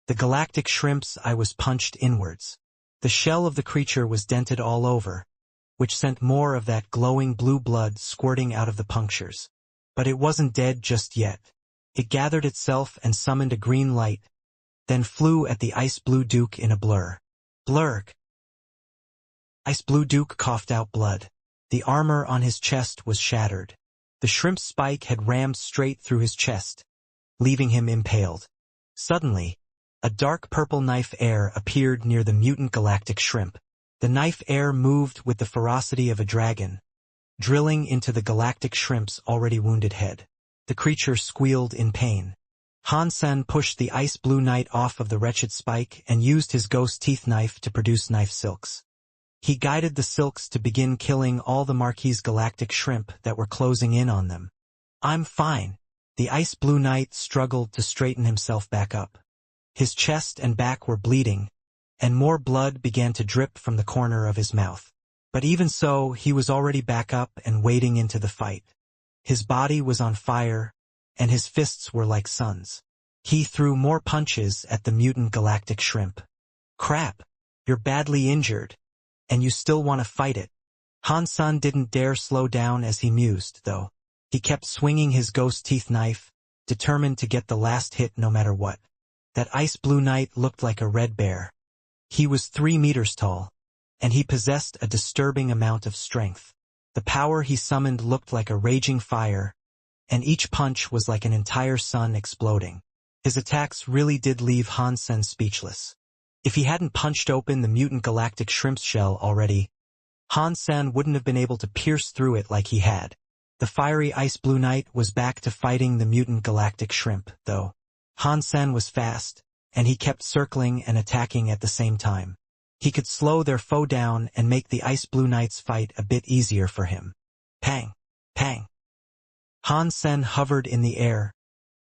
The galactic shrimp's eye was punched inwards. The shell of the creature was dented all over, which sent more of that glowing blue blood squirting out of the punctures. But it wasn't dead just yet. It gathered itself and summoned a green light, then flew at the Ice Blue Duke in a blur. Blurg! Ice Blue Duke coughed out blood. The armor on his chest was shattered. The shrimp spike had rammed straight through his chest, leaving him impaled. Suddenly, a dark purple knife air appeared near the mutant galactic shrimp. The knife air moved with the ferocity of a dragon, drilling into the galactic shrimp's already wounded head. The creature squealed in pain. Hansen pushed the ice blue knight off of the wretched spike and used his ghost teeth knife to produce knife silks. He guided the silks to begin killing all the Marquis galactic shrimp that were closing in on them. "I'm fine." The ice blue knight struggled to straighten himself back up. His chest and back were bleeding, and more blood began to drip from the corner of his mouth. But even so, he was already back up and wading into the fight. His body was on fire, and his fists were like suns. He threw more punches at the mutant galactic shrimp. "Crap, you're badly injured, and you still want to fight it." Hansen didn't dare slow down as he mused, though. He kept swinging his ghost teeth knife, determined to get the last hit no matter what. That ice blue knight looked like a red bear. He was 3 meters tall, and he possessed a disturbing amount of strength. The power he summoned looked like a raging fire, and each punch was like an entire sun exploding. His attacks really did leave Hansen speechless. If he hadn't punched open the mutant galactic shrimp's shell already, Hansen wouldn't have been able to pierce through it like he had. The fiery ice blue knight was back to fighting the mutant galactic shrimp, though. Hansen was fast, and he kept circling and attacking at the same time. He could slow their foe down and make the ice blue knight's fight a bit easier for him. Pang! Pang! Hansen hovered in the air,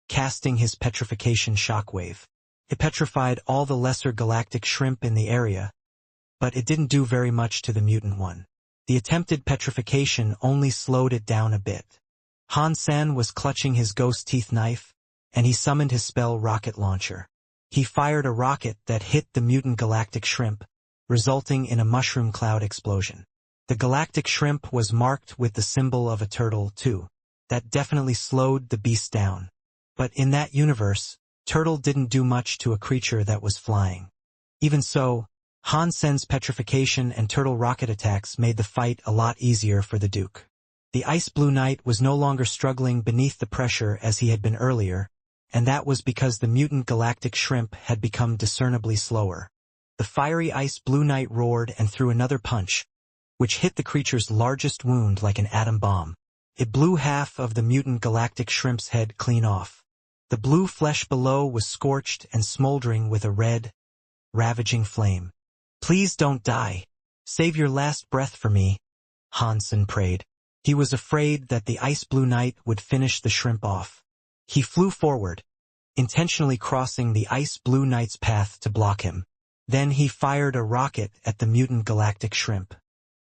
casting his petrification shockwave. It petrified all the lesser galactic shrimp in the area, but it didn't do very much to the mutant one. The attempted petrification only slowed it down a bit. Hansen was clutching his ghost teeth knife, and he summoned his spell rocket launcher. He fired a rocket that hit the mutant galactic shrimp, resulting in a mushroom cloud explosion. The galactic shrimp was marked with the symbol of a turtle, too. That definitely slowed the beast down. But in that universe, turtle didn't do much to a creature that was flying. Even so, Hansen's petrification and turtle rocket attacks made the fight a lot easier for the Duke. The ice blue knight was no longer struggling beneath the pressure as he had been earlier, and that was because the mutant galactic shrimp had become discernibly slower. The fiery ice blue knight roared and threw another punch, which hit the creature's largest wound like an atom bomb. It blew half of the mutant galactic shrimp's head clean off. The blue flesh below was scorched and smoldering with a red, ravaging flame. "Please don't die. Save your last breath for me," Hansen prayed. He was afraid that the ice blue knight would finish the shrimp off. He flew forward, intentionally crossing the ice blue knight's path to block him. Then he fired a rocket at the mutant galactic shrimp.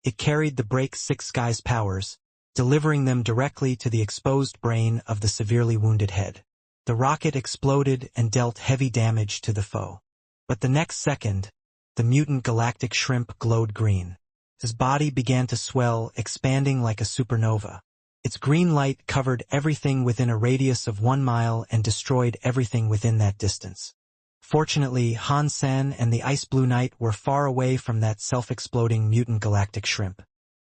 It carried the Break 6 guy's powers, delivering them directly to the exposed brain of the severely wounded head. The rocket exploded and dealt heavy damage to the foe. But the next second, the mutant galactic shrimp glowed green. His body began to swell, expanding like a supernova. Its green light covered everything within a radius of 1 mile and destroyed everything within that distance. Fortunately, Hansen and the ice blue knight were far away from that self-exploding mutant galactic shrimp.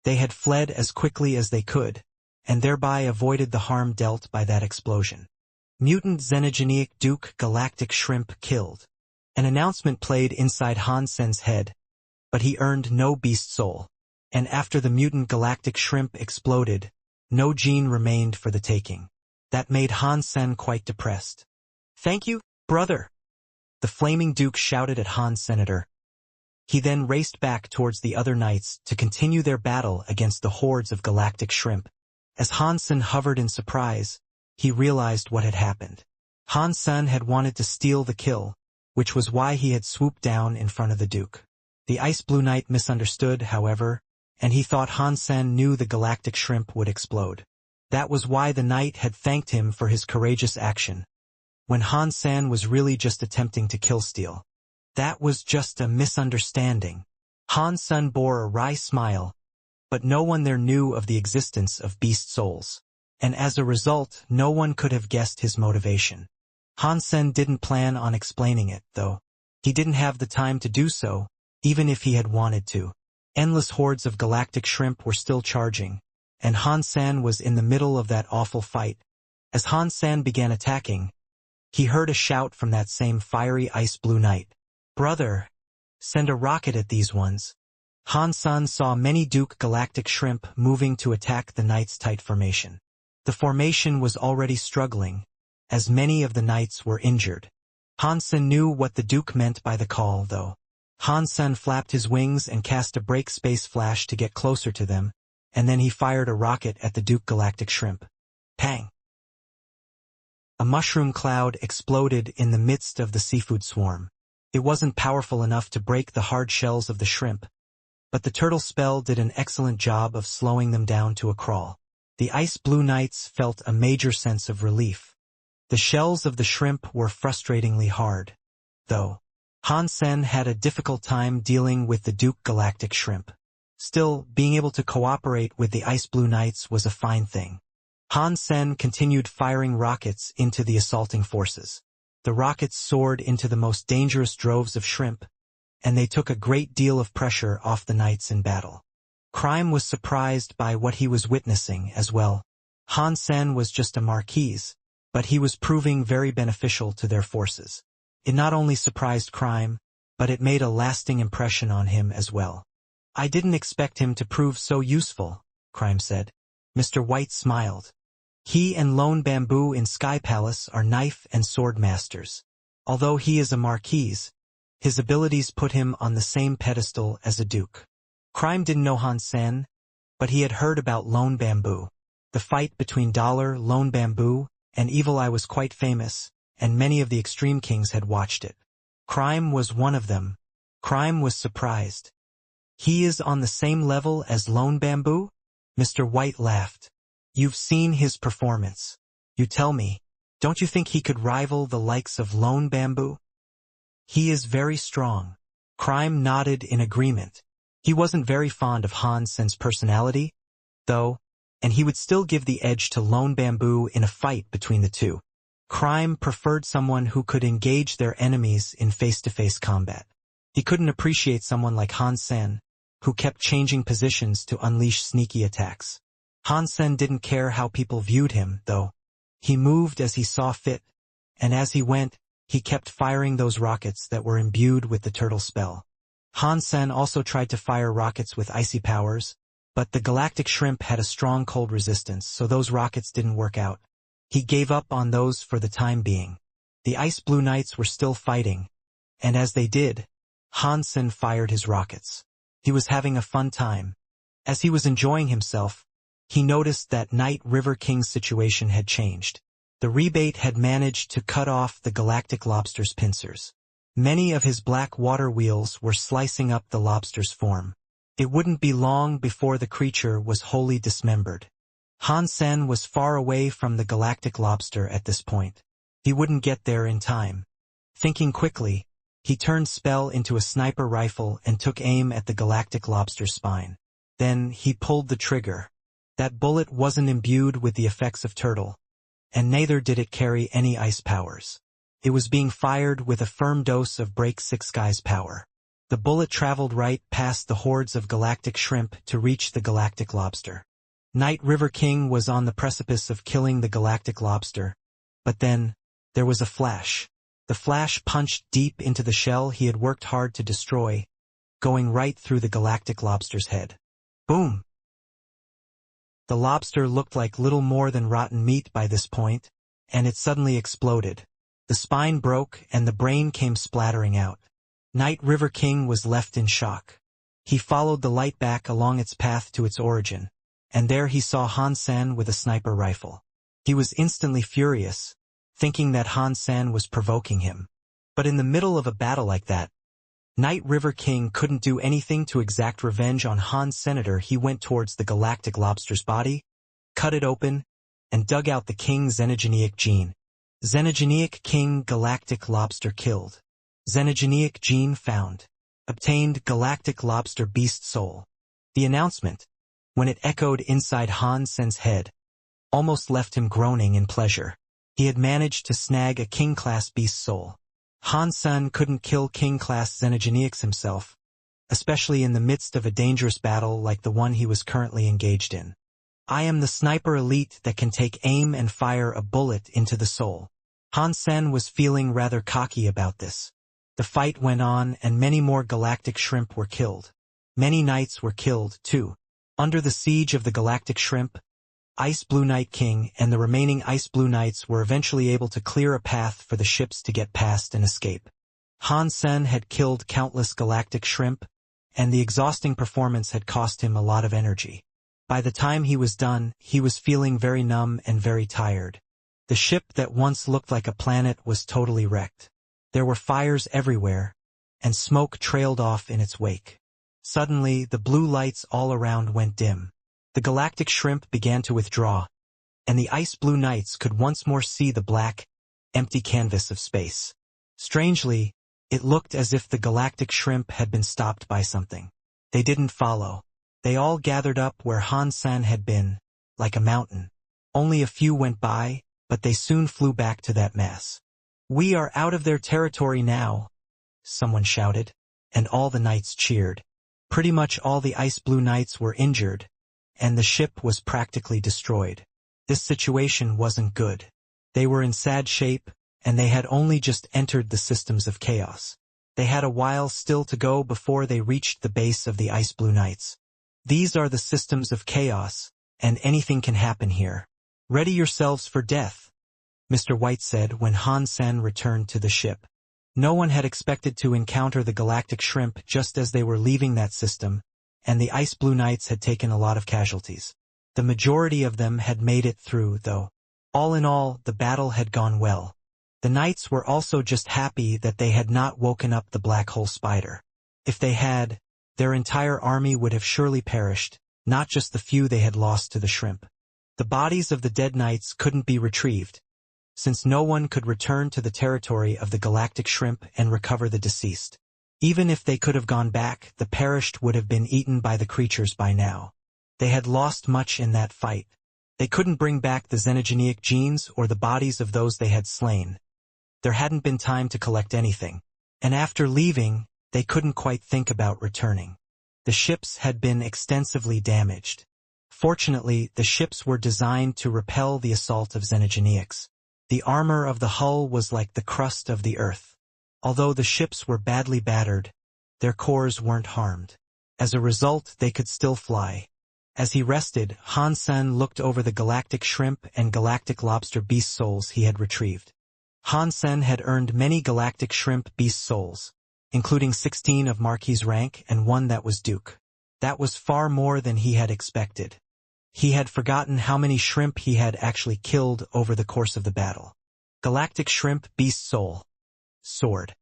They had fled as quickly as they could, and thereby avoided the harm dealt by that explosion. Mutant xenogenic Duke galactic shrimp killed. An announcement played inside Hansen's head, but he earned no beast soul. And after the mutant galactic shrimp exploded, no gene remained for the taking. That made Hansen quite depressed. "Thank you, brother," the flaming Duke shouted at Senator. He then raced back towards the other knights to continue their battle against the hordes of galactic shrimp. As Hansen hovered in surprise, he realized what had happened. Hansen had wanted to steal the kill, which was why he had swooped down in front of the Duke. The ice blue knight misunderstood, however, and he thought Hansen knew the galactic shrimp would explode. That was why the knight had thanked him for his courageous action, when Hansen was really just attempting to kill-steal. That was just a misunderstanding. Hansen bore a wry smile, but no one there knew of the existence of beast souls, and as a result, no one could have guessed his motivation. Hansen didn't plan on explaining it, though. He didn't have the time to do so, even if he had wanted to. Endless hordes of galactic shrimp were still charging, and Hansen was in the middle of that awful fight. As Hansen began attacking, he heard a shout from that same fiery ice blue knight. "Brother, send a rocket at these ones." Han-san saw many Duke galactic shrimp moving to attack the Knights' tight formation. The formation was already struggling, as many of the Knights were injured. Han-san knew what the Duke meant by the call, though. Han-san flapped his wings and cast a break space flash to get closer to them, and then he fired a rocket at the Duke galactic shrimp. Pang! A mushroom cloud exploded in the midst of the seafood swarm. It wasn't powerful enough to break the hard shells of the shrimp, but the turtle spell did an excellent job of slowing them down to a crawl. The ice blue Knights felt a major sense of relief. The shells of the shrimp were frustratingly hard, though. Han-sen had a difficult time dealing with the Duke galactic shrimp. Still, being able to cooperate with the ice blue Knights was a fine thing. Han-sen continued firing rockets into the assaulting forces. The rockets soared into the most dangerous droves of shrimp, and they took a great deal of pressure off the Knights in battle. Crime was surprised by what he was witnessing as well. Han-sen was just a marquise, but he was proving very beneficial to their forces. It not only surprised Crime, but it made a lasting impression on him as well. I didn't expect him to prove so useful, Crime said. Mr. White smiled. He and Lone Bamboo in Sky Palace are knife and sword masters. Although he is a marquise, his abilities put him on the same pedestal as a duke. Crime didn't know Han-sen, but he had heard about Lone Bamboo. The fight between Lone Bamboo, and Evil Eye was quite famous, and many of the Extreme Kings had watched it. Crime was one of them. Crime was surprised. He is on the same level as Lone Bamboo? Mr. White laughed. You've seen his performance. You tell me, don't you think he could rival the likes of Lone Bamboo? He is very strong. Crime nodded in agreement. He wasn't very fond of Han-sen's personality, though, and he would still give the edge to Lone Bamboo in a fight between the two. Crime preferred someone who could engage their enemies in face-to-face combat. He couldn't appreciate someone like Han-sen, who kept changing positions to unleash sneaky attacks. Han-sen didn't care how people viewed him, though. He moved as he saw fit, and as he went, he kept firing those rockets that were imbued with the turtle spell. Han-sen also tried to fire rockets with icy powers, but the galactic shrimp had a strong cold resistance, so those rockets didn't work out. He gave up on those for the time being. The ice blue Knights were still fighting, and as they did, Han-sen fired his rockets. He was having a fun time. As he was enjoying himself, he noticed that Night River King's situation had changed. The rebate had managed to cut off the galactic lobster's pincers. Many of his black water wheels were slicing up the lobster's form. It wouldn't be long before the creature was wholly dismembered. Han-sen was far away from the galactic lobster at this point. He wouldn't get there in time. Thinking quickly, he turned spell into a sniper rifle and took aim at the galactic lobster's spine. Then he pulled the trigger. That bullet wasn't imbued with the effects of turtle, and neither did it carry any ice powers. It was being fired with a firm dose of Break 6 Sky's power. The bullet traveled right past the hordes of galactic shrimp to reach the galactic lobster. Night River King was on the precipice of killing the galactic lobster, but then, there was a flash. The flash punched deep into the shell he had worked hard to destroy, going right through the galactic lobster's head. Boom! The lobster looked like little more than rotten meat by this point, and it suddenly exploded. The spine broke and the brain came splattering out. Night River King was left in shock. He followed the light back along its path to its origin, and there he saw Han-sen with a sniper rifle. He was instantly furious, thinking that Han-sen was provoking him. But in the middle of a battle like that, Night River King couldn't do anything to exact revenge on Han's senator. He went towards the galactic lobster's body, cut it open, and dug out the king xenogeneic gene. Xenogeneic king galactic lobster killed. Xenogeneic gene found. Obtained galactic lobster beast soul. The announcement, when it echoed inside Han Sen's head, almost left him groaning in pleasure. He had managed to snag a king-class beast soul. Han Sen couldn't kill king-class xenogeneics himself, especially in the midst of a dangerous battle like the one he was currently engaged in. I am the sniper elite that can take aim and fire a bullet into the soul. Han Sen was feeling rather cocky about this. The fight went on and many more galactic shrimp were killed. Many knights were killed, too. Under the siege of the Galactic Shrimp, Ice Blue Knight King and the remaining Ice Blue Knights were eventually able to clear a path for the ships to get past and escape. Han Sen had killed countless Galactic Shrimp, and the exhausting performance had cost him a lot of energy. By the time he was done, he was feeling very numb and very tired. The ship that once looked like a planet was totally wrecked. There were fires everywhere, and smoke trailed off in its wake. Suddenly, the blue lights all around went dim. The Galactic Shrimp began to withdraw, and the Ice Blue Knights could once more see the black, empty canvas of space. Strangely, it looked as if the Galactic Shrimp had been stopped by something. They didn't follow. They all gathered up where Han Sen had been, like a mountain. Only a few went by, but they soon flew back to that mass. "We are out of their territory now," someone shouted, and all the knights cheered. Pretty much all the Ice Blue Knights were injured, and the ship was practically destroyed. This situation wasn't good. They were in sad shape, and they had only just entered the systems of chaos. They had a while still to go before they reached the base of the Ice Blue Knights. "These are the systems of chaos, and anything can happen here. Ready yourselves for death," Mr. White said when Han Sen returned to the ship. No one had expected to encounter the Galactic Shrimp just as they were leaving that system, and the Ice Blue Knights had taken a lot of casualties. The majority of them had made it through, though. All in all, the battle had gone well. The knights were also just happy that they had not woken up the black hole spider. If they had, their entire army would have surely perished, not just the few they had lost to the shrimp. The bodies of the dead knights couldn't be retrieved, since no one could return to the territory of the Galactic Shrimp and recover the deceased. Even if they could have gone back, the perished would have been eaten by the creatures by now. They had lost much in that fight. They couldn't bring back the xenogeneic genes or the bodies of those they had slain. There hadn't been time to collect anything, and after leaving, they couldn't quite think about returning. The ships had been extensively damaged. Fortunately, the ships were designed to repel the assault of xenogeneics. The armor of the hull was like the crust of the earth. Although the ships were badly battered, their cores weren't harmed. As a result, they could still fly. As he rested, Han Sen looked over the Galactic Shrimp and Galactic Lobster beast souls he had retrieved. Han Sen had earned many Galactic Shrimp beast souls, including 16 of Marquis rank and one that was Duke. That was far more than he had expected. He had forgotten how many shrimp he had actually killed over the course of the battle. Galactic Shrimp Beast Soul. Sword.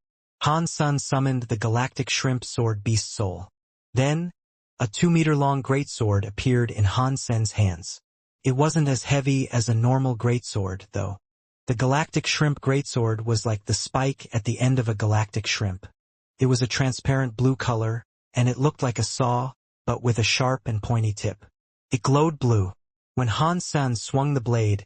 Han Sen summoned the Galactic Shrimp Sword Beast Soul. Then, a 2-meter-long greatsword appeared in Han Sen's hands. It wasn't as heavy as a normal greatsword, though. The Galactic Shrimp Greatsword was like the spike at the end of a galactic shrimp. It was a transparent blue color, and it looked like a saw, but with a sharp and pointy tip. It glowed blue. When Han Sen swung the blade,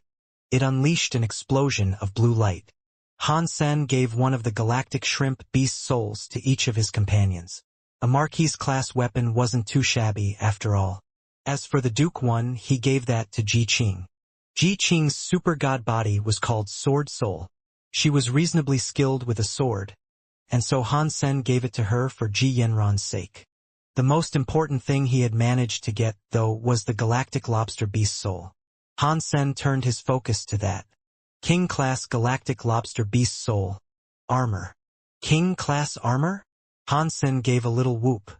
it unleashed an explosion of blue light. Han Sen gave one of the Galactic Shrimp Beast Souls to each of his companions. A Marquis-class weapon wasn't too shabby, after all. As for the Duke one, he gave that to Ji Qing. Ji Qing's super god body was called Sword Soul. She was reasonably skilled with a sword, and so Han Sen gave it to her for Ji Yanran's sake. The most important thing he had managed to get, though, was the Galactic Lobster Beast Soul. Han Sen turned his focus to that. King-class Galactic Lobster Beast Soul. Armor. King-class armor? Han Sen gave a little whoop.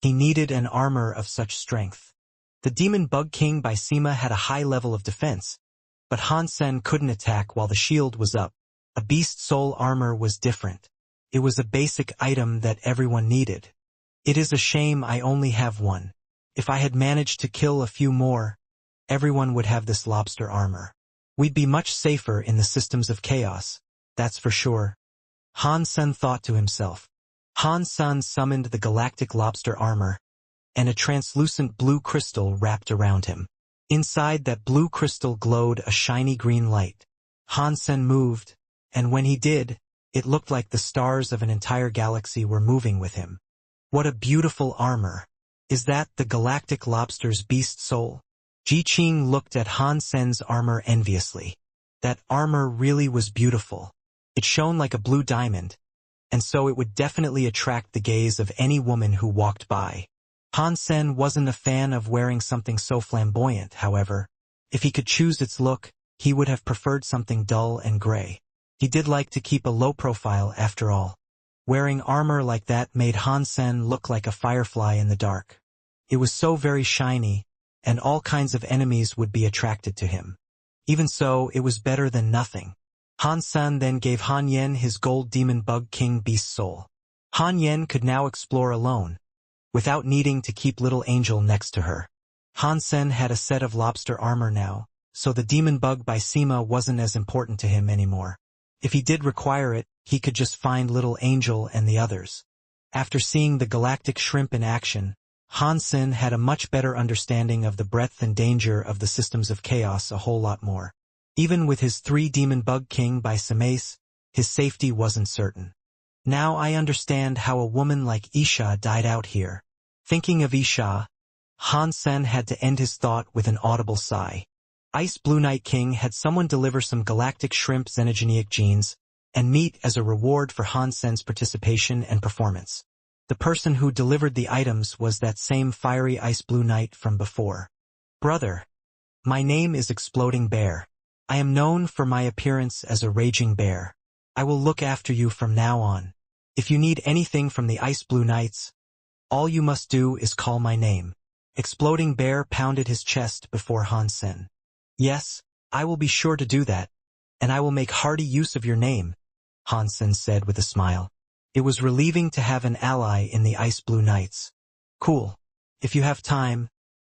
He needed an armor of such strength. The Demon Bug King by Sima had a high level of defense, but Han Sen couldn't attack while the shield was up. A Beast Soul armor was different. It was a basic item that everyone needed. It is a shame I only have one. If I had managed to kill a few more, everyone would have this lobster armor. We'd be much safer in the systems of chaos, that's for sure. Han Sen thought to himself. Han Sen summoned the Galactic Lobster armor, and a translucent blue crystal wrapped around him. Inside that blue crystal glowed a shiny green light. Han Sen moved, and when he did, it looked like the stars of an entire galaxy were moving with him. What a beautiful armor. Is that the Galactic Lobster's Beast Soul? Ji Qing looked at Han Sen's armor enviously. That armor really was beautiful. It shone like a blue diamond, and so it would definitely attract the gaze of any woman who walked by. Hansen wasn't a fan of wearing something so flamboyant, however. If he could choose its look, he would have preferred something dull and gray. He did like to keep a low profile after all. Wearing armor like that made Hansen look like a firefly in the dark. It was so very shiny, and all kinds of enemies would be attracted to him. Even so, it was better than nothing. Hansen then gave Han Yen his gold demon bug king beast soul. Han Yen could now explore alone, without needing to keep little Angel next to her. Hansen had a set of lobster armor now, so the demon bug by Sima wasn't as important to him anymore. If he did require it, he could just find little Angel and the others. After seeing the galactic shrimp in action, Hansen had a much better understanding of the breadth and danger of the systems of chaos, a whole lot more. Even with his 3 demon bug king by Samace, his safety wasn't certain. Now I understand how a woman like Isha died out here. Thinking of Isha, Hansen had to end his thought with an audible sigh. Ice Blue Night King had someone deliver some galactic shrimp xenogeneic genes and meat as a reward for Hansen's participation and performance. The person who delivered the items was that same fiery Ice Blue Knight from before. Brother, my name is Exploding Bear. I am known for my appearance as a raging bear. I will look after you from now on. If you need anything from the Ice Blue Knights, all you must do is call my name. Exploding Bear pounded his chest before Hansen. Yes, I will be sure to do that, and I will make hearty use of your name, Hansen said with a smile. It was relieving to have an ally in the Ice Blue Knights. Cool. If you have time,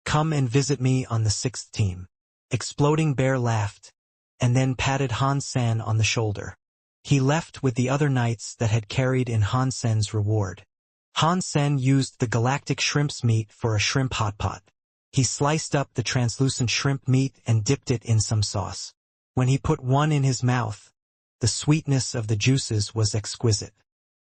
come and visit me on the 6th team. Exploding Bear laughed, and then patted Hansen on the shoulder. He left with the other knights that had carried in Hansen's reward. Hansen used the galactic shrimp's meat for a shrimp hot pot. He sliced up the translucent shrimp meat and dipped it in some sauce. When he put one in his mouth, the sweetness of the juices was exquisite.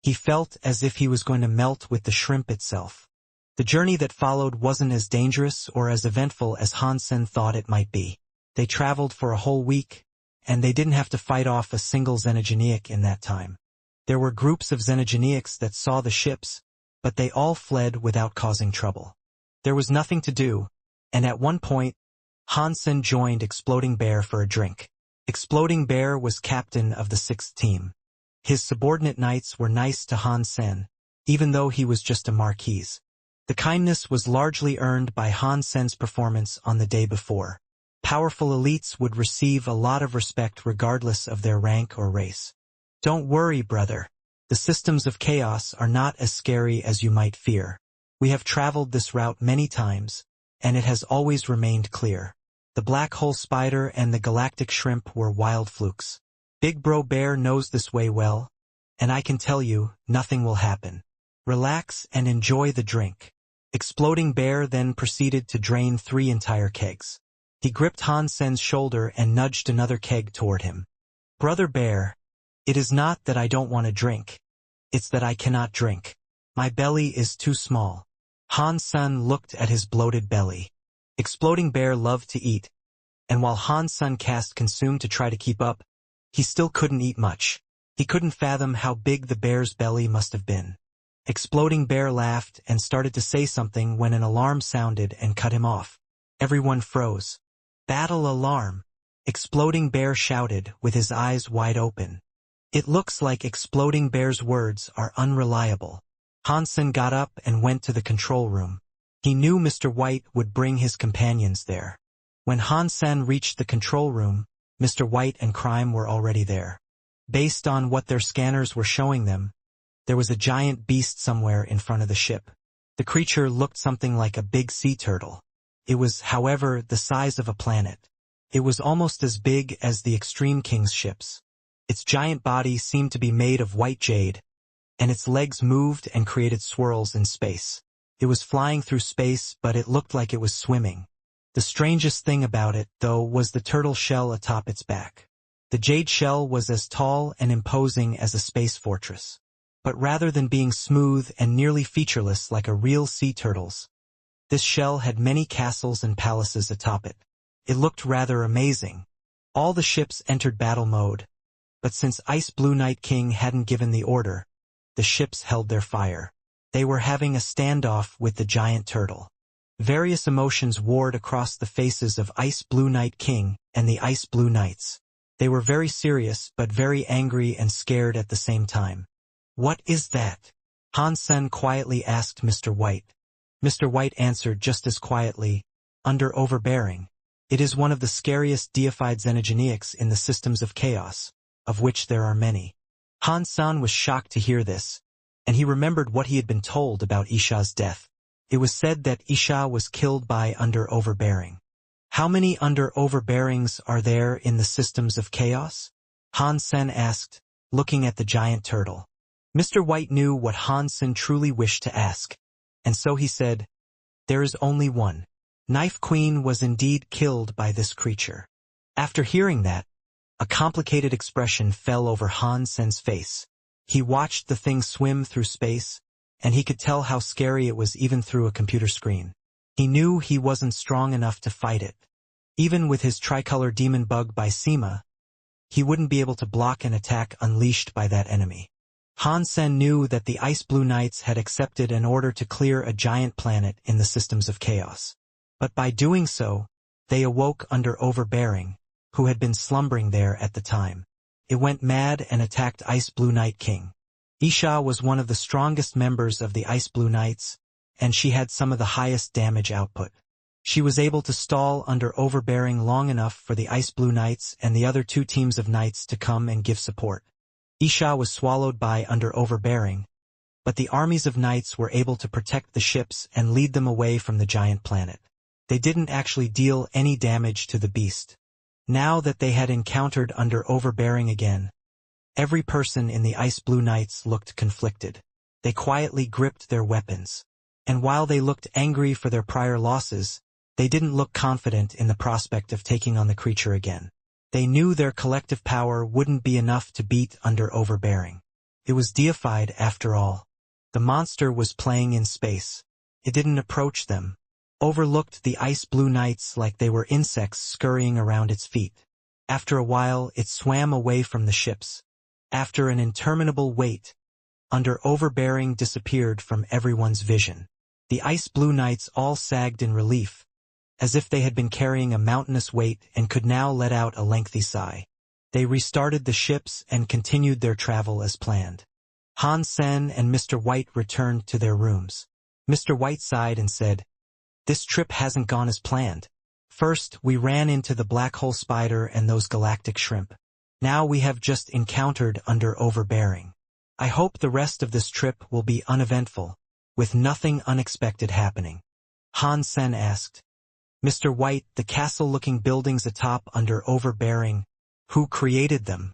He felt as if he was going to melt with the shrimp itself. The journey that followed wasn't as dangerous or as eventful as Hansen thought it might be. They traveled for a whole week, and they didn't have to fight off a single xenogeneic in that time. There were groups of xenogeneics that saw the ships, but they all fled without causing trouble. There was nothing to do, and at one point, Hansen joined Exploding Bear for a drink. Exploding Bear was captain of the 6th team. His subordinate knights were nice to Hansen, even though he was just a marquis. The kindness was largely earned by Hansen's performance on the day before. Powerful elites would receive a lot of respect regardless of their rank or race. Don't worry, brother. The systems of chaos are not as scary as you might fear. We have traveled this route many times, and it has always remained clear. The black hole spider and the galactic shrimp were wild flukes. Big Bro Bear knows this way well, and I can tell you, nothing will happen. Relax and enjoy the drink. Exploding Bear then proceeded to drain 3 entire kegs. He gripped Hansen's shoulder and nudged another keg toward him. Brother Bear, it is not that I don't want to drink. It's that I cannot drink. My belly is too small. Hansen looked at his bloated belly. Exploding Bear loved to eat, and while Hansen cast consume to try to keep up, he still couldn't eat much. He couldn't fathom how big the bear's belly must have been. Exploding Bear laughed and started to say something when an alarm sounded and cut him off. Everyone froze. Battle alarm! Exploding Bear shouted with his eyes wide open. It looks like Exploding Bear's words are unreliable. Hansen got up and went to the control room. He knew Mr. White would bring his companions there. When Hansen reached the control room, Mr. White and Crime were already there. Based on what their scanners were showing them, there was a giant beast somewhere in front of the ship. The creature looked something like a big sea turtle. It was, however, the size of a planet. It was almost as big as the Extreme King's ships. Its giant body seemed to be made of white jade, and its legs moved and created swirls in space. It was flying through space, but it looked like it was swimming. The strangest thing about it, though, was the turtle shell atop its back. The jade shell was as tall and imposing as a space fortress. But rather than being smooth and nearly featureless like a real sea turtle's, this shell had many castles and palaces atop it. It looked rather amazing. All the ships entered battle mode, but since Ice Blue Night King hadn't given the order, the ships held their fire. They were having a standoff with the giant turtle. Various emotions warred across the faces of Ice Blue Night King and the Ice Blue Knights. They were very serious but very angry and scared at the same time. "What is that?" Hansen quietly asked Mr. White. Mr. White answered just as quietly, "Under overbearing. It is one of the scariest deified xenogeneics in the systems of chaos, of which there are many." Hansen was shocked to hear this, and he remembered what he had been told about Isha's death. It was said that Isha was killed by under overbearing. How many under overbearings are there in the systems of chaos? Hansen asked, looking at the giant turtle. Mr. White knew what Hansen truly wished to ask, and so he said, "There is only one. Knife Queen was indeed killed by this creature." After hearing that, a complicated expression fell over Hansen's face. He watched the thing swim through space, and he could tell how scary it was even through a computer screen. He knew he wasn't strong enough to fight it. Even with his tricolor demon bug by Sema, he wouldn't be able to block an attack unleashed by that enemy. Hansen knew that the Ice Blue Knights had accepted an order to clear a giant planet in the systems of chaos. But by doing so, they awoke under overbearing, who had been slumbering there at the time. It went mad and attacked Ice Blue Night King. Isha was one of the strongest members of the Ice Blue Knights, and she had some of the highest damage output. She was able to stall under overbearing long enough for the Ice Blue Knights and the other two teams of knights to come and give support. Isha was swallowed by under overbearing, but the armies of knights were able to protect the ships and lead them away from the giant planet. They didn't actually deal any damage to the beast. Now that they had encountered under overbearing again, every person in the Ice Blue Knights looked conflicted. They quietly gripped their weapons. And while they looked angry for their prior losses, they didn't look confident in the prospect of taking on the creature again. They knew their collective power wouldn't be enough to beat under overbearing. It was deified after all. The monster was playing in space. It didn't approach them. Overlooked the Ice Blue Knights like they were insects scurrying around its feet. After a while, it swam away from the ships. After an interminable wait, under overbearing disappeared from everyone's vision. The Ice Blue Knights all sagged in relief, as if they had been carrying a mountainous weight and could now let out a lengthy sigh. They restarted the ships and continued their travel as planned. Hansen and Mr. White returned to their rooms. Mr. White sighed and said, "This trip hasn't gone as planned. First, we ran into the black hole spider and those galactic shrimp. Now we have just encountered under overbearing. I hope the rest of this trip will be uneventful, with nothing unexpected happening." Hansen asked, "Mr. White, the castle-looking buildings atop under overbearing, who created them?"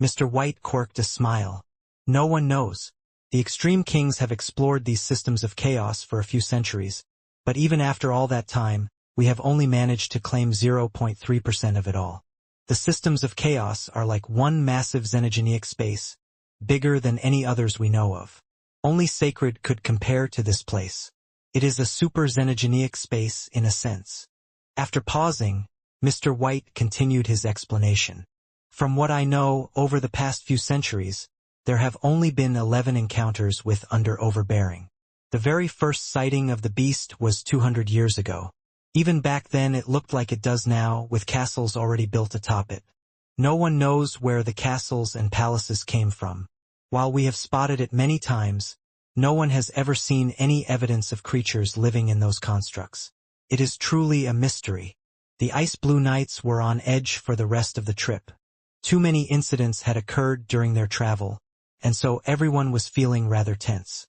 Mr. White quirked a smile. "No one knows. The extreme kings have explored these systems of chaos for a few centuries, but even after all that time, we have only managed to claim 0.3% of it all. The systems of chaos are like one massive xenogeneic space, bigger than any others we know of. Only Sacred could compare to this place. It is a super xenogeneic space in a sense." After pausing, Mr. White continued his explanation. "From what I know, over the past few centuries, there have only been 11 encounters with under overbearing. The very first sighting of the beast was 200 years ago. Even back then it looked like it does now, with castles already built atop it. No one knows where the castles and palaces came from. While we have spotted it many times, no one has ever seen any evidence of creatures living in those constructs. It is truly a mystery." The Ice Blue Knights were on edge for the rest of the trip. Too many incidents had occurred during their travel, and so everyone was feeling rather tense.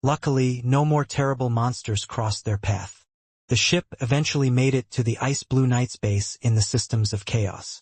Luckily, no more terrible monsters crossed their path. The ship eventually made it to the Ice Blue Knights base in the systems of chaos.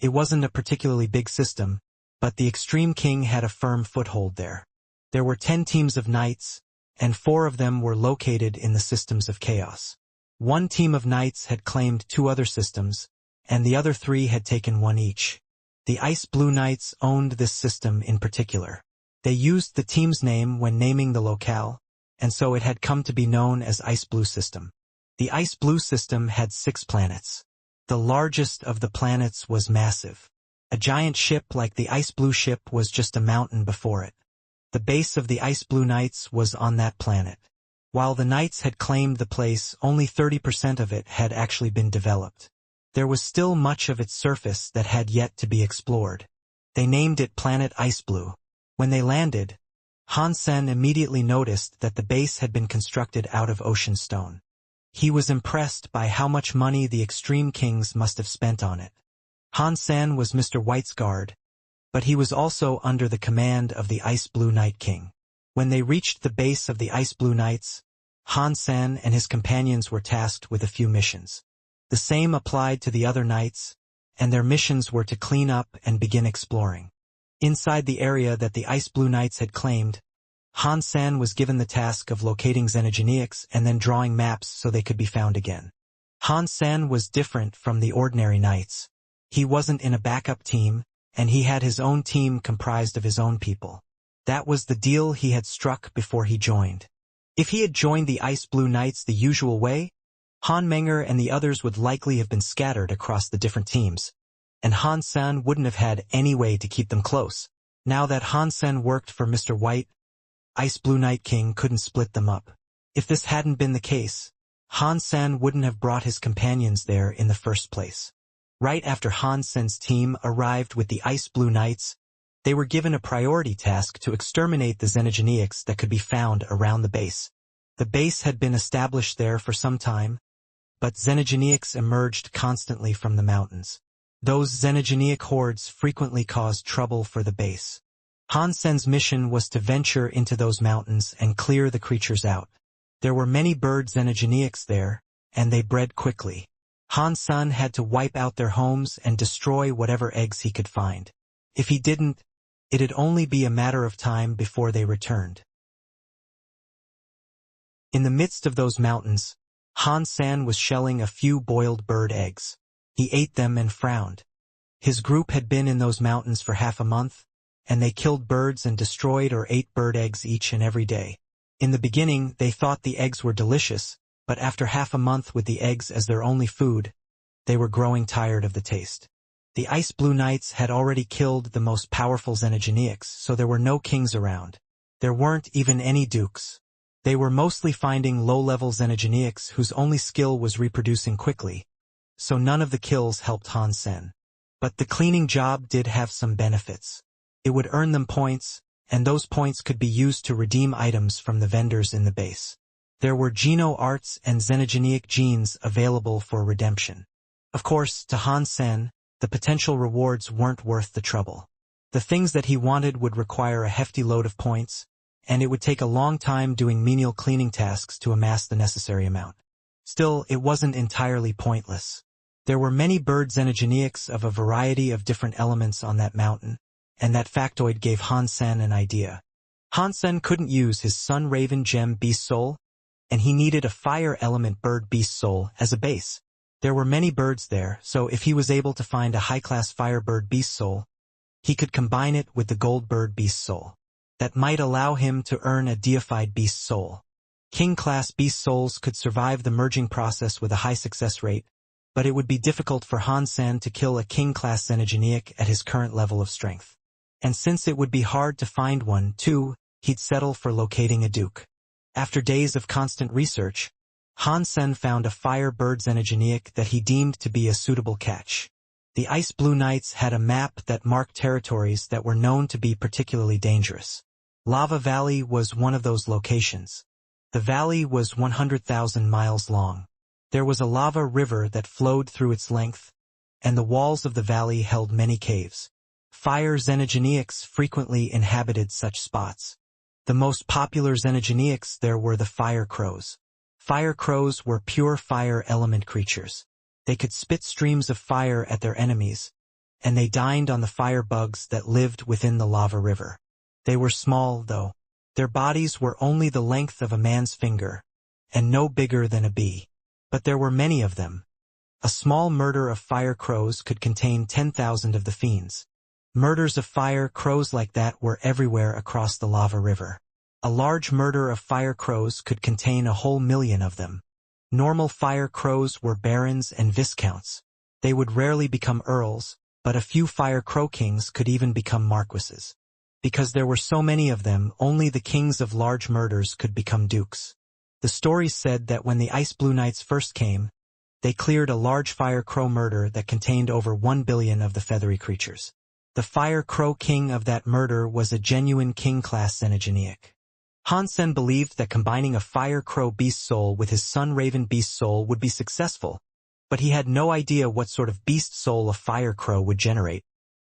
It wasn't a particularly big system, but the Extreme King had a firm foothold there. There were 10 teams of knights, and 4 of them were located in the systems of chaos. One team of knights had claimed 2 other systems, and the other 3 had taken 1 each. The Ice Blue Knights owned this system in particular. They used the team's name when naming the locale, and so it had come to be known as Ice Blue System. The Ice Blue System had 6 planets. The largest of the planets was massive. A giant ship like the Ice Blue ship was just a mountain before it. The base of the Ice Blue Knights was on that planet. While the Knights had claimed the place, only 30% of it had actually been developed. There was still much of its surface that had yet to be explored. They named it Planet Ice Blue. When they landed, Hansen immediately noticed that the base had been constructed out of ocean stone. He was impressed by how much money the Extreme Kings must have spent on it. Hansen was Mr. White's guard, but he was also under the command of the Ice Blue Knight King. When they reached the base of the Ice Blue Knights, Hansen and his companions were tasked with a few missions. The same applied to the other knights, and their missions were to clean up and begin exploring. Inside the area that the Ice Blue Knights had claimed, Hansen was given the task of locating xenogeneics and then drawing maps so they could be found again. Hansen was different from the ordinary knights. He wasn't in a backup team, and he had his own team comprised of his own people. That was the deal he had struck before he joined. If he had joined the Ice Blue Knights the usual way, Hanmenger and the others would likely have been scattered across the different teams, and Hansen wouldn't have had any way to keep them close. Now that Hansen worked for Mr. White, Ice Blue Knight King couldn't split them up. If this hadn't been the case, Hansen wouldn't have brought his companions there in the first place. Right after Hansen's team arrived with the Ice Blue Knights, they were given a priority task to exterminate the xenogeneics that could be found around the base. The base had been established there for some time, but xenogeneics emerged constantly from the mountains. Those xenogeneic hordes frequently caused trouble for the base. Hansen's mission was to venture into those mountains and clear the creatures out. There were many bird xenogeneics there, and they bred quickly. Hansen had to wipe out their homes and destroy whatever eggs he could find. If he didn't, it'd only be a matter of time before they returned. In the midst of those mountains, Hansen was shelling a few boiled bird eggs. He ate them and frowned. His group had been in those mountains for half a month, and they killed birds and destroyed or ate bird eggs each and every day. In the beginning, they thought the eggs were delicious, but after half a month with the eggs as their only food, they were growing tired of the taste. The Ice Blue Knights had already killed the most powerful xenogeneics, so there were no kings around. There weren't even any dukes. They were mostly finding low-level xenogeneics whose only skill was reproducing quickly, so none of the kills helped Hansen. But the cleaning job did have some benefits. It would earn them points, and those points could be used to redeem items from the vendors in the base. There were Geno arts and xenogeneic genes available for redemption. Of course, to Hansen, the potential rewards weren't worth the trouble. The things that he wanted would require a hefty load of points, and it would take a long time doing menial cleaning tasks to amass the necessary amount. Still, it wasn't entirely pointless. There were many bird xenogeneics of a variety of different elements on that mountain, and that factoid gave Hansen an idea. Hansen couldn't use his Sun Raven Gem Beast Soul, and he needed a fire element bird beast soul as a base. There were many birds there, so if he was able to find a high-class firebird beast soul, he could combine it with the gold bird beast soul. That might allow him to earn a deified beast soul. King-class beast souls could survive the merging process with a high success rate, but it would be difficult for Hansen to kill a king-class xenogeneic at his current level of strength. And since it would be hard to find one, too, he'd settle for locating a duke. After days of constant research, Hansen found a firebird xenogeneic that he deemed to be a suitable catch. The Ice Blue Knights had a map that marked territories that were known to be particularly dangerous. Lava Valley was one of those locations. The valley was 100,000 miles long. There was a lava river that flowed through its length, and the walls of the valley held many caves. Fire xenogeneics frequently inhabited such spots. The most popular xenogeneics there were the fire crows. Fire crows were pure fire element creatures. They could spit streams of fire at their enemies, and they dined on the fire bugs that lived within the lava river. They were small, though. Their bodies were only the length of a man's finger, and no bigger than a bee. But there were many of them. A small murder of fire crows could contain 10,000 of the fiends. Murders of fire crows like that were everywhere across the lava river. A large murder of fire crows could contain a whole million of them. Normal fire crows were barons and viscounts. They would rarely become earls, but a few fire crow kings could even become marquises. Because there were so many of them, only the kings of large murders could become dukes. The stories said that when the Ice Blue Knights first came, they cleared a large fire crow murder that contained over 1 billion of the feathery creatures. The fire crow king of that murder was a genuine king-class xenogeniac. Han Sen believed that combining a fire crow beast soul with his sun raven beast soul would be successful, but he had no idea what sort of beast soul a fire crow would generate.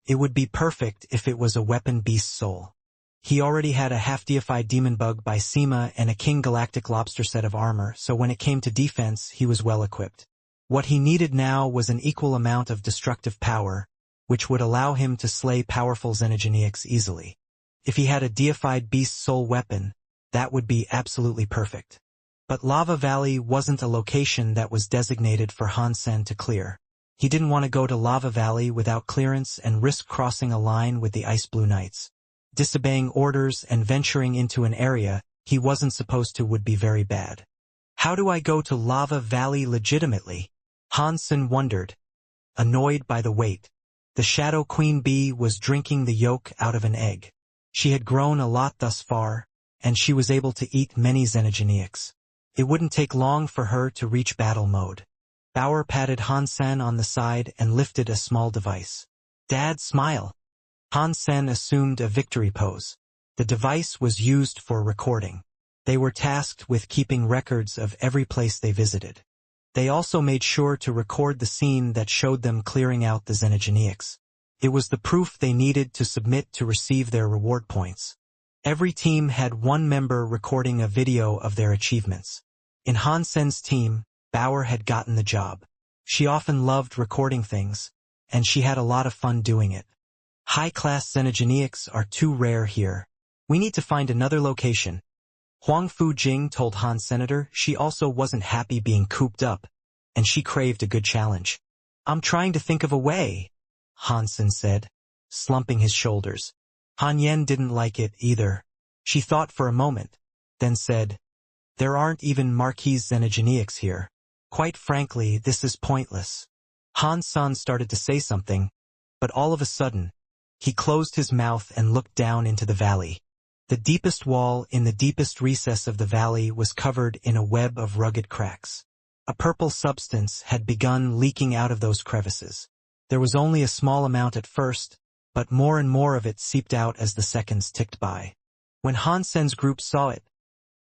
It would be perfect if it was a weapon beast soul. He already had a half-deified demon bug by Sema and a king galactic lobster set of armor, so when it came to defense, he was well equipped. What he needed now was an equal amount of destructive power, which would allow him to slay powerful xenogeniacs easily. If he had a deified beast soul weapon, that would be absolutely perfect. But Lava Valley wasn't a location that was designated for Han Sen to clear. He didn't want to go to Lava Valley without clearance and risk crossing a line with the Ice Blue Knights. Disobeying orders and venturing into an area he wasn't supposed to would be very bad. How do I go to Lava Valley legitimately? Han Sen wondered, annoyed by the wait. The Shadow Queen Bee was drinking the yolk out of an egg. She had grown a lot thus far, and she was able to eat many xenogeniacs. It wouldn't take long for her to reach battle mode. Bauer patted Han Sen on the side and lifted a small device. Dad, smile. Han Sen assumed a victory pose. The device was used for recording. They were tasked with keeping records of every place they visited. They also made sure to record the scene that showed them clearing out the xenogeniacs. It was the proof they needed to submit to receive their reward points. Every team had one member recording a video of their achievements. In Han Sen's team, Bauer had gotten the job. She often loved recording things, and she had a lot of fun doing it. High-class xenogeniacs are too rare here. We need to find another location. Huang Fu Jing told Han Senator she also wasn't happy being cooped up, and she craved a good challenge. I'm trying to think of a way, Han Sen said, slumping his shoulders. Han Yen didn't like it either. She thought for a moment, then said, there aren't even marquis xenogeniacs here. Quite frankly, this is pointless. Han Sen started to say something, but all of a sudden, he closed his mouth and looked down into the valley. The deepest wall in the deepest recess of the valley was covered in a web of rugged cracks. A purple substance had begun leaking out of those crevices. There was only a small amount at first, but more and more of it seeped out as the seconds ticked by. When Han Sen's group saw it,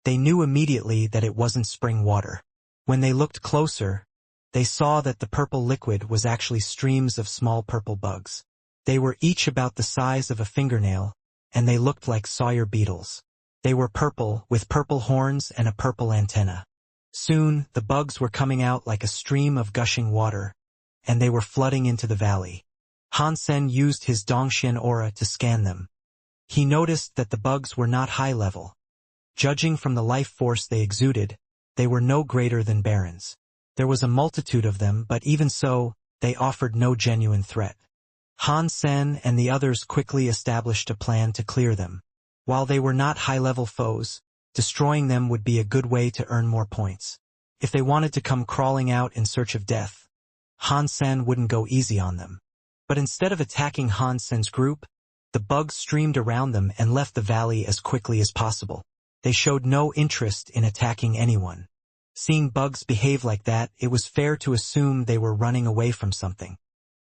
they knew immediately that it wasn't spring water. When they looked closer, they saw that the purple liquid was actually streams of small purple bugs. They were each about the size of a fingernail, and they looked like Sawyer beetles. They were purple, with purple horns and a purple antenna. Soon, the bugs were coming out like a stream of gushing water, and they were flooding into the valley. Han Sen used his Dongxian aura to scan them. He noticed that the bugs were not high level. Judging from the life force they exuded, they were no greater than barons. There was a multitude of them, but even so, they offered no genuine threat. Han Sen and the others quickly established a plan to clear them. While they were not high-level foes, destroying them would be a good way to earn more points. If they wanted to come crawling out in search of death, Han Sen wouldn't go easy on them. But instead of attacking Han Sen's group, the bugs streamed around them and left the valley as quickly as possible. They showed no interest in attacking anyone. Seeing bugs behave like that, it was fair to assume they were running away from something.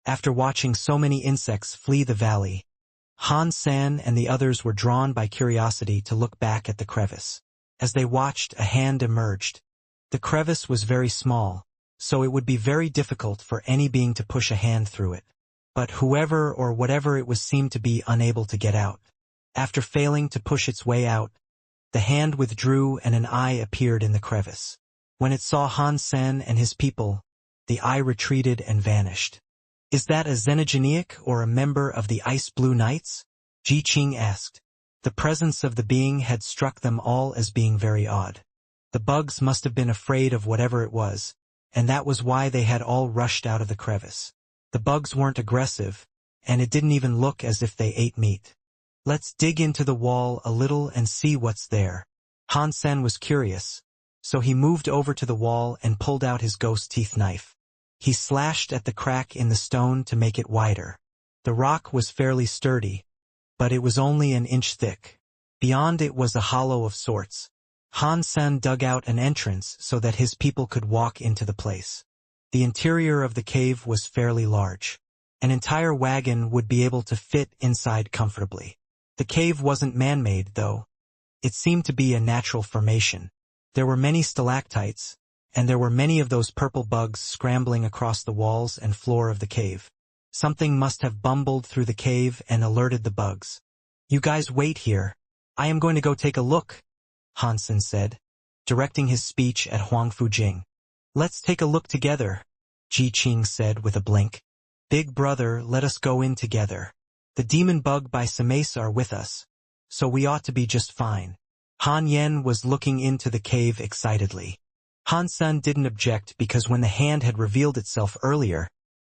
After watching so many insects flee the valley, Han Sen and the others were drawn by curiosity to look back at the crevice. As they watched, a hand emerged. The crevice was very small, so it would be very difficult for any being to push a hand through it. But whoever or whatever it was seemed to be unable to get out. After failing to push its way out, the hand withdrew and an eye appeared in the crevice. When it saw Han Sen and his people, the eye retreated and vanished. Is that a xenogeniac or a member of the Ice Blue Knights? Ji Qing asked. The presence of the being had struck them all as being very odd. The bugs must have been afraid of whatever it was, and that was why they had all rushed out of the crevice. The bugs weren't aggressive, and it didn't even look as if they ate meat. Let's dig into the wall a little and see what's there. Han Sen was curious, so he moved over to the wall and pulled out his ghost teeth knife. He slashed at the crack in the stone to make it wider. The rock was fairly sturdy, but it was only an inch thick. Beyond it was a hollow of sorts. Han Sen dug out an entrance so that his people could walk into the place. The interior of the cave was fairly large. An entire wagon would be able to fit inside comfortably. The cave wasn't man-made, though. It seemed to be a natural formation. There were many stalactites, and there were many of those purple bugs scrambling across the walls and floor of the cave. Something must have bumbled through the cave and alerted the bugs. "You guys wait here. I am going to go take a look," Han Sen said, directing his speech at Huang Fujing. "Let's take a look together," Ji Qing said with a blink. "Big brother, let us go in together. The demon bug by Samace are with us, so we ought to be just fine." Han Yen was looking into the cave excitedly. Han Sen didn't object because when the hand had revealed itself earlier,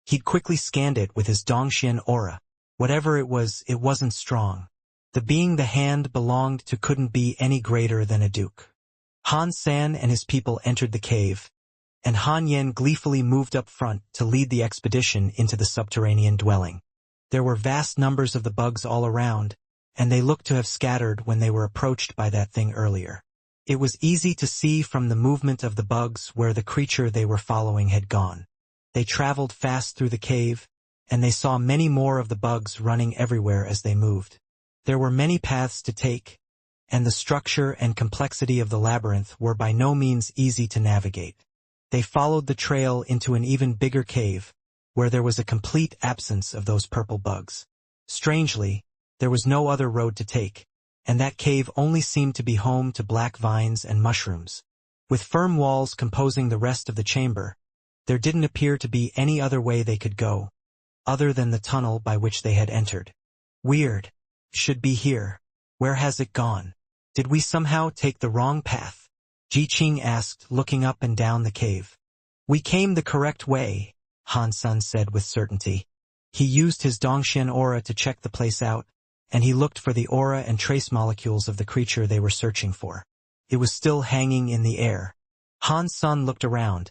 he'd quickly scanned it with his Dongxian aura. Whatever it wasn't strong. The being the hand belonged to couldn't be any greater than a duke. Han Sen and his people entered the cave, and Han Yen gleefully moved up front to lead the expedition into the subterranean dwelling. There were vast numbers of the bugs all around, and they looked to have scattered when they were approached by that thing earlier. It was easy to see from the movement of the bugs where the creature they were following had gone. They traveled fast through the cave, and they saw many more of the bugs running everywhere as they moved. There were many paths to take, and the structure and complexity of the labyrinth were by no means easy to navigate. They followed the trail into an even bigger cave, where there was a complete absence of those purple bugs. Strangely, there was no other road to take, and that cave only seemed to be home to black vines and mushrooms. With firm walls composing the rest of the chamber, there didn't appear to be any other way they could go, other than the tunnel by which they had entered. "Weird. Should be here. Where has it gone? Did we somehow take the wrong path?" Ji Qing asked, looking up and down the cave. "We came the correct way," Han Sen said with certainty. He used his Dongxian aura to check the place out, and he looked for the aura and trace molecules of the creature they were searching for. It was still hanging in the air. Han Sen looked around,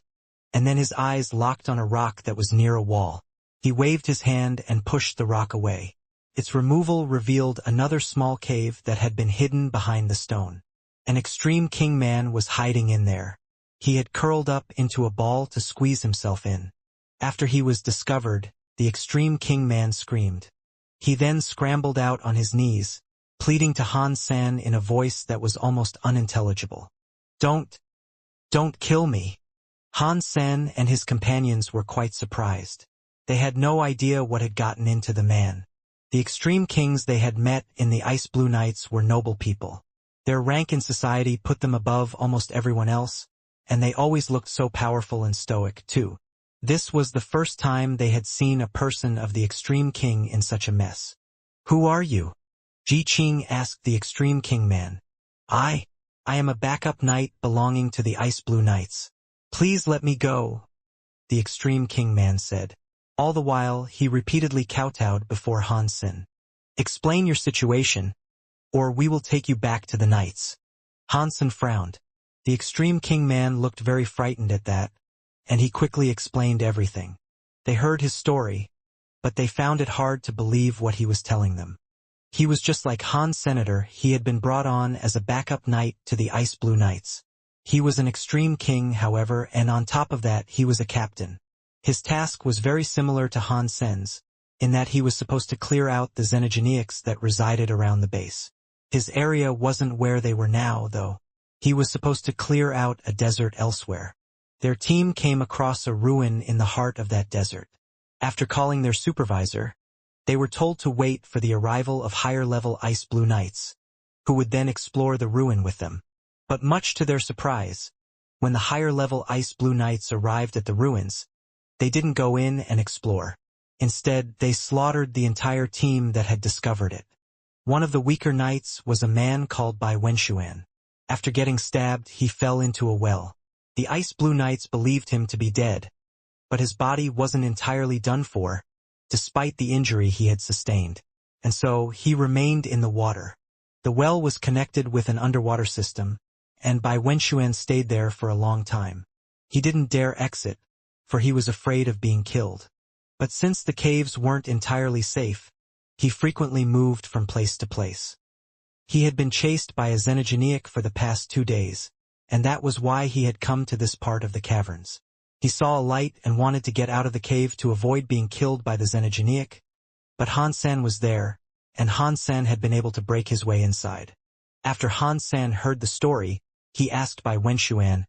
and then his eyes locked on a rock that was near a wall. He waved his hand and pushed the rock away. Its removal revealed another small cave that had been hidden behind the stone. An extreme king man was hiding in there. He had curled up into a ball to squeeze himself in. After he was discovered, the extreme king man screamed. He then scrambled out on his knees, pleading to Han Sen in a voice that was almost unintelligible. Don't kill me." Han Sen and his companions were quite surprised. They had no idea what had gotten into the man. The extreme kings they had met in the Ice Blue Nights were noble people. Their rank in society put them above almost everyone else, and they always looked so powerful and stoic, too. This was the first time they had seen a person of the extreme king in such a mess. "Who are you?" Ji Qing asked the extreme king man. I am a backup knight belonging to the Ice Blue Knights. Please let me go," the extreme king man said. All the while, he repeatedly kowtowed before Han Sen. "Explain your situation, or we will take you back to the knights." Han Sen frowned. The extreme king man looked very frightened at that, and he quickly explained everything. They heard his story, but they found it hard to believe what he was telling them. He was just like Han Senator. He had been brought on as a backup knight to the Ice Blue Knights. He was an extreme king, however, and on top of that he was a captain. His task was very similar to Han Sen's, in that he was supposed to clear out the xenogeneics that resided around the base. His area wasn't where they were now, though. He was supposed to clear out a desert elsewhere. Their team came across a ruin in the heart of that desert. After calling their supervisor, they were told to wait for the arrival of higher-level Ice Blue Knights, who would then explore the ruin with them. But much to their surprise, when the higher-level Ice Blue Knights arrived at the ruins, they didn't go in and explore. Instead, they slaughtered the entire team that had discovered it. One of the weaker knights was a man called Bai Wenshuan. After getting stabbed, he fell into a well. The Ice Blue Knights believed him to be dead, but his body wasn't entirely done for, despite the injury he had sustained, and so he remained in the water. The well was connected with an underwater system, and Bai Wenshuan stayed there for a long time. He didn't dare exit, for he was afraid of being killed. But since the caves weren't entirely safe, he frequently moved from place to place. He had been chased by a xenogeniac for the past 2 days, and that was why he had come to this part of the caverns. He saw a light and wanted to get out of the cave to avoid being killed by the xenogeniac, but Hansen was there, and Hansen had been able to break his way inside. After Hansen heard the story, he asked Bai Wenxuan,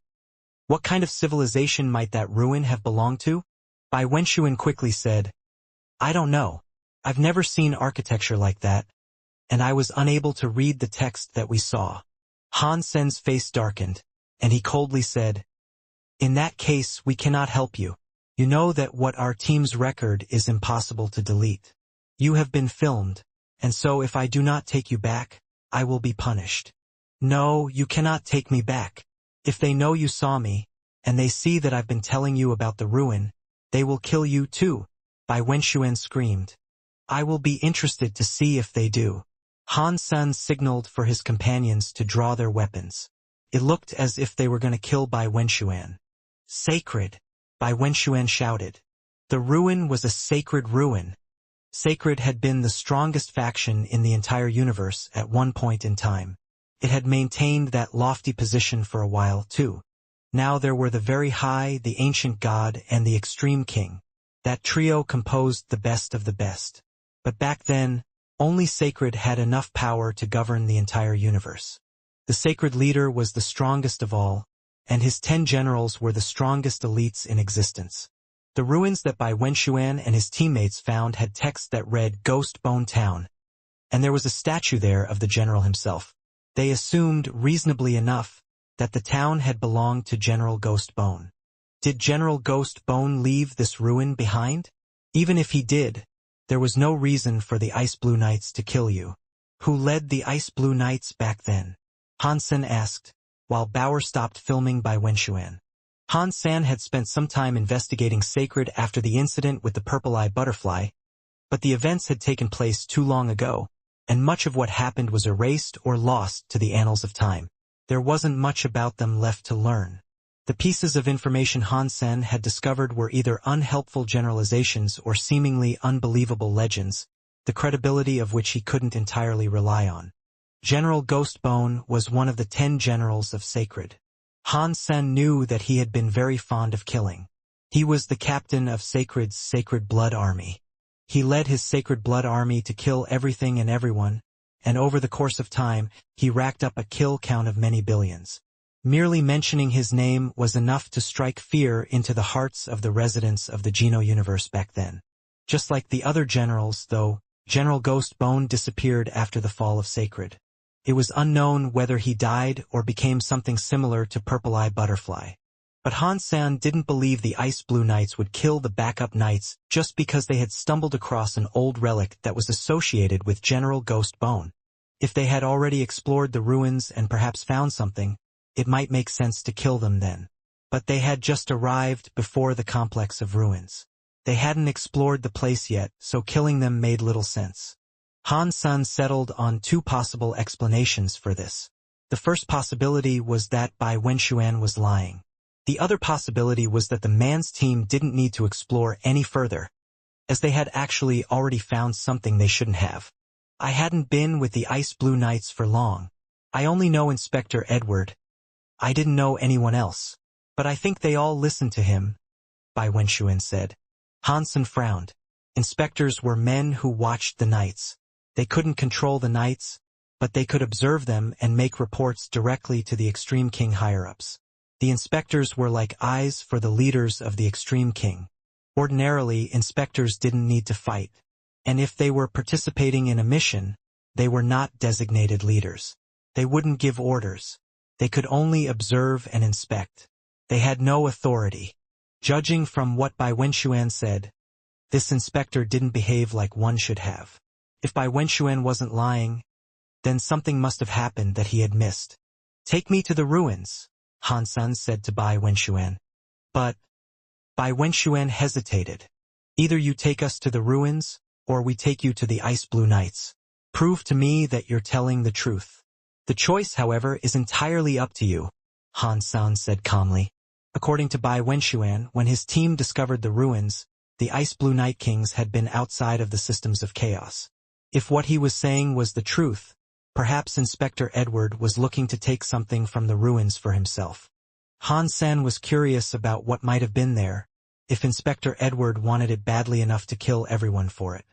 "What kind of civilization might that ruin have belonged to?" Bai Wenxuan quickly said, "I don't know. I've never seen architecture like that, and I was unable to read the text that we saw." Hansen's face darkened, and he coldly said, "In that case, we cannot help you. You know that what our team's record is impossible to delete. You have been filmed, and so if I do not take you back, I will be punished." "No, you cannot take me back. If they know you saw me, and they see that I've been telling you about the ruin, they will kill you too," Bai Wenxuan screamed. "I will be interested to see if they do." Hansen signaled for his companions to draw their weapons. It looked as if they were going to kill Bai Wenxuan. "Sacred!" Bai Wenxuan shouted. The ruin was a sacred ruin. Sacred had been the strongest faction in the entire universe at one point in time. It had maintained that lofty position for a while, too. Now there were the very high, the ancient god, and the extreme king. That trio composed the best of the best. But back then, only Sacred had enough power to govern the entire universe. The Sacred leader was the strongest of all, and his 10 generals were the strongest elites in existence. The ruins that Bai Wenxuan and his teammates found had text that read Ghost Bone Town, and there was a statue there of the general himself. They assumed, reasonably enough, that the town had belonged to General Ghost Bone. Did General Ghost Bone leave this ruin behind? Even if he did, there was no reason for the Ice Blue Knights to kill you. Who led the Ice Blue Knights back then? Hansen asked, while Bauer stopped filming Bai Wenxuan. Hansen had spent some time investigating Sacred after the incident with the purple-eye butterfly, but the events had taken place too long ago, and much of what happened was erased or lost to the annals of time. There wasn't much about them left to learn. The pieces of information Hansen had discovered were either unhelpful generalizations or seemingly unbelievable legends, the credibility of which he couldn't entirely rely on. General Ghostbone was one of the 10 generals of Sacred. Hansen knew that he had been very fond of killing. He was the captain of Sacred's Sacred Blood Army. He led his Sacred Blood Army to kill everything and everyone, and over the course of time, he racked up a kill count of many billions. Merely mentioning his name was enough to strike fear into the hearts of the residents of the Geno universe back then. Just like the other generals, though, General Ghostbone disappeared after the fall of Sacred. It was unknown whether he died or became something similar to Purple-Eye Butterfly. But Hansen didn't believe the Ice Blue Knights would kill the backup knights just because they had stumbled across an old relic that was associated with General Ghostbone. If they had already explored the ruins and perhaps found something, it might make sense to kill them then. But they had just arrived before the complex of ruins. They hadn't explored the place yet, so killing them made little sense. Hansen settled on 2 possible explanations for this. The first possibility was that Bai Wenxuan was lying. The other possibility was that the man's team didn't need to explore any further, as they had actually already found something they shouldn't have. "I hadn't been with the Ice Blue Knights for long. I only know Inspector Edward. I didn't know anyone else. But I think they all listened to him," Bai Wenxuan said. Hansen frowned. Inspectors were men who watched the knights. They couldn't control the knights, but they could observe them and make reports directly to the Extreme King higher-ups. The inspectors were like eyes for the leaders of the Extreme King. Ordinarily, inspectors didn't need to fight. And if they were participating in a mission, they were not designated leaders. They wouldn't give orders. They could only observe and inspect. They had no authority. Judging from what Bai Wenxuan said, this inspector didn't behave like one should have. If Bai Wenxuan wasn't lying, then something must have happened that he had missed. "Take me to the ruins," Hansen said to Bai Wenxuan. But Bai Wenxuan hesitated. "Either you take us to the ruins, or we take you to the Ice Blue Knights. Prove to me that you're telling the truth. The choice, however, is entirely up to you," Hansen said calmly. According to Bai Wenxuan, when his team discovered the ruins, the Ice Blue Night Kings had been outside of the systems of chaos. If what he was saying was the truth, perhaps Inspector Edward was looking to take something from the ruins for himself. Han Sen was curious about what might have been there, if Inspector Edward wanted it badly enough to kill everyone for it.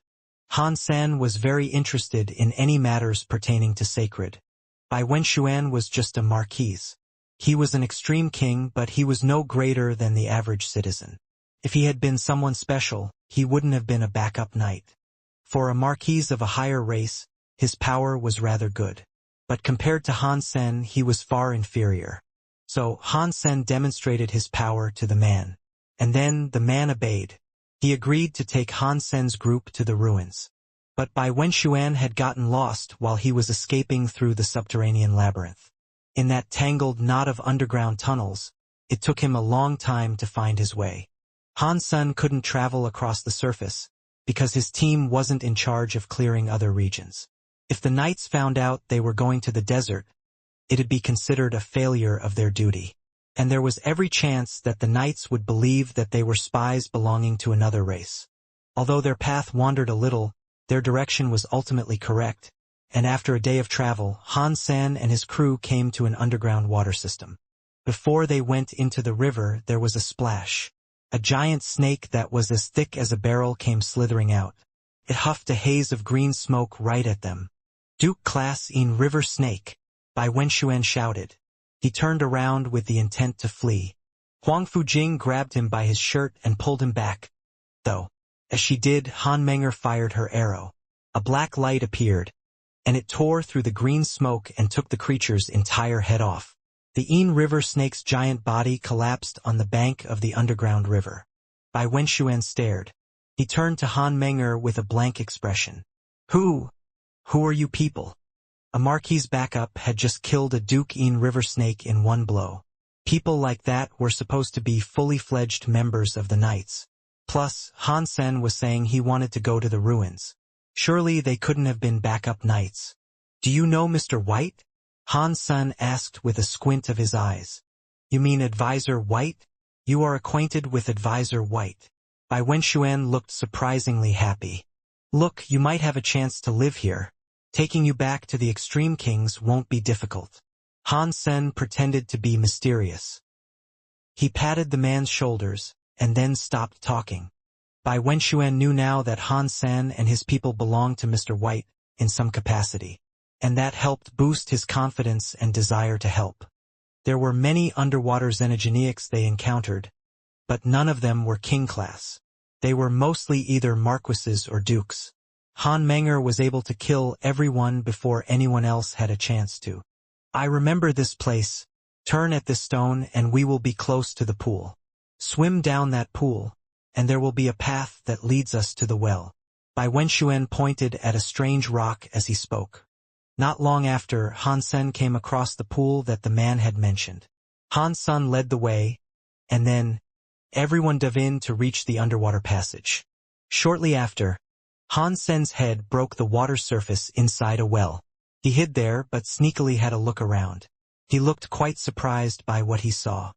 Han Sen was very interested in any matters pertaining to sacred. Bai Wenxuan was just a marquise. He was an extreme king, but he was no greater than the average citizen. If he had been someone special, he wouldn't have been a backup knight. For a marquise of a higher race, his power was rather good. But compared to Han Sen, he was far inferior. So Han Sen demonstrated his power to the man. And then the man obeyed. He agreed to take Han Sen's group to the ruins. But Bai Wenxuan had gotten lost while he was escaping through the subterranean labyrinth. In that tangled knot of underground tunnels, it took him a long time to find his way. Han Sen couldn't travel across the surface, because his team wasn't in charge of clearing other regions. If the knights found out they were going to the desert, it'd be considered a failure of their duty. And there was every chance that the knights would believe that they were spies belonging to another race. Although their path wandered a little, their direction was ultimately correct, and after a day of travel, Han Sen and his crew came to an underground water system. Before they went into the river, there was a splash. A giant snake that was as thick as a barrel came slithering out. It huffed a haze of green smoke right at them. "Duke class in river snake," Bai Wenxuan shouted. He turned around with the intent to flee. Huang Fujing grabbed him by his shirt and pulled him back. Though, as she did, Han Menger fired her arrow. A black light appeared, and it tore through the green smoke and took the creature's entire head off. The Yin River snake's giant body collapsed on the bank of the underground river. Bai Wenxuan stared. He turned to Han Menger with a blank expression. Who are you people?" A Marquis backup had just killed a Duke Yin River snake in one blow. People like that were supposed to be fully fledged members of the Knights. Plus, Han Sen was saying he wanted to go to the ruins. Surely they couldn't have been backup knights. "Do you know Mr. White?" Han Sen asked with a squint of his eyes. "You mean Advisor White? You are acquainted with Advisor White." Bai Wenxuan looked surprisingly happy. "Look, you might have a chance to live here. Taking you back to the Extreme Kings won't be difficult." Han Sen pretended to be mysterious. He patted the man's shoulders, and then stopped talking. Bai Wenxuan knew now that Han Sen and his people belonged to Mr. White, in some capacity, and that helped boost his confidence and desire to help. There were many underwater xenogeneics they encountered, but none of them were king class. They were mostly either marquises or dukes. Han Menger was able to kill everyone before anyone else had a chance to. "I remember this place. Turn at this stone and we will be close to the pool. Swim down that pool, and there will be a path that leads us to the well." Bai Wenxuan pointed at a strange rock as he spoke. Not long after, Han Sen came across the pool that the man had mentioned. Han Sen led the way, and then everyone dove in to reach the underwater passage. Shortly after, Han Sen's head broke the water surface inside a well. He hid there but sneakily had a look around. He looked quite surprised by what he saw.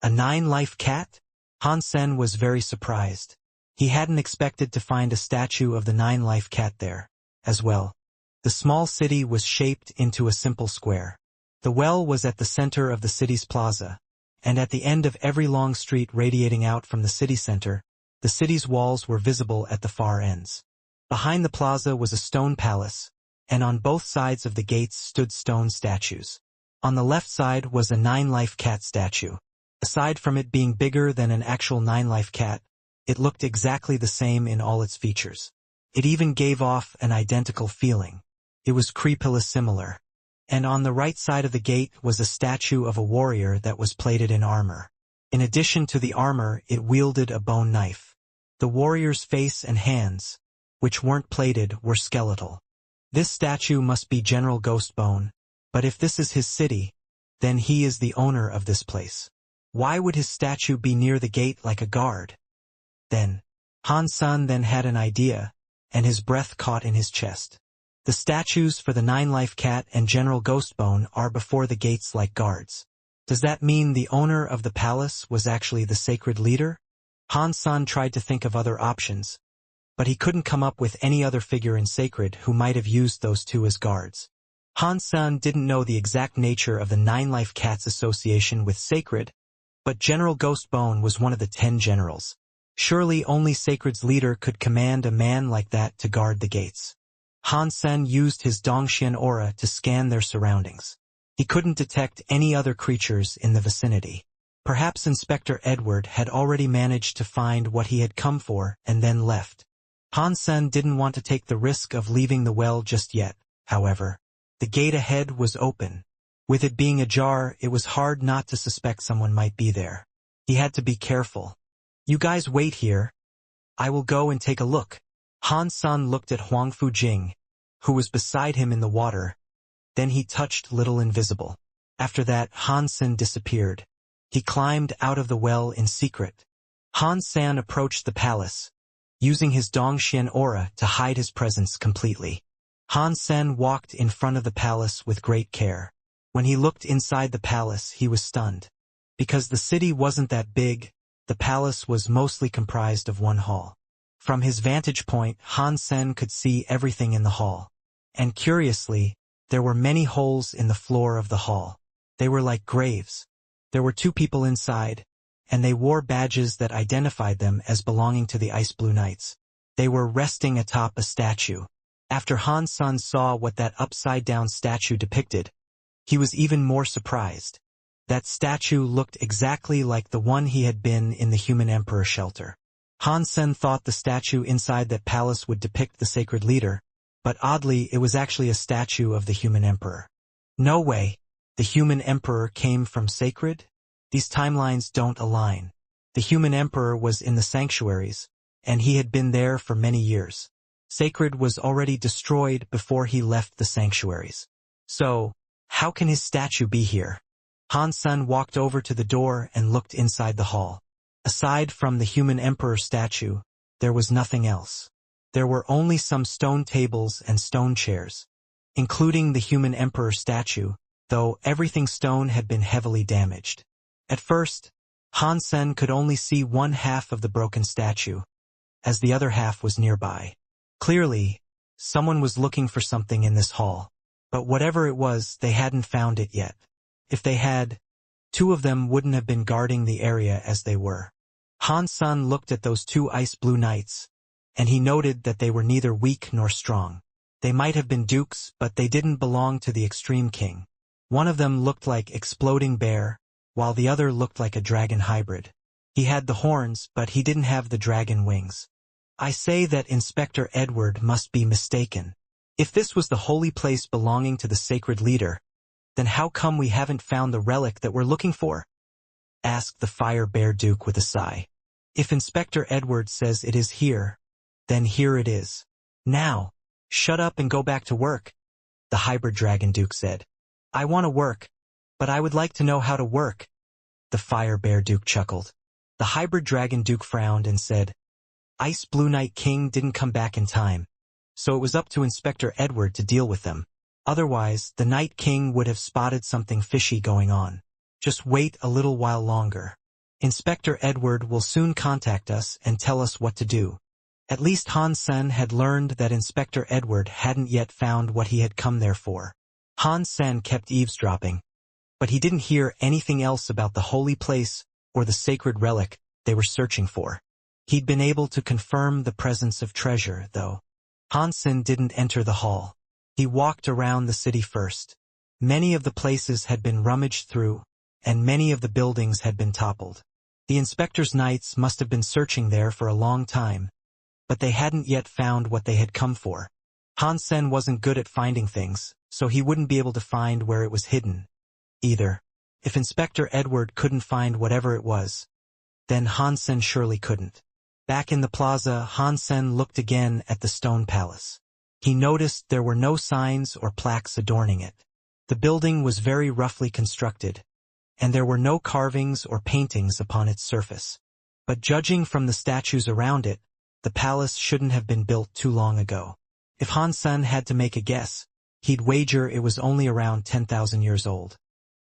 A 9-life cat? Han Sen was very surprised. He hadn't expected to find a statue of the 9-life cat there, as well. The small city was shaped into a simple square. The well was at the center of the city's plaza, and at the end of every long street radiating out from the city center, the city's walls were visible at the far ends. Behind the plaza was a stone palace, and on both sides of the gates stood stone statues. On the left side was a 9-life cat statue. Aside from it being bigger than an actual 9-life cat, it looked exactly the same in all its features. It even gave off an identical feeling. It was creepily similar. And on the right side of the gate was a statue of a warrior that was plated in armor. In addition to the armor, it wielded a bone knife. The warrior's face and hands, which weren't plated, were skeletal. This statue must be General Ghostbone, but if this is his city, then he is the owner of this place. Why would his statue be near the gate like a guard? Then, Han Sen then had an idea, and his breath caught in his chest. The statues for the 9-life cat and General Ghostbone are before the gates like guards. Does that mean the owner of the palace was actually the sacred leader? Han Sen tried to think of other options, but he couldn't come up with any other figure in Sacred who might have used those two as guards. Han Sen didn't know the exact nature of the Nine Life Cats' association with Sacred, but General Ghostbone was one of the 10 generals. Surely only Sacred's leader could command a man like that to guard the gates. Han Sen used his Dongxian aura to scan their surroundings. He couldn't detect any other creatures in the vicinity. Perhaps Inspector Edward had already managed to find what he had come for and then left. Han Sen didn't want to take the risk of leaving the well just yet, however. The gate ahead was open. With it being ajar, it was hard not to suspect someone might be there. He had to be careful. "You guys wait here. I will go and take a look." Han Sen looked at Huang Fujing, who was beside him in the water. Then he touched Little Invisible. After that, Han Sen disappeared. He climbed out of the well in secret. Han Sen approached the palace, using his Dongxian aura to hide his presence completely. Han Sen walked in front of the palace with great care. When he looked inside the palace, he was stunned. Because the city wasn't that big, the palace was mostly comprised of one hall. From his vantage point, Han Sen could see everything in the hall. And curiously, there were many holes in the floor of the hall. They were like graves. There were 2 people inside, and they wore badges that identified them as belonging to the Ice Blue Knights. They were resting atop a statue. After Han Sen saw what that upside-down statue depicted, he was even more surprised. That statue looked exactly like the one he had been in the Human Emperor shelter. Han Sen thought the statue inside that palace would depict the Sacred Leader, but oddly it was actually a statue of the Human Emperor. No way. The Human Emperor came from Sacred? These timelines don't align. The Human Emperor was in the sanctuaries, and he had been there for many years. Sacred was already destroyed before he left the sanctuaries. So, how can his statue be here? Han Sen walked over to the door and looked inside the hall. Aside from the Human Emperor statue, there was nothing else. There were only some stone tables and stone chairs, including the Human Emperor statue, though everything stone had been heavily damaged. At first, Han Sen could only see one half of the broken statue, as the other half was nearby. Clearly, someone was looking for something in this hall, but whatever it was, they hadn't found it yet. If they had, 2 of them wouldn't have been guarding the area as they were. Han Sen looked at those 2 Ice Blue Knights, and he noted that they were neither weak nor strong. They might have been dukes, but they didn't belong to the Extreme King. One of them looked like Exploding Bear, while the other looked like a dragon hybrid. He had the horns, but he didn't have the dragon wings. I say that Inspector Edward must be mistaken. If this was the holy place belonging to the Sacred Leader, then how come we haven't found the relic that we're looking for? Asked the Fire Bear Duke with a sigh. If Inspector Edward says it is here, then here it is. Now, shut up and go back to work, the Hybrid Dragon Duke said. I want to work, but I would like to know how to work. The Fire Bear Duke chuckled. The Hybrid Dragon Duke frowned and said, Ice Blue Knight King didn't come back in time, so it was up to Inspector Edward to deal with them. Otherwise, the Night King would have spotted something fishy going on. Just wait a little while longer. Inspector Edward will soon contact us and tell us what to do. At least Han Sen had learned that Inspector Edward hadn't yet found what he had come there for. Han Sen kept eavesdropping, but he didn't hear anything else about the holy place or the sacred relic they were searching for. He'd been able to confirm the presence of treasure, though. Han Sen didn't enter the hall. He walked around the city first. Many of the places had been rummaged through, and many of the buildings had been toppled. The inspector's knights must have been searching there for a long time, but they hadn't yet found what they had come for. Han Sen wasn't good at finding things, so he wouldn't be able to find where it was hidden, either. If Inspector Edward couldn't find whatever it was, then Han Sen surely couldn't. Back in the plaza, Han Sen looked again at the stone palace. He noticed there were no signs or plaques adorning it. The building was very roughly constructed, and there were no carvings or paintings upon its surface. But judging from the statues around it, the palace shouldn't have been built too long ago. If Han Sen had to make a guess, he'd wager it was only around 10,000 years old.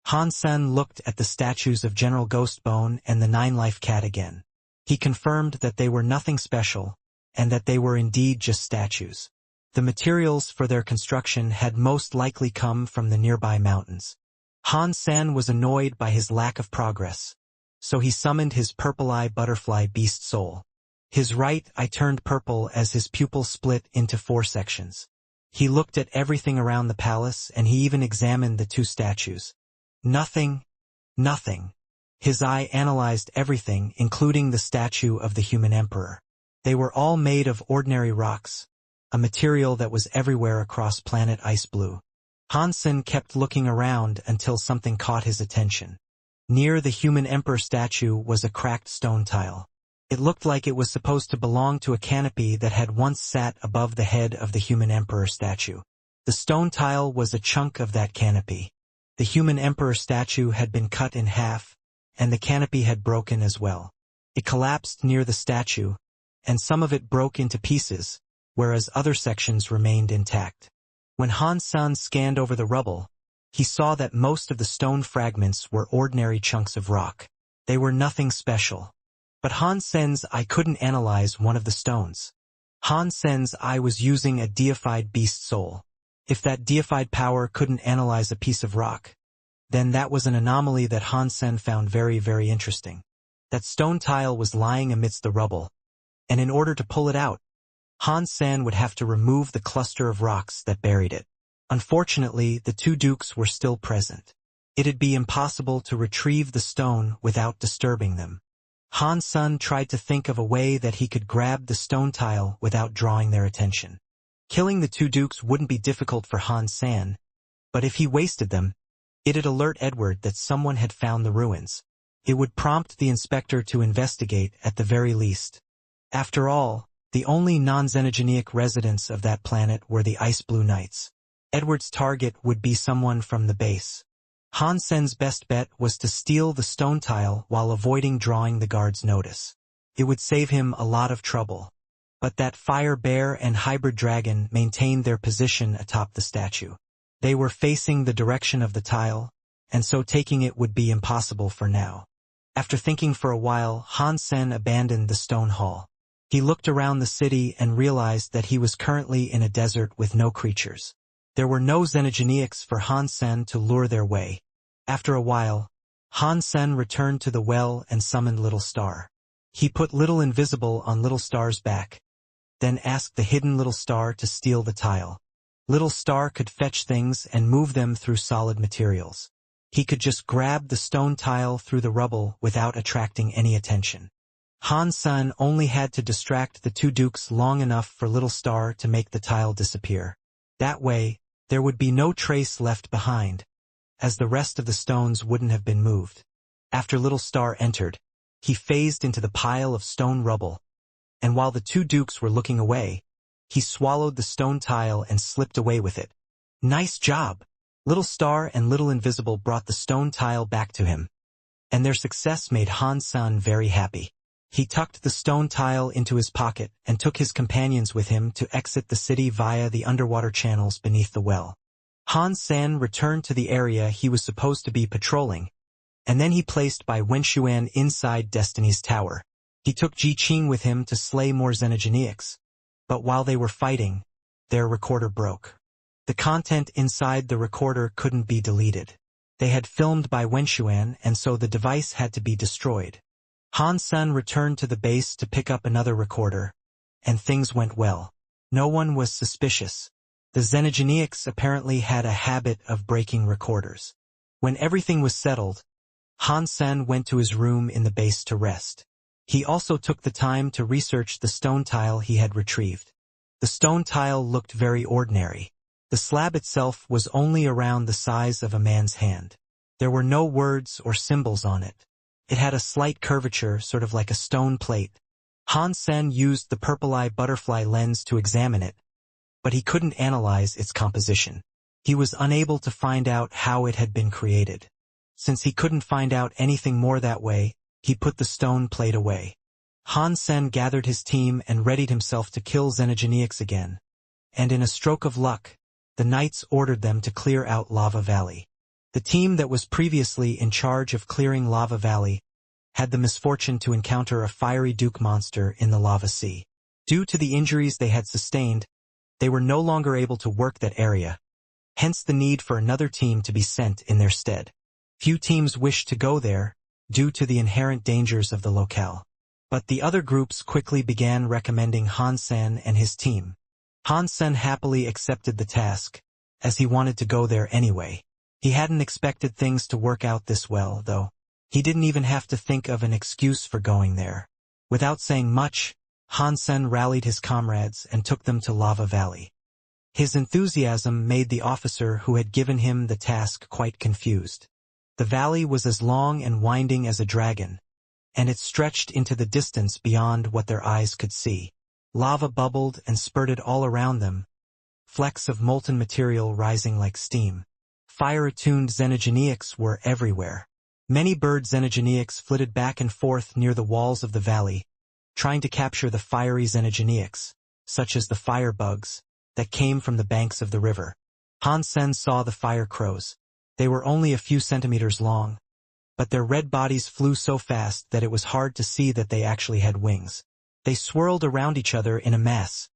Han Sen looked at the statues of General Ghostbone and the Nine-Life Cat again. He confirmed that they were nothing special, and that they were indeed just statues. The materials for their construction had most likely come from the nearby mountains. Han Sen was annoyed by his lack of progress, so he summoned his purple-eye butterfly beast soul. His right eye turned purple as his pupil split into 4 sections. He looked at everything around the palace, and he even examined the 2 statues. Nothing. His eye analyzed everything, including the statue of the human emperor. They were all made of ordinary rocks, a material that was everywhere across planet Ice Blue. Han Sen kept looking around until something caught his attention. Near the human emperor statue was a cracked stone tile. It looked like it was supposed to belong to a canopy that had once sat above the head of the human emperor statue. The stone tile was a chunk of that canopy. The human emperor statue had been cut in half, and the canopy had broken as well. It collapsed near the statue, and some of it broke into pieces, whereas other sections remained intact. When Han Sen scanned over the rubble, he saw that most of the stone fragments were ordinary chunks of rock. They were nothing special. But Han Sen's eye couldn't analyze one of the stones. Han Sen's eye was using a deified beast soul. If that deified power couldn't analyze a piece of rock, then that was an anomaly that Han Sen found very, very interesting. That stone tile was lying amidst the rubble, and in order to pull it out, Han Sen would have to remove the cluster of rocks that buried it. Unfortunately, the 2 dukes were still present. It'd be impossible to retrieve the stone without disturbing them. Han Sen tried to think of a way that he could grab the stone tile without drawing their attention. Killing the 2 dukes wouldn't be difficult for Han Sen, but if he wasted them, it'd alert Edward that someone had found the ruins. It would prompt the inspector to investigate at the very least. After all, the only non-xenogeneic residents of that planet were the Ice Blue Knights. Edward's target would be someone from the base. Han Sen's best bet was to steal the stone tile while avoiding drawing the guard's notice. It would save him a lot of trouble. But that fire bear and hybrid dragon maintained their position atop the statue. They were facing the direction of the tile, and so taking it would be impossible for now. After thinking for a while, Han Sen abandoned the stone hall. He looked around the city and realized that he was currently in a desert with no creatures. There were no xenogeneics for Han Sen to lure their way. After a while, Han Sen returned to the well and summoned Little Star. He put Little Invisible on Little Star's back, then asked the hidden Little Star to steal the tile. Little Star could fetch things and move them through solid materials. He could just grab the stone tile through the rubble without attracting any attention. Han Sen only had to distract the 2 dukes long enough for Little Star to make the tile disappear. That way, there would be no trace left behind, as the rest of the stones wouldn't have been moved. After Little Star entered, he phased into the pile of stone rubble, and while the 2 dukes were looking away, he swallowed the stone tile and slipped away with it. Nice job! Little Star and Little Invisible brought the stone tile back to him, and their success made Han Sen very happy. He tucked the stone tile into his pocket and took his companions with him to exit the city via the underwater channels beneath the well. Han Sen returned to the area he was supposed to be patrolling, and then he placed by Wenshuan inside Destiny's Tower. He took Ji Qing with him to slay more xenogeneics, but while they were fighting, their recorder broke. The content inside the recorder couldn't be deleted. They had filmed by Wenshuan, and so the device had to be destroyed. Han Sen returned to the base to pick up another recorder, and things went well. No one was suspicious. The xenogeneics apparently had a habit of breaking recorders. When everything was settled, Han Sen went to his room in the base to rest. He also took the time to research the stone tile he had retrieved. The stone tile looked very ordinary. The slab itself was only around the size of a man's hand. There were no words or symbols on it. It had a slight curvature, sort of like a stone plate. Han Sen used the purple-eye butterfly lens to examine it, but he couldn't analyze its composition. He was unable to find out how it had been created. Since he couldn't find out anything more that way, he put the stone plate away. Han Sen gathered his team and readied himself to kill xenogeneics again. And in a stroke of luck, the knights ordered them to clear out Lava Valley. The team that was previously in charge of clearing Lava Valley had the misfortune to encounter a fiery duke monster in the lava sea. Due to the injuries they had sustained, they were no longer able to work that area, hence the need for another team to be sent in their stead. Few teams wished to go there, due to the inherent dangers of the locale. But the other groups quickly began recommending Han-san and his team. Han-san happily accepted the task, as he wanted to go there anyway. He hadn't expected things to work out this well, though. He didn't even have to think of an excuse for going there. Without saying much, Han-san rallied his comrades and took them to Lava Valley. His enthusiasm made the officer who had given him the task quite confused. The valley was as long and winding as a dragon, and it stretched into the distance beyond what their eyes could see. Lava bubbled and spurted all around them, flecks of molten material rising like steam. Fire-attuned xenogeneics were everywhere. Many bird xenogeneics flitted back and forth near the walls of the valley, trying to capture the fiery xenogeneics, such as the firebugs, that came from the banks of the river. Han-sen saw the fire crows. They were only a few centimeters long, but their red bodies flew so fast that it was hard to see that they actually had wings. They swirled around each other in a mass,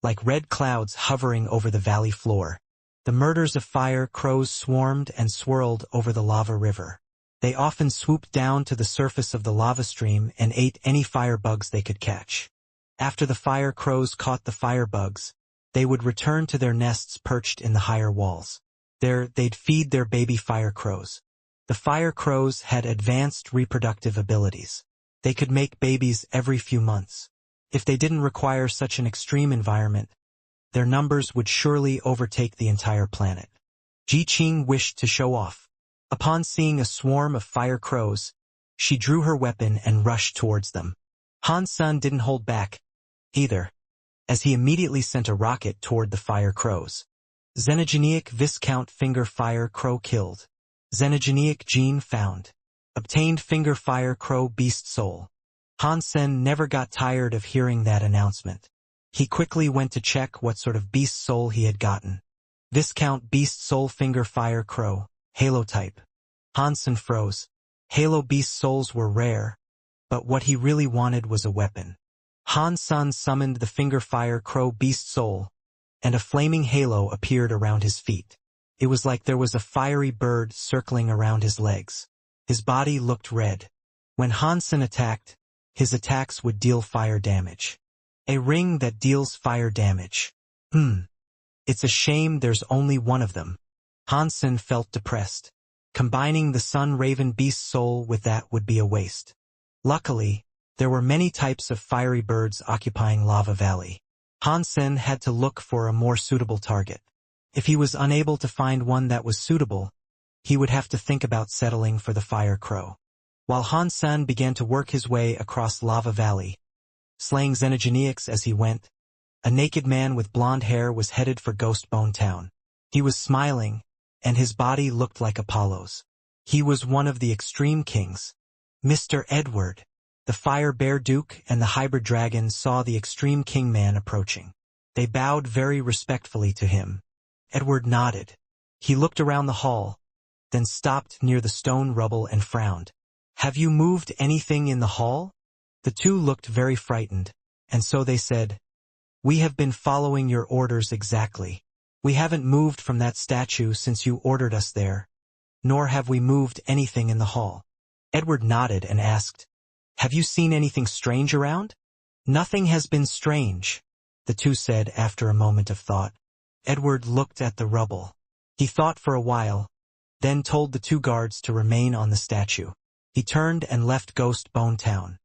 like red clouds hovering over the valley floor. The murders of fire crows swarmed and swirled over the lava river. They often swooped down to the surface of the lava stream and ate any firebugs they could catch. After the fire crows caught the firebugs, they would return to their nests perched in the higher walls. There, they'd feed their baby fire crows. The fire crows had advanced reproductive abilities. They could make babies every few months. If they didn't require such an extreme environment, their numbers would surely overtake the entire planet. Ji Qing wished to show off. Upon seeing a swarm of fire crows, she drew her weapon and rushed towards them. Han-san didn't hold back, either, as he immediately sent a rocket toward the fire crows. Xenogeneic Viscount Finger Fire Crow killed. Xenogeneic Gene found. Obtained Finger Fire Crow Beast Soul. Han-sen never got tired of hearing that announcement. He quickly went to check what sort of beast soul he had gotten. Viscount Beast Soul Finger Fire Crow, Halo type. Han-sen froze. Halo beast souls were rare, but what he really wanted was a weapon. Han-san summoned the Finger Fire Crow Beast Soul, and a flaming halo appeared around his feet. It was like there was a fiery bird circling around his legs. His body looked red. When Han-sen attacked, his attacks would deal fire damage. A ring that deals fire damage. It's a shame there's only one of them. Han-sen felt depressed. Combining the Sun Raven Beast Soul with that would be a waste. Luckily, there were many types of fiery birds occupying Lava Valley. Han-sen had to look for a more suitable target. If he was unable to find one that was suitable, he would have to think about settling for the fire crow. While Han-sen began to work his way across Lava Valley, slaying xenogeneics as he went, a naked man with blonde hair was headed for Ghost Bone Town. He was smiling, and his body looked like Apollo's. He was one of the Extreme Kings. Mr. Edward. The Fire Bear Duke and the Hybrid Dragon saw the Extreme King man approaching. They bowed very respectfully to him. Edward nodded. He looked around the hall, then stopped near the stone rubble and frowned. "Have you moved anything in the hall?" The two looked very frightened, and so they said, "We have been following your orders exactly. We haven't moved from that statue since you ordered us there, nor have we moved anything in the hall." Edward nodded and asked, "Have you seen anything strange around?" "Nothing has been strange," the two said after a moment of thought. Edward looked at the rubble. He thought for a while, then told the two guards to remain on the statue. He turned and left Ghost Bone Town.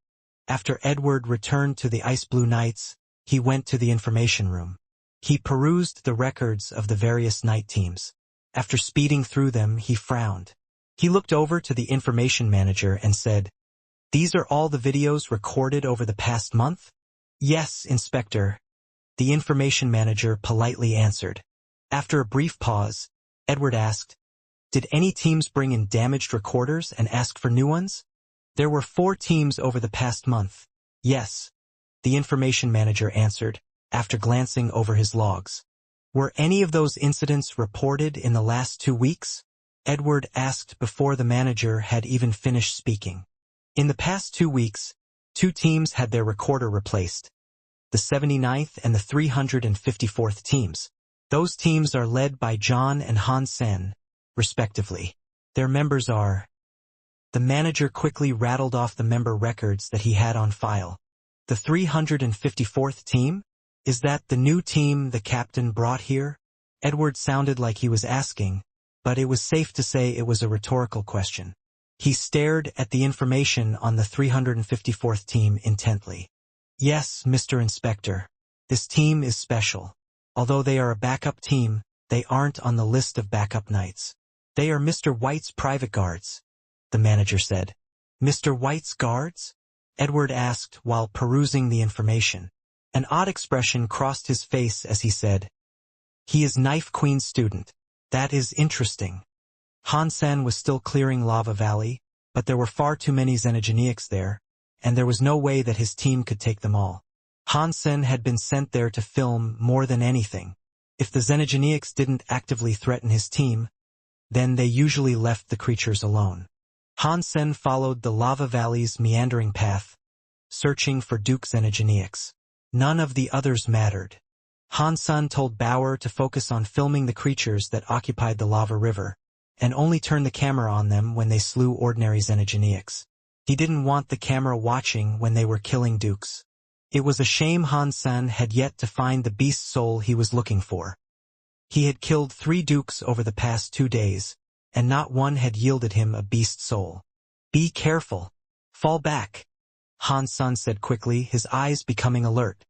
After Edward returned to the Ice Blue Knights, he went to the information room. He perused the records of the various night teams. After speeding through them, he frowned. He looked over to the information manager and said, "These are all the videos recorded over the past month?" "Yes, Inspector," the information manager politely answered. After a brief pause, Edward asked, "Did any teams bring in damaged recorders and ask for new ones?" "There were 4 teams over the past month." "Yes," the information manager answered, after glancing over his logs. "Were any of those incidents reported in the last 2 weeks?" Edward asked before the manager had even finished speaking. "In the past 2 weeks, 2 teams had their recorder replaced. the 79th and the 354th teams. Those teams are led by John and Han Sen, respectively. Their members are... The manager quickly rattled off the member records that he had on file. The 354th team? Is that the new team the captain brought here? Edward sounded like he was asking, but it was safe to say it was a rhetorical question. He stared at the information on the 354th team intently. Yes, Mr. Inspector. This team is special. Although they are a backup team, they aren't on the list of backup knights. They are Mr. White's private guards, the manager said. Mr. White's guards? Edward asked while perusing the information. An odd expression crossed his face as he said, He is Knife Queen's student. That is interesting. Han Sen was still clearing Lava Valley, but there were far too many Xenogeneics there, and there was no way that his team could take them all. Han Sen had been sent there to film more than anything. If the Xenogeneics didn't actively threaten his team, then they usually left the creatures alone. Han Sen followed the Lava Valley's meandering path, searching for Duke Xenogeneics. None of the others mattered. Han Sen told Bauer to focus on filming the creatures that occupied the lava river, and only turn the camera on them when they slew ordinary Xenogeneics. He didn't want the camera watching when they were killing dukes. It was a shame Han Sen had yet to find the beast soul he was looking for. He had killed 3 dukes over the past 2 days, and not one had yielded him a beast soul. Be careful. Fall back, Han Sen said quickly, his eyes becoming alert.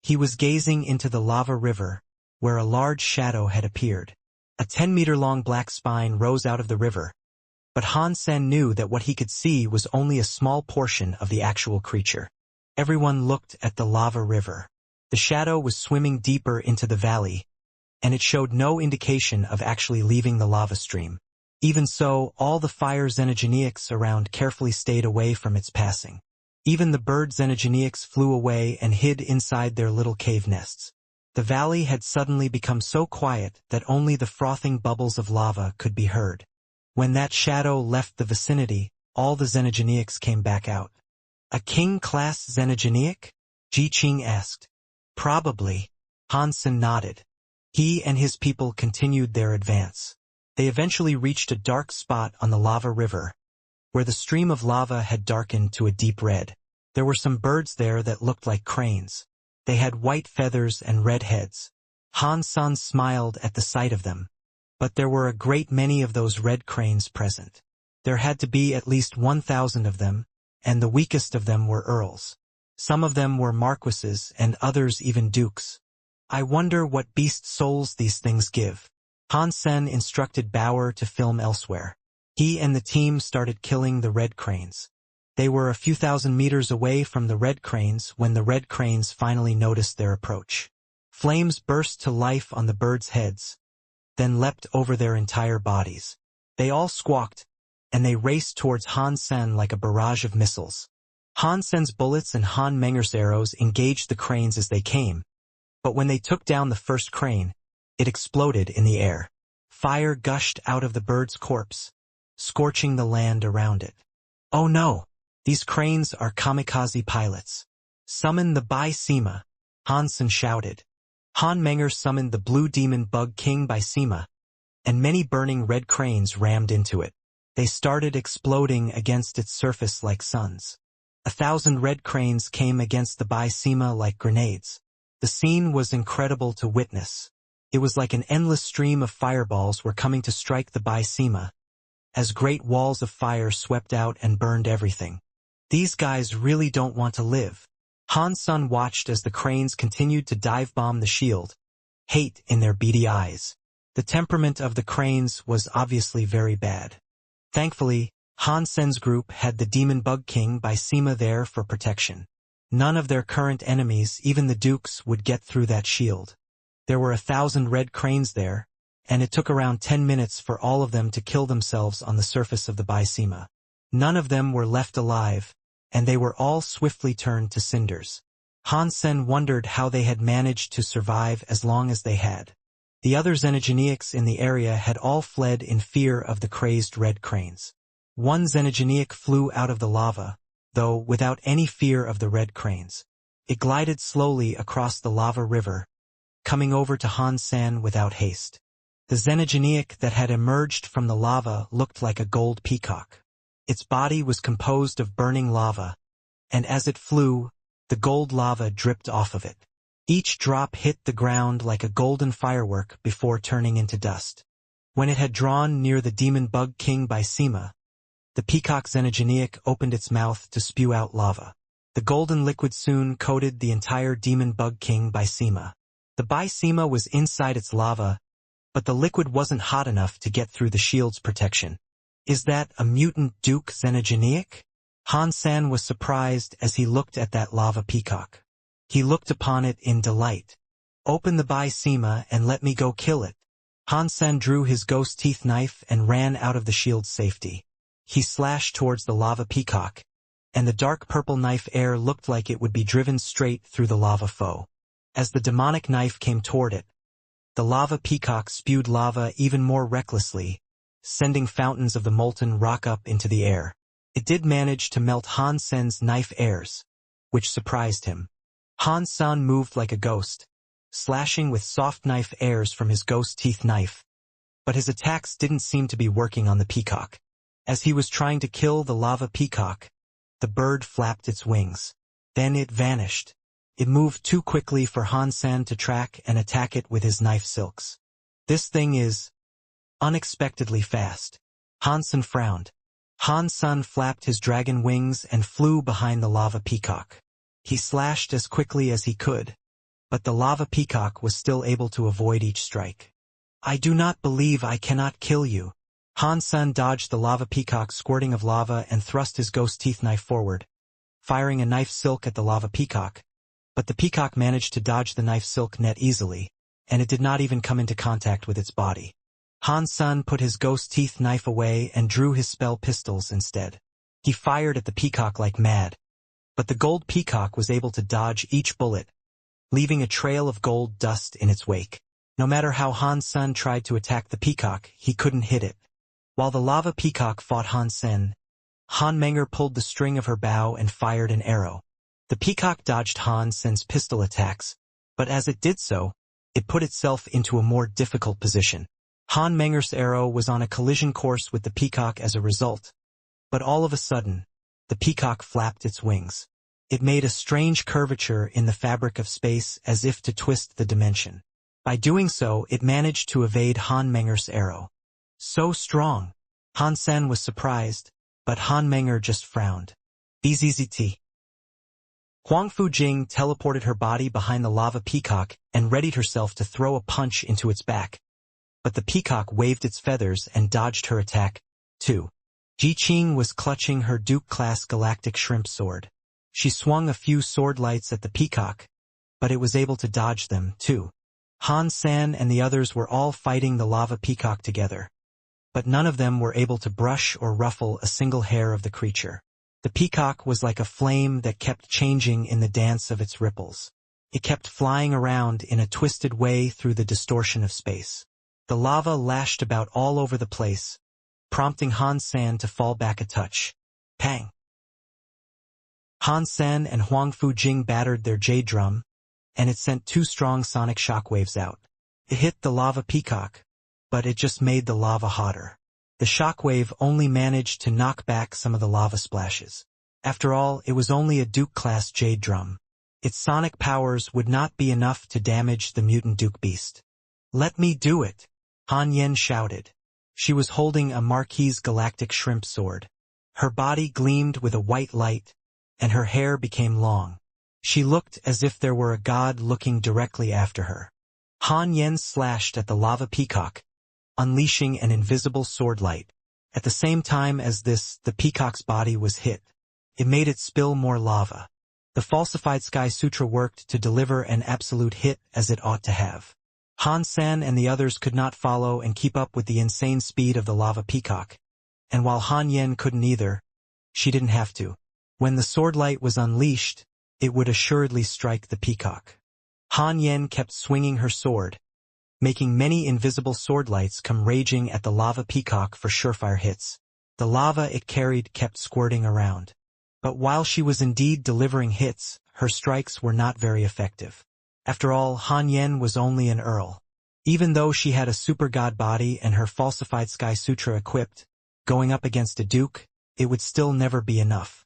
He was gazing into the lava river, where a large shadow had appeared. A 10-meter-long black spine rose out of the river, but Han Sen knew that what he could see was only a small portion of the actual creature. Everyone looked at the lava river. The shadow was swimming deeper into the valley, and it showed no indication of actually leaving the lava stream. Even so, all the fire Xenogeneics around carefully stayed away from its passing. Even the bird Xenogeneics flew away and hid inside their little cave nests. The valley had suddenly become so quiet that only the frothing bubbles of lava could be heard. When that shadow left the vicinity, all the Xenogeneics came back out. A king-class Xenogeneic? Ji Qing asked. Probably. Han Sen nodded. He and his people continued their advance. They eventually reached a dark spot on the lava river, where the stream of lava had darkened to a deep red. There were some birds there that looked like cranes. They had white feathers and red heads. Han Sen smiled at the sight of them. But there were a great many of those red cranes present. There had to be at least 1,000 of them, and the weakest of them were earls. Some of them were marquises and others even dukes. I wonder what beast souls these things give. Han Sen instructed Bauer to film elsewhere. He and the team started killing the red cranes. They were a few thousand meters away from the red cranes when the red cranes finally noticed their approach. Flames burst to life on the birds' heads, then leapt over their entire bodies. They all squawked, and they raced towards Han Sen like a barrage of missiles. Han Sen's bullets and Han Menger's arrows engaged the cranes as they came, but when they took down the first crane, it exploded in the air. Fire gushed out of the bird's corpse, scorching the land around it. Oh no! These cranes are kamikaze pilots. Summon the Bai Sima, Han Sen shouted. Han Menger summoned the blue demon bug king Bai Sima, and many burning red cranes rammed into it. They started exploding against its surface like suns. 1,000 red cranes came against the Bai Sima like grenades. The scene was incredible to witness. It was like an endless stream of fireballs were coming to strike the Bai Sima, as great walls of fire swept out and burned everything. These guys really don't want to live. Han Sen watched as the cranes continued to dive-bomb the shield, hate in their beady eyes. The temperament of the cranes was obviously very bad. Thankfully, Han Sen's group had the demon bug king Bai Sima there for protection. None of their current enemies, even the dukes, would get through that shield. There were 1,000 red cranes there, and it took around 10 minutes for all of them to kill themselves on the surface of the Bai Sima. None of them were left alive, and they were all swiftly turned to cinders. Han Sen wondered how they had managed to survive as long as they had. The other Xenogeneics in the area had all fled in fear of the crazed red cranes. One Xenogeneic flew out of the lava, though without any fear of the red cranes. It glided slowly across the lava river, coming over to Han Sen without haste. The xenogenic that had emerged from the lava looked like a gold peacock. Its body was composed of burning lava, and as it flew, the gold lava dripped off of it. Each drop hit the ground like a golden firework before turning into dust. When it had drawn near the demon bug king Bysema, the peacock xenogenic opened its mouth to spew out lava. The golden liquid soon coated the entire demon bug king Bysema. The Bysema was inside its lava, but the liquid wasn't hot enough to get through the shield's protection. Is that a mutant Duke xenogenic? Han Sen was surprised as he looked at that lava peacock. He looked upon it in delight. Open the Bysema and let me go kill it. Han Sen drew his ghost teeth knife and ran out of the shield's safety. He slashed towards the lava peacock, and the dark purple knife air looked like it would be driven straight through the lava foe. As the demonic knife came toward it, the lava peacock spewed lava even more recklessly, sending fountains of the molten rock up into the air. It did manage to melt Han Sen's knife airs, which surprised him. Han Sen moved like a ghost, slashing with soft knife airs from his ghost teeth knife, but his attacks didn't seem to be working on the peacock. As he was trying to kill the lava peacock, the bird flapped its wings. Then it vanished. It moved too quickly for Han Sen to track and attack it with his knife silks. This thing is unexpectedly fast. Han Sen frowned. Han Sen flapped his dragon wings and flew behind the lava peacock. He slashed as quickly as he could, but the lava peacock was still able to avoid each strike. I do not believe I cannot kill you. Han Sen dodged the lava peacock's squirting of lava and thrust his ghost teeth knife forward, firing a knife silk at the lava peacock. But the peacock managed to dodge the knife silk net easily, and it did not even come into contact with its body. Han Sen put his ghost teeth knife away and drew his spell pistols instead. He fired at the peacock like mad, but the gold peacock was able to dodge each bullet, leaving a trail of gold dust in its wake. No matter how Han Sen tried to attack the peacock, he couldn't hit it. While the lava peacock fought Han Sen, Han Menger pulled the string of her bow and fired an arrow. The peacock dodged Han Sen's pistol attacks, but as it did so, it put itself into a more difficult position. Han Menger's arrow was on a collision course with the peacock as a result, but all of a sudden, the peacock flapped its wings. It made a strange curvature in the fabric of space as if to twist the dimension. By doing so, it managed to evade Han Menger's arrow. So strong! Han Sen was surprised, but Han Menger just frowned. BZZT. Huang Fujing teleported her body behind the lava peacock and readied herself to throw a punch into its back. But the peacock waved its feathers and dodged her attack, too. Ji Qing was clutching her Duke-class galactic shrimp sword. She swung a few sword lights at the peacock, but it was able to dodge them, too. Han Sen and the others were all fighting the lava peacock together, but none of them were able to brush or ruffle a single hair of the creature. The peacock was like a flame that kept changing in the dance of its ripples. It kept flying around in a twisted way through the distortion of space. The lava lashed about all over the place, prompting Han Sen to fall back a touch. Pang! Han Sen and Huang Fujing battered their jade drum, and it sent 2 strong sonic shockwaves out. It hit the lava peacock, but it just made the lava hotter. The shockwave only managed to knock back some of the lava splashes. After all, it was only a Duke-class jade drum. Its sonic powers would not be enough to damage the mutant Duke beast. Let me do it! Han Yen shouted. She was holding a Marquise galactic shrimp sword. Her body gleamed with a white light, and her hair became long. She looked as if there were a god looking directly after her. Han Yen slashed at the lava peacock, unleashing an invisible sword light. At the same time as this, the peacock's body was hit. It made it spill more lava. The falsified Sky Sutra worked to deliver an absolute hit as it ought to have. Han Sen and the others could not follow and keep up with the insane speed of the lava peacock. And while Han Yen couldn't either, she didn't have to. When the sword light was unleashed, it would assuredly strike the peacock. Han Yen kept swinging her sword, making many invisible sword lights come raging at the lava peacock for surefire hits. The lava it carried kept squirting around. But while she was indeed delivering hits, her strikes were not very effective. After all, Han Yen was only an earl. Even though she had a super god body and her falsified Sky Sutra equipped, going up against a duke, it would still never be enough.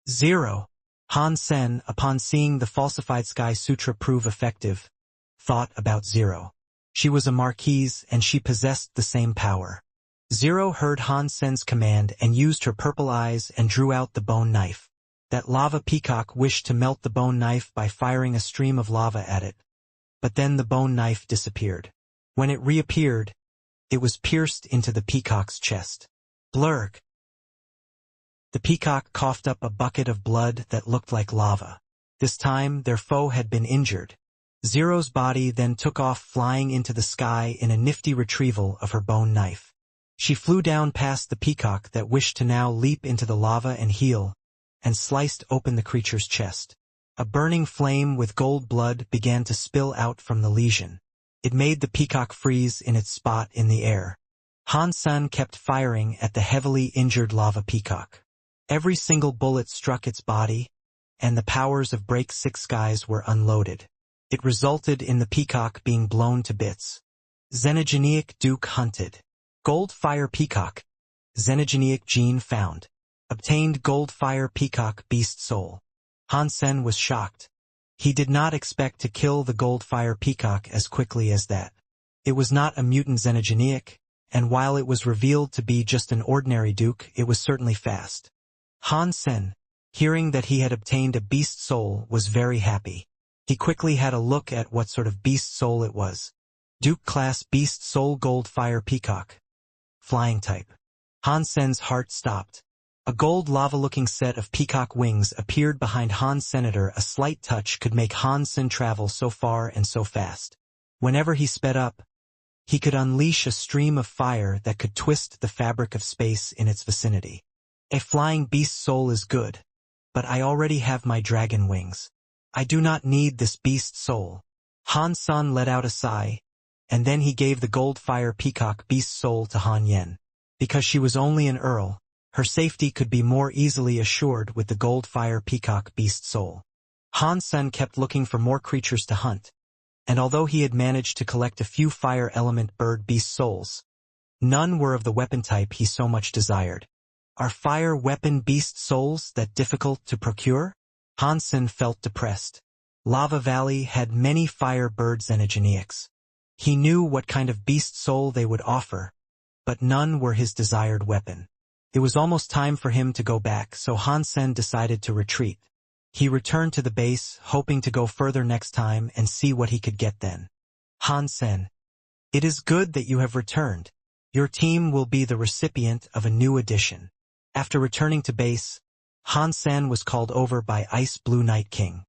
0. Han Sen, upon seeing the falsified Sky Sutra prove effective, thought about 0. She was a marquise and she possessed the same power. 0 heard Han Sen's command and used her purple eyes and drew out the bone knife. That lava peacock wished to melt the bone knife by firing a stream of lava at it. But then the bone knife disappeared. When it reappeared, it was pierced into the peacock's chest. Blurg. The peacock coughed up a bucket of blood that looked like lava. This time, their foe had been injured. 0's body then took off flying into the sky in a nifty retrieval of her bone knife. She flew down past the peacock that wished to now leap into the lava and heal, and sliced open the creature's chest. A burning flame with gold blood began to spill out from the lesion. It made the peacock freeze in its spot in the air. Han Sen kept firing at the heavily injured lava peacock. Every single bullet struck its body, and the powers of Break 6 Skies were unloaded. It resulted in the peacock being blown to bits. Xenogeneic Duke hunted. Gold Fire Peacock. Xenogeneic gene found. Obtained Gold Fire Peacock Beast Soul. Han Sen was shocked. He did not expect to kill the Gold Fire Peacock as quickly as that. It was not a mutant xenogeneic, and while it was revealed to be just an ordinary duke, it was certainly fast. Han Sen, hearing that he had obtained a beast soul, was very happy. He quickly had a look at what sort of beast soul it was. Duke class beast soul Gold Fire Peacock. Flying type. Han Sen's heart stopped. A gold lava-looking set of peacock wings appeared behind Han's senator. A slight touch could make Han Sen travel so far and so fast. Whenever he sped up, he could unleash a stream of fire that could twist the fabric of space in its vicinity. A flying beast soul is good, but I already have my dragon wings. I do not need this beast soul. Han Sen let out a sigh, and then he gave the gold fire peacock beast soul to Han Yen. Because she was only an earl, her safety could be more easily assured with the gold fire peacock beast soul. Han Sen kept looking for more creatures to hunt, and although he had managed to collect a few fire element bird beast souls, none were of the weapon type he so much desired. Are fire weapon beast souls that difficult to procure? Han Sen felt depressed. Lava Valley had many fire bird xenogeneics. He knew what kind of beast soul they would offer, but none were his desired weapon. It was almost time for him to go back, so Han Sen decided to retreat. He returned to the base, hoping to go further next time and see what he could get then. Han Sen. It is good that you have returned. Your team will be the recipient of a new addition. After returning to base, Han Sen was called over by Ice Blue Night King.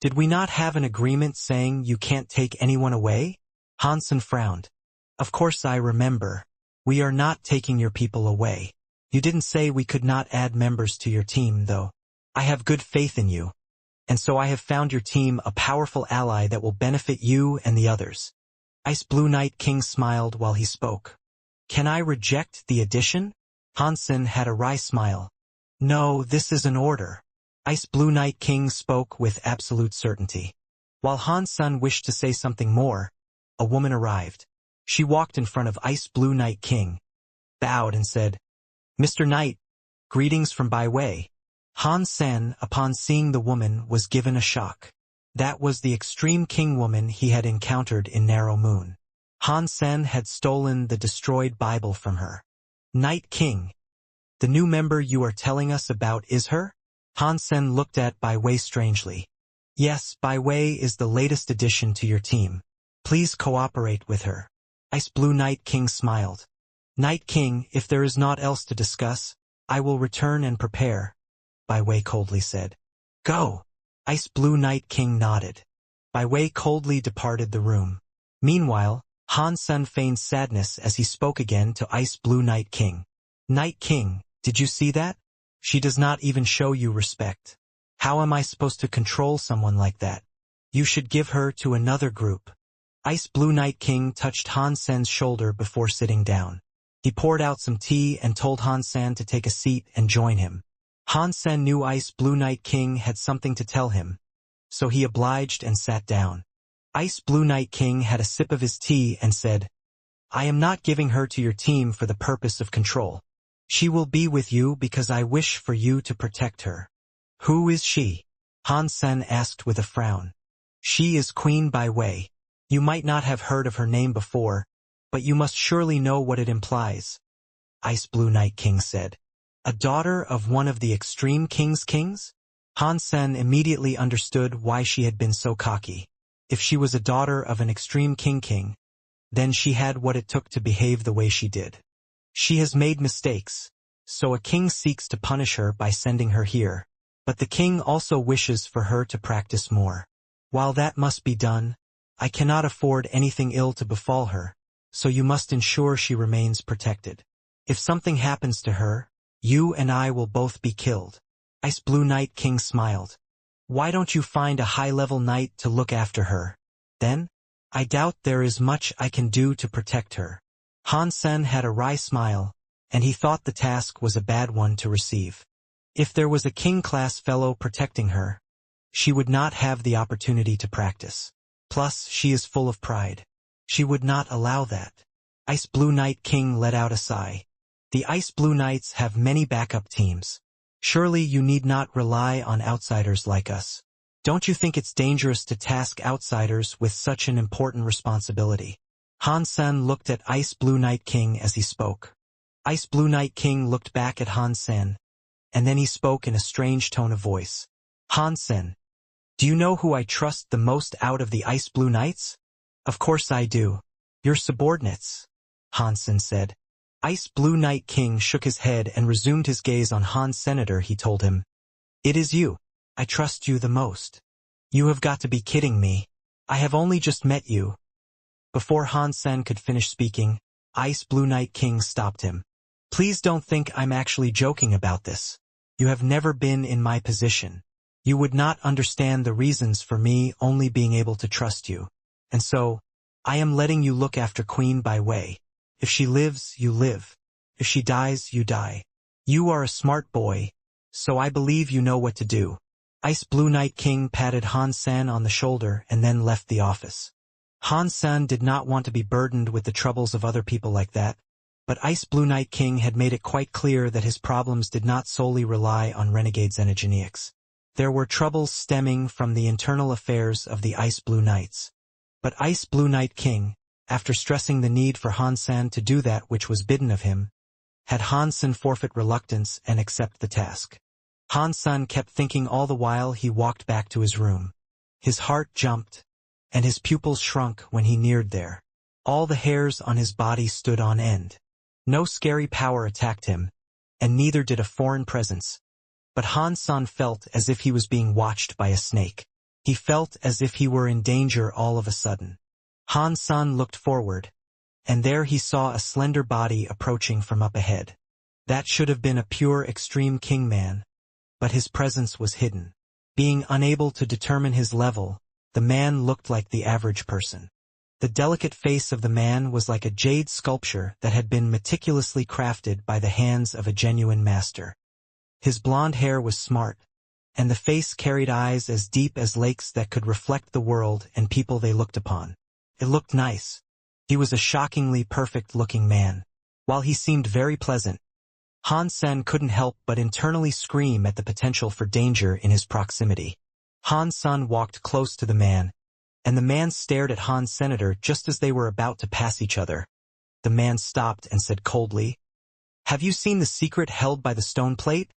Did we not have an agreement saying you can't take anyone away? Han Sen frowned. Of course I remember. We are not taking your people away. You didn't say we could not add members to your team, though. I have good faith in you, and so I have found your team a powerful ally that will benefit you and the others. Ice Blue Night King smiled while he spoke. Can I reject the addition? Han Sen had a wry smile. No, this is an order. Ice Blue Night King spoke with absolute certainty. While Han Sen wished to say something more, a woman arrived. She walked in front of Ice Blue Night King, bowed and said, Mr. Knight, greetings from Bai Wei. Han Sen, upon seeing the woman, was given a shock. That was the extreme king woman he had encountered in Narrow Moon. Han Sen had stolen the destroyed Bible from her. Night King, the new member you are telling us about is her? Han Sen looked at Bai Wei strangely. Yes, Bai Wei is the latest addition to your team. Please cooperate with her. Ice Blue Night King smiled. Night King, if there is naught else to discuss, I will return and prepare, Bai Wei coldly said. Go! Ice Blue Night King nodded. Bai Wei coldly departed the room. Meanwhile, Han Sen feigned sadness as he spoke again to Ice Blue Night King. Night King, did you see that? She does not even show you respect. How am I supposed to control someone like that? You should give her to another group. Ice Blue Night King touched Han Sen's shoulder before sitting down. He poured out some tea and told Han Sen to take a seat and join him. Han Sen knew Ice Blue Night King had something to tell him, so he obliged and sat down. Ice Blue Night King had a sip of his tea and said, I am not giving her to your team for the purpose of control. She will be with you because I wish for you to protect her. Who is she? Han Sen asked with a frown. She is Queen Bai Wei. You might not have heard of her name before, but you must surely know what it implies. Ice Blue Night King said. A daughter of one of the extreme king's kings? Han Sen immediately understood why she had been so cocky. If she was a daughter of an extreme king, then she had what it took to behave the way she did. She has made mistakes, so a king seeks to punish her by sending her here. But the king also wishes for her to practice more. While that must be done, I cannot afford anything ill to befall her, so you must ensure she remains protected. If something happens to her, you and I will both be killed. Ice Blue Night King smiled. Why don't you find a high-level knight to look after her? Then, I doubt there is much I can do to protect her. Han Sen had a wry smile, and he thought the task was a bad one to receive. If there was a king-class fellow protecting her, she would not have the opportunity to practice. Plus, she is full of pride. She would not allow that. Ice Blue Night King let out a sigh. The Ice Blue Knights have many backup teams. Surely you need not rely on outsiders like us. Don't you think it's dangerous to task outsiders with such an important responsibility? Han Sen looked at Ice Blue Night King as he spoke. Ice Blue Night King looked back at Han Sen, and then he spoke in a strange tone of voice. Han Sen, do you know who I trust the most out of the Ice Blue Knights? Of course I do. Your subordinates, Han Sen said. Ice Blue Night King shook his head and resumed his gaze on Han Senator. He told him, It is you. I trust you the most. You have got to be kidding me. I have only just met you. Before Han Sen could finish speaking, Ice Blue Night King stopped him. Please don't think I'm actually joking about this. You have never been in my position. You would not understand the reasons for me only being able to trust you. And so, I am letting you look after Queen Bai Wei. If she lives, you live. If she dies, you die. You are a smart boy, so I believe you know what to do. Ice Blue Night King patted Han Sen on the shoulder and then left the office. Han Sen did not want to be burdened with the troubles of other people like that, but Ice Blue Night King had made it quite clear that his problems did not solely rely on renegade Xenogeniacs. There were troubles stemming from the internal affairs of the Ice Blue Knights. But Ice Blue Night King, after stressing the need for Han Sen to do that which was bidden of him, had Han Sen forfeit reluctance and accept the task. Han Sen kept thinking all the while he walked back to his room. His heart jumped, and his pupils shrunk when he neared there. All the hairs on his body stood on end. No scary power attacked him, and neither did a foreign presence. But Han Sen felt as if he was being watched by a snake. He felt as if he were in danger all of a sudden. Han Sen looked forward, and there he saw a slender body approaching from up ahead. That should have been a pure extreme king man, but his presence was hidden. Being unable to determine his level, the man looked like the average person. The delicate face of the man was like a jade sculpture that had been meticulously crafted by the hands of a genuine master. His blonde hair was smart, and the face carried eyes as deep as lakes that could reflect the world and people they looked upon. It looked nice. He was a shockingly perfect-looking man. While he seemed very pleasant, Han Sen couldn't help but internally scream at the potential for danger in his proximity. Han Sen walked close to the man, and the man stared at Han Senator just as they were about to pass each other. The man stopped and said coldly, Have you seen the secret held by the stone plate?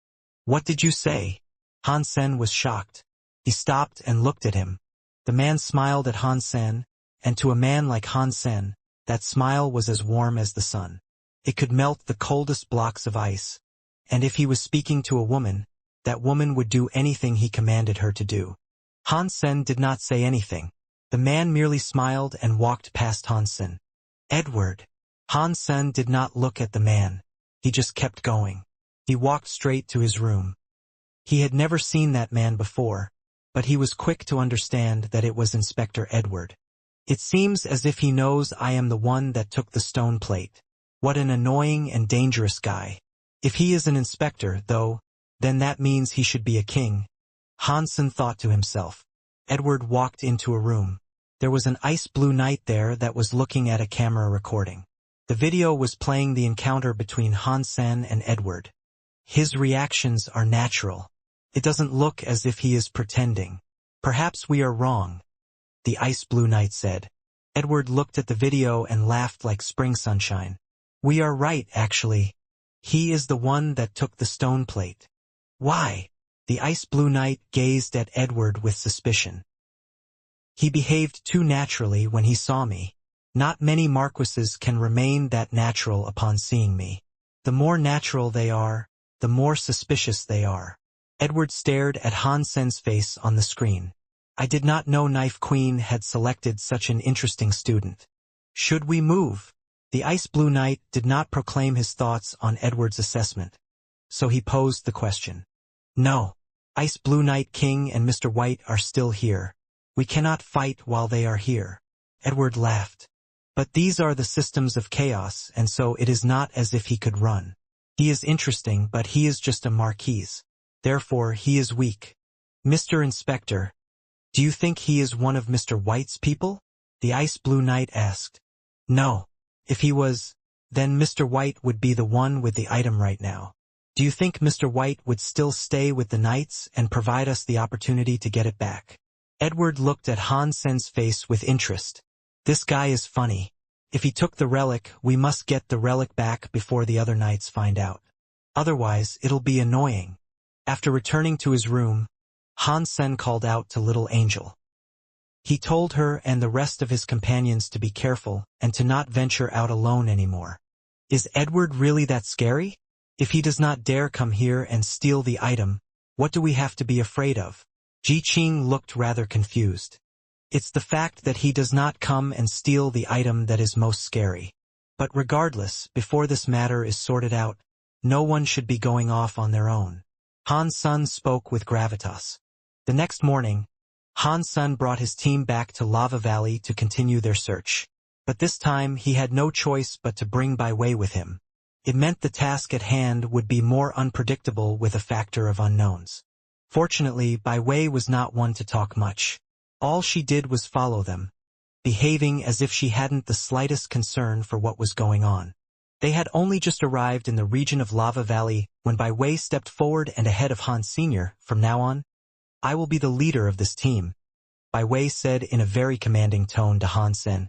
What did you say? Han Sen was shocked. He stopped and looked at him. The man smiled at Han Sen, and to a man like Han Sen, that smile was as warm as the sun. It could melt the coldest blocks of ice, and if he was speaking to a woman, that woman would do anything he commanded her to do. Han Sen did not say anything. The man merely smiled and walked past Han Sen. Edward. Han Sen did not look at the man. He just kept going. He walked straight to his room. He had never seen that man before, but he was quick to understand that it was Inspector Edward. It seems as if he knows I am the one that took the stone plate. What an annoying and dangerous guy. If he is an inspector, though, then that means he should be a king. Han Sen thought to himself. Edward walked into a room. There was an ice blue knight there that was looking at a camera recording. The video was playing the encounter between Hansen and Edward. His reactions are natural. It doesn't look as if he is pretending. Perhaps we are wrong, the ice blue knight said. Edward looked at the video and laughed like spring sunshine. We are right, actually. He is the one that took the stone plate. Why? The ice blue knight gazed at Edward with suspicion. He behaved too naturally when he saw me. Not many marquises can remain that natural upon seeing me. The more natural they are, the more suspicious they are. Edward stared at Hansen's face on the screen. I did not know Knife Queen had selected such an interesting student. Should we move? The ice blue knight did not proclaim his thoughts on Edward's assessment, so he posed the question. No. Ice blue knight King and Mr. White are still here. We cannot fight while they are here. Edward laughed. But these are the systems of chaos, and so it is not as if he could run. He is interesting, but he is just a marquise. Therefore, he is weak. Mr. Inspector, do you think he is one of Mr. White's people? The ice blue knight asked. No. If he was, then Mr. White would be the one with the item right now. Do you think Mr. White would still stay with the knights and provide us the opportunity to get it back? Edward looked at Hansen's face with interest. This guy is funny. If he took the relic, we must get the relic back before the other knights find out. Otherwise, it'll be annoying. After returning to his room, Hansen called out to Little Angel. He told her and the rest of his companions to be careful and to not venture out alone anymore. Is Edward really that scary? If he does not dare come here and steal the item, what do we have to be afraid of? Ji Qing looked rather confused. It's the fact that he does not come and steal the item that is most scary. But regardless, before this matter is sorted out, no one should be going off on their own. Han Sun spoke with gravitas. The next morning, Han Sun brought his team back to Lava Valley to continue their search. But this time he had no choice but to bring Bai Wei with him. It meant the task at hand would be more unpredictable with a factor of unknowns. Fortunately, Bai Wei was not one to talk much. All she did was follow them, behaving as if she hadn't the slightest concern for what was going on. They had only just arrived in the region of Lava Valley when Bai Wei stepped forward and ahead of Han Sr. From now on, I will be the leader of this team, Bai Wei said in a very commanding tone to Han Sen.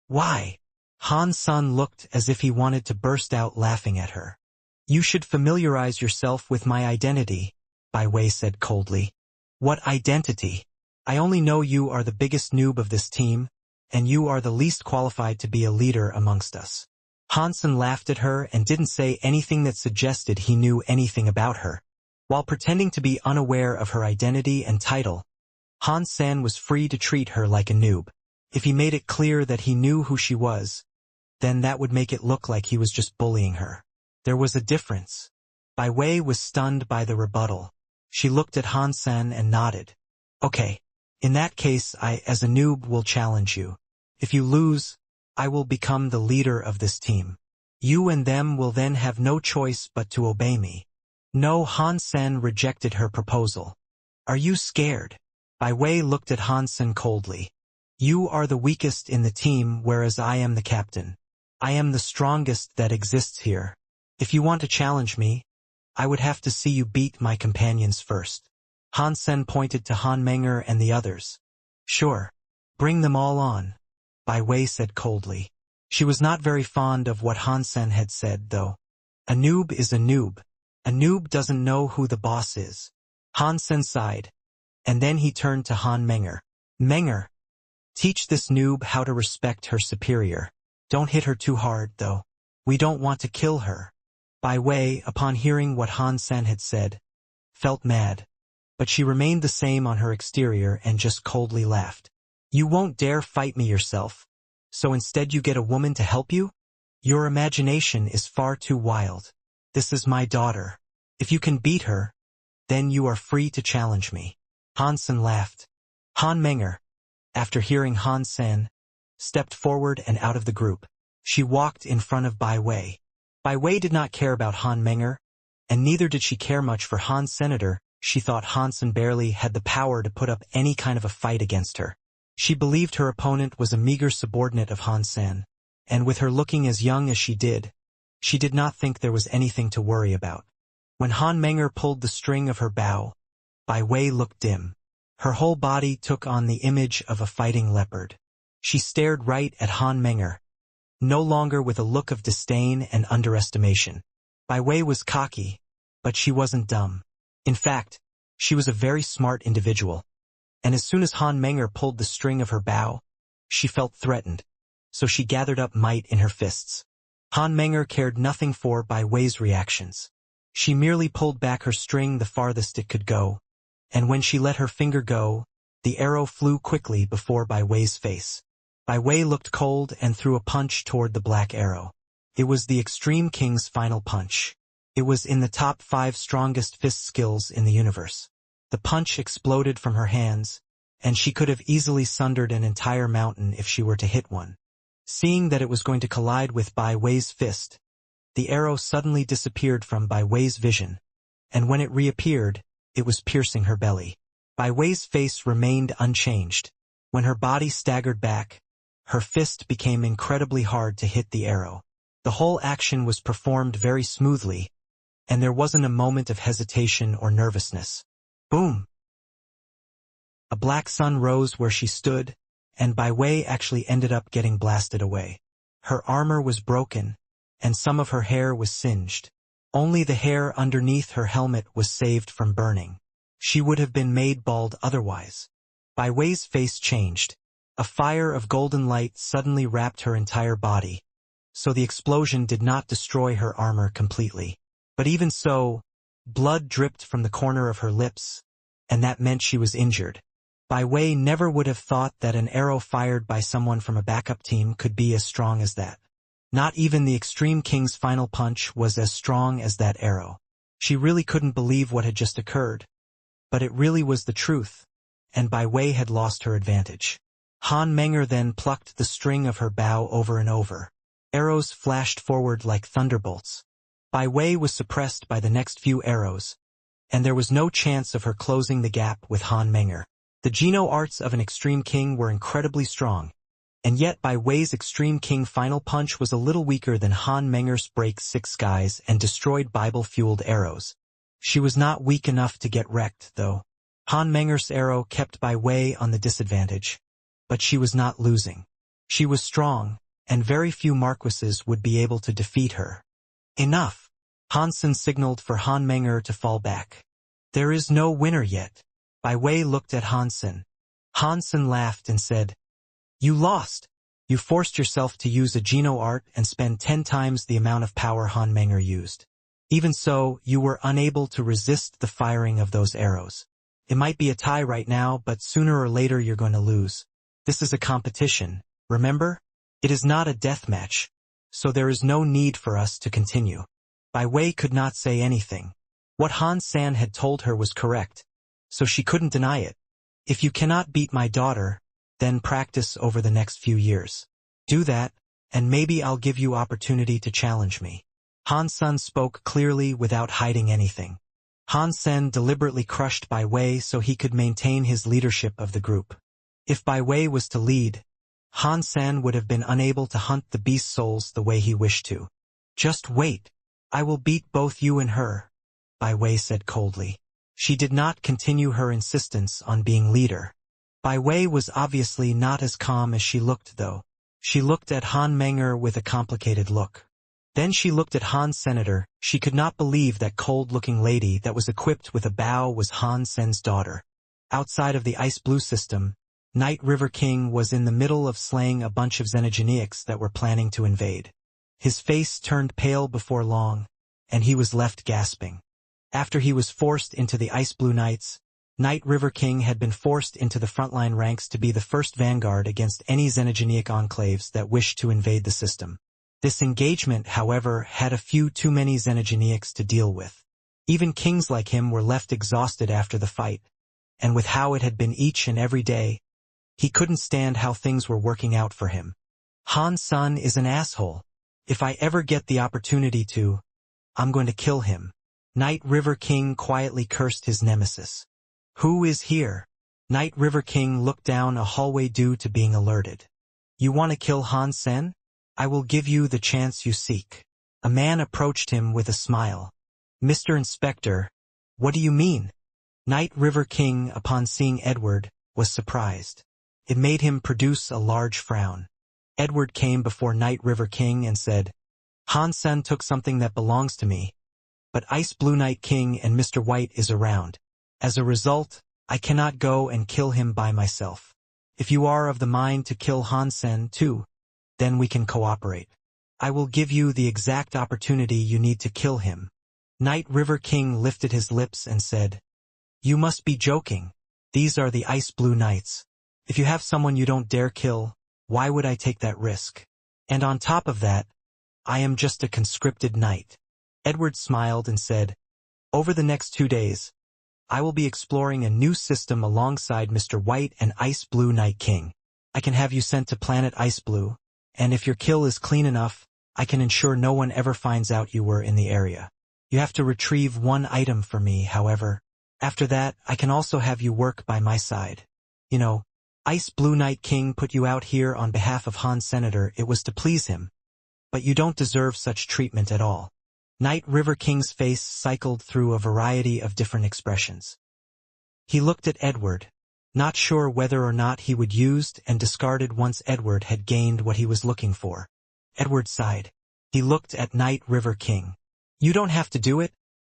Why? Han Sun looked as if he wanted to burst out laughing at her. You should familiarize yourself with my identity, Bai Wei said coldly. What identity? I only know you are the biggest noob of this team, and you are the least qualified to be a leader amongst us. Hansen laughed at her and didn't say anything that suggested he knew anything about her. While pretending to be unaware of her identity and title, Han San was free to treat her like a noob. If he made it clear that he knew who she was, then that would make it look like he was just bullying her. There was a difference. Bai Wei was stunned by the rebuttal. She looked at Han San and nodded. Okay. In that case, I, as a noob, will challenge you. If you lose, I will become the leader of this team. You and them will then have no choice but to obey me. No, Han Sen rejected her proposal. Are you scared? Bai Wei looked at Han Sen coldly. You are the weakest in the team, whereas I am the captain. I am the strongest that exists here. If you want to challenge me, I would have to see you beat my companions first. Han Sen pointed to Han Menger and the others. Sure. Bring them all on, Bai Wei said coldly. She was not very fond of what Han Sen had said, though. A noob is a noob. A noob doesn't know who the boss is. Han Sen sighed, and then he turned to Han Menger. Menger, teach this noob how to respect her superior. Don't hit her too hard, though. We don't want to kill her. Bai Wei, upon hearing what Han Sen had said, felt mad. But she remained the same on her exterior and just coldly laughed. You won't dare fight me yourself, so instead you get a woman to help you? Your imagination is far too wild. This is my daughter. If you can beat her, then you are free to challenge me. Hansen laughed. Han Menger, after hearing Han Sen, stepped forward and out of the group. She walked in front of Bai Wei. Bai Wei did not care about Han Menger, and neither did she care much for Han Senator, she thought Hansen barely had the power to put up any kind of a fight against her. She believed her opponent was a meager subordinate of Hansen, and with her looking as young as she did not think there was anything to worry about. When Han Menger pulled the string of her bow, Bai Wei looked dim. Her whole body took on the image of a fighting leopard. She stared right at Han Menger, no longer with a look of disdain and underestimation. Bai Wei was cocky, but she wasn't dumb. In fact, she was a very smart individual. And as soon as Han Menger pulled the string of her bow, she felt threatened, so she gathered up might in her fists. Han Menger cared nothing for Bai Wei's reactions. She merely pulled back her string the farthest it could go, and when she let her finger go, the arrow flew quickly before Bai Wei's face. Bai Wei looked cold and threw a punch toward the black arrow. It was the Extreme King's final punch. It was in the top 5 strongest fist skills in the universe. The punch exploded from her hands, and she could have easily sundered an entire mountain if she were to hit one. Seeing that it was going to collide with Bai Wei's fist, the arrow suddenly disappeared from Bai Wei's vision, and when it reappeared, it was piercing her belly. Bai Wei's face remained unchanged. When her body staggered back, her fist became incredibly hard to hit the arrow. The whole action was performed very smoothly, and there wasn't a moment of hesitation or nervousness. Boom! A black sun rose where she stood, and Bai Wei actually ended up getting blasted away. Her armor was broken, and some of her hair was singed. Only the hair underneath her helmet was saved from burning. She would have been made bald otherwise. Bai Wei's face changed. A fire of golden light suddenly wrapped her entire body, so the explosion did not destroy her armor completely. But even so, blood dripped from the corner of her lips, and that meant she was injured. Bai Wei never would have thought that an arrow fired by someone from a backup team could be as strong as that. Not even the Extreme King's final punch was as strong as that arrow. She really couldn't believe what had just occurred. But it really was the truth, and Bai Wei had lost her advantage. Han Menger then plucked the string of her bow over and over. Arrows flashed forward like thunderbolts. Bai Wei was suppressed by the next few arrows, and there was no chance of her closing the gap with Han Menger. The Geno arts of an Extreme King were incredibly strong, and yet Bai Wei's Extreme King final punch was a little weaker than Han Menger's break 6 skies and destroyed Bible-fueled arrows. She was not weak enough to get wrecked, though. Han Menger's arrow kept Bai Wei on the disadvantage, but she was not losing. She was strong, and very few marquises would be able to defeat her. Enough! Hansen signaled for Han Menger to fall back. There is no winner yet. Bai Wei looked at Hansen. Hansen laughed and said, "You lost. You forced yourself to use a Geno art and spend 10 times the amount of power Han Menger used. Even so, you were unable to resist the firing of those arrows. It might be a tie right now, but sooner or later you're going to lose. This is a competition, remember? It is not a death match, so there is no need for us to continue." Bai Wei could not say anything. What Han San had told her was correct, so she couldn't deny it. If you cannot beat my daughter, then practice over the next few years. Do that, and maybe I'll give you opportunity to challenge me. Han Sen spoke clearly without hiding anything. Han Sen deliberately crushed Bai Wei so he could maintain his leadership of the group. If Bai Wei was to lead, Han Sen would have been unable to hunt the beast souls the way he wished to. Just wait. I will beat both you and her, Bai Wei said coldly. She did not continue her insistence on being leader. Bai Wei was obviously not as calm as she looked, though. She looked at Han Menger with a complicated look. Then she looked at Han Senator. She could not believe that cold-looking lady that was equipped with a bow was Han Sen's daughter. Outside of the Ice Blue system, Night River King was in the middle of slaying a bunch of Xenogeneics that were planning to invade. His face turned pale before long, and he was left gasping. After he was forced into the Ice Blue Knights, Night River King had been forced into the frontline ranks to be the first vanguard against any Xenogeneic enclaves that wished to invade the system. This engagement, however, had a few too many Xenogeneics to deal with. Even kings like him were left exhausted after the fight, and with how it had been each and every day, he couldn't stand how things were working out for him. Han Sun is an asshole. If I ever get the opportunity to, I'm going to kill him, Night River King quietly cursed his nemesis. Who is here? Night River King looked down a hallway due to being alerted. You want to kill Han Sen? I will give you the chance you seek. A man approached him with a smile. Mr. Inspector, what do you mean? Night River King, upon seeing Edward, was surprised. It made him produce a large frown. Edward came before Night River King and said, Han Sen took something that belongs to me, but Ice Blue Night King and Mr. White is around. As a result, I cannot go and kill him by myself. If you are of the mind to kill Han Sen too, then we can cooperate. I will give you the exact opportunity you need to kill him. Night River King lifted his lips and said, You must be joking. These are the Ice Blue Knights. If you have someone you don't dare kill, why would I take that risk? And on top of that, I am just a conscripted knight. Edward smiled and said, Over the next 2 days, I will be exploring a new system alongside Mr. White and Ice Blue Night King. I can have you sent to planet Ice Blue, and if your kill is clean enough, I can ensure no one ever finds out you were in the area. You have to retrieve 1 item for me, however. After that, I can also have you work by my side. You know, Ice Blue Night King put you out here on behalf of Han Senator. It was to please him. But you don't deserve such treatment at all. Night River King's face cycled through a variety of different expressions. He looked at Edward, not sure whether or not he would used and discarded once Edward had gained what he was looking for. Edward sighed. He looked at Night River King. You don't have to do it,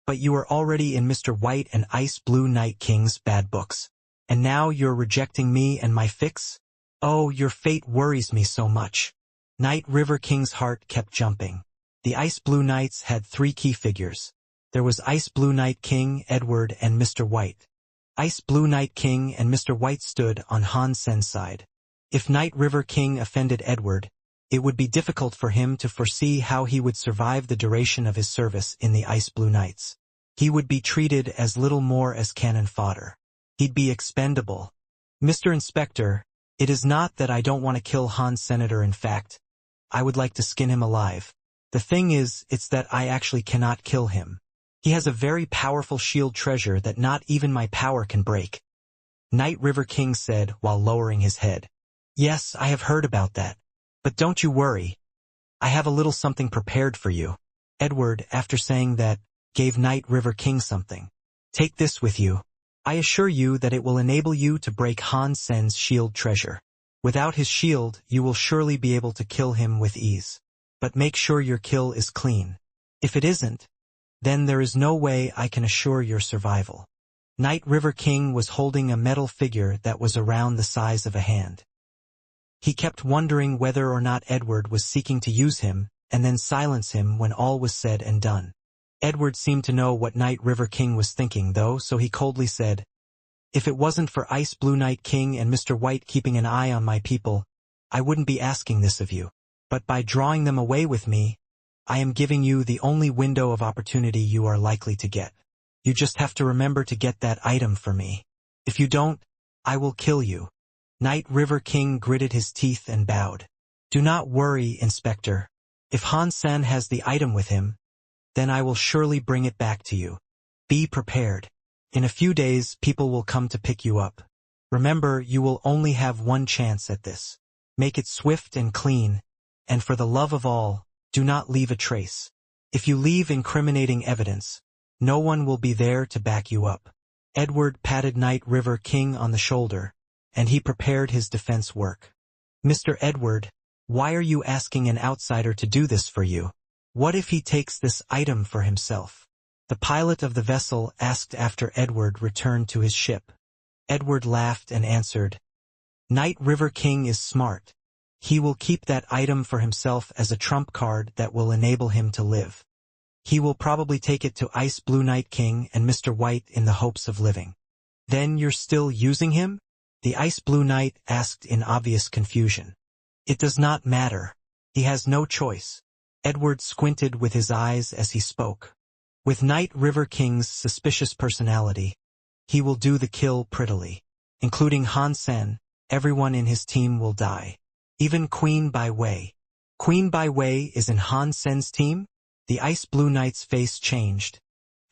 but you are already in Mr. White and Ice Blue Night King's bad books. And now you're rejecting me and my fix? Oh, your fate worries me so much. Night River King's heart kept jumping. The Ice Blue Knights had 3 key figures. There was Ice Blue Night King, Edward, and Mr. White. Ice Blue Night King and Mr. White stood on Han Sen's side. If Night River King offended Edward, it would be difficult for him to foresee how he would survive the duration of his service in the Ice Blue Knights. He would be treated as little more as cannon fodder. He'd be expendable. Mr. Inspector, it is not that I don't want to kill Han Senator. In fact, I would like to skin him alive. The thing is, it's that I actually cannot kill him. He has a very powerful shield treasure that not even my power can break. Night River King said while lowering his head. Yes, I have heard about that. But don't you worry. I have a little something prepared for you. Edward, after saying that, gave Night River King something. Take this with you. I assure you that it will enable you to break Han Sen's shield treasure. Without his shield, you will surely be able to kill him with ease. But make sure your kill is clean. If it isn't, then there is no way I can assure your survival. Night River King was holding a metal figure that was around the size of a hand. He kept wondering whether or not Edward was seeking to use him and then silence him when all was said and done. Edward seemed to know what Night River King was thinking, though, so he coldly said, If it wasn't for Ice Blue Night King and Mr. White keeping an eye on my people, I wouldn't be asking this of you. But by drawing them away with me, I am giving you the only window of opportunity you are likely to get. You just have to remember to get that item for me. If you don't, I will kill you. Night River King gritted his teeth and bowed. Do not worry, Inspector. If Han Sen has the item with him, then I will surely bring it back to you. Be prepared. In a few days, people will come to pick you up. Remember, you will only have 1 chance at this. Make it swift and clean, and for the love of all, do not leave a trace. If you leave incriminating evidence, no one will be there to back you up. Edward patted Night River King on the shoulder, and he prepared his defense work. Mr. Edward, why are you asking an outsider to do this for you? What if he takes this item for himself? The pilot of the vessel asked after Edward returned to his ship. Edward laughed and answered, Night River King is smart. He will keep that item for himself as a trump card that will enable him to live. He will probably take it to Ice Blue Night King and Mr. White in the hopes of living. Then you're still using him? The Ice Blue Knight asked in obvious confusion. It does not matter. He has no choice. Edward squinted with his eyes as he spoke. With Night River King's suspicious personality, he will do the kill prettily. Including Han Sen, everyone in his team will die. Even Queen Bai Wei. Queen Bai Wei is in Han Sen's team? The Ice Blue Knight's face changed,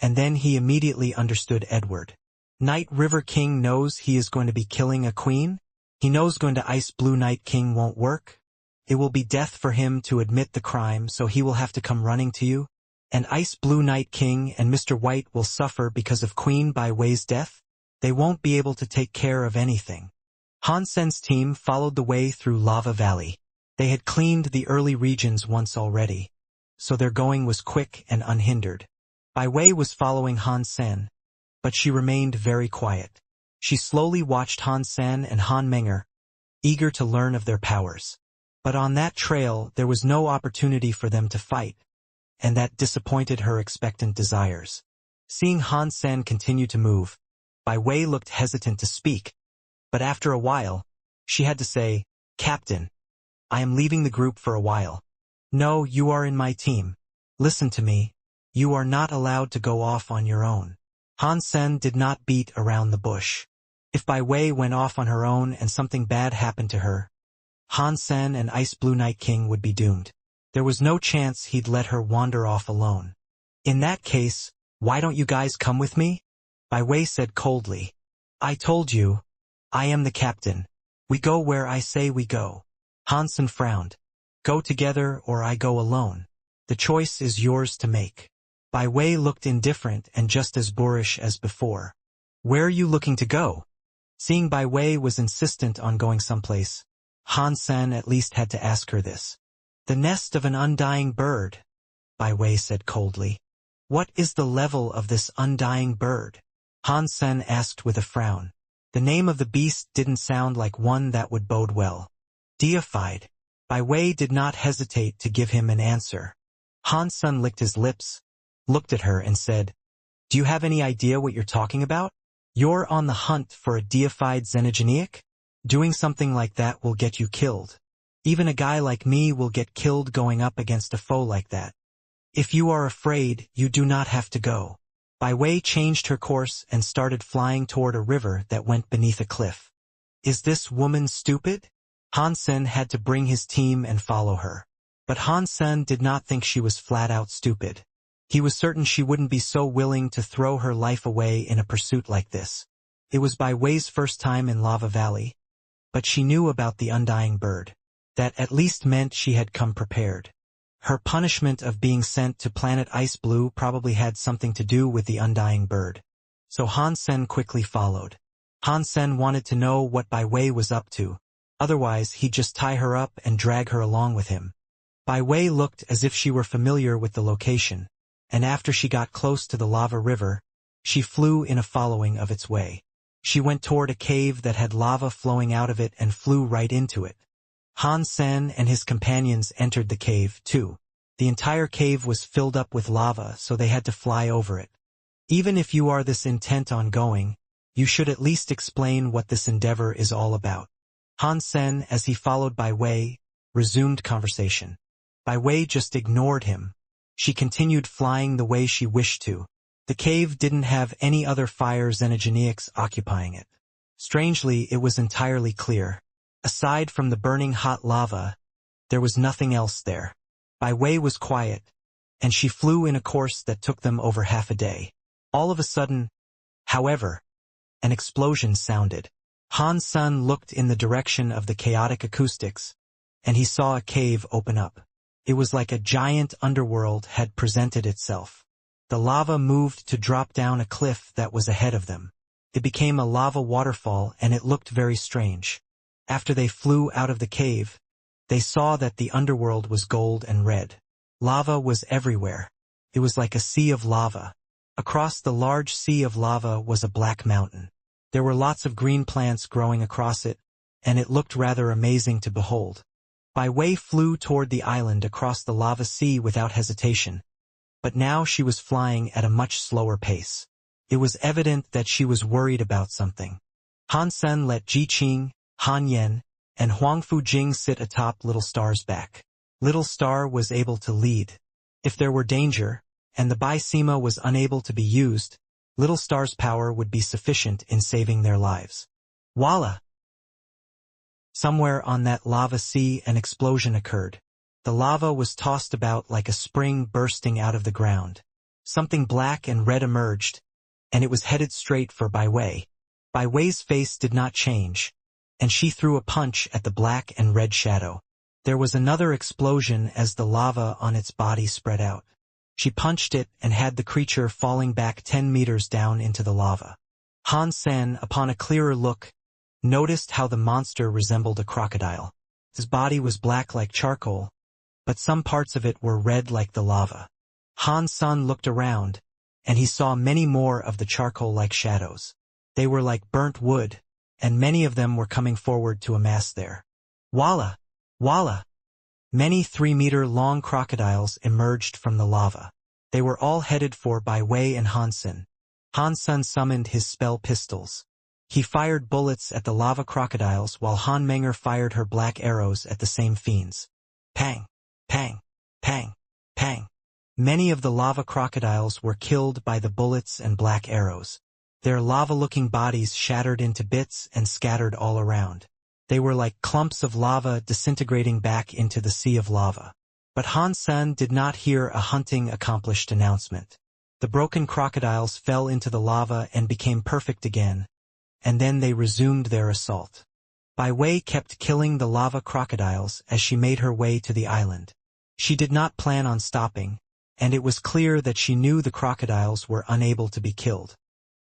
and then he immediately understood Edward. Night River King knows he is going to be killing a queen? He knows going to Ice Blue Night King won't work? It will be death for him to admit the crime, so he will have to come running to you? And Ice Blue Night King and Mr. White will suffer because of Queen Bai Wei's death? They won't be able to take care of anything. Han Sen's team followed the way through Lava Valley. They had cleaned the early regions once already, so their going was quick and unhindered. Bai Wei was following Han Sen, but she remained very quiet. She slowly watched Han Sen and Han Menger, eager to learn of their powers. But on that trail there was no opportunity for them to fight, and that disappointed her expectant desires. Seeing Han Sen continue to move, Bai Wei looked hesitant to speak, but after a while, she had to say, "Captain, I am leaving the group for a while." "No, you are in my team. Listen to me. You are not allowed to go off on your own." Han Sen did not beat around the bush. If Bai Wei went off on her own and something bad happened to her, Han Sen and Ice Blue Night King would be doomed. There was no chance he'd let her wander off alone. "In that case, why don't you guys come with me?" Bai Wei said coldly. "I told you, I am the captain. We go where I say we go." Han Sen frowned. "Go together or I go alone. The choice is yours to make." Bai Wei looked indifferent and just as boorish as before. "Where are you looking to go?" Seeing Bai Wei was insistent on going someplace, Han Sen at least had to ask her this. "The nest of an undying bird," Bai Wei said coldly. "What is the level of this undying bird?" Han Sen asked with a frown. The name of the beast didn't sound like one that would bode well. "Deified." Bai Wei did not hesitate to give him an answer. Han Sen licked his lips, looked at her and said, "Do you have any idea what you're talking about? You're on the hunt for a deified xenogeneic? Doing something like that will get you killed. Even a guy like me will get killed going up against a foe like that. If you are afraid, you do not have to go." Bai Wei changed her course and started flying toward a river that went beneath a cliff. "Is this woman stupid?" Han Sen had to bring his team and follow her. But Han Sen did not think she was flat out stupid. He was certain she wouldn't be so willing to throw her life away in a pursuit like this. It was Bai Wei's first time in Lava Valley, but she knew about the undying bird. That at least meant she had come prepared. Her punishment of being sent to planet Ice Blue probably had something to do with the undying bird. So Han Sen quickly followed. Han Sen wanted to know what Bai Wei was up to. Otherwise, he'd just tie her up and drag her along with him. Bai Wei looked as if she were familiar with the location, and after she got close to the lava river, she flew in a following of its way. She went toward a cave that had lava flowing out of it and flew right into it. Han Sen and his companions entered the cave, too. The entire cave was filled up with lava, so they had to fly over it. Even if you are this intent on going, you should at least explain what this endeavor is all about. Han Sen, as he followed Bai Wei, resumed conversation. Bai Wei just ignored him. She continued flying the way she wished to. The cave didn't have any other fire xenogeneics occupying it. Strangely, it was entirely clear. Aside from the burning hot lava, there was nothing else there. Bai Wei was quiet, and she flew in a course that took them over half a day. All of a sudden, however, an explosion sounded. Han Sen looked in the direction of the chaotic acoustics, and he saw a cave open up. It was like a giant underworld had presented itself. The lava moved to drop down a cliff that was ahead of them. It became a lava waterfall, and it looked very strange. After they flew out of the cave, they saw that the underworld was gold and red. Lava was everywhere. It was like a sea of lava. Across the large sea of lava was a black mountain. There were lots of green plants growing across it, and it looked rather amazing to behold. Bai Wei flew toward the island across the lava sea without hesitation, but now she was flying at a much slower pace. It was evident that she was worried about something. Han Sen let Ji Qing, Han Yen, and Huang Fujing sit atop Little Star's back. Little Star was able to lead. If there were danger, and the Bai Sima was unable to be used, Little Star's power would be sufficient in saving their lives. Voila! Somewhere on that lava sea an explosion occurred. The lava was tossed about like a spring bursting out of the ground. something black and red emerged, and it was headed straight for Bai Wei. Bai Wei's face did not change, and she threw a punch at the black and red shadow. There was another explosion as the lava on its body spread out. She punched it and had the creature falling back 10 meters down into the lava. Han Sen, upon a clearer look, noticed how the monster resembled a crocodile. His body was black like charcoal, but some parts of it were red like the lava. Han Sen looked around, and he saw many more of the charcoal-like shadows. They were like burnt wood, and many of them were coming forward to amass there. Walla! Walla! Many 3-meter-long crocodiles emerged from the lava. They were all headed for Bai Wei and Han Sen. Han Sen summoned his spell pistols. He fired bullets at the lava crocodiles while Han Menger fired her black arrows at the same fiends. Pang! Pang! Pang! Pang! Many of the lava crocodiles were killed by the bullets and black arrows. Their lava-looking bodies shattered into bits and scattered all around. They were like clumps of lava disintegrating back into the sea of lava. But Han Sen did not hear a hunting accomplished announcement. The broken crocodiles fell into the lava and became perfect again, and then they resumed their assault. Bai Wei kept killing the lava crocodiles as she made her way to the island. She did not plan on stopping, and it was clear that she knew the crocodiles were unable to be killed.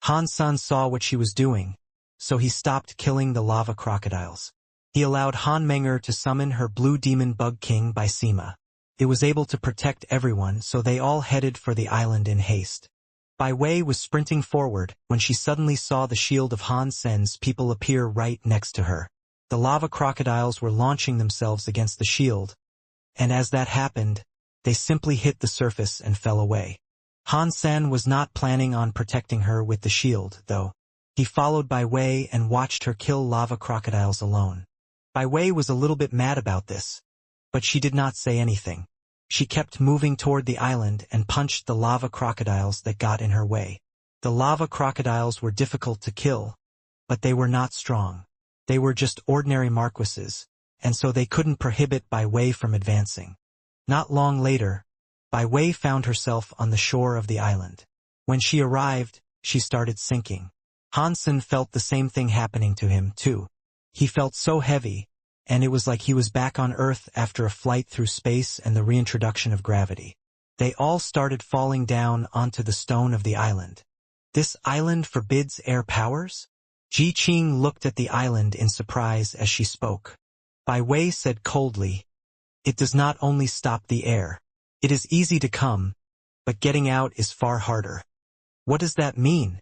Han Sen saw what she was doing, so he stopped killing the lava crocodiles. He allowed Han Menger to summon her blue demon bug king by Sima. It was able to protect everyone, so they all headed for the island in haste. Bai Wei was sprinting forward when she suddenly saw the shield of Han Sen's people appear right next to her. The lava crocodiles were launching themselves against the shield, and as that happened, they simply hit the surface and fell away. Han Sen was not planning on protecting her with the shield, though. He followed Bai Wei and watched her kill lava crocodiles alone. Bai Wei was a little bit mad about this, but she did not say anything. She kept moving toward the island and punched the lava crocodiles that got in her way. The lava crocodiles were difficult to kill, but they were not strong. They were just ordinary marquises, and so they couldn't prohibit Bai Wei from advancing. Not long later, Bai Wei found herself on the shore of the island. When she arrived, she started sinking. Han Sen felt the same thing happening to him, too. He felt so heavy, and it was like he was back on Earth after a flight through space and the reintroduction of gravity. They all started falling down onto the stone of the island. This island forbids air powers? Ji Qing looked at the island in surprise as she spoke. Bai Wei said coldly, "It does not only stop the air. It is easy to come, but getting out is far harder." "What does that mean?"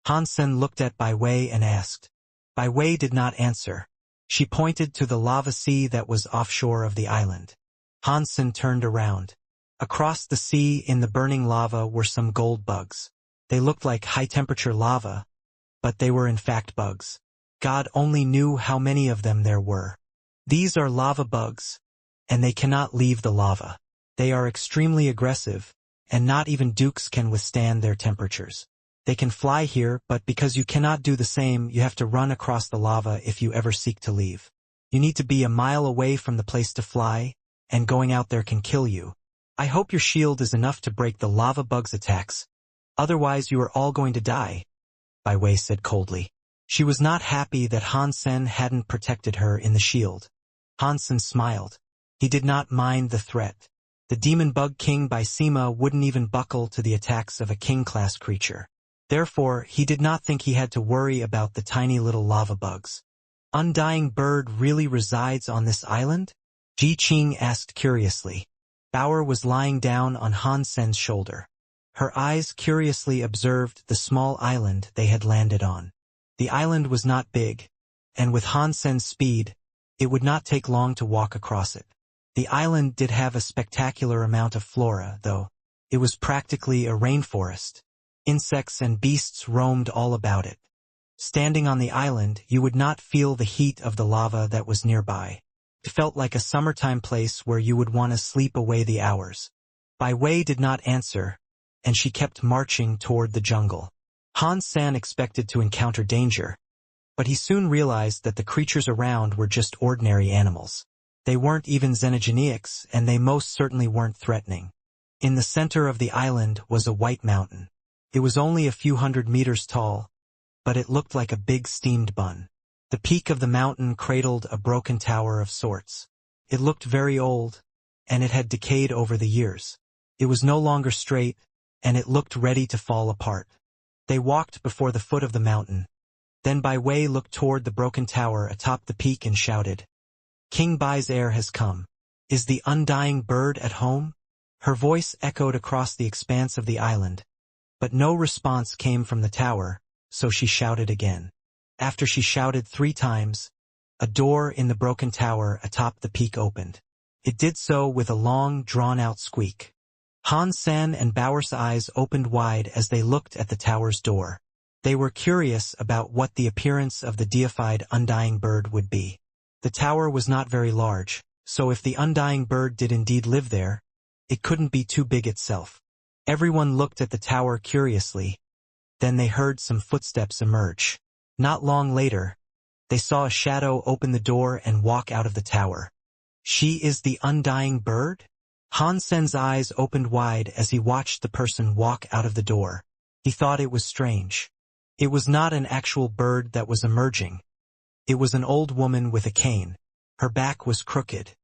Han Sen looked at Bai Wei and asked. Bai Wei did not answer. She pointed to the lava sea that was offshore of the island. Han Sen turned around. Across the sea in the burning lava were some gold bugs. They looked like high-temperature lava, but they were in fact bugs. God only knew how many of them there were. These are lava bugs, and they cannot leave the lava. They are extremely aggressive, and not even dukes can withstand their temperatures. They can fly here, but because you cannot do the same, you have to run across the lava if you ever seek to leave. You need to be a mile away from the place to fly, and going out there can kill you. I hope your shield is enough to break the lava bug's attacks. Otherwise you are all going to die," Bai Wei said coldly. She was not happy that Han Sen hadn't protected her in the shield. Han Sen smiled. He did not mind the threat. The demon bug king by Sima wouldn't even buckle to the attacks of a king-class creature. Therefore, he did not think he had to worry about the tiny little lava bugs. "Undying Bird really resides on this island?" Ji Qing asked curiously. Bauer was lying down on Han Sen's shoulder. Her eyes curiously observed the small island they had landed on. The island was not big, and with Han Sen's speed, it would not take long to walk across it. The island did have a spectacular amount of flora, though. It was practically a rainforest. Insects and beasts roamed all about it. Standing on the island, you would not feel the heat of the lava that was nearby. It felt like a summertime place where you would want to sleep away the hours. Bai Wei did not answer, and she kept marching toward the jungle. Han Sen expected to encounter danger, but he soon realized that the creatures around were just ordinary animals. They weren't even xenogeneics, and they most certainly weren't threatening. In the center of the island was a white mountain. It was only a few hundred meters tall, but it looked like a big steamed bun. The peak of the mountain cradled a broken tower of sorts. It looked very old, and it had decayed over the years. It was no longer straight, and it looked ready to fall apart. They walked before the foot of the mountain. Then Bai Wei looked toward the broken tower atop the peak and shouted, "King Bai's heir has come. Is the undying bird at home?" Her voice echoed across the expanse of the island, but no response came from the tower, so she shouted again. After she shouted 3 times, a door in the broken tower atop the peak opened. It did so with a long, drawn-out squeak. Han Sen and Baoer's eyes opened wide as they looked at the tower's door. They were curious about what the appearance of the deified undying bird would be. The tower was not very large, so if the undying bird did indeed live there, it couldn't be too big itself. Everyone looked at the tower curiously. Then they heard some footsteps emerge. Not long later, they saw a shadow open the door and walk out of the tower. She is the undying bird? Han Sen's eyes opened wide as he watched the person walk out of the door. He thought it was strange. It was not an actual bird that was emerging. It was an old woman with a cane. Her back was crooked.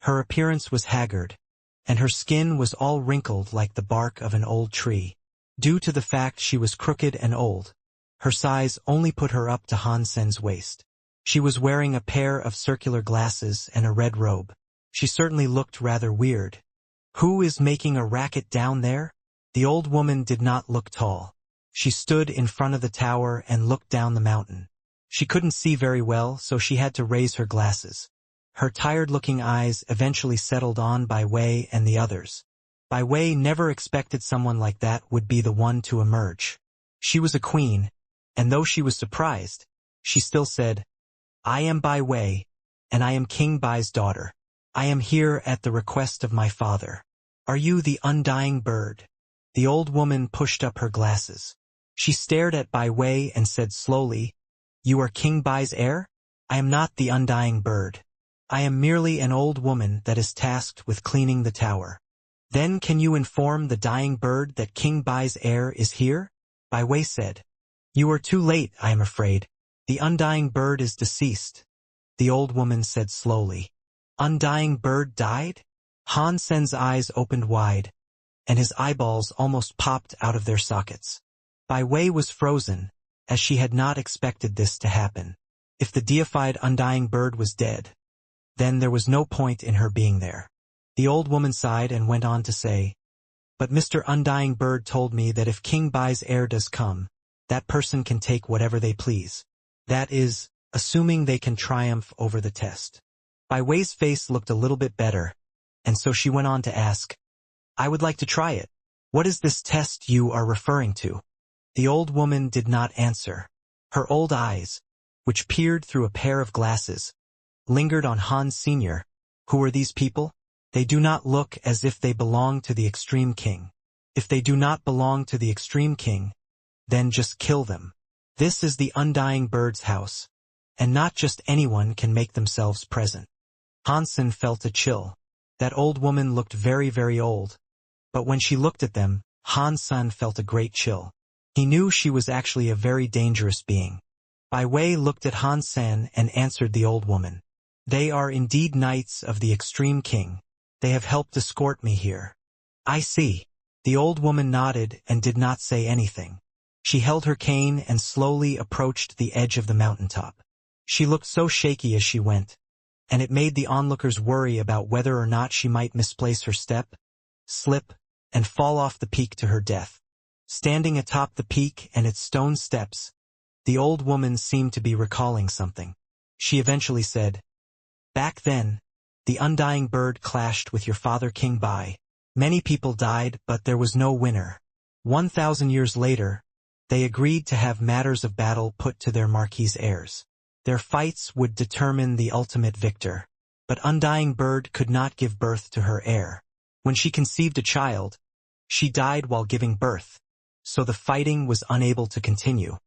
Her appearance was haggard, and her skin was all wrinkled like the bark of an old tree. Due to the fact she was crooked and old, her size only put her up to Han Sen's waist. She was wearing a pair of circular glasses and a red robe. She certainly looked rather weird. Who is making a racket down there? The old woman did not look tall. She stood in front of the tower and looked down the mountain. She couldn't see very well, so she had to raise her glasses. Her tired-looking eyes eventually settled on Bai Wei and the others. Bai Wei never expected someone like that would be the one to emerge. She was a queen, and though she was surprised, she still said, "I am Bai Wei, and I am King Bai's daughter. I am here at the request of my father. Are you the undying bird?" The old woman pushed up her glasses. She stared at Bai Wei and said slowly, "You are King Bai's heir? I am not the undying bird. I am merely an old woman that is tasked with cleaning the tower." "Then can you inform the dying bird that King Bai's heir is here?" Bai Wei said. "You are too late, I am afraid. The undying bird is deceased," the old woman said slowly. "Undying bird died?" Han Sen's eyes opened wide, and his eyeballs almost popped out of their sockets. Bai Wei was frozen, as she had not expected this to happen. If the deified undying bird was dead, then there was no point in her being there. The old woman sighed and went on to say, "But Mr. Undying Bird told me that if King Bai's heir does come, that person can take whatever they please. That is, assuming they can triumph over the test." Bai Wei's face looked a little bit better, and so she went on to ask, "I would like to try it. What is this test you are referring to?" The old woman did not answer. Her old eyes, which peered through a pair of glasses, lingered on Han Sr. Who are these people? They do not look as if they belong to the Extreme King. If they do not belong to the Extreme King, then just kill them. This is the Undying Bird's house, and not just anyone can make themselves present. Hansen felt a chill. That old woman looked very, very old, but when she looked at them, Han-san felt a great chill. He knew she was actually a very dangerous being. Bai Wei looked at Han-san and answered the old woman. "They are indeed knights of the Extreme King. They have helped escort me here." "I see." The old woman nodded and did not say anything. She held her cane and slowly approached the edge of the mountaintop. She looked so shaky as she went, and it made the onlookers worry about whether or not she might misplace her step, slip, and fall off the peak to her death. Standing atop the peak and its stone steps, the old woman seemed to be recalling something. She eventually said, "Back then, the Undying Bird clashed with your father King Bai. Many people died, but there was no winner. 1,000 years later, they agreed to have matters of battle put to their Marquis heirs. Their fights would determine the ultimate victor. But Undying Bird could not give birth to her heir. When she conceived a child, she died while giving birth, so the fighting was unable to continue."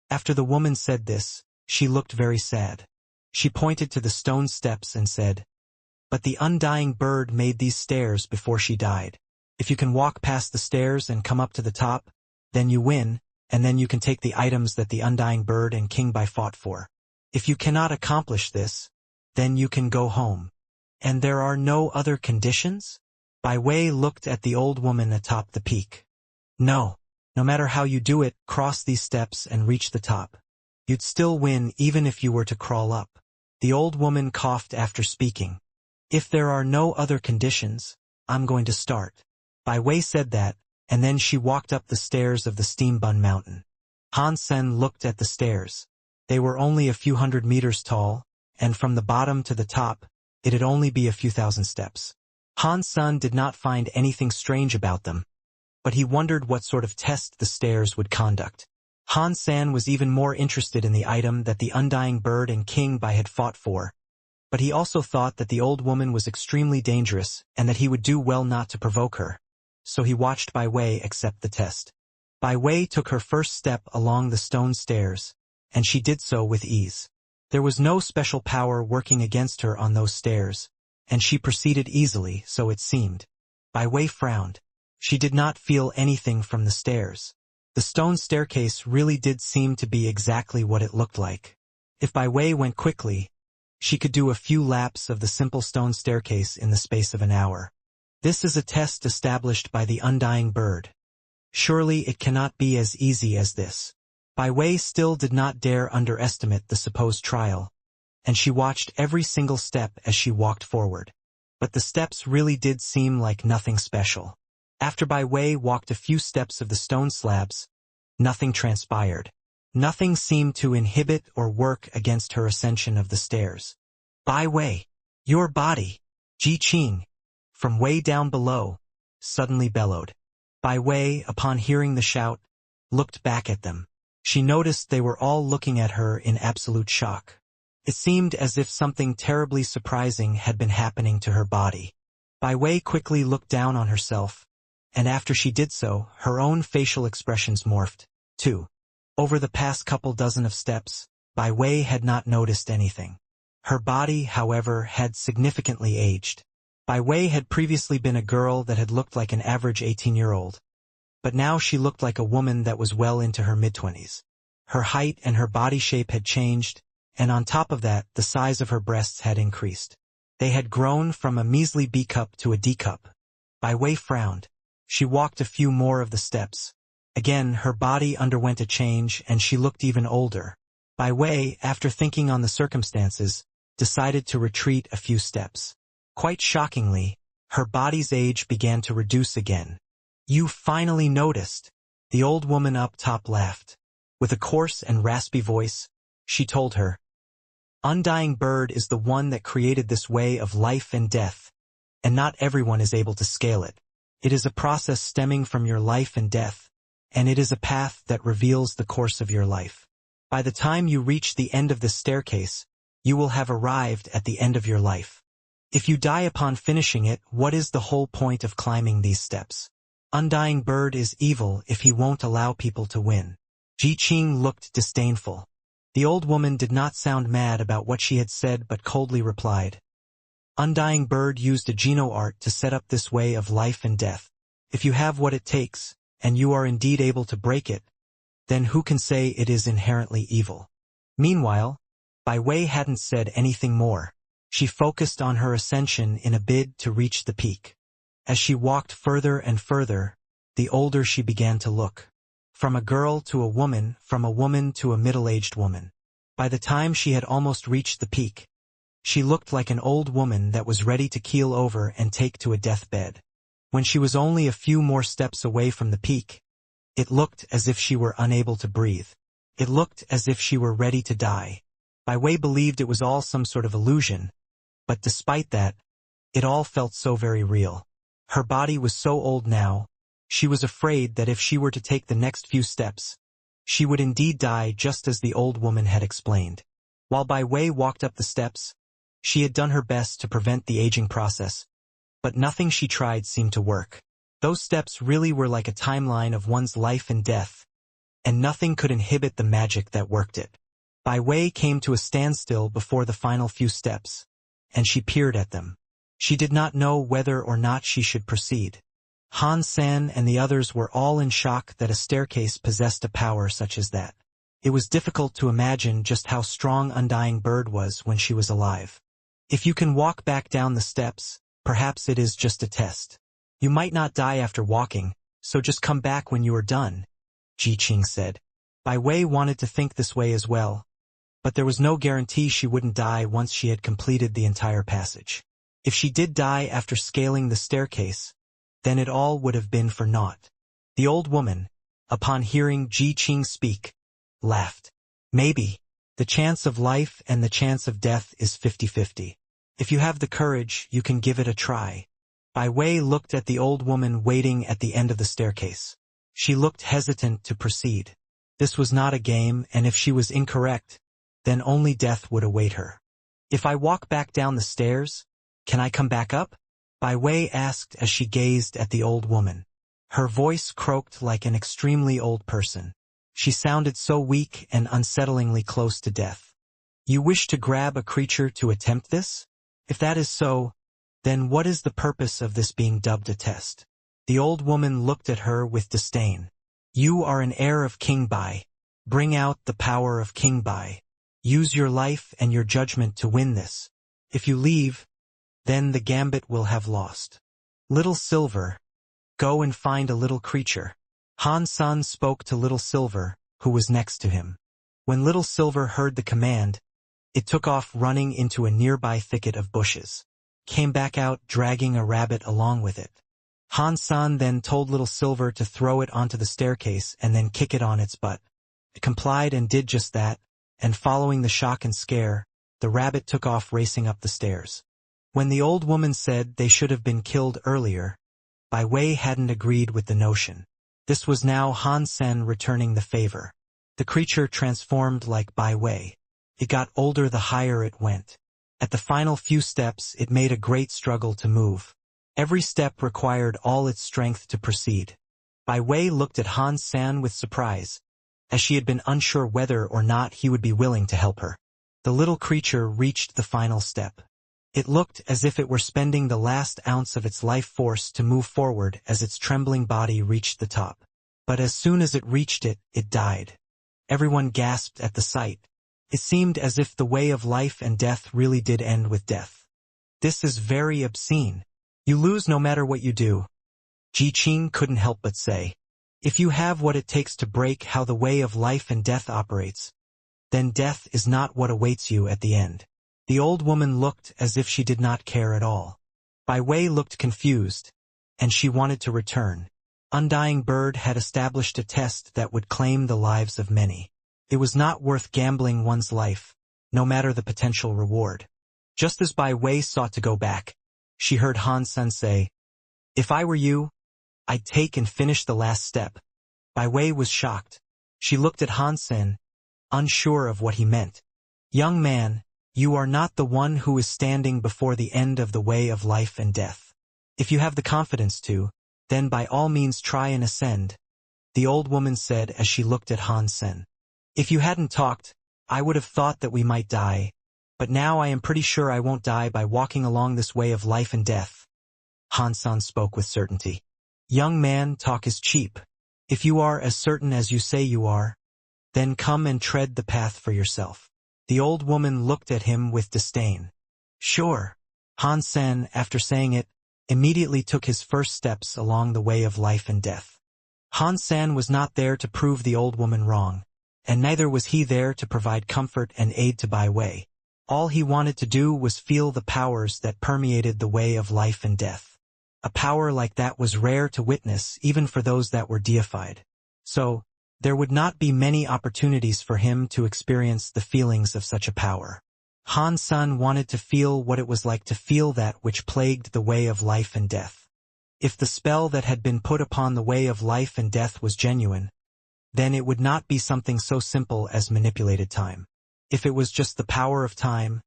After the woman said this, she looked very sad. She pointed to the stone steps and said, "But the Undying Bird made these stairs before she died. If you can walk past the stairs and come up to the top, then you win, and then you can take the items that the undying bird and king Bai fought for. If you cannot accomplish this, then you can go home. And there are no other conditions? Bai Wei looked at the old woman atop the peak. No. No matter how you do it, cross these steps and reach the top. You'd still win even if you were to crawl up. The old woman coughed after speaking. If there are no other conditions, I'm going to start. Bai Wei said that, and then she walked up the stairs of the Steam Bun Mountain. Han Sen looked at the stairs. They were only a few hundred meters tall, and from the bottom to the top, it'd only be a few thousand steps. Han Sen did not find anything strange about them, but he wondered what sort of test the stairs would conduct. Han Sen was even more interested in the item that the undying bird and King Bai had fought for, but he also thought that the old woman was extremely dangerous and that he would do well not to provoke her. So he watched Bai Wei accept the test. Bai Wei took her first step along the stone stairs, and she did so with ease. There was no special power working against her on those stairs, and she proceeded easily, so it seemed. Bai Wei frowned. She did not feel anything from the stairs. The stone staircase really did seem to be exactly what it looked like. If Bai Wei went quickly, she could do a few laps of the simple stone staircase in the space of an hour. This is a test established by the undying bird. Surely it cannot be as easy as this. Bai Wei still did not dare underestimate the supposed trial, and she watched every single step as she walked forward. But the steps really did seem like nothing special. After Bai Wei walked a few steps of the stone slabs, nothing transpired. Nothing seemed to inhibit or work against her ascension of the stairs. Bai Wei, your body, Ji Qing, from way down below, suddenly bellowed. Bai Wei, upon hearing the shout, looked back at them. She noticed they were all looking at her in absolute shock. It seemed as if something terribly surprising had been happening to her body. Bai Wei quickly looked down on herself, and after she did so, her own facial expressions morphed, too. Over the past couple dozen of steps, Bai Wei had not noticed anything. Her body, however, had significantly aged. Bai Wei had previously been a girl that had looked like an average 18-year-old. But now she looked like a woman that was well into her mid-20s. Her height and her body shape had changed, and on top of that, the size of her breasts had increased. They had grown from a measly B cup to a D cup. Bai Wei frowned. She walked a few more of the steps. Again, her body underwent a change, and she looked even older. Bai Wei, after thinking on the circumstances, decided to retreat a few steps. Quite shockingly, her body's age began to reduce again. You finally noticed. The old woman up top laughed. With a coarse and raspy voice, she told her, Undying bird is the one that created this way of life and death, and not everyone is able to scale it. It is a process stemming from your life and death, and it is a path that reveals the course of your life. By the time you reach the end of this staircase, you will have arrived at the end of your life. If you die upon finishing it, what is the whole point of climbing these steps? Undying bird is evil if he won't allow people to win. Ji Qing looked disdainful. The old woman did not sound mad about what she had said but coldly replied, Undying bird used a Geno art to set up this way of life and death. If you have what it takes, and you are indeed able to break it, then who can say it is inherently evil? Meanwhile, Bai Wei hadn't said anything more. She focused on her ascension in a bid to reach the peak. As she walked further and further, the older she began to look. From a girl to a woman, from a woman to a middle-aged woman. By the time she had almost reached the peak, she looked like an old woman that was ready to keel over and take to a deathbed. When she was only a few more steps away from the peak, it looked as if she were unable to breathe. It looked as if she were ready to die. Bai Wei believed it was all some sort of illusion, but despite that, it all felt so very real. Her body was so old now, she was afraid that if she were to take the next few steps, she would indeed die just as the old woman had explained. While Bai Wei walked up the steps, she had done her best to prevent the aging process, but nothing she tried seemed to work. Those steps really were like a timeline of one's life and death, and nothing could inhibit the magic that worked it. Bai Wei came to a standstill before the final few steps, and she peered at them. She did not know whether or not she should proceed. Han-san and the others were all in shock that a staircase possessed a power such as that. It was difficult to imagine just how strong Undying Bird was when she was alive. If you can walk back down the steps, perhaps it is just a test. You might not die after walking, so just come back when you are done, Ji Qing said. Bai Wei wanted to think this way as well, but there was no guarantee she wouldn't die once she had completed the entire passage. If she did die after scaling the staircase, then it all would have been for naught. The old woman, upon hearing Ji Qing speak, laughed. Maybe. The chance of life and the chance of death is 50-50. If you have the courage, you can give it a try. Bai Wei looked at the old woman waiting at the end of the staircase. She looked hesitant to proceed. This was not a game, and if she was incorrect, then only death would await her. If I walk back down the stairs, can I come back up? Bai Wei asked as she gazed at the old woman. Her voice croaked like an extremely old person. She sounded so weak and unsettlingly close to death. You wish to grab a creature to attempt this? If that is so, then what is the purpose of this being dubbed a test? The old woman looked at her with disdain. You are an heir of King Bai. Bring out the power of King Bai. Use your life and your judgment to win this. If you leave, then the gambit will have lost. Little Silver, go and find a little creature. Han-san spoke to Little Silver, who was next to him. When Little Silver heard the command, it took off running into a nearby thicket of bushes. Came back out dragging a rabbit along with it. Han-san then told Little Silver to throw it onto the staircase and then kick it on its butt. It complied and did just that, and following the shock and scare, the rabbit took off racing up the stairs. When the old woman said they should have been killed earlier, Bai Wei hadn't agreed with the notion. This was now Han-sen returning the favor. The creature transformed like Bai Wei. It got older the higher it went. At the final few steps, it made a great struggle to move. Every step required all its strength to proceed. Bai Wei looked at Han-san with surprise, as she had been unsure whether or not he would be willing to help her. The little creature reached the final step. It looked as if it were spending the last ounce of its life force to move forward as its trembling body reached the top. But as soon as it reached it, it died. Everyone gasped at the sight. It seemed as if the way of life and death really did end with death. This is very obscene. You lose no matter what you do. Ji Qing couldn't help but say. If you have what it takes to break how the way of life and death operates, then death is not what awaits you at the end. The old woman looked as if she did not care at all. Bai Wei looked confused, and she wanted to return. Undying Bird had established a test that would claim the lives of many. It was not worth gambling one's life, no matter the potential reward. Just as Bai Wei sought to go back, she heard Han-sen say, If I were you, I'd take and finish the last step. Bai Wei was shocked. She looked at Han-sen, unsure of what he meant. Young man, you are not the one who is standing before the end of the way of life and death. If you have the confidence to, then by all means try and ascend, the old woman said as she looked at Han-sen. If you hadn't talked, I would have thought that we might die, but now I am pretty sure I won't die by walking along this way of life and death. Han-san spoke with certainty. Young man, talk is cheap. If you are as certain as you say you are, then come and tread the path for yourself. The old woman looked at him with disdain. Sure. Han-sen, after saying it, immediately took his first steps along the way of life and death. Han-sen was not there to prove the old woman wrong, and neither was he there to provide comfort and aid to Bai Wei. All he wanted to do was feel the powers that permeated the way of life and death. A power like that was rare to witness even for those that were deified. So, there would not be many opportunities for him to experience the feelings of such a power. Han-san wanted to feel what it was like to feel that which plagued the way of life and death. If the spell that had been put upon the way of life and death was genuine, then it would not be something so simple as manipulated time. If it was just the power of time,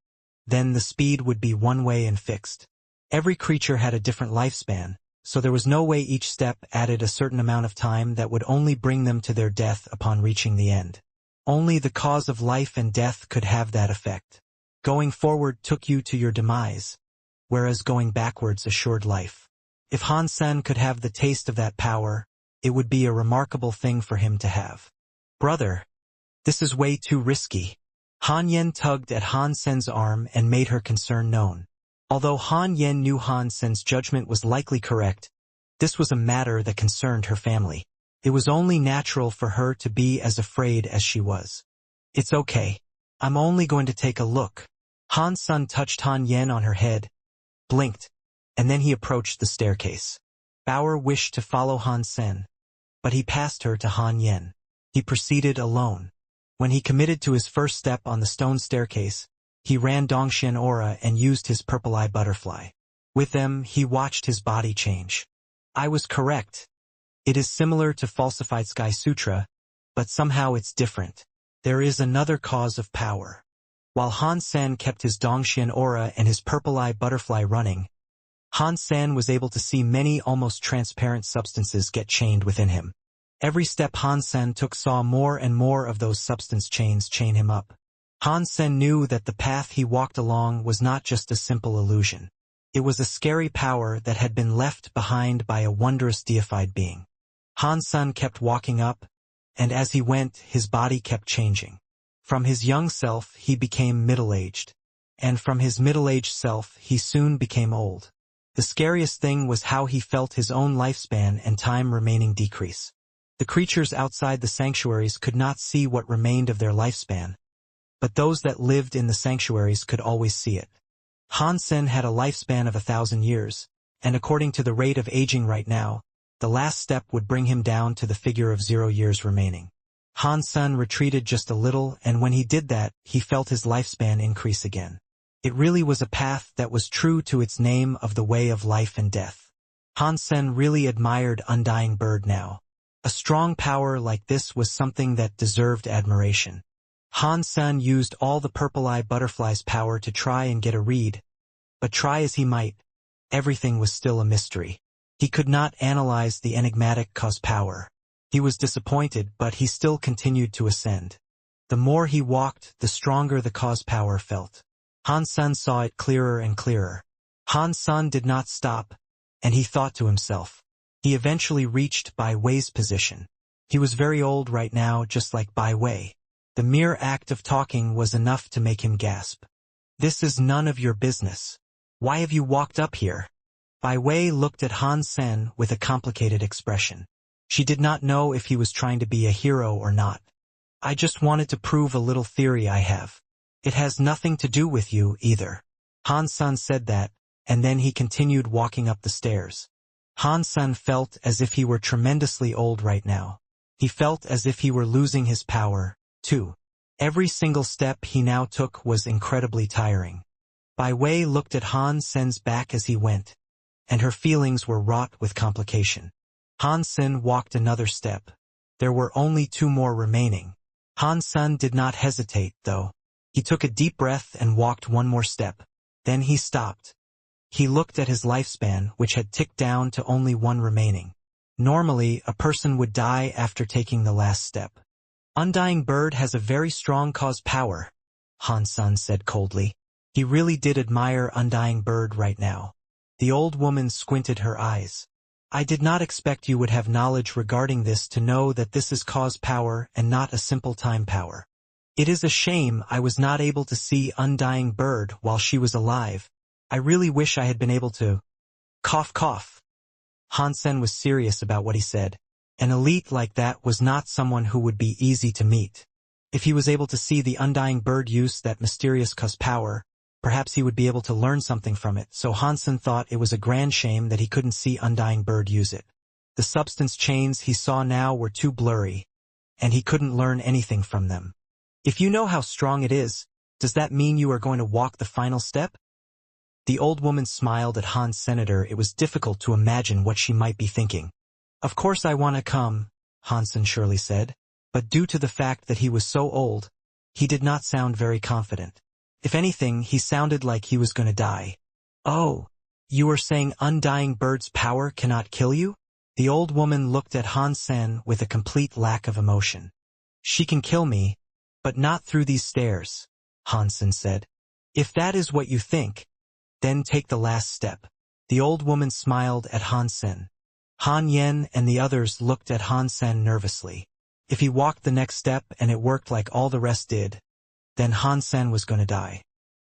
then the speed would be one way and fixed. Every creature had a different lifespan, so there was no way each step added a certain amount of time that would only bring them to their death upon reaching the end. Only the cause of life and death could have that effect. Going forward took you to your demise, whereas going backwards assured life. If Han Sen could have the taste of that power, it would be a remarkable thing for him to have. Brother, this is way too risky. Han Yen tugged at Han Sen's arm and made her concern known. Although Han Yen knew Han Sen's judgment was likely correct, this was a matter that concerned her family. It was only natural for her to be as afraid as she was. It's okay. I'm only going to take a look. Han Sen touched Han Yen on her head, blinked, and then he approached the staircase. Bauer wished to follow Han Sen, but he passed her to Han Yen. He proceeded alone. When he committed to his first step on the stone staircase, he ran Dongxian aura and used his purple eye butterfly. With them, he watched his body change. I was correct. It is similar to falsified Sky Sutra, but somehow it's different. There is another cause of power. While Han Sen kept his Dongxian aura and his purple eye butterfly running, Han Sen was able to see many almost transparent substances get chained within him. Every step Han Sen took saw more and more of those substance chains chain him up. Han Sen knew that the path he walked along was not just a simple illusion. It was a scary power that had been left behind by a wondrous deified being. Han Sen kept walking up, and as he went, his body kept changing. From his young self, he became middle-aged. And from his middle-aged self, he soon became old. The scariest thing was how he felt his own lifespan and time remaining decrease. The creatures outside the sanctuaries could not see what remained of their lifespan, but those that lived in the sanctuaries could always see it. Han Sen had a lifespan of 1,000 years, and according to the rate of aging right now, the last step would bring him down to the figure of 0 years remaining. Han Sen retreated just a little, and when he did that, he felt his lifespan increase again. It really was a path that was true to its name of the way of life and death. Han Sen really admired Undying Bird now. A strong power like this was something that deserved admiration. Han Sen used all the purple eye butterfly's power to try and get a read, but try as he might, everything was still a mystery. He could not analyze the enigmatic cause power. He was disappointed, but he still continued to ascend. The more he walked, the stronger the cause power felt. Han Sen saw it clearer and clearer. Han Sen did not stop, and he thought to himself. He eventually reached Bai Wei's position. He was very old right now, just like Bai Wei. The mere act of talking was enough to make him gasp. This is none of your business. Why have you walked up here? Bai Wei looked at Han Sen with a complicated expression. She did not know if he was trying to be a hero or not. I just wanted to prove a little theory I have. It has nothing to do with you, either. Han Sen said that, and then he continued walking up the stairs. Han Sen felt as if he were tremendously old right now. He felt as if he were losing his power, too. Every single step he now took was incredibly tiring. Bai Wei looked at Han Sen's back as he went, and her feelings were wrought with complication. Han Sen walked another step. There were only 2 more remaining. Han Sen did not hesitate, though. He took a deep breath and walked 1 more step. Then he stopped. He looked at his lifespan, which had ticked down to only 1 remaining. Normally, a person would die after taking the last step. Undying Bird has a very strong cause power, Han Sen said coldly. He really did admire Undying Bird right now. The old woman squinted her eyes. I did not expect you would have knowledge regarding this to know that this is cause power and not a simple time power. It is a shame I was not able to see Undying Bird while she was alive. I really wish I had been able to. Cough cough. Han Sen was serious about what he said. An elite like that was not someone who would be easy to meet. If he was able to see the Undying Bird use that mysterious cause power, perhaps he would be able to learn something from it, so Han Sen thought it was a grand shame that he couldn't see Undying Bird use it. The substance chains he saw now were too blurry, and he couldn't learn anything from them. If you know how strong it is, does that mean you are going to walk the final step? The old woman smiled at Han's senator. It was difficult to imagine what she might be thinking. Of course I want to come, Hansen surely said, but due to the fact that he was so old, he did not sound very confident. If anything, he sounded like he was going to die. Oh, you are saying Undying Bird's power cannot kill you? The old woman looked at Han Sen with a complete lack of emotion. She can kill me, but not through these stairs, Hansen said. If that is what you think, then take the last step. The old woman smiled at Han Sen. Han Yen and the others looked at Han Sen nervously. If he walked the next step and it worked like all the rest did, then Han Sen was going to die.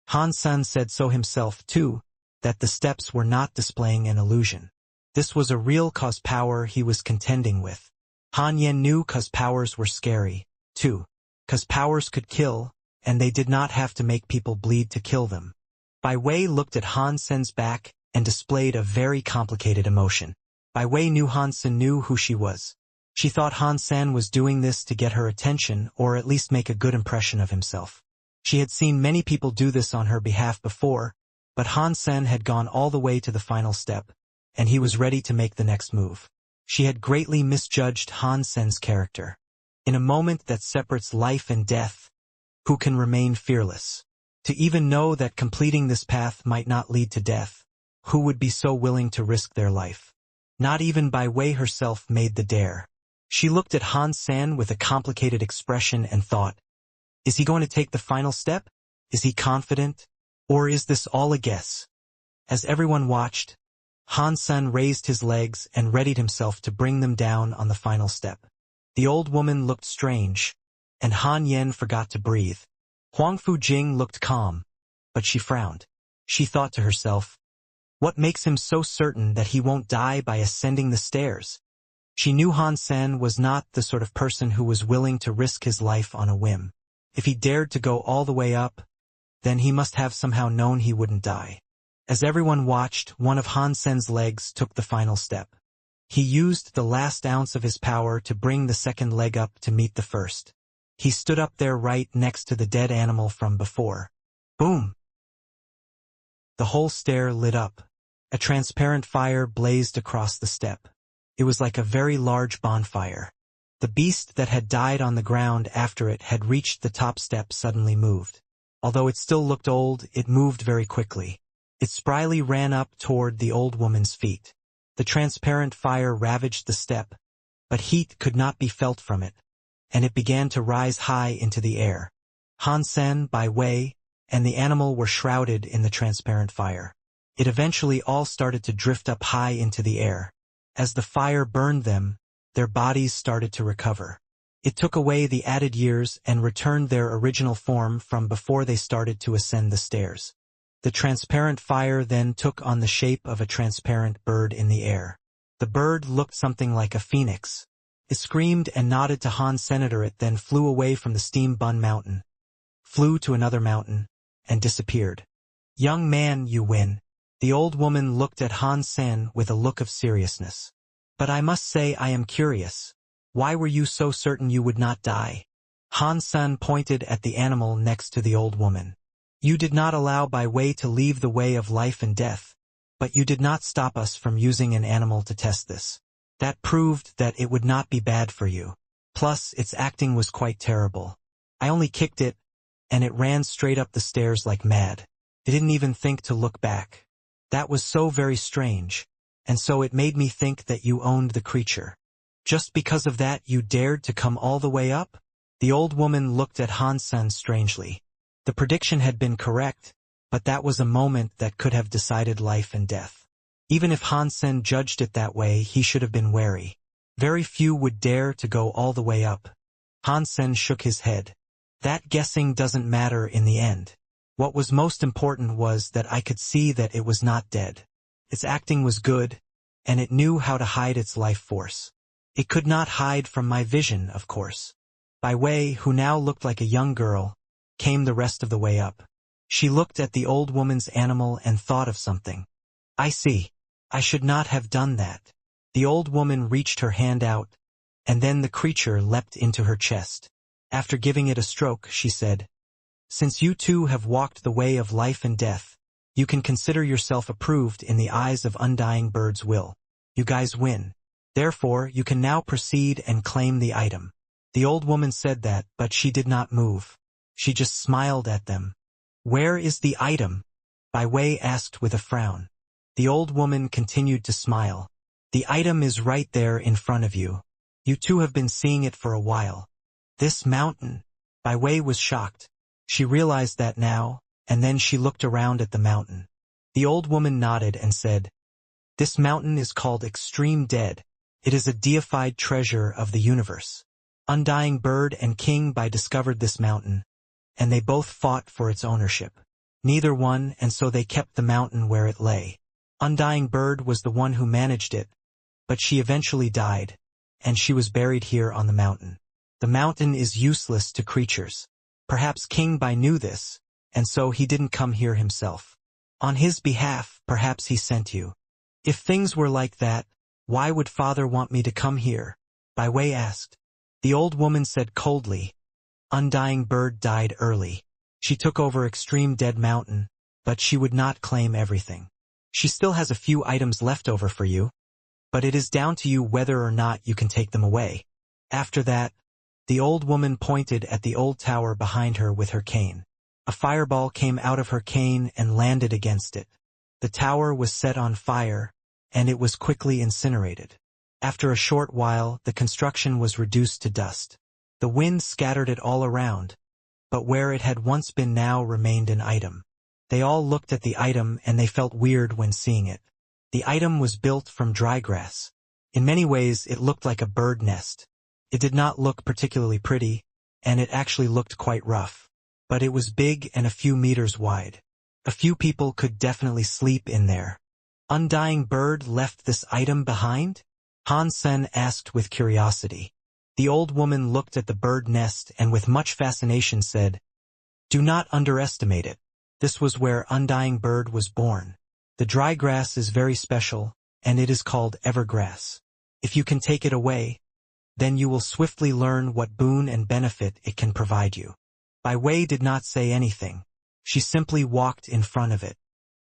Han Sen said so himself, too, that the steps were not displaying an illusion. This was a real cause power he was contending with. Han Yen knew cause powers were scary, too. Cause powers could kill, and they did not have to make people bleed to kill them. Bai Wei looked at Han Sen's back and displayed a very complicated emotion. Bai Wei knew Han Sen knew who she was. She thought Han Sen was doing this to get her attention or at least make a good impression of himself. She had seen many people do this on her behalf before, but Han Sen had gone all the way to the final step, and he was ready to make the next move. She had greatly misjudged Han Sen's character. In a moment that separates life and death, who can remain fearless? To even know that completing this path might not lead to death, who would be so willing to risk their life? Not even Bai Wei herself made the dare. She looked at Han Sen with a complicated expression and thought, is he going to take the final step? Is he confident? Or is this all a guess? As everyone watched, Han Sen raised his legs and readied himself to bring them down on the final step. The old woman looked strange, and Han Yen forgot to breathe. Huang Fujing looked calm, but she frowned. She thought to herself, what makes him so certain that he won't die by ascending the stairs? She knew Han Sen was not the sort of person who was willing to risk his life on a whim. If he dared to go all the way up, then he must have somehow known he wouldn't die. As everyone watched, one of Han Sen's legs took the final step. He used the last ounce of his power to bring the second leg up to meet the first. He stood up there right next to the dead animal from before. Boom! The whole stair lit up. A transparent fire blazed across the step. It was like a very large bonfire. The beast that had died on the ground after it had reached the top step suddenly moved. Although it still looked old, it moved very quickly. It spryly ran up toward the old woman's feet. The transparent fire ravaged the step, but heat could not be felt from it, and it began to rise high into the air. Han Sen, Bai Wei, and the animal were shrouded in the transparent fire. It eventually all started to drift up high into the air. As the fire burned them, their bodies started to recover. It took away the added years and returned their original form from before they started to ascend the stairs. The transparent fire then took on the shape of a transparent bird in the air. The bird looked something like a phoenix. It screamed and nodded to Han Senator. It then flew away from the steam bun mountain, flew to another mountain, and disappeared. Young man, you win. The old woman looked at Han Sen with a look of seriousness. But I must say I am curious. Why were you so certain you would not die? Han Sen pointed at the animal next to the old woman. You did not allow Bai Wei to leave the way of life and death, but you did not stop us from using an animal to test this. That proved that it would not be bad for you. Plus, its acting was quite terrible. I only kicked it, and it ran straight up the stairs like mad. It didn't even think to look back. That was so very strange, and so it made me think that you owned the creature. Just because of that you dared to come all the way up? The old woman looked at Han Sen strangely. The prediction had been correct, but that was a moment that could have decided life and death. Even if Han Sen judged it that way, he should have been wary. Very few would dare to go all the way up. Han Sen shook his head. That guessing doesn't matter in the end. What was most important was that I could see that it was not dead. Its acting was good, and it knew how to hide its life force. It could not hide from my vision, of course. Bai Wei, who now looked like a young girl, came the rest of the way up. She looked at the old woman's animal and thought of something. I see. I should not have done that. The old woman reached her hand out, and then the creature leapt into her chest. After giving it a stroke, she said, Since you two have walked the way of life and death, you can consider yourself approved in the eyes of Undying Bird's will. You guys win. Therefore, you can now proceed and claim the item. The old woman said that, but she did not move. She just smiled at them. Where is the item? Bai Wei asked with a frown. The old woman continued to smile. The item is right there in front of you. You two have been seeing it for a while. This mountain. Bai Wei was shocked. She realized that now, and then she looked around at the mountain. The old woman nodded and said, This mountain is called Extreme Dead. It is a deified treasure of the universe. Undying Bird and King Bai discovered this mountain, and they both fought for its ownership. Neither won, and so they kept the mountain where it lay. Undying Bird was the one who managed it, but she eventually died, and she was buried here on the mountain. The mountain is useless to creatures. Perhaps King Bai knew this, and so he didn't come here himself. On his behalf, perhaps he sent you. If things were like that, why would father want me to come here? Bai Wei asked. The old woman said coldly, Undying Bird died early. She took over Extreme Dead Mountain, but she would not claim everything. She still has a few items left over for you, but it is down to you whether or not you can take them away. After that, the old woman pointed at the old tower behind her with her cane. A fireball came out of her cane and landed against it. The tower was set on fire, and it was quickly incinerated. After a short while, the construction was reduced to dust. The wind scattered it all around, but where it had once been now remained an item. They all looked at the item and they felt weird when seeing it. The item was built from dry grass. In many ways, it looked like a bird nest. It did not look particularly pretty, and it actually looked quite rough. But it was big and a few meters wide. A few people could definitely sleep in there. Undying Bird left this item behind? Han Sen asked with curiosity. The old woman looked at the bird nest and with much fascination said, Do not underestimate it. This was where Undying Bird was born. The dry grass is very special, and it is called evergrass. If you can take it away, then you will swiftly learn what boon and benefit it can provide you. Bai Wei did not say anything. She simply walked in front of it.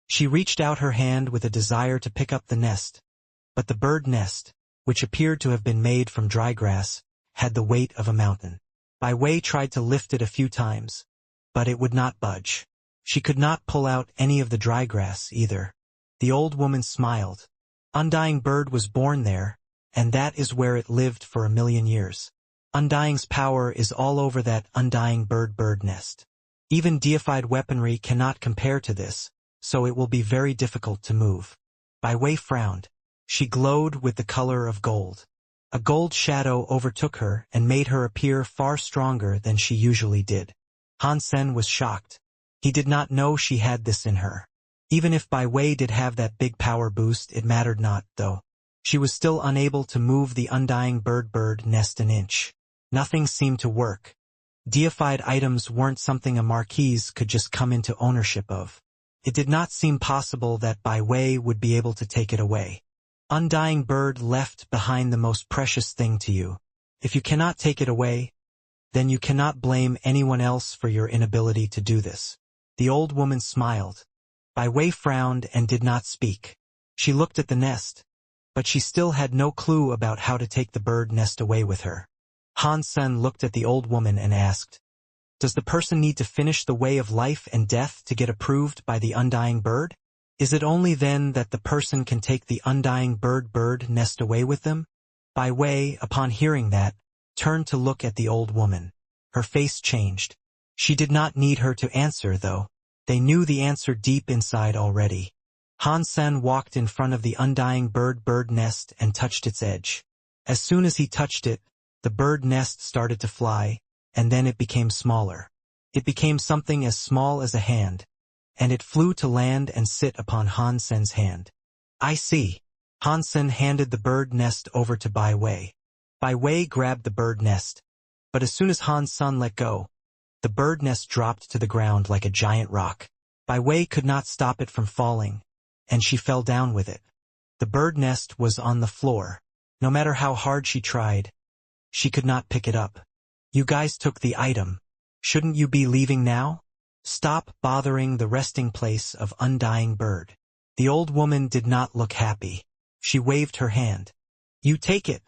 She reached out her hand with a desire to pick up the nest, but the bird nest, which appeared to have been made from dry grass, had the weight of a mountain. Bai Wei tried to lift it a few times, but it would not budge. She could not pull out any of the dry grass either. The old woman smiled. Undying Bird was born there, and that is where it lived for 1,000,000 years. Undying's power is all over that Undying Bird nest. Even deified weaponry cannot compare to this, so it will be very difficult to move. Bai Wei frowned. She glowed with the color of gold. A gold shadow overtook her and made her appear far stronger than she usually did. Han Sen was shocked. He did not know she had this in her. Even if Bai Wei did have that big power boost, it mattered not, though. She was still unable to move the Undying Bird nest an inch. Nothing seemed to work. Deified items weren't something a marquise could just come into ownership of. It did not seem possible that Bai Wei would be able to take it away. Undying Bird left behind the most precious thing to you. If you cannot take it away, then you cannot blame anyone else for your inability to do this. The old woman smiled. Bai Wei frowned and did not speak. She looked at the nest, but she still had no clue about how to take the bird nest away with her. Han Sen looked at the old woman and asked, Does the person need to finish the way of life and death to get approved by the Undying Bird? Is it only then that the person can take the Undying Bird nest away with them? Bai Wei, upon hearing that, turned to look at the old woman. Her face changed. She did not need her to answer, though. They knew the answer deep inside already. Han Sen walked in front of the Undying Bird nest and touched its edge. As soon as he touched it, the bird nest started to fly, and then it became smaller. It became something as small as a hand, and it flew to land and sit upon Han Sen's hand. I see. Han Sen handed the bird nest over to Bai Wei. Bai Wei grabbed the bird nest, but as soon as Han Sen let go, the bird nest dropped to the ground like a giant rock. Bai Wei could not stop it from falling, and she fell down with it. The bird nest was on the floor. No matter how hard she tried, she could not pick it up. You guys took the item. Shouldn't you be leaving now? Stop bothering the resting place of Undying Bird. The old woman did not look happy. She waved her hand. You take it,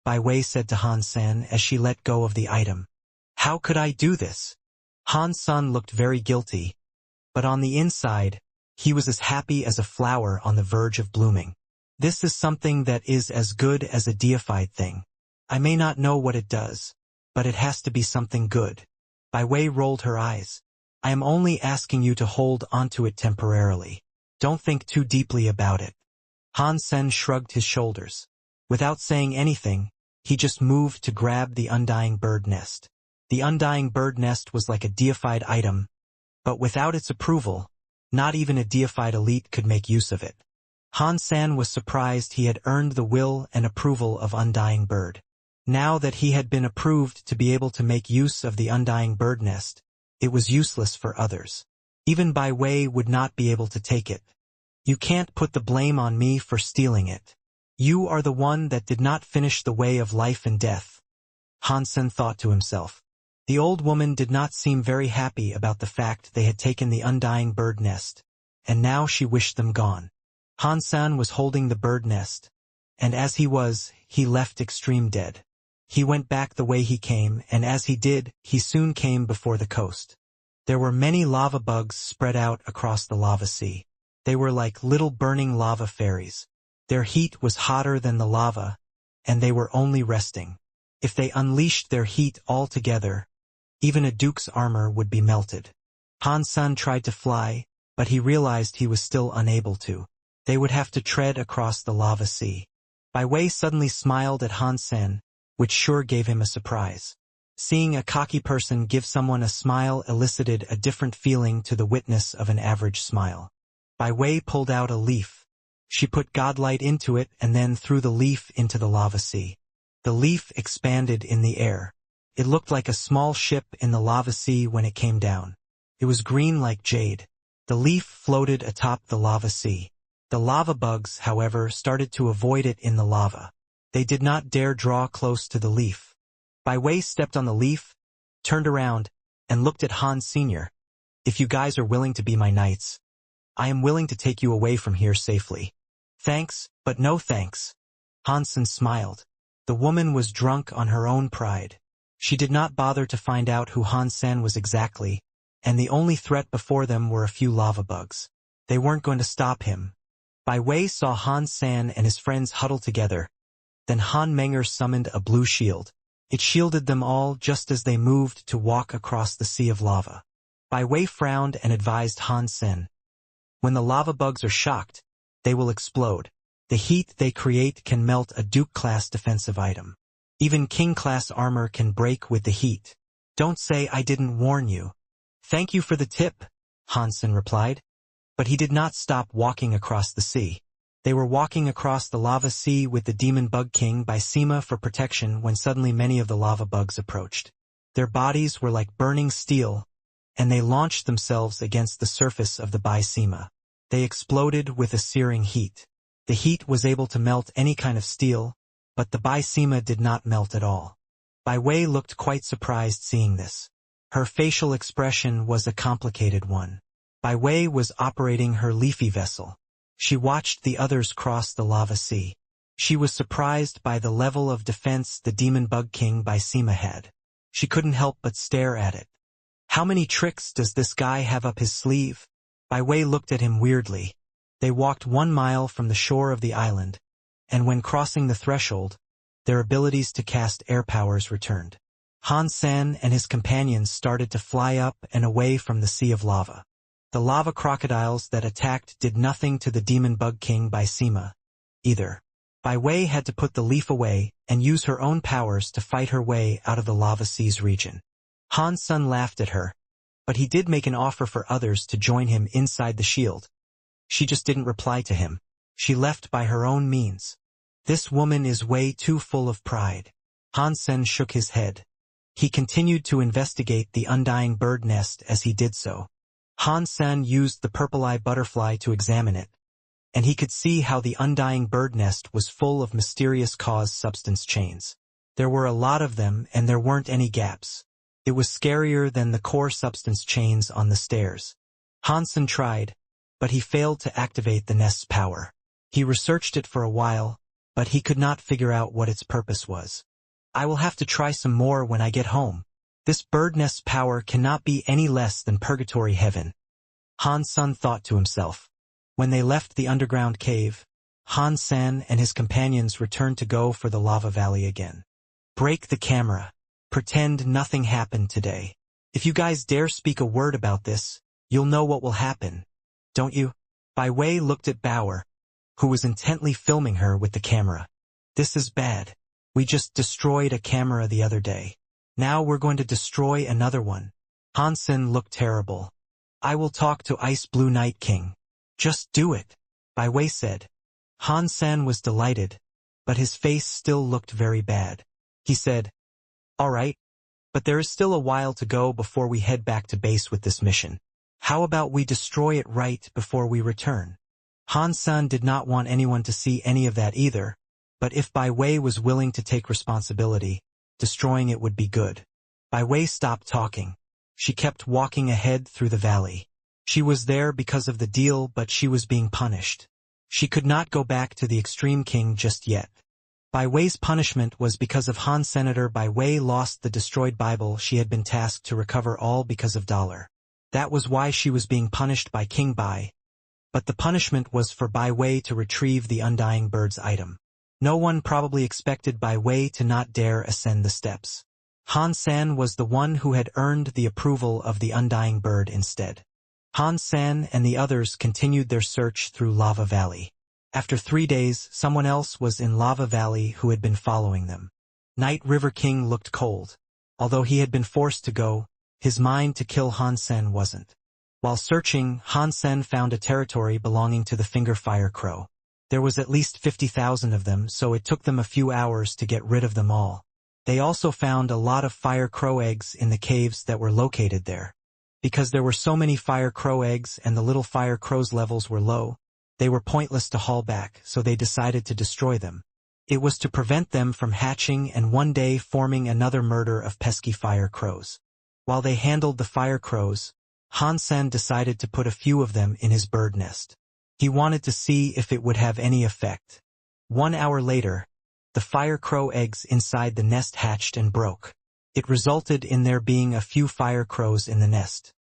Bai Wei said to Han Sen as she let go of the item. How could I do this? Han Sen looked very guilty, but on the inside, he was as happy as a flower on the verge of blooming. This is something that is as good as a deified thing. I may not know what it does, but it has to be something good. Bai Wei rolled her eyes. I am only asking you to hold onto it temporarily. Don't think too deeply about it. Han Sen shrugged his shoulders. Without saying anything, he just moved to grab the undying bird nest. The undying bird nest was like a deified item, but without its approval, not even a deified elite could make use of it. Han Sen was surprised he had earned the will and approval of Undying Bird. Now that he had been approved to be able to make use of the Undying Bird nest, it was useless for others. Even Bai Wei would not be able to take it. You can't put the blame on me for stealing it. You are the one that did not finish the way of life and death. Han Sen thought to himself. The old woman did not seem very happy about the fact they had taken the Undying Bird nest, and now she wished them gone. Han Sen was holding the bird nest, and as he left extreme dead. He went back the way he came, and as he did, he soon came before the coast. There were many lava bugs spread out across the lava sea. They were like little burning lava fairies. Their heat was hotter than the lava, and they were only resting. If they unleashed their heat altogether, even a duke's armor would be melted. Han Sen tried to fly, but he realized he was still unable to. They would have to tread across the lava sea. Bai Wei suddenly smiled at Han Sen, which sure gave him a surprise. Seeing a cocky person give someone a smile elicited a different feeling to the witness of an average smile. Bai Wei pulled out a leaf. She put godlight into it and then threw the leaf into the lava sea. The leaf expanded in the air. It looked like a small ship in the lava sea when it came down. It was green like jade. The leaf floated atop the lava sea. The lava bugs, however, started to avoid it in the lava. They did not dare draw close to the leaf. Bai Wei stepped on the leaf, turned around, and looked at Han Sr. If you guys are willing to be my knights, I am willing to take you away from here safely. Thanks, but no thanks. Han Sen smiled. The woman was drunk on her own pride. She did not bother to find out who Han Sen was exactly, and the only threat before them were a few lava bugs. They weren't going to stop him. Bai Wei saw Han Sen and his friends huddle together. Then Han Menger summoned a blue shield. It shielded them all just as they moved to walk across the sea of lava. Bai Wei frowned and advised Han Sen. When the lava bugs are shocked, they will explode. The heat they create can melt a Duke-class defensive item. Even King-class armor can break with the heat. Don't say I didn't warn you. Thank you for the tip, Han Sen replied. But he did not stop walking across the sea. They were walking across the lava sea with the demon bug king by Sima for protection when suddenly many of the lava bugs approached. Their bodies were like burning steel, and they launched themselves against the surface of the Bai Sima. They exploded with a searing heat. The heat was able to melt any kind of steel, but the Bai Sima did not melt at all. Bai Wei looked quite surprised seeing this. Her facial expression was a complicated one. Bai Wei was operating her leafy vessel. She watched the others cross the lava sea. She was surprised by the level of defense the demon bug king Bai Sima had. She couldn't help but stare at it. How many tricks does this guy have up his sleeve? Bai Wei looked at him weirdly. They walked 1 mile from the shore of the island, and when crossing the threshold, their abilities to cast air powers returned. Han Sen and his companions started to fly up and away from the sea of lava. The lava crocodiles that attacked did nothing to the demon bug king Bai Sima, either. Bai Wei had to put the leaf away and use her own powers to fight her way out of the lava sea's region. Han Sen laughed at her, but he did make an offer for others to join him inside the shield. She just didn't reply to him. She left by her own means. This woman is way too full of pride. Han Sen shook his head. He continued to investigate the undying bird nest as he did so. Han Sen used the purple-eye butterfly to examine it, and he could see how the undying bird nest was full of mysterious cause substance chains. There were a lot of them and there weren't any gaps. It was scarier than the core substance chains on the stairs. Han Sen tried, but he failed to activate the nest's power. He researched it for a while, but he could not figure out what its purpose was. I will have to try some more when I get home. This bird nest's power cannot be any less than purgatory heaven. Han Sen thought to himself. When they left the underground cave, Han Sen and his companions returned to go for the lava valley again. Break the camera. Pretend nothing happened today. If you guys dare speak a word about this, you'll know what will happen. Don't you? Bai Wei looked at Bauer. who was intently filming her with the camera. "This is bad. We just destroyed a camera the other day. Now we're going to destroy another one." Hansen looked terrible. "I will talk to Ice Blue Night King." "Just do it," Bai Wei said. Hansen was delighted, but his face still looked very bad. He said, "All right, but there is still a while to go before we head back to base with this mission. How about we destroy it right before we return?" Hansen did not want anyone to see any of that either, but if Bai Wei was willing to take responsibility, destroying it would be good. Bai Wei stopped talking. She kept walking ahead through the valley. She was there because of the deal, but she was being punished. She could not go back to the Extreme King just yet. Bai Wei's punishment was because of Han. Senator Bai Wei lost the destroyed Bible she had been tasked to recover, all because of $. That was why she was being punished by King Bai. But the punishment was for Bai Wei to retrieve the Undying Bird's item. No one probably expected Bai Wei to not dare ascend the steps. Han San was the one who had earned the approval of the Undying Bird instead. Han San and the others continued their search through Lava Valley. After 3 days, someone else was in Lava Valley who had been following them. Night River King looked cold. Although he had been forced to go, his mind to kill Han Sen wasn't. While searching, Han Sen found a territory belonging to the Finger Fire Crow. There was at least 50,000 of them, so it took them a few hours to get rid of them all. They also found a lot of fire crow eggs in the caves that were located there. Because there were so many fire crow eggs and the little fire crow's levels were low, they were pointless to haul back, so they decided to destroy them. It was to prevent them from hatching and one day forming another murder of pesky fire crows. While they handled the fire crows, Han Sen decided to put a few of them in his bird nest. He wanted to see if it would have any effect. 1 hour later, the fire crow eggs inside the nest hatched and broke. It resulted in there being a few fire crows in the nest.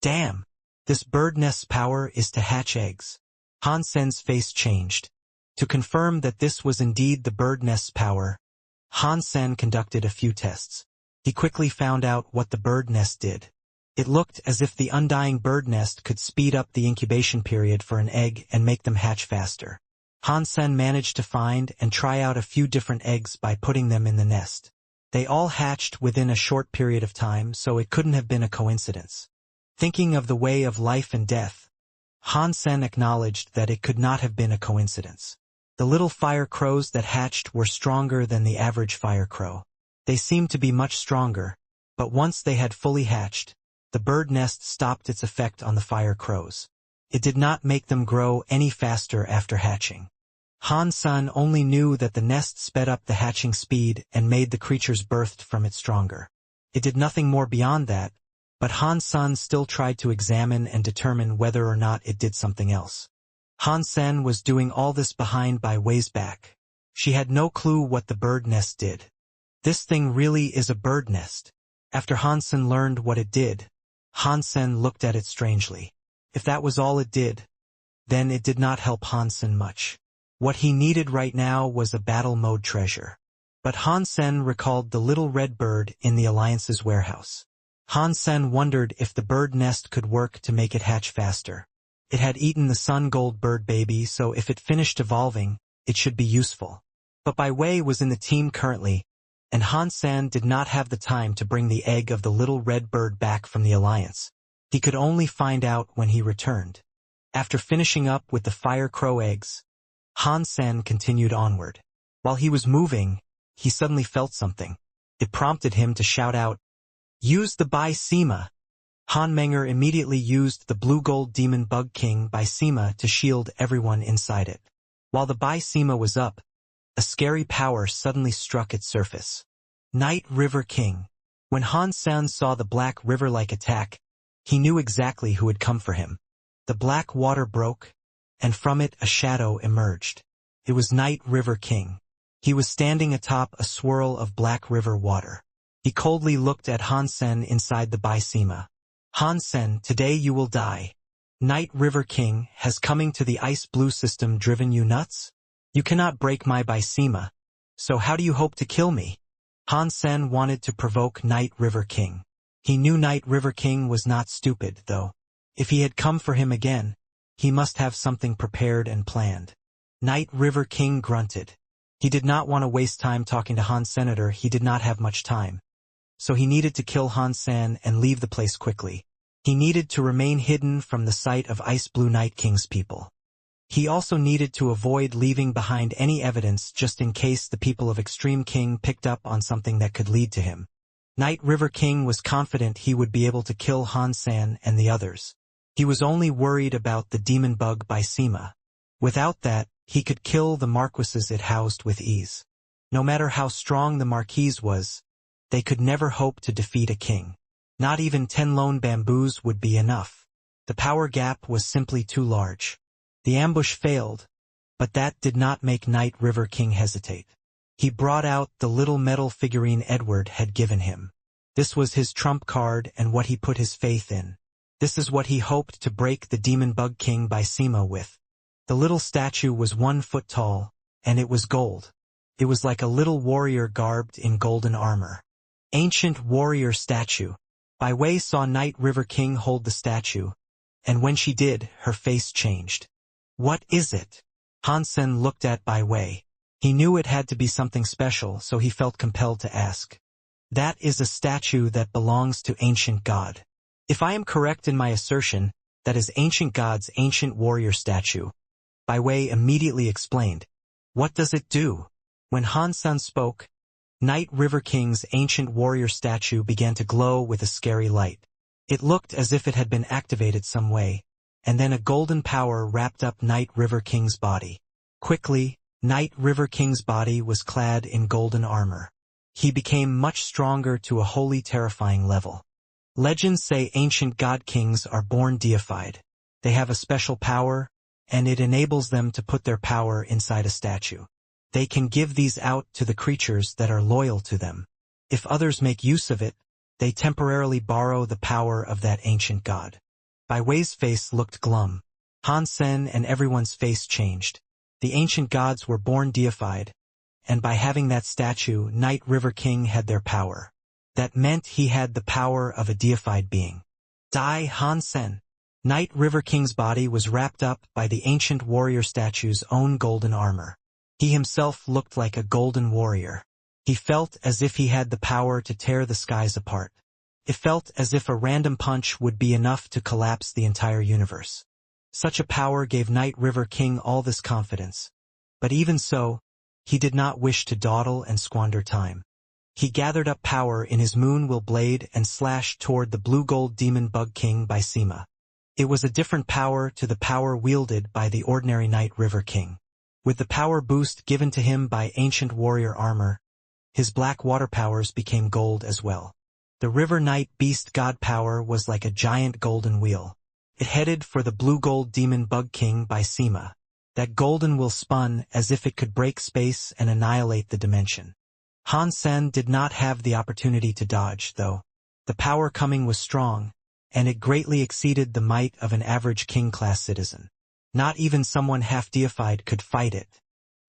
"Damn! This bird nest's power is to hatch eggs." Han Sen's face changed. To confirm that this was indeed the bird nest's power, Han Sen conducted a few tests. He quickly found out what the bird nest did. It looked as if the Undying Bird nest could speed up the incubation period for an egg and make them hatch faster. Han Sen managed to find and try out a few different eggs by putting them in the nest. They all hatched within a short period of time, so it couldn't have been a coincidence. Thinking of the way of life and death, Han Sen acknowledged that it could not have been a coincidence. The little fire crows that hatched were stronger than the average fire crow. They seemed to be much stronger, but once they had fully hatched, the bird nest stopped its effect on the fire crows. It did not make them grow any faster after hatching. Han Sen only knew that the nest sped up the hatching speed and made the creatures birthed from it stronger. It did nothing more beyond that, but Han Sen still tried to examine and determine whether or not it did something else. Han Sen was doing all this behind Bai Wei's back. She had no clue what the bird nest did. "This thing really is a bird nest." After Han Sen learned what it did, Han Sen looked at it strangely. If that was all it did, then it did not help Han Sen much. What he needed right now was a battle mode treasure. But Han Sen recalled the little red bird in the Alliance's warehouse. Han Sen wondered if the bird nest could work to make it hatch faster. It had eaten the sun gold bird baby, so if it finished evolving, it should be useful. But Bai Wei was in the team currently, and Han Sen did not have the time to bring the egg of the little red bird back from the Alliance. He could only find out when he returned. After finishing up with the fire crow eggs, Han Sen continued onward. While he was moving, he suddenly felt something. It prompted him to shout out, "Use the Bai Sima!" Han Menger immediately used the blue gold demon bug king Bai Sima to shield everyone inside it. While the Bai Sima was up, a scary power suddenly struck its surface. Night River King. When Han Sen saw the black river-like attack, he knew exactly who had come for him. The black water broke, and from it a shadow emerged. It was Night River King. He was standing atop a swirl of black river water. He coldly looked at Han Sen inside the Bai Sima. "Han Sen, today you will die. Night River King, has coming to the ice blue system driven you nuts? You cannot break my Bai Sima, so how do you hope to kill me?" Han Sen wanted to provoke Night River King. He knew Night River King was not stupid, though. If he had come for him again, he must have something prepared and planned. Night River King grunted. He did not want to waste time talking to Han Senator. He did not have much time. So he needed to kill Han San and leave the place quickly. He needed to remain hidden from the sight of Ice Blue Night King's people. He also needed to avoid leaving behind any evidence just in case the people of Extreme King picked up on something that could lead to him. Night River King was confident he would be able to kill Han San and the others. He was only worried about the demon bug by Sima. Without that, he could kill the marquises it housed with ease. No matter how strong the marquise was, they could never hope to defeat a king. Not even 10 lone bamboos would be enough. The power gap was simply too large. The ambush failed, but that did not make Night River King hesitate. He brought out the little metal figurine Edward had given him. This was his trump card and what he put his faith in. This is what he hoped to break the Demon Bug King by Sima with. The little statue was 1 foot tall, and it was gold. It was like a little warrior garbed in golden armor. Ancient warrior statue. Bai Wei saw Night River King hold the statue, and when she did, her face changed. What is it? Han Sen looked at Bai Wei. He knew it had to be something special, so he felt compelled to ask. That is a statue that belongs to ancient god. If I am correct in my assertion, that is ancient god's ancient warrior statue. Bai Wei immediately explained. What does it do? When Han Sen spoke, Night River King's ancient warrior statue began to glow with a scary light. It looked as if it had been activated some way, and then a golden power wrapped up Night River King's body. Quickly, Night River King's body was clad in golden armor. He became much stronger to a wholly terrifying level. Legends say ancient god kings are born deified. They have a special power, and it enables them to put their power inside a statue. They can give these out to the creatures that are loyal to them. If others make use of it, they temporarily borrow the power of that ancient god. Bai Wei's face looked glum. Han Sen and everyone's face changed. The ancient gods were born deified, and by having that statue, Night River King had their power. That meant he had the power of a deified being. Die Han Sen. Night River King's body was wrapped up by the ancient warrior statue's own golden armor. He himself looked like a golden warrior. He felt as if he had the power to tear the skies apart. It felt as if a random punch would be enough to collapse the entire universe. Such a power gave Night River King all this confidence. But even so, he did not wish to dawdle and squander time. He gathered up power in his moon will blade and slashed toward the blue-gold demon bug king by Sima. It was a different power to the power wielded by the ordinary Night River King. With the power boost given to him by ancient warrior armor, his black water powers became gold as well. The River Knight Beast God power was like a giant golden wheel. It headed for the blue-gold demon bug king by Sima. That golden wheel spun as if it could break space and annihilate the dimension. Han Sen did not have the opportunity to dodge, though. The power coming was strong, and it greatly exceeded the might of an average king-class citizen. Not even someone half-deified could fight it.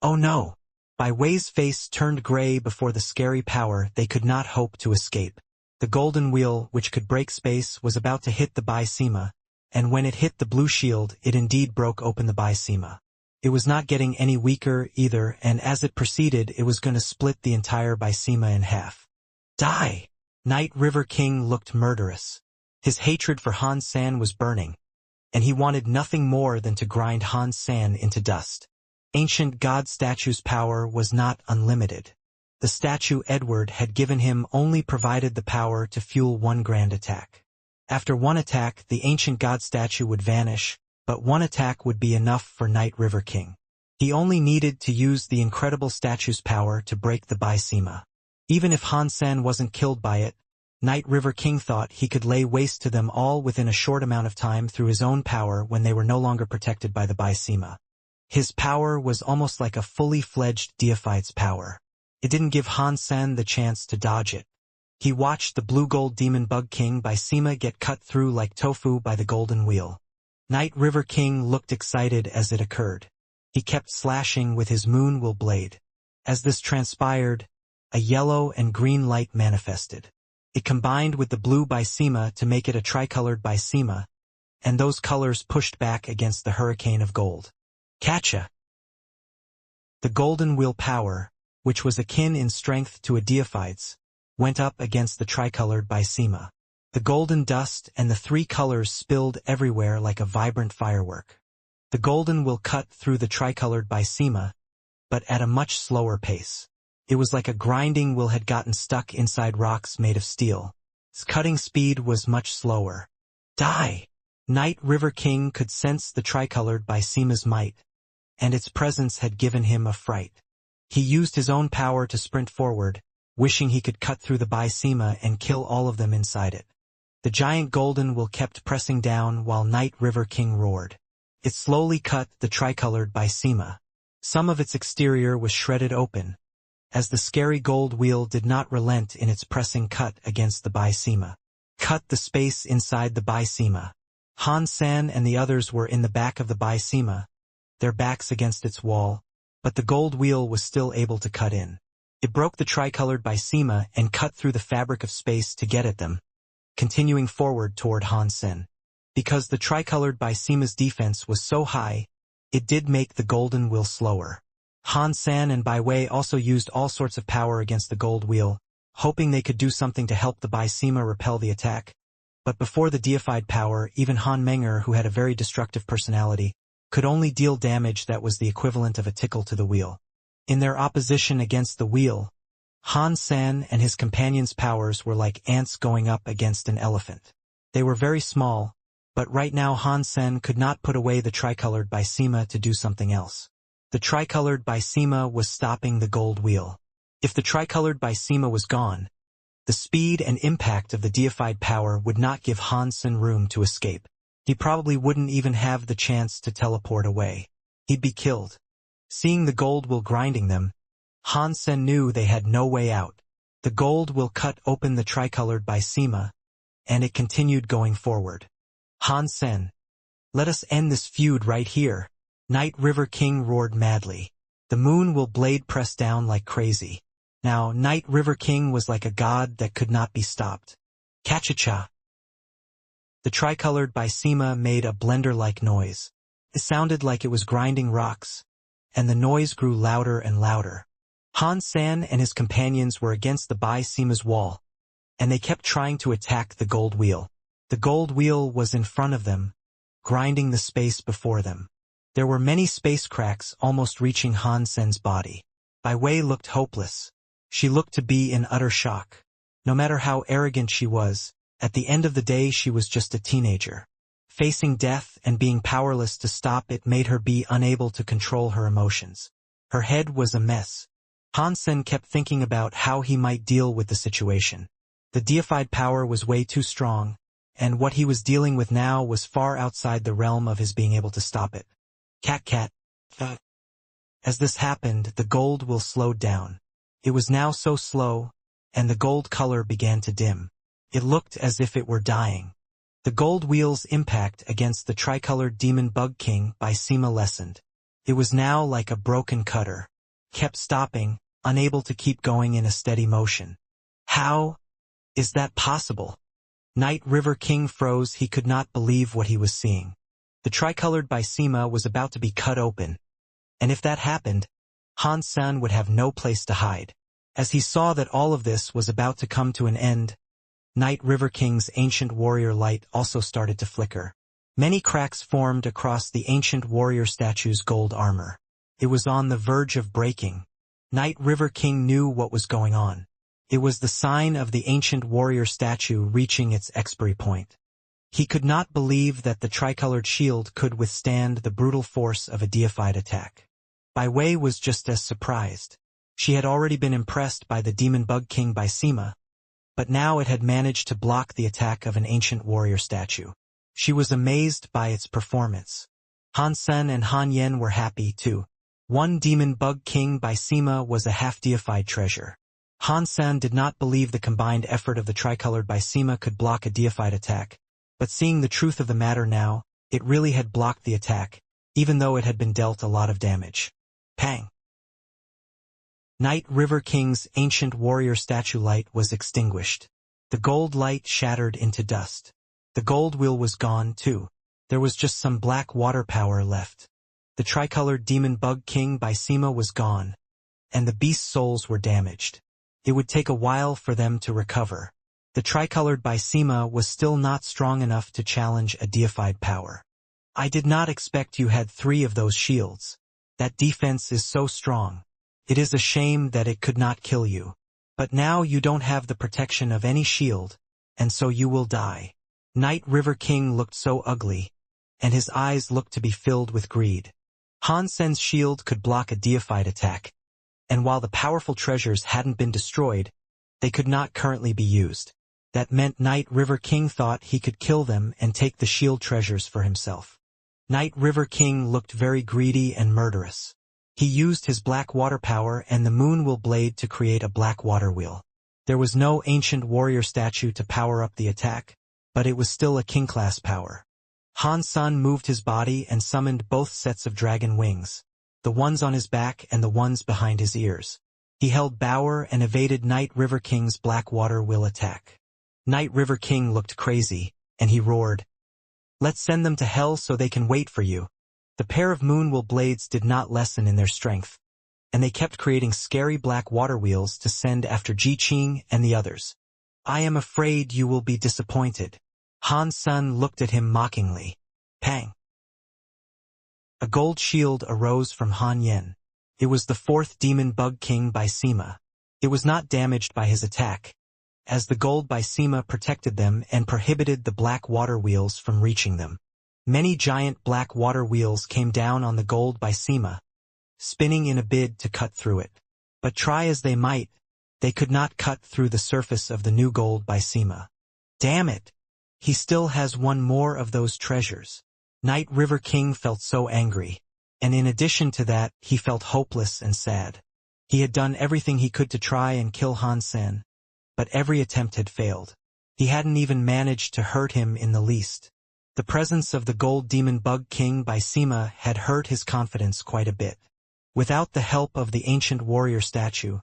Oh no! Bai Wei's face turned gray before the scary power. They could not hope to escape. The golden wheel, which could break space, was about to hit the Bai Sima, and when it hit the blue shield, it indeed broke open the Bai Sima. It was not getting any weaker either, and as it proceeded, it was going to split the entire Bai Sima in half. Die! Night River King looked murderous. His hatred for Han San was burning, and he wanted nothing more than to grind Han San into dust. Ancient god statue's power was not unlimited. The statue Edward had given him only provided the power to fuel one grand attack. After one attack, the ancient god statue would vanish, but one attack would be enough for Night River King. He only needed to use the incredible statue's power to break the Bai Sima. Even if Han San wasn't killed by it, Night River King thought he could lay waste to them all within a short amount of time through his own power when they were no longer protected by the Bai Sima. His power was almost like a fully fledged deified's power. It didn't give Han San the chance to dodge it. He watched the blue-gold demon bug king by Sima get cut through like tofu by the golden wheel. Night River King looked excited as it occurred. He kept slashing with his moon will blade. As this transpired, a yellow and green light manifested. It combined with the blue by Sima to make it a tricolored by Sima, and those colors pushed back against the hurricane of gold. Catcha! The golden wheel power, which was akin in strength to a deified's, went up against the tricolored Bysema. The golden dust and the three colors spilled everywhere like a vibrant firework. The golden wheel cut through the tricolored Bysema, but at a much slower pace. It was like a grinding wheel had gotten stuck inside rocks made of steel. Its cutting speed was much slower. Die! Night River King could sense the tricolored Bysema's might, and its presence had given him a fright. He used his own power to sprint forward, wishing he could cut through the Bysema and kill all of them inside it. The giant golden wheel kept pressing down while Night River King roared. It slowly cut the tricolored Bysema. Some of its exterior was shredded open, as the scary gold wheel did not relent in its pressing cut against the Bysema. Cut the space inside the Bysema. Han-san and the others were in the back of the Bysema, their backs against its wall, but the gold wheel was still able to cut in. It broke the tricolored Bysema and cut through the fabric of space to get at them, continuing forward toward Han-sen. Because the tricolored Bysema's defense was so high, it did make the golden wheel slower. Han-san and Bai Wei also used all sorts of power against the gold wheel, hoping they could do something to help the Bysema repel the attack. But before the deified power, even Han Menger, who had a very destructive personality, could only deal damage that was the equivalent of a tickle to the wheel. In their opposition against the wheel, Han-san and his companions' powers were like ants going up against an elephant. They were very small, but right now Han-sen could not put away the tricolored Bysema to do something else. The tricolored Bysema was stopping the gold wheel. If the tricolored Bysema was gone, the speed and impact of the deified power would not give Han-sen room to escape. He probably wouldn't even have the chance to teleport away. He'd be killed. Seeing the gold wheel grinding them, Han-sen knew they had no way out. The gold wheel cut open the tricolored Bysema, and it continued going forward. Han-sen, let us end this feud right here. Night River King roared madly. The moon will blade press down like crazy. Now, Night River King was like a god that could not be stopped. Cha-cha-cha. The tricolored Bysema made a blender-like noise. It sounded like it was grinding rocks, and the noise grew louder and louder. Han-san and his companions were against the Bysema's wall, and they kept trying to attack the gold wheel. The gold wheel was in front of them, grinding the space before them. There were many space cracks almost reaching Han-sen's body. Bai Wei looked hopeless. She looked to be in utter shock. No matter how arrogant she was, at the end of the day she was just a teenager. Facing death and being powerless to stop it made her be unable to control her emotions. Her head was a mess. Han-sen kept thinking about how he might deal with the situation. The deified power was way too strong, and what he was dealing with now was far outside the realm of his being able to stop it. Cat. As this happened, the gold wheel slowed down. It was now so slow, and the gold color began to dim. It looked as if it were dying. The gold wheel's impact against the tricolored demon bug king Bysema lessened. It was now like a broken cutter. Kept stopping, unable to keep going in a steady motion. How is that possible? Night River King froze. He could not believe what he was seeing. The tricolored Bysema was about to be cut open, and if that happened, Han-san would have no place to hide. As he saw that all of this was about to come to an end, Night River King's ancient warrior light also started to flicker. Many cracks formed across the ancient warrior statue's gold armor. It was on the verge of breaking. Night River King knew what was going on. It was the sign of the ancient warrior statue reaching its expiry point. He could not believe that the tricolored shield could withstand the brutal force of a deified attack. Bai Wei was just as surprised. She had already been impressed by the demon bug king Bysema, but now it had managed to block the attack of an ancient warrior statue. She was amazed by its performance. Han-sen and Han Yen were happy, too. One demon bug king Bysema was a half-deified treasure. Han-sen did not believe the combined effort of the tricolored Bysema could block a deified attack, but seeing the truth of the matter now, it really had blocked the attack, even though it had been dealt a lot of damage. Pang! Night River King's ancient warrior statue light was extinguished. The gold light shattered into dust. The gold wheel was gone, too. There was just some black water power left. The tricolored demon bug king by Sima was gone, and the beast's souls were damaged. It would take a while for them to recover. The tricolored by Sima was still not strong enough to challenge a deified power. I did not expect you had 3 of those shields. That defense is so strong. It is a shame that it could not kill you. But now you don't have the protection of any shield, and so you will die. Night River King looked so ugly, and his eyes looked to be filled with greed. Han Sen's shield could block a deified attack, and while the powerful treasures hadn't been destroyed, they could not currently be used. That meant Night River King thought he could kill them and take the shield treasures for himself. Night River King looked very greedy and murderous. He used his black water power and the Moonwill blade to create a black water wheel. There was no ancient warrior statue to power up the attack, but it was still a king-class power. Han Sen moved his body and summoned both sets of dragon wings, the ones on his back and the ones behind his ears. He held Bower and evaded Night River King's black water wheel attack. Night River King looked crazy, and he roared, "Let's send them to hell so they can wait for you." The pair of Moonwill blades did not lessen in their strength, and they kept creating scary black water wheels to send after Ji Qing and the others. "I am afraid you will be disappointed." Han Sen looked at him mockingly. Pang! A gold shield arose from Han Yen. It was the 4th demon bug king by Sima. It was not damaged by his attack, as the gold by Sima protected them and prohibited the black water wheels from reaching them. Many giant black water wheels came down on the gold by Sima, spinning in a bid to cut through it. But try as they might, they could not cut through the surface of the new gold by Sima. Damn it! He still has one more of those treasures. Night River King felt so angry, and in addition to that, he felt hopeless and sad. He had done everything he could to try and kill Han Sen, but every attempt had failed. He hadn't even managed to hurt him in the least. The presence of the gold demon bug king by Sima had hurt his confidence quite a bit. Without the help of the ancient warrior statue,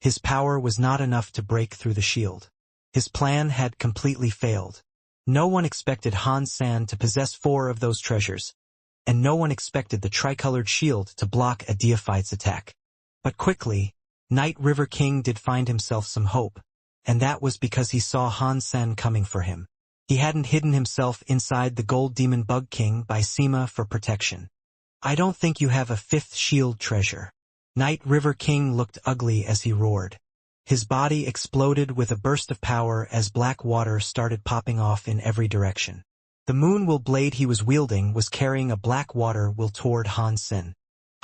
his power was not enough to break through the shield. His plan had completely failed. No one expected Han Sen to possess 4 of those treasures, and no one expected the tricolored shield to block a deified's attack. But quickly, Night River King did find himself some hope, and that was because he saw Han Sen coming for him. He hadn't hidden himself inside the gold demon bug king by Sima for protection. "I don't think you have a 5th shield treasure." Night River King looked ugly as he roared. His body exploded with a burst of power as black water started popping off in every direction. The Moonwill blade he was wielding was carrying a black water wheel toward Han Sen.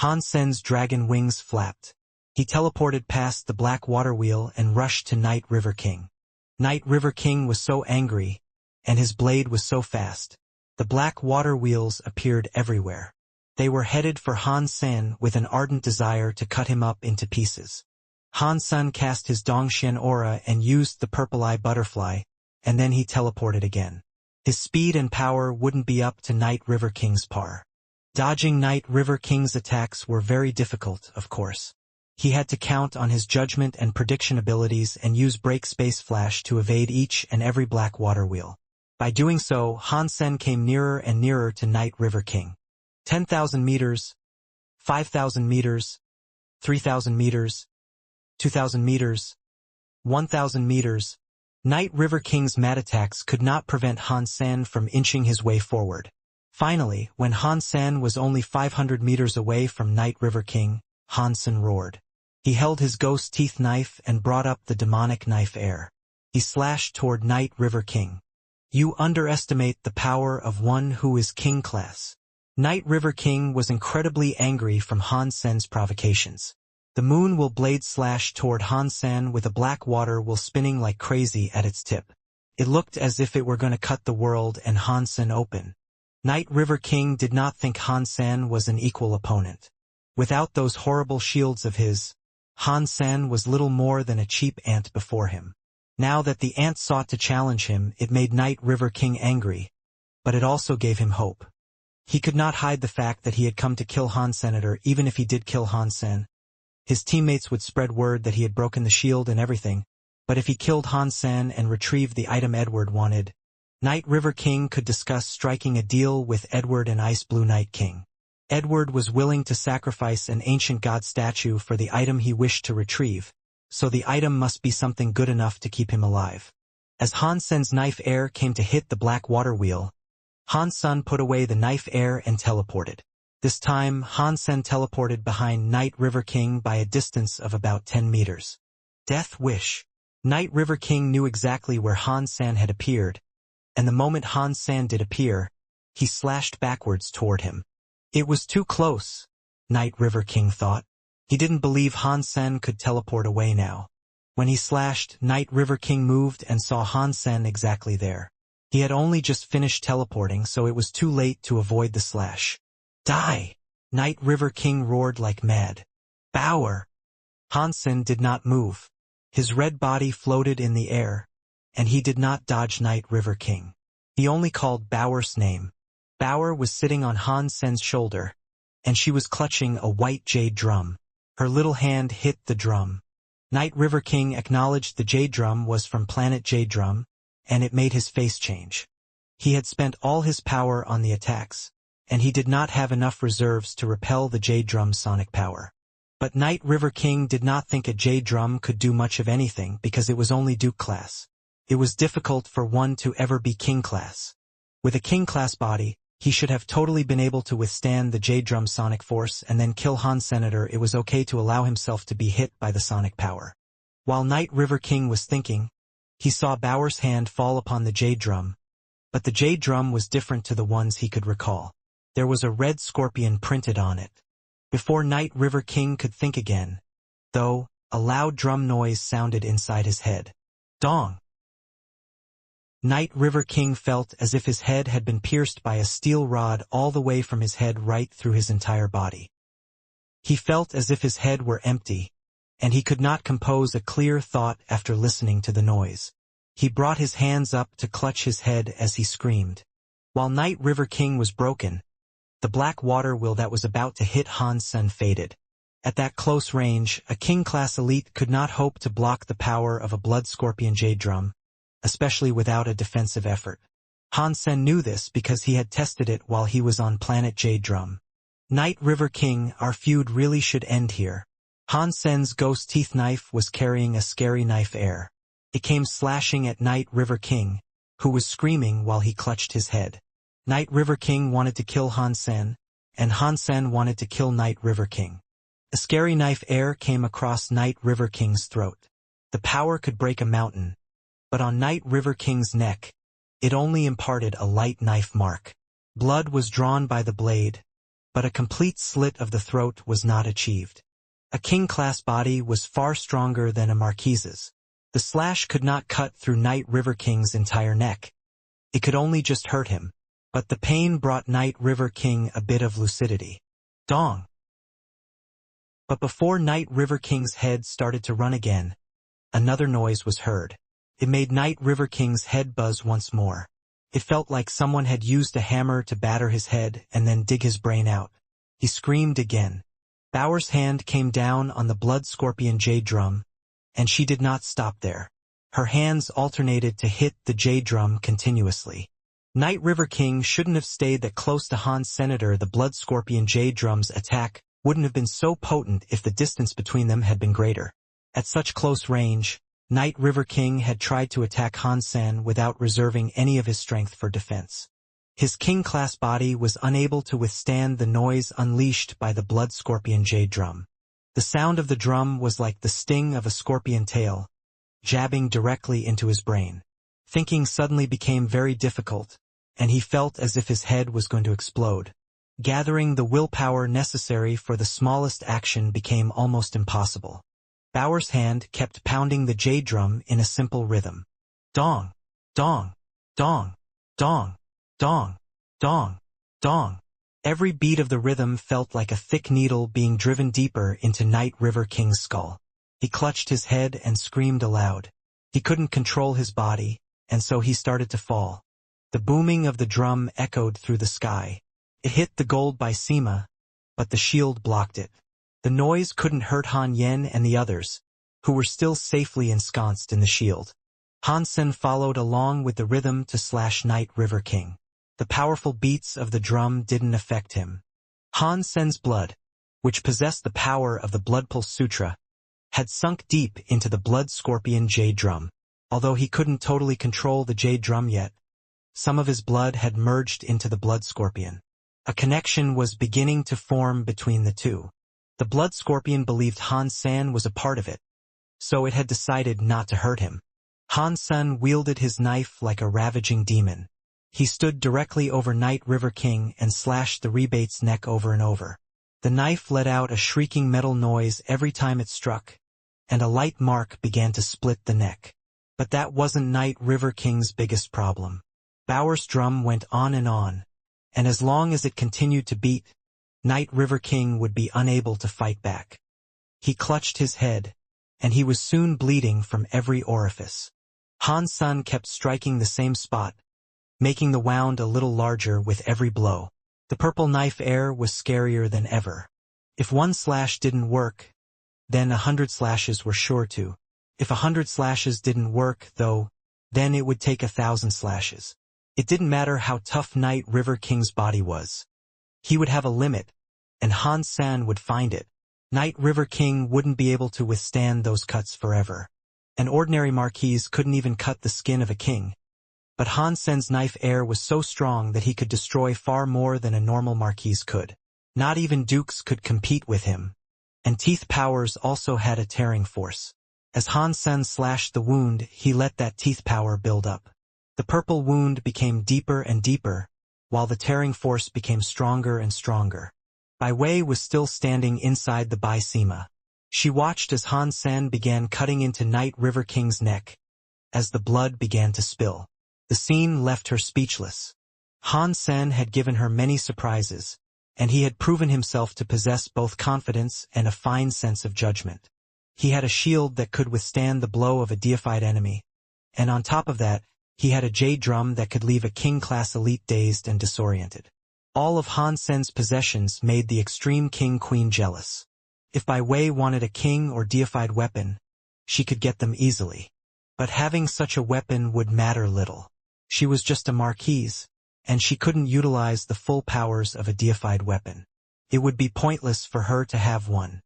Han Sen's dragon wings flapped. He teleported past the black water wheel and rushed to Night River King. Night River King was so angry, and his blade was so fast. The black water wheels appeared everywhere. They were headed for Han Sen with an ardent desire to cut him up into pieces. Han Sen cast his Dongxian aura and used the purple eye butterfly, and then he teleported again. His speed and power wouldn't be up to Night River King's par. Dodging Night River King's attacks were very difficult, of course. He had to count on his judgment and prediction abilities and use break space flash to evade each and every black water wheel. By doing so, Han Sen came nearer and nearer to Night River King. 10,000 meters, 5,000 meters, 3,000 meters, 2,000 meters, 1,000 meters. Night River King's mad attacks could not prevent Han Sen from inching his way forward. Finally, when Han Sen was only 500 meters away from Night River King, Han Sen roared. He held his ghost teeth knife and brought up the demonic knife air. He slashed toward Night River King. "You underestimate the power of one who is king class." Night River King was incredibly angry from Han Sen's provocations. The Moonwill blade slashed toward Han Sen with a black water wheel spinning like crazy at its tip. It looked as if it were going to cut the world and Han Sen open. Night River King did not think Han Sen was an equal opponent. Without those horrible shields of his, Han Sen was little more than a cheap ant before him. Now that the ant sought to challenge him, it made Night River King angry, but it also gave him hope. He could not hide the fact that he had come to kill Han Senator even if he did kill Han Sen. His teammates would spread word that he had broken the shield and everything, but if he killed Han Sen and retrieved the item Edward wanted, Night River King could discuss striking a deal with Edward and Ice Blue Night King. Edward was willing to sacrifice an ancient god statue for the item he wished to retrieve, so the item must be something good enough to keep him alive. As Han Sen's knife air came to hit the black water wheel, Han Sen put away the knife air and teleported. This time, Han Sen teleported behind Night River King by a distance of about 10 meters. Death Wish. Night River King knew exactly where Han Sen had appeared, and the moment Han Sen did appear, he slashed backwards toward him. It was too close, Night River King thought. He didn't believe Han Sen could teleport away now. When he slashed, Night River King moved and saw Han Sen exactly there. He had only just finished teleporting, so it was too late to avoid the slash. Die! Night River King roared like mad. Bower! Han Sen did not move. His red body floated in the air, and he did not dodge Night River King. He only called Bower's name. Bower was sitting on Han Sen's shoulder, and she was clutching a white jade drum. Her little hand hit the drum. Night River King acknowledged the jade drum was from planet Jade Drum, and it made his face change. He had spent all his power on the attacks, and he did not have enough reserves to repel the jade drum's sonic power. But Night River King did not think a jade drum could do much of anything because it was only Duke class. It was difficult for one to ever be King class. With a King class body, he should have totally been able to withstand the jade drum sonic force and then kill Han Senator. It was okay to allow himself to be hit by the sonic power. While Night River King was thinking, he saw Bower's hand fall upon the jade drum, but the jade drum was different to the ones he could recall. There was a red scorpion printed on it. Before Night River King could think again, though, a loud drum noise sounded inside his head. Dong! Night River King felt as if his head had been pierced by a steel rod all the way from his head right through his entire body. He felt as if his head were empty, and he could not compose a clear thought after listening to the noise. He brought his hands up to clutch his head as he screamed. While Night River King was broken, the black water wheel that was about to hit Han Sen faded. At that close range, a King-class elite could not hope to block the power of a blood scorpion jade drum, especially without a defensive effort. Han Sen knew this because he had tested it while he was on planet Jade Drum. Night River King, our feud really should end here. Han Sen's ghost teeth knife was carrying a scary knife air. It came slashing at Night River King, who was screaming while he clutched his head. Night River King wanted to kill Han Sen, and Han Sen wanted to kill Night River King. A scary knife air came across Night River King's throat. The power could break a mountain, but on Night River King's neck, it only imparted a light knife mark. Blood was drawn by the blade, but a complete slit of the throat was not achieved. A King-class body was far stronger than a Marquise's. The slash could not cut through Night River King's entire neck. It could only just hurt him. But the pain brought Night River King a bit of lucidity. Dong! But before Night River King's head started to run again, another noise was heard. It made Night River King's head buzz once more. It felt like someone had used a hammer to batter his head and then dig his brain out. He screamed again. Bower's hand came down on the blood scorpion jade drum, and she did not stop there. Her hands alternated to hit the jade drum continuously. Night River King shouldn't have stayed that close to Han Senator. The blood scorpion jade drum's attack wouldn't have been so potent if the distance between them had been greater. At such close range, Night River King had tried to attack Han Sen without reserving any of his strength for defense. His King-class body was unable to withstand the noise unleashed by the blood scorpion jade drum. The sound of the drum was like the sting of a scorpion tail, jabbing directly into his brain. Thinking suddenly became very difficult, and he felt as if his head was going to explode. Gathering the willpower necessary for the smallest action became almost impossible. Bower's hand kept pounding the jade drum in a simple rhythm. Dong! Dong! Dong! Dong! Dong! Dong! Dong! Every beat of the rhythm felt like a thick needle being driven deeper into Night River King's skull. He clutched his head and screamed aloud. He couldn't control his body, and so he started to fall. The booming of the drum echoed through the sky. It hit the gold by Sima, but the shield blocked it. The noise couldn't hurt Han Yen and the others, who were still safely ensconced in the shield. Han Sen followed along with the rhythm to slash Night River King. The powerful beats of the drum didn't affect him. Han Sen's blood, which possessed the power of the Blood Pulse Sutra, had sunk deep into the blood scorpion jade drum. Although he couldn't totally control the jade drum yet, some of his blood had merged into the blood scorpion. A connection was beginning to form between the two. The blood scorpion believed Han Sen was a part of it, so it had decided not to hurt him. Han Sen wielded his knife like a ravaging demon. He stood directly over Night River King and slashed the rebate's neck over and over. The knife let out a shrieking metal noise every time it struck, and a light mark began to split the neck. But that wasn't Night River King's biggest problem. Bower's drum went on, and as long as it continued to beat, Night River King would be unable to fight back. He clutched his head, and he was soon bleeding from every orifice. Han Sen kept striking the same spot, making the wound a little larger with every blow. The purple knife air was scarier than ever. If one slash didn't work, then 100 slashes were sure to. If 100 slashes didn't work, though, then it would take 1,000 slashes. It didn't matter how tough Night River King's body was. He would have a limit, and Han Sen would find it. Night River King wouldn't be able to withstand those cuts forever. An ordinary marquis couldn't even cut the skin of a king. But Han Sen's knife air was so strong that he could destroy far more than a normal marquis could. Not even dukes could compete with him. And teeth powers also had a tearing force. As Han Sen slashed the wound, he let that teeth power build up. The purple wound became deeper and deeper, while the tearing force became stronger and stronger. Bai Wei was still standing inside the Bai Sima. She watched as Han Sen began cutting into Night River King's neck, as the blood began to spill. The scene left her speechless. Han Sen had given her many surprises, and he had proven himself to possess both confidence and a fine sense of judgment. He had a shield that could withstand the blow of a deified enemy, and on top of that, he had a jade drum that could leave a king-class elite dazed and disoriented. All of Han Sen's possessions made the extreme king-queen jealous. If Bai Wei wanted a king or deified weapon, she could get them easily. But having such a weapon would matter little. She was just a marquise, and she couldn't utilize the full powers of a deified weapon. It would be pointless for her to have one.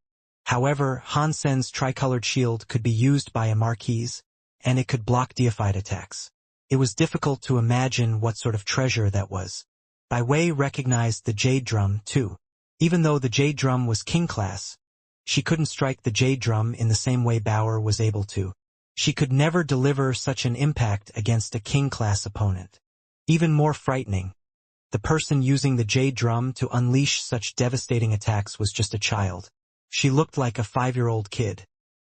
However, Han Sen's tricolored shield could be used by a marquise, and it could block deified attacks. It was difficult to imagine what sort of treasure that was. Bai Wei recognized the jade drum, too. Even though the jade drum was king-class, she couldn't strike the jade drum in the same way Bauer was able to. She could never deliver such an impact against a king-class opponent. Even more frightening, the person using the jade drum to unleash such devastating attacks was just a child. She looked like a 5-year-old kid.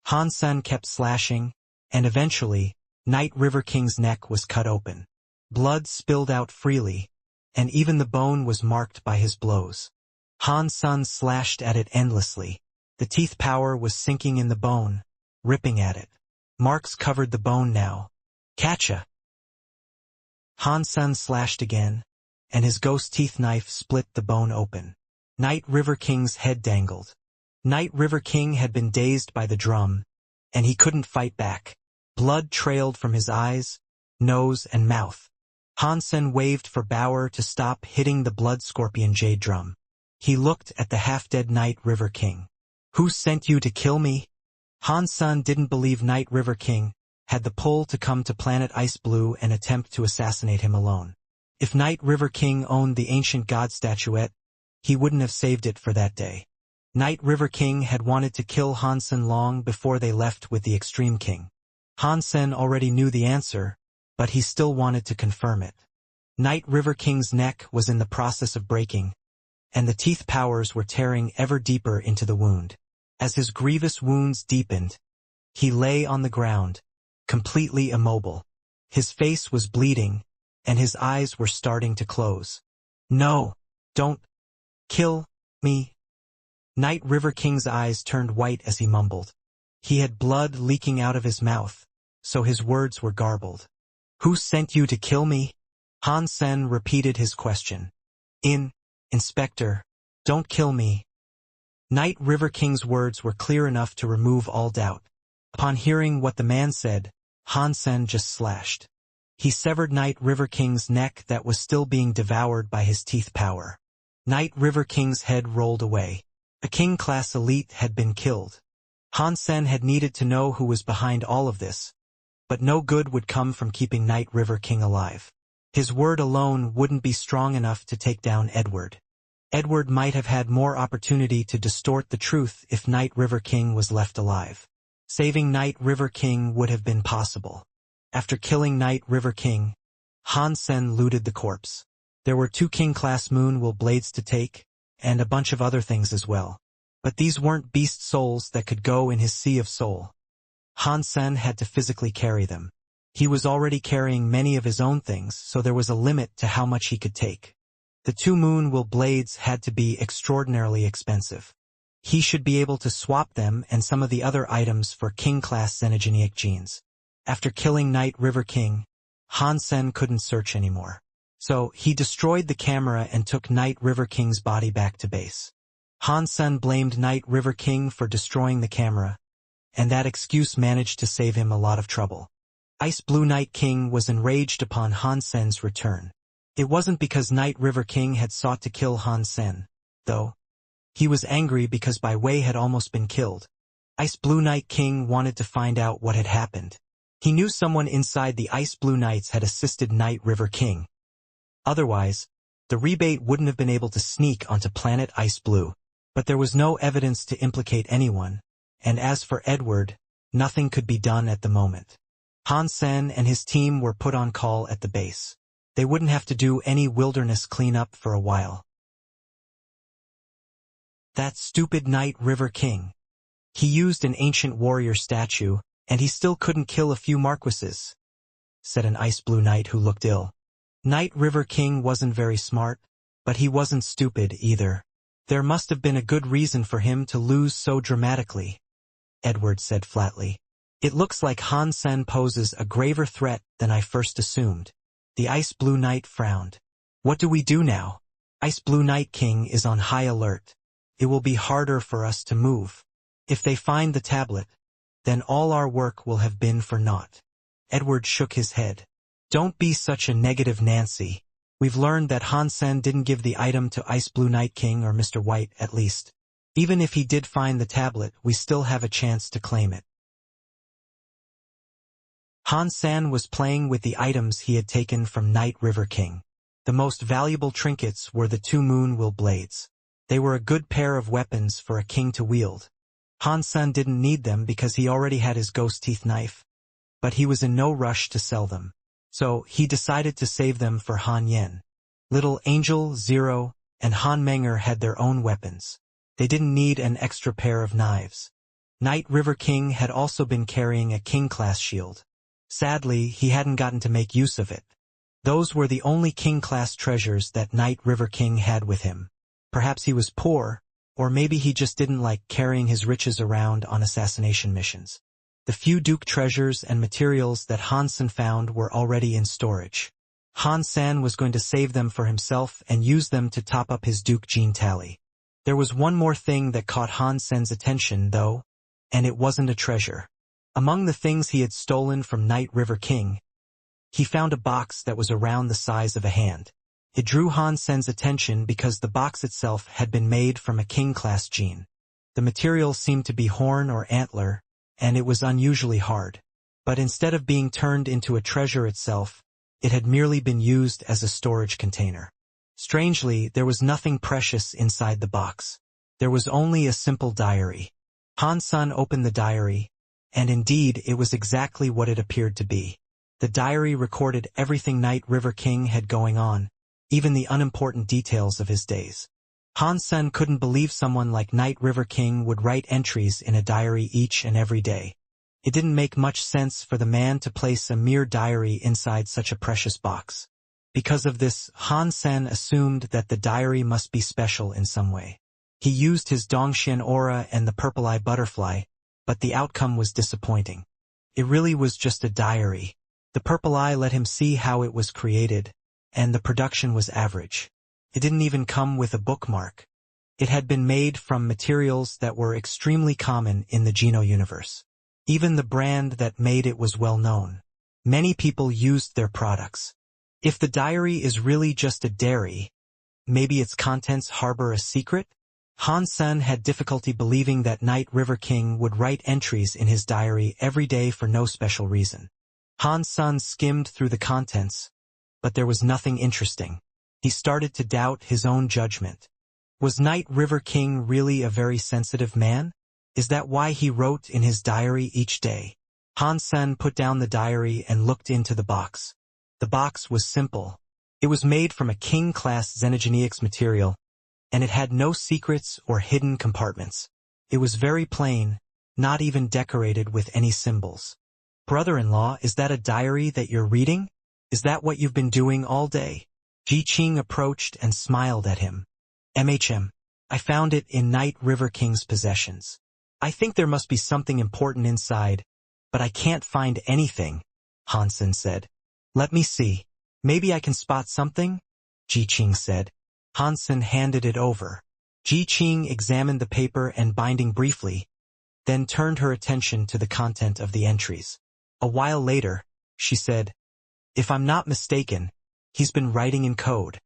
Han Sen kept slashing, and eventually, Night River King's neck was cut open. Blood spilled out freely, and even the bone was marked by his blows. Han Sen slashed at it endlessly. The teeth power was sinking in the bone, ripping at it. Marks covered the bone now. Catcha! Han Sen slashed again, and his ghost teeth knife split the bone open. Night River King's head dangled. Night River King had been dazed by the drum, and he couldn't fight back. Blood trailed from his eyes, nose, and mouth. Han Sen waved for Bauer to stop hitting the blood scorpion jade drum. He looked at the half-dead Night River King. "Who sent you to kill me?" Han Sen didn't believe Night River King had the pull to come to planet Ice Blue and attempt to assassinate him alone. If Night River King owned the ancient god statuette, he wouldn't have saved it for that day. Night River King had wanted to kill Han Sen long before they left with the Extreme King. Han Sen already knew the answer, but he still wanted to confirm it. Night River King's neck was in the process of breaking, and the teeth powers were tearing ever deeper into the wound. As his grievous wounds deepened, he lay on the ground, completely immobile. His face was bleeding, and his eyes were starting to close. "No, don't kill me." Night River King's eyes turned white as he mumbled. He had blood leaking out of his mouth, so his words were garbled. "Who sent you to kill me?" Han Sen repeated his question. Inspector, don't kill me." Night River King's words were clear enough to remove all doubt. Upon hearing what the man said, Han Sen just slashed. He severed Night River King's neck that was still being devoured by his teeth power. Night River King's head rolled away. A king-class elite had been killed. Hansen had needed to know who was behind all of this, but no good would come from keeping Night River King alive. His word alone wouldn't be strong enough to take down Edward. Edward might have had more opportunity to distort the truth if Night River King was left alive. Saving Night River King would have been possible. After killing Night River King, Hansen looted the corpse. There were 2 king-class moon-will blades to take, and a bunch of other things as well. But these weren't beast souls that could go in his sea of soul. Hansen had to physically carry them. He was already carrying many of his own things, so there was a limit to how much he could take. The 2 moon-will blades had to be extraordinarily expensive. He should be able to swap them and some of the other items for king-class xenogenic genes. After killing Night River King, Hansen couldn't search anymore. So, he destroyed the camera and took Night River King's body back to base. Hansen blamed Night River King for destroying the camera, and that excuse managed to save him a lot of trouble. Ice Blue Night King was enraged upon Hansen's return. It wasn't because Night River King had sought to kill Hansen, though. He was angry because Bai Wei had almost been killed. Ice Blue Night King wanted to find out what had happened. He knew someone inside the Ice Blue Knights had assisted Night River King. Otherwise, the rebate wouldn't have been able to sneak onto planet Ice Blue. But there was no evidence to implicate anyone, and as for Edward, nothing could be done at the moment. Hansen and his team were put on call at the base. They wouldn't have to do any wilderness cleanup for a while. That stupid Night River King. He used an ancient warrior statue, and he still couldn't kill a few marquises, said an Ice Blue Knight who looked ill. Night River King wasn't very smart, but he wasn't stupid either. There must have been a good reason for him to lose so dramatically, Edward said flatly. It looks like Hansen poses a graver threat than I first assumed. The Ice Blue Knight frowned. What do we do now? Ice Blue Night King is on high alert. It will be harder for us to move. If they find the tablet, then all our work will have been for naught. Edward shook his head. Don't be such a negative Nancy. We've learned that Hansen didn't give the item to Ice Blue Night King or Mr. White, at least. Even if he did find the tablet, we still have a chance to claim it. Hansen was playing with the items he had taken from Night River King. The most valuable trinkets were the 2 moon-will blades. They were a good pair of weapons for a king to wield. Hansen didn't need them because he already had his ghost teeth knife, but he was in no rush to sell them. So, he decided to save them for Han Yen. Little Angel, Zero, and Han Menger had their own weapons. They didn't need an extra pair of knives. Night River King had also been carrying a king-class shield. Sadly, he hadn't gotten to make use of it. Those were the only king-class treasures that Night River King had with him. Perhaps he was poor, or maybe he just didn't like carrying his riches around on assassination missions. The few Duke treasures and materials that Hansen found were already in storage. Hansen was going to save them for himself and use them to top up his Duke gene tally. There was one more thing that caught Hansen's attention, though, and it wasn't a treasure. Among the things he had stolen from Night River King, he found a box that was around the size of a hand. It drew Hansen's attention because the box itself had been made from a king-class gene. The material seemed to be horn or antler, and it was unusually hard. But instead of being turned into a treasure itself, it had merely been used as a storage container. Strangely, there was nothing precious inside the box. There was only a simple diary. Hansen opened the diary, and indeed it was exactly what it appeared to be. The diary recorded everything Night River King had going on, even the unimportant details of his days. Hansen couldn't believe someone like Night River King would write entries in a diary each and every day. It didn't make much sense for the man to place a mere diary inside such a precious box. Because of this, Hansen assumed that the diary must be special in some way. He used his Dongxian aura and the purple eye butterfly, but the outcome was disappointing. It really was just a diary. The purple eye let him see how it was created, and the production was average. It didn't even come with a bookmark. It had been made from materials that were extremely common in the Geno universe. Even the brand that made it was well known. Many people used their products. If the diary is really just a diary, maybe its contents harbor a secret? Han Sen had difficulty believing that Night River King would write entries in his diary every day for no special reason. Han Sen skimmed through the contents, but there was nothing interesting. He started to doubt his own judgment. Was Night River King really a very sensitive man? Is that why he wrote in his diary each day? Han Sen put down the diary and looked into the box. The box was simple. It was made from a king-class xenogeneics material, and it had no secrets or hidden compartments. It was very plain, not even decorated with any symbols. Brother-in-law, is that a diary that you're reading? Is that what you've been doing all day? Ji Qing approached and smiled at him. I found it in Night River King's possessions. I think there must be something important inside, but I can't find anything, Han Sen said. Let me see. Maybe I can spot something? Ji Qing said. Han Sen handed it over. Ji Qing examined the paper and binding briefly, then turned her attention to the content of the entries. A while later, she said, If I'm not mistaken, he's been writing in code.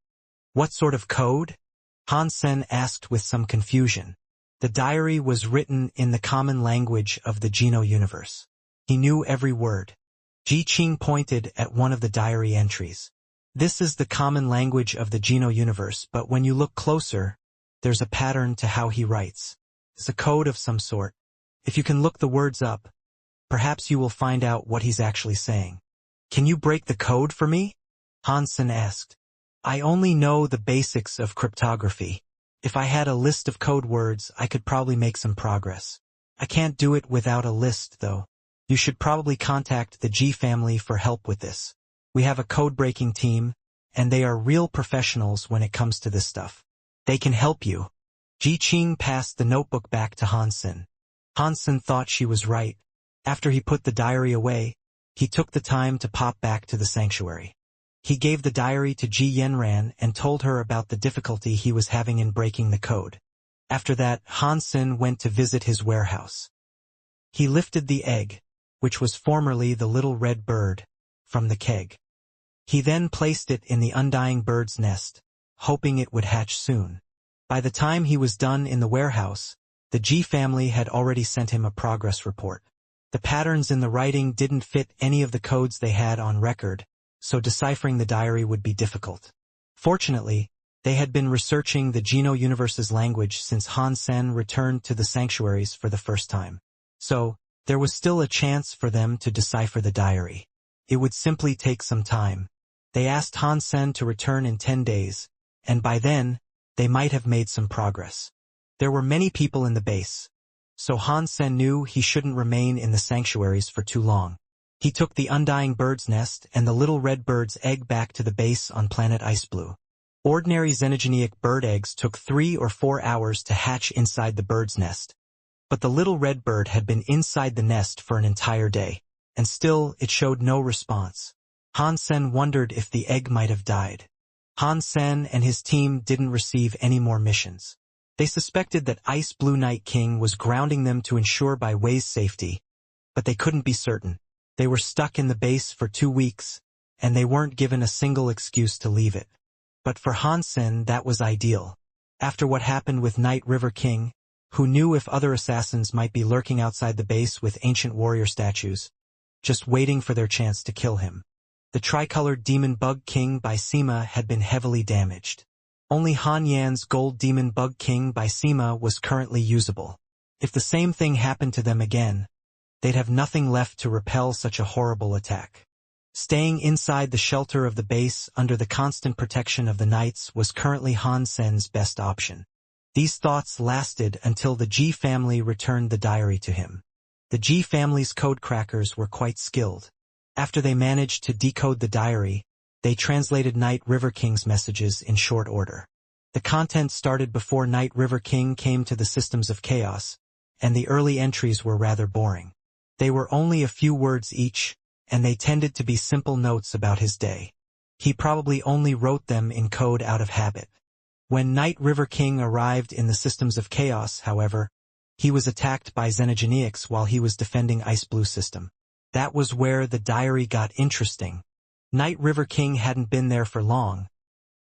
What sort of code? Han Sen asked with some confusion. The diary was written in the common language of the Geno universe. He knew every word. Ji Qing pointed at one of the diary entries. This is the common language of the Geno universe, but when you look closer, there's a pattern to how he writes. It's a code of some sort. If you can look the words up, perhaps you will find out what he's actually saying. Can you break the code for me? Han Sen asked. I only know the basics of cryptography. If I had a list of code words, I could probably make some progress. I can't do it without a list, though. You should probably contact the G family for help with this. We have a code-breaking team, and they are real professionals when it comes to this stuff. They can help you. Ji Qing passed the notebook back to Han Sen. Han Sen thought she was right. After he put the diary away, he took the time to pop back to the sanctuary. He gave the diary to Ji Yanran and told her about the difficulty he was having in breaking the code. After that, Han Sen went to visit his warehouse. He lifted the egg, which was formerly the little red bird, from the keg. He then placed it in the undying bird's nest, hoping it would hatch soon. By the time he was done in the warehouse, the G family had already sent him a progress report. The patterns in the writing didn't fit any of the codes they had on record, so deciphering the diary would be difficult. Fortunately, they had been researching the Geno universe's language since Han Sen returned to the sanctuaries for the first time. So, there was still a chance for them to decipher the diary. It would simply take some time. They asked Han Sen to return in 10 days, and by then, they might have made some progress. There were many people in the base, so Han Sen knew he shouldn't remain in the sanctuaries for too long. He took the undying bird's nest and the little red bird's egg back to the base on planet Ice Blue. Ordinary xenogeneic bird eggs took 3 or 4 hours to hatch inside the bird's nest, but the little red bird had been inside the nest for an entire day, and still it showed no response. Han Sen wondered if the egg might have died. Han Sen and his team didn't receive any more missions. They suspected that Ice Blue Night King was grounding them to ensure Bai Wei's safety, but they couldn't be certain. They were stuck in the base for 2 weeks, and they weren't given a single excuse to leave it. But for Han Sen, that was ideal. After what happened with Night River King, who knew if other assassins might be lurking outside the base with ancient warrior statues, just waiting for their chance to kill him. The tricolored demon bug king by Sima had been heavily damaged. Only Han Yan's gold demon bug king by Sima was currently usable. If the same thing happened to them again, they'd have nothing left to repel such a horrible attack. Staying inside the shelter of the base under the constant protection of the knights was currently Han Sen's best option. These thoughts lasted until the G family returned the diary to him. The G family's code crackers were quite skilled. After they managed to decode the diary, they translated Night River King's messages in short order. The content started before Night River King came to the systems of chaos, and the early entries were rather boring. They were only a few words each, and they tended to be simple notes about his day. He probably only wrote them in code out of habit. When Night River King arrived in the systems of chaos, however, he was attacked by xenogeneics while he was defending Ice Blue system. That was where the diary got interesting. Night River King hadn't been there for long,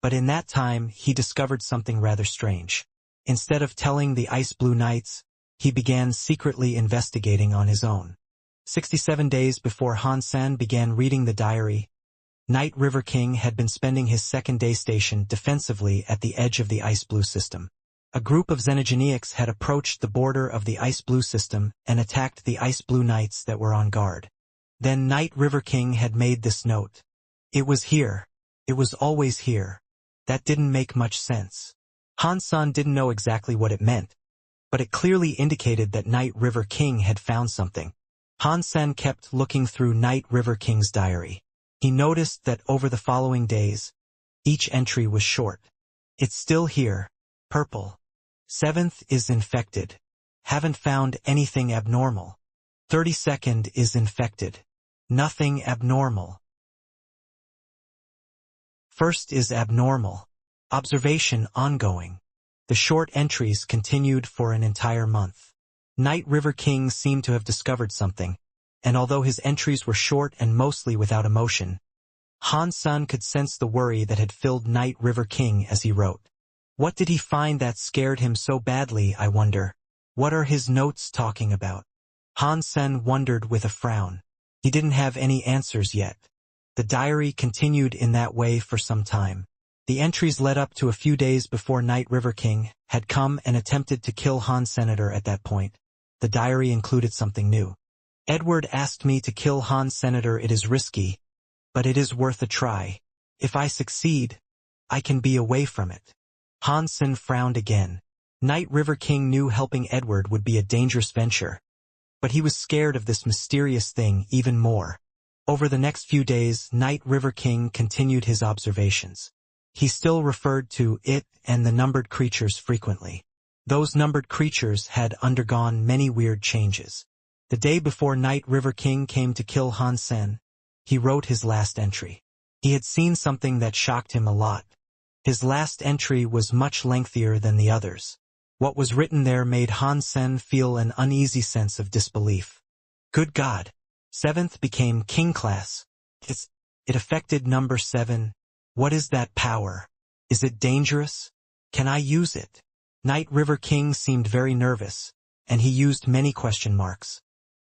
But in that time, he discovered something rather strange. Instead of telling the Ice Blue Knights, he began secretly investigating on his own. 67 days before Hansen began reading the diary, Night River King had been spending his second day stationed defensively at the edge of the Ice Blue system. A group of Xenogeneics had approached the border of the Ice Blue system and attacked the Ice Blue Knights that were on guard. Then Night River King had made this note. It was here. It was always here. That didn't make much sense. Hansen didn't know exactly what it meant, but it clearly indicated that Night River King had found something. Hansen kept looking through Night River King's diary. He noticed that over the following days, each entry was short. It's still here. Purple. 7th is infected. Haven't found anything abnormal. 32nd is infected. Nothing abnormal. 1st is abnormal. Observation ongoing. The short entries continued for an entire month. Night River King seemed to have discovered something, and although his entries were short and mostly without emotion, Hansen could sense the worry that had filled Night River King as he wrote. What did he find that scared him so badly, I wonder? What are his notes talking about? Hansen wondered with a frown. He didn't have any answers yet. The diary continued in that way for some time. The entries led up to a few days before Night River King had come and attempted to kill Han Senator at that point. The diary included something new. Edward asked me to kill Han Senator. It is risky, but it is worth a try. If I succeed, I can be away from it. Hansen frowned again. Night River King knew helping Edward would be a dangerous venture, but he was scared of this mysterious thing even more. Over the next few days, Night River King continued his observations. He still referred to it and the numbered creatures frequently. Those numbered creatures had undergone many weird changes. The day before Night River King came to kill Hansen, he wrote his last entry. He had seen something that shocked him a lot. His last entry was much lengthier than the others. What was written there made Hansen feel an uneasy sense of disbelief. Good God! 7th became King class. It affected number 7. What is that power? Is it dangerous? Can I use it? Night River King seemed very nervous, and he used many question marks.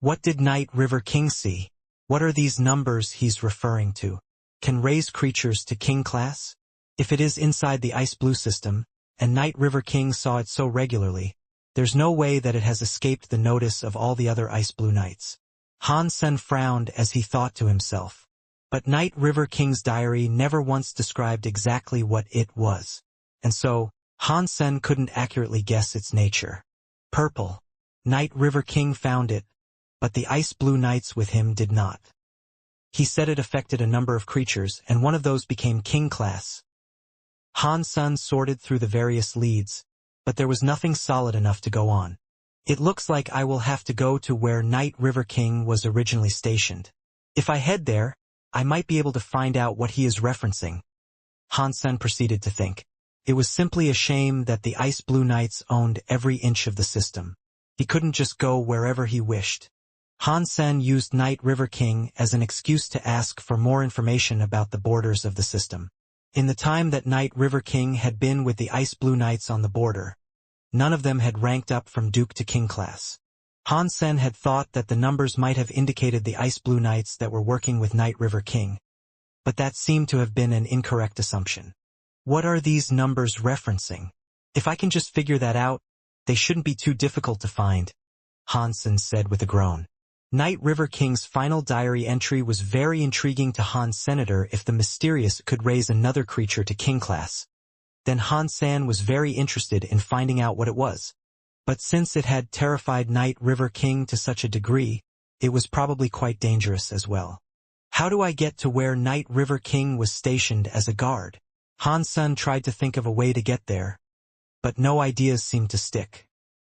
What did Night River King see? What are these numbers he's referring to? Can raise creatures to King class? If it is inside the Ice Blue system, and Night River King saw it so regularly, there's no way that it has escaped the notice of all the other Ice Blue Knights. Hansen frowned as he thought to himself. But Night River King's diary never once described exactly what it was, and so, Hansen couldn't accurately guess its nature. Purple. Night River King found it, but the Ice Blue Knights with him did not. He said it affected a number of creatures, and one of those became King class. Hansen sorted through the various leads, but there was nothing solid enough to go on. It looks like I will have to go to where Night River King was originally stationed. If I head there, I might be able to find out what he is referencing. Hansen proceeded to think. It was simply a shame that the Ice Blue Knights owned every inch of the system. He couldn't just go wherever he wished. Hansen used Night River King as an excuse to ask for more information about the borders of the system. In the time that Night River King had been with the Ice Blue Knights on the border, none of them had ranked up from Duke to King class. Hansen had thought that the numbers might have indicated the Ice Blue Knights that were working with Night River King, but that seemed to have been an incorrect assumption. What are these numbers referencing? If I can just figure that out, they shouldn't be too difficult to find, Hansen said with a groan. Night River King's final diary entry was very intriguing to Hans Senator. If the mysterious could raise another creature to King class, then Hansen was very interested in finding out what it was. But since it had terrified Night River King to such a degree, it was probably quite dangerous as well. How do I get to where Night River King was stationed as a guard? Hansen tried to think of a way to get there, but no ideas seemed to stick.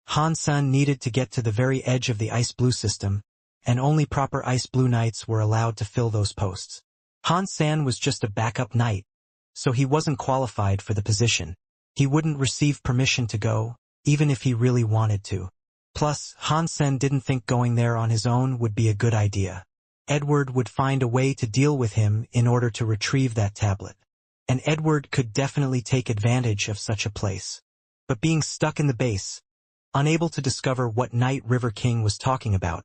Hansen needed to get to the very edge of the Ice Blue system, and only proper Ice Blue Knights were allowed to fill those posts. Hansen was just a backup knight, so he wasn't qualified for the position. He wouldn't receive permission to go, even if he really wanted to. Plus, Hansen didn't think going there on his own would be a good idea. Edward would find a way to deal with him in order to retrieve that tablet. and Edward could definitely take advantage of such a place. But being stuck in the base, unable to discover what Night River King was talking about,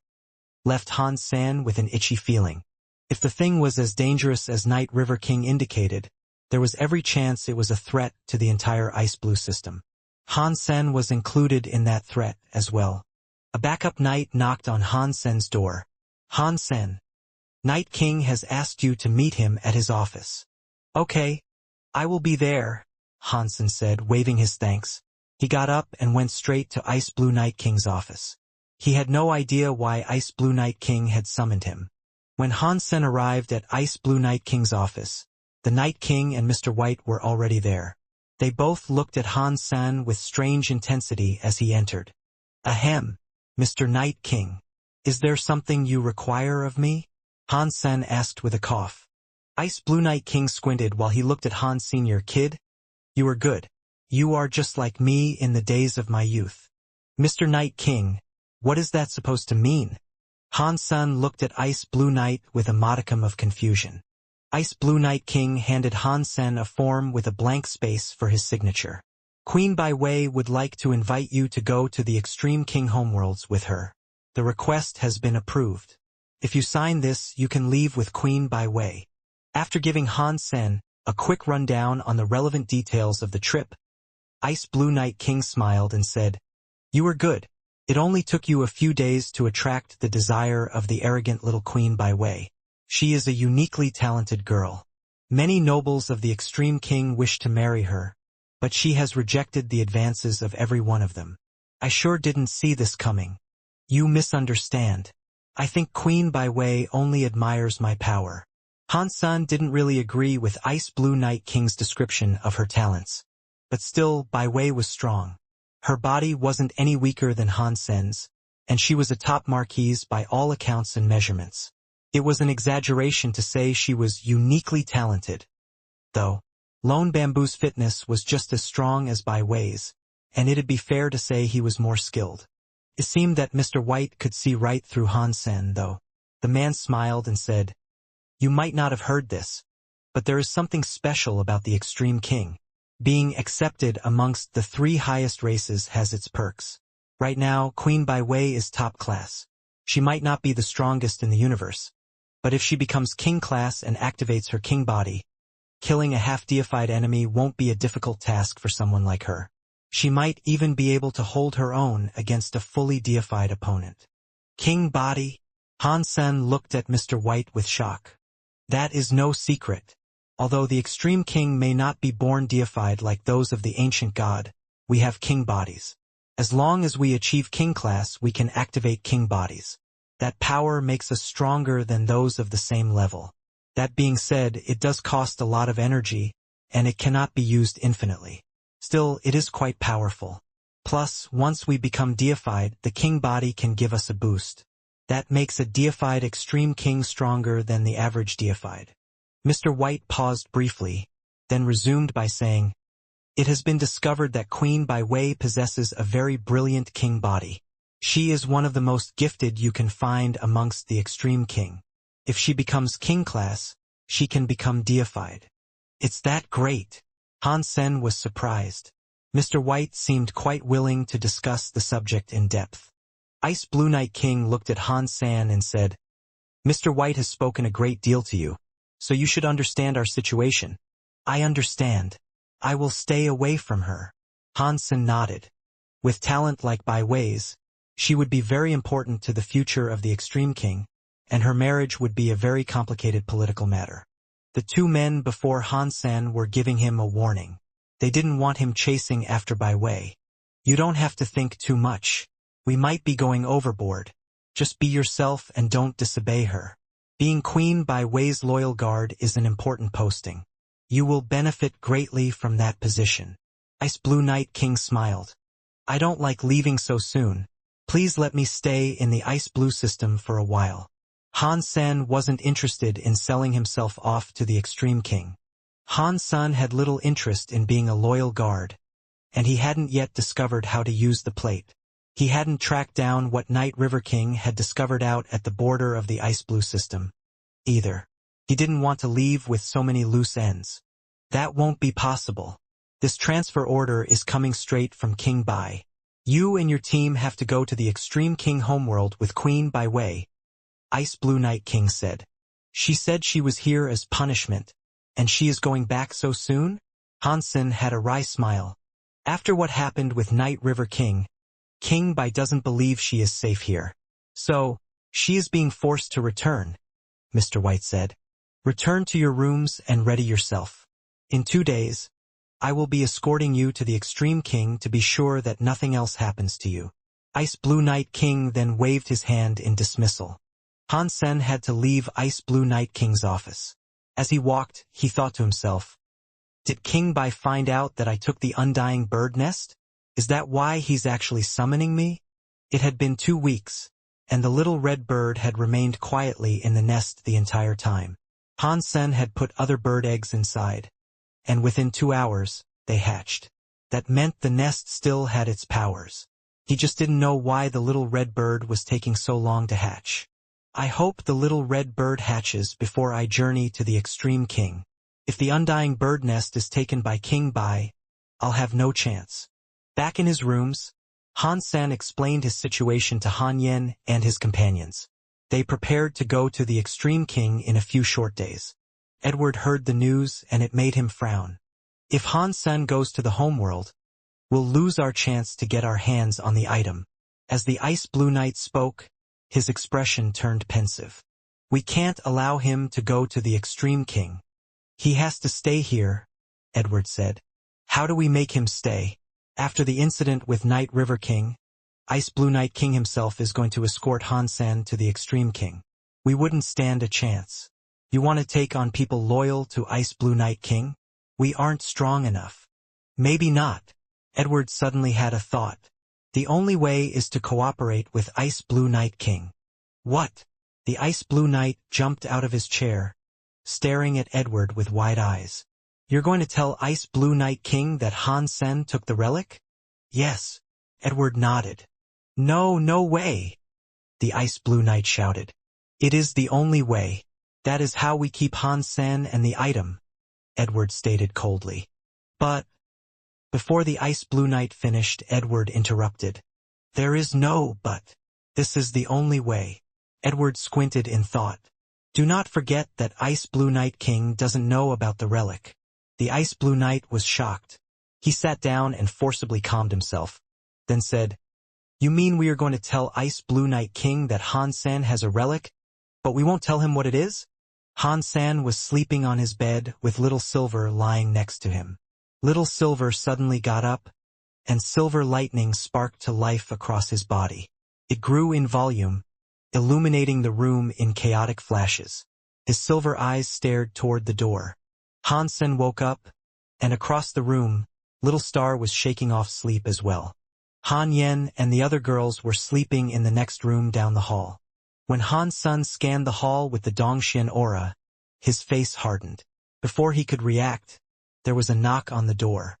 left Han Sen with an itchy feeling. If the thing was as dangerous as Night River King indicated, there was every chance it was a threat to the entire Ice Blue system. Han Sen was included in that threat as well. A backup knight knocked on Han Sen's door. Han Sen, Night King has asked you to meet him at his office. Okay, I will be there, Han Sen said, waving his thanks. He got up and went straight to Ice Blue Night King's office. He had no idea why Ice Blue Night King had summoned him. When Han Sen arrived at Ice Blue Night King's office, the Night King and Mr. White were already there. They both looked at Han Sen with strange intensity as he entered. Ahem, Mr. Night King. Is there something you require of me? Han Sen asked with a cough. Ice Blue Night King squinted while he looked at Han Sr. Kid, you are good. You are just like me in the days of my youth. Mr. Night King, what is that supposed to mean? Han Sen looked at Ice Blue Night with a modicum of confusion. Ice Blue Night King handed Han Sen a form with a blank space for his signature. Queen Bai Wei would like to invite you to go to the Extreme King homeworlds with her. The request has been approved. If you sign this, you can leave with Queen Bai Wei. After giving Han Sen a quick rundown on the relevant details of the trip, Ice Blue Night King smiled and said, you were good. It only took you a few days to attract the desire of the arrogant little Queen Bai Wei. She is a uniquely talented girl. Many nobles of the Extreme King wish to marry her, but she has rejected the advances of every one of them. I sure didn't see this coming. You misunderstand. I think Queen Bai Wei only admires my power. Han Sen didn't really agree with Ice Blue Night King's description of her talents. But still, Bai Wei was strong. Her body wasn't any weaker than Han Sen's, and she was a top marquise by all accounts and measurements. It was an exaggeration to say she was uniquely talented. Though, Lone Bamboo's fitness was just as strong as Bai Wei's, and it'd be fair to say he was more skilled. It seemed that Mr. White could see right through Han Sen, though. The man smiled and said, you might not have heard this, but there is something special about the Extreme King. Being accepted amongst the 3 highest races has its perks. Right now, Queen Bai Wei is top class. She might not be the strongest in the universe, but if she becomes king class and activates her king body, killing a half-deified enemy won't be a difficult task for someone like her. She might even be able to hold her own against a fully deified opponent. King body? Han Sen looked at Mr. White with shock. That is no secret. Although the Extreme King may not be born deified like those of the ancient god, we have king bodies. As long as we achieve king class, we can activate king bodies. That power makes us stronger than those of the same level. That being said, it does cost a lot of energy, and it cannot be used infinitely. Still, it is quite powerful. Plus, once we become deified, the king body can give us a boost. That makes a deified Extreme King stronger than the average deified. Mr. White paused briefly, then resumed by saying, it has been discovered that Queen Bai Wei possesses a very brilliant king body. She is one of the most gifted you can find amongst the Extreme King. If she becomes king class, she can become deified. It's that great. Han Sen was surprised. Mr. White seemed quite willing to discuss the subject in depth. Ice Blue Night King looked at Han Sen and said, Mr. White has spoken a great deal to you, so you should understand our situation. I understand. I will stay away from her. Han Sen nodded. With talent like Bai Wei's, she would be very important to the future of the Extreme King, and her marriage would be a very complicated political matter. The 2 men before Han Sen were giving him a warning. They didn't want him chasing after Bai Wei. You don't have to think too much. We might be going overboard. Just be yourself and don't disobey her. Being Queen Bai Wei's loyal guard is an important posting. You will benefit greatly from that position. Ice Blue Night King smiled. I don't like leaving so soon. Please let me stay in the Ice Blue system for a while. Han Sen wasn't interested in selling himself off to the Extreme King. Han Sen had little interest in being a loyal guard, and he hadn't yet discovered how to use the plate. He hadn't tracked down what Night River King had discovered out at the border of the Ice Blue system, either. He didn't want to leave with so many loose ends. That won't be possible. This transfer order is coming straight from King Bai. You and your team have to go to the Extreme King homeworld with Queen Bai Wei, Ice Blue Night King said. She said she was here as punishment, and she is going back so soon? Hansen had a wry smile. After what happened with Night River King, King Bai doesn't believe she is safe here. So, she is being forced to return, Mr. White said. Return to your rooms and ready yourself. In 2 days, I will be escorting you to the Extreme King to be sure that nothing else happens to you. Ice Blue Night King then waved his hand in dismissal. Hansen had to leave Ice Blue Night King's office. As he walked, he thought to himself, did King Bai find out that I took the undying bird nest? Is that why he's actually summoning me? It had been 2 weeks, and the little red bird had remained quietly in the nest the entire time. Hansen had put other bird eggs inside, and within 2 hours, they hatched. That meant the nest still had its powers. He just didn't know why the little red bird was taking so long to hatch. I hope the little red bird hatches before I journey to the Extreme King. If the undying bird nest is taken by King Bai, I'll have no chance. Back in his rooms, Hansen explained his situation to Han Yen and his companions. They prepared to go to the Extreme King in a few short days. Edward heard the news and it made him frown. If Hansen goes to the homeworld, we'll lose our chance to get our hands on the item. As the Ice Blue Knight spoke, his expression turned pensive. We can't allow him to go to the Extreme King. He has to stay here, Edward said. How do we make him stay? After the incident with Night River King, Ice Blue Night King himself is going to escort Hansen to the Extreme King. We wouldn't stand a chance. You want to take on people loyal to Ice Blue Night King? We aren't strong enough. Maybe not. Edward suddenly had a thought. The only way is to cooperate with Ice Blue Night King. What? The Ice Blue Knight jumped out of his chair, staring at Edward with wide eyes. You're going to tell Ice Blue Night King that Hansen took the relic? Yes. Edward nodded. No, no way. The Ice Blue Knight shouted. It is the only way. That is how we keep Hansen and the item, Edward stated coldly. But, before the Ice Blue Knight finished, Edward interrupted. There is no but. This is the only way. Edward squinted in thought. Do not forget that Ice Blue Night King doesn't know about the relic. The Ice Blue Knight was shocked. He sat down and forcibly calmed himself, then said, You mean we are going to tell Ice Blue Night King that Hansen has a relic, but we won't tell him what it is? Hansen was sleeping on his bed with Little Silver lying next to him. Little Silver suddenly got up, and silver lightning sparked to life across his body. It grew in volume, illuminating the room in chaotic flashes. His silver eyes stared toward the door. Hansen woke up, and across the room, Little Star was shaking off sleep as well. Han Yen and the other girls were sleeping in the next room down the hall. When Hansen scanned the hall with the Dongxian aura, his face hardened. Before he could react, there was a knock on the door.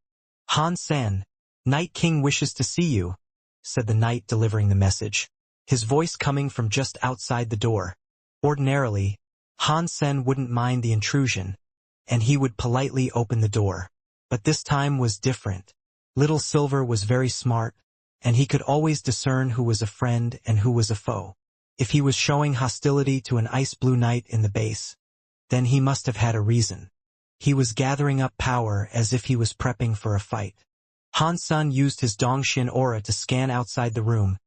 Hansen, Night King wishes to see you, said the knight delivering the message, his voice coming from just outside the door. Ordinarily, Hansen wouldn't mind the intrusion, and he would politely open the door. But this time was different. Little Silver was very smart, and he could always discern who was a friend and who was a foe. If he was showing hostility to an Ice Blue Knight in the base, then he must have had a reason. He was gathering up power as if he was prepping for a fight. Hansen used his Dongxian aura to scan outside the room,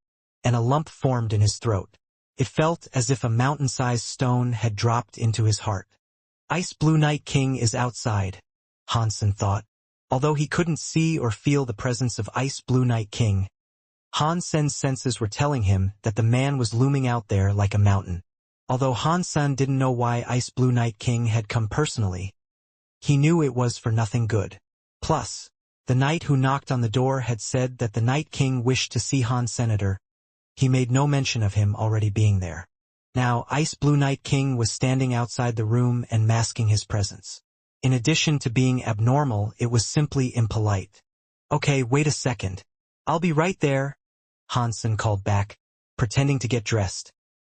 and a lump formed in his throat. It felt as if a mountain-sized stone had dropped into his heart. Ice Blue Night King is outside, Hansen thought. Although he couldn't see or feel the presence of Ice Blue Night King, Hansen's senses were telling him that the man was looming out there like a mountain. Although Hansen didn't know why Ice Blue Night King had come personally, he knew it was for nothing good. Plus, the knight who knocked on the door had said that the Night King wished to see Han Senator. He made no mention of him already being there. Now, Ice Blue Night King was standing outside the room and masking his presence. In addition to being abnormal, it was simply impolite. Okay, wait a second. I'll be right there, Hansen called back, pretending to get dressed.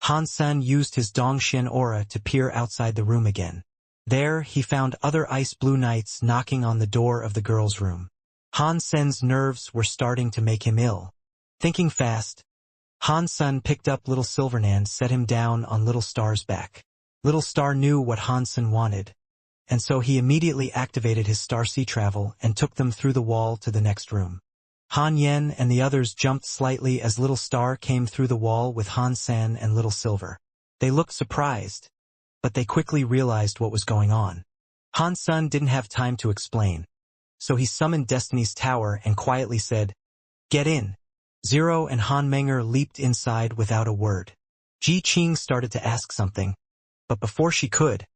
Hansen used his Dongxian aura to peer outside the room again. There, he found other Ice Blue Knights knocking on the door of the girl's room. Han Sen's nerves were starting to make him ill. Thinking fast, Han Sen picked up Little Silvernan and set him down on Little Star's back. Little Star knew what Han Sen wanted, and so he immediately activated his Star Sea Travel and took them through the wall to the next room. Han Yen and the others jumped slightly as Little Star came through the wall with Han Sen and Little Silver. They looked surprised, but they quickly realized what was going on. Han Sen didn't have time to explain, so he summoned Destiny's Tower and quietly said, "Get in." Zero and Han Menger leaped inside without a word. Ji Qing started to ask something, but before she could,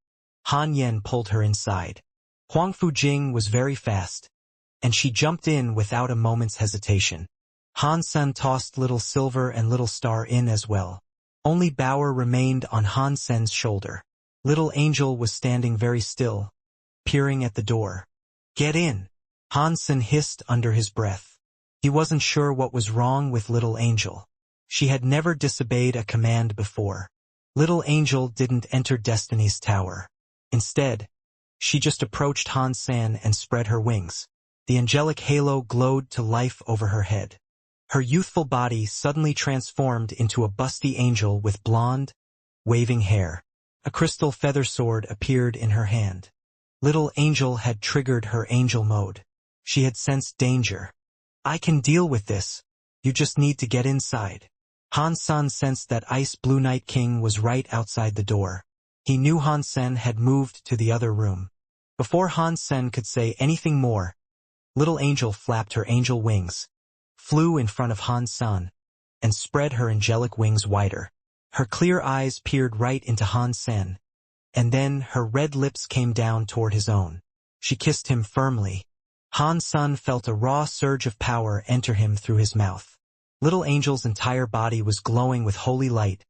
Han Yen pulled her inside. Huang Fujing was very fast, and she jumped in without a moment's hesitation. Han Sen tossed Little Silver and Little Star in as well. Only Bauer remained on Han Sen's shoulder. Little Angel was standing very still, peering at the door. "Get in," Han Sen hissed under his breath. He wasn't sure what was wrong with Little Angel. She had never disobeyed a command before. Little Angel didn't enter Destiny's Tower. Instead, she just approached Han Sen and spread her wings. The angelic halo glowed to life over her head. Her youthful body suddenly transformed into a busty angel with blonde, waving hair. A crystal feather sword appeared in her hand. Little Angel had triggered her angel mode. She had sensed danger. "I can deal with this. You just need to get inside." Han Sen sensed that Ice Blue Night King was right outside the door. He knew Han Sen had moved to the other room. Before Han Sen could say anything more, Little Angel flapped her angel wings, flew in front of Han Sen, and spread her angelic wings wider. Her clear eyes peered right into Han Sen, and then her red lips came down toward his own. She kissed him firmly. Han Sen felt a raw surge of power enter him through his mouth. Little Angel's entire body was glowing with holy light,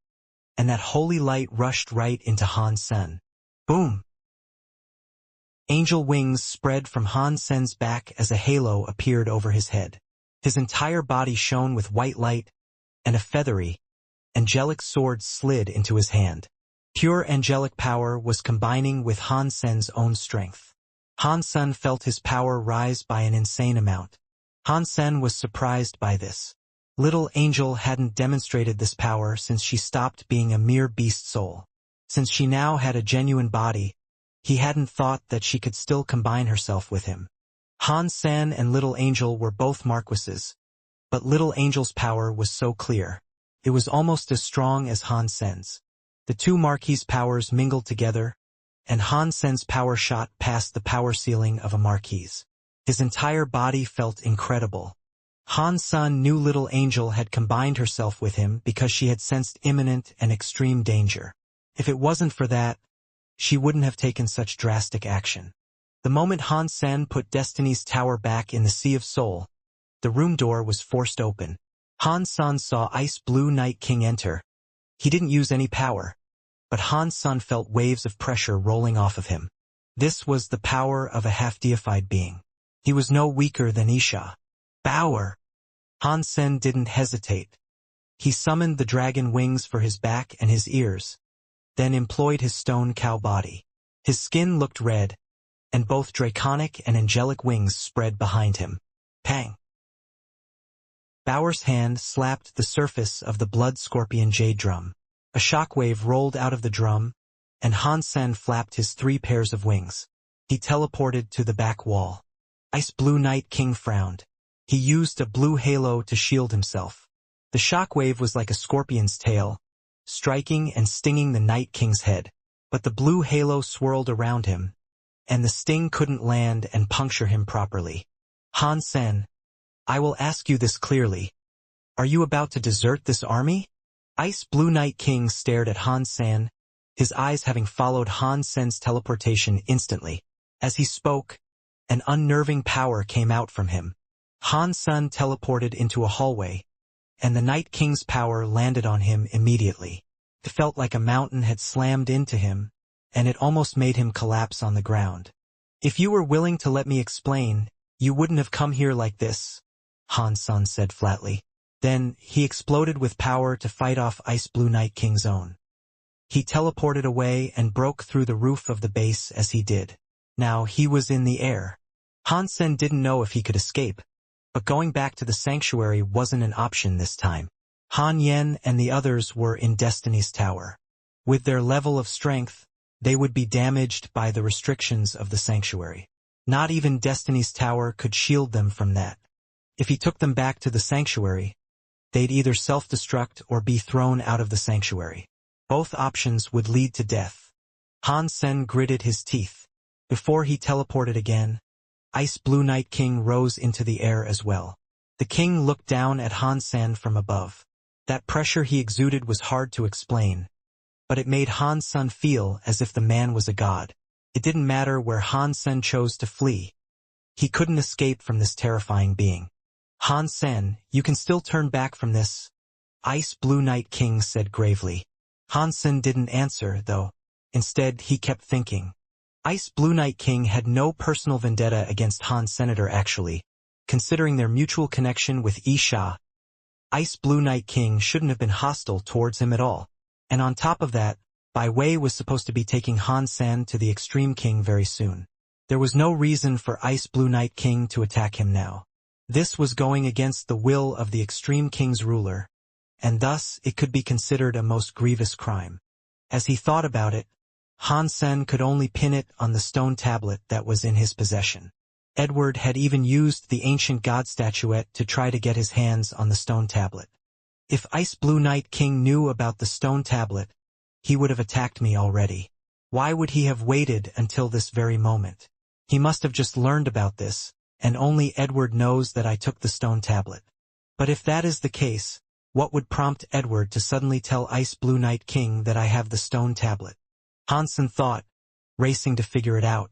and that holy light rushed right into Han Sen. Boom! Angel wings spread from Han Sen's back as a halo appeared over his head. His entire body shone with white light, and a feathery, angelic sword slid into his hand. Pure angelic power was combining with Han Sen's own strength. Han Sen felt his power rise by an insane amount. Han Sen was surprised by this. Little Angel hadn't demonstrated this power since she stopped being a mere beast soul. Since she now had a genuine body, he hadn't thought that she could still combine herself with him. Han Sen and Little Angel were both marquises, but Little Angel's power was so clear. It was almost as strong as Han Sen's. The two marquis' powers mingled together, and Han Sen's power shot past the power ceiling of a marquis. His entire body felt incredible. Han Sen knew Little Angel had combined herself with him because she had sensed imminent and extreme danger. If it wasn't for that, she wouldn't have taken such drastic action. The moment Han Sen put Destiny's Tower back in the Sea of Soul, the room door was forced open. Han Sen saw Ice Blue Night King enter. He didn't use any power, but Han Sen felt waves of pressure rolling off of him. This was the power of a half-deified being. He was no weaker than Isha. Bauer! Han Sen didn't hesitate. He summoned the dragon wings for his back and his ears, then employed his stone cow body. His skin looked red, and both draconic and angelic wings spread behind him. Pang! Bauer's hand slapped the surface of the blood scorpion jade drum. A shockwave rolled out of the drum, and Han Sen flapped his 3 pairs of wings. He teleported to the back wall. Ice Blue Night King frowned. He used a blue halo to shield himself. The shockwave was like a scorpion's tail, striking and stinging the Night King's head. But the blue halo swirled around him, and the sting couldn't land and puncture him properly. Han Sen, I will ask you this clearly. Are you about to desert this army? Ice Blue Night King stared at Han Sen, his eyes having followed Han Sen's teleportation instantly. As he spoke, an unnerving power came out from him. Han Sen teleported into a hallway, and the Night King's power landed on him immediately. It felt like a mountain had slammed into him, and it almost made him collapse on the ground. If you were willing to let me explain, you wouldn't have come here like this, Han Sen said flatly. Then, he exploded with power to fight off Ice Blue Night King's own. He teleported away and broke through the roof of the base as he did. Now he was in the air. Hansen didn't know if he could escape, but going back to the sanctuary wasn't an option this time. Han Yen and the others were in Destiny's Tower. With their level of strength, they would be damaged by the restrictions of the sanctuary. Not even Destiny's Tower could shield them from that. If he took them back to the sanctuary, they'd either self-destruct or be thrown out of the sanctuary. Both options would lead to death. Han Sen gritted his teeth. Before he teleported again, Ice Blue Night King rose into the air as well. The king looked down at Han Sen from above. That pressure he exuded was hard to explain, but it made Han Sen feel as if the man was a god. It didn't matter where Han Sen chose to flee. He couldn't escape from this terrifying being. Han Sen, you can still turn back from this, Ice Blue Night King said gravely. Han Sen didn't answer, though. Instead, he kept thinking. Ice Blue Night King had no personal vendetta against Han Senator actually. Considering their mutual connection with Isha, Ice Blue Night King shouldn't have been hostile towards him at all. And on top of that, Bai Wei was supposed to be taking Han Sen to the Extreme King very soon. There was no reason for Ice Blue Night King to attack him now. This was going against the will of the Extreme King's ruler, and thus it could be considered a most grievous crime. As he thought about it, Han Sen could only pin it on the stone tablet that was in his possession. Edward had even used the ancient god statuette to try to get his hands on the stone tablet. If Ice Blue Night King knew about the stone tablet, he would have attacked me already. Why would he have waited until this very moment? He must have just learned about this, and only Edward knows that I took the stone tablet. But if that is the case, what would prompt Edward to suddenly tell Ice Blue Night King that I have the stone tablet? Hansen thought, racing to figure it out.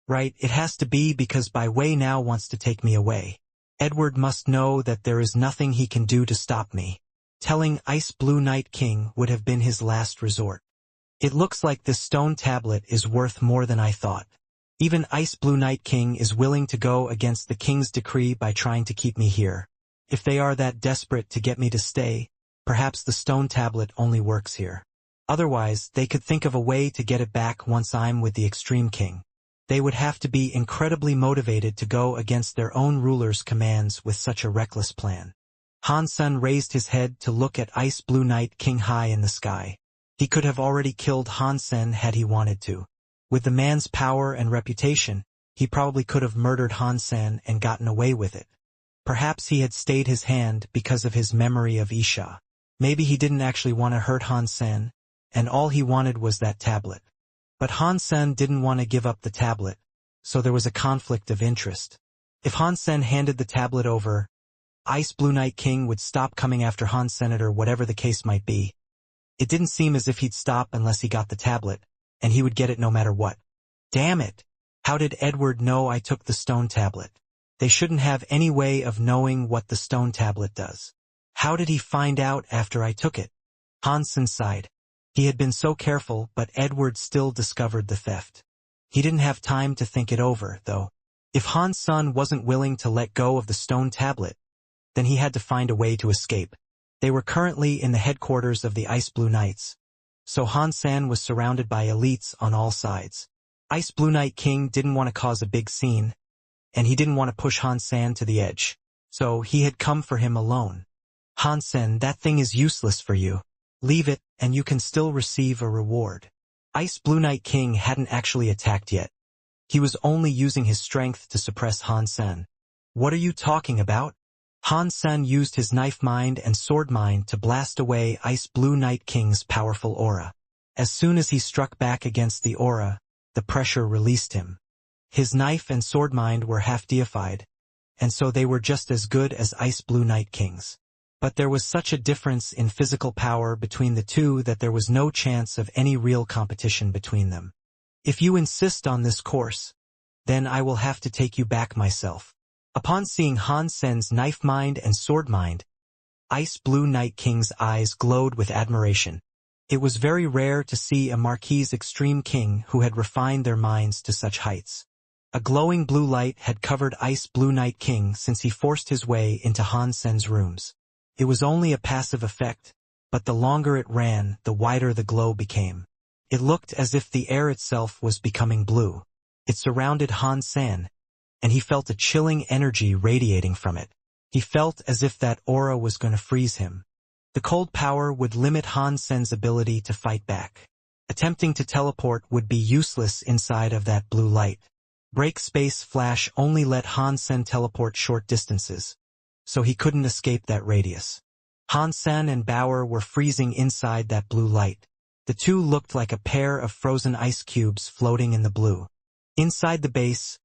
Right, it has to be because Bai Wei now wants to take me away. Edward must know that there is nothing he can do to stop me. Telling Ice Blue Night King would have been his last resort. It looks like this stone tablet is worth more than I thought. Even Ice Blue Night King is willing to go against the king's decree by trying to keep me here. If they are that desperate to get me to stay, perhaps the stone tablet only works here. Otherwise, they could think of a way to get it back once I'm with the Extreme King. They would have to be incredibly motivated to go against their own ruler's commands with such a reckless plan. Han Sen raised his head to look at Ice Blue Night King high in the sky. He could have already killed Han Sen had he wanted to. With the man's power and reputation, he probably could have murdered Han Sen and gotten away with it. Perhaps he had stayed his hand because of his memory of Isha. Maybe he didn't actually want to hurt Han Sen, and all he wanted was that tablet. But Han Sen didn't want to give up the tablet, so there was a conflict of interest. If Han Sen handed the tablet over, Ice Blue Night King would stop coming after Han Senator whatever the case might be. It didn't seem as if he'd stop unless he got the tablet, and he would get it no matter what. Damn it! How did Edward know I took the stone tablet? They shouldn't have any way of knowing what the stone tablet does. How did he find out after I took it? Hansen sighed. He had been so careful, but Edward still discovered the theft. He didn't have time to think it over, though. If Han Sen wasn't willing to let go of the stone tablet, then he had to find a way to escape. They were currently in the headquarters of the Ice Blue Knights, so Han Sen was surrounded by elites on all sides. Ice Blue Night King didn't want to cause a big scene, and he didn't want to push Han Sen to the edge, so he had come for him alone. Han Sen, that thing is useless for you. Leave it, and you can still receive a reward. Ice Blue Night King hadn't actually attacked yet. He was only using his strength to suppress Han Sen. What are you talking about? Han Sen used his knife mind and sword mind to blast away Ice Blue Night King's powerful aura. As soon as he struck back against the aura, the pressure released him. His knife and sword mind were half deified, and so they were just as good as Ice Blue Night King's. But there was such a difference in physical power between the two that there was no chance of any real competition between them. If you insist on this course, then I will have to take you back myself. Upon seeing Han Sen's knife mind and sword mind, Ice Blue Night King's eyes glowed with admiration. It was very rare to see a Marquis Extreme King who had refined their minds to such heights. A glowing blue light had covered Ice Blue Night King since he forced his way into Han Sen's rooms. It was only a passive effect, but the longer it ran, the wider the glow became. It looked as if the air itself was becoming blue. It surrounded Han San, and he felt a chilling energy radiating from it. He felt as if that aura was going to freeze him. The cold power would limit Han Sen's ability to fight back. Attempting to teleport would be useless inside of that blue light. Break space flash only let Han Sen teleport short distances, so he couldn't escape that radius. Han Sen and Bauer were freezing inside that blue light. The two looked like a pair of frozen ice cubes floating in the blue. Inside the base,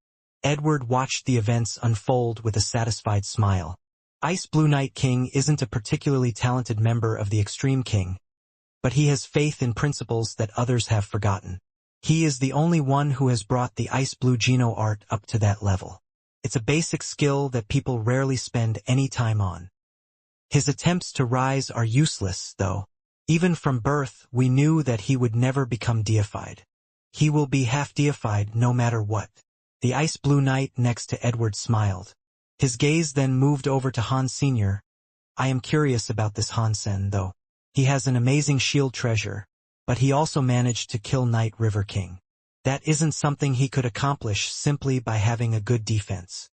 Edward watched the events unfold with a satisfied smile. Ice Blue Night King isn't a particularly talented member of the Extreme King, but he has faith in principles that others have forgotten. He is the only one who has brought the Ice Blue Geno art up to that level. It's a basic skill that people rarely spend any time on. His attempts to rise are useless, though. Even from birth, we knew that he would never become deified. He will be half-deified no matter what. The Ice Blue Knight next to Edward smiled. His gaze then moved over to Han Sr. I am curious about this Han Sen, though. He has an amazing shield treasure, but he also managed to kill Night River King. That isn't something he could accomplish simply by having a good defense.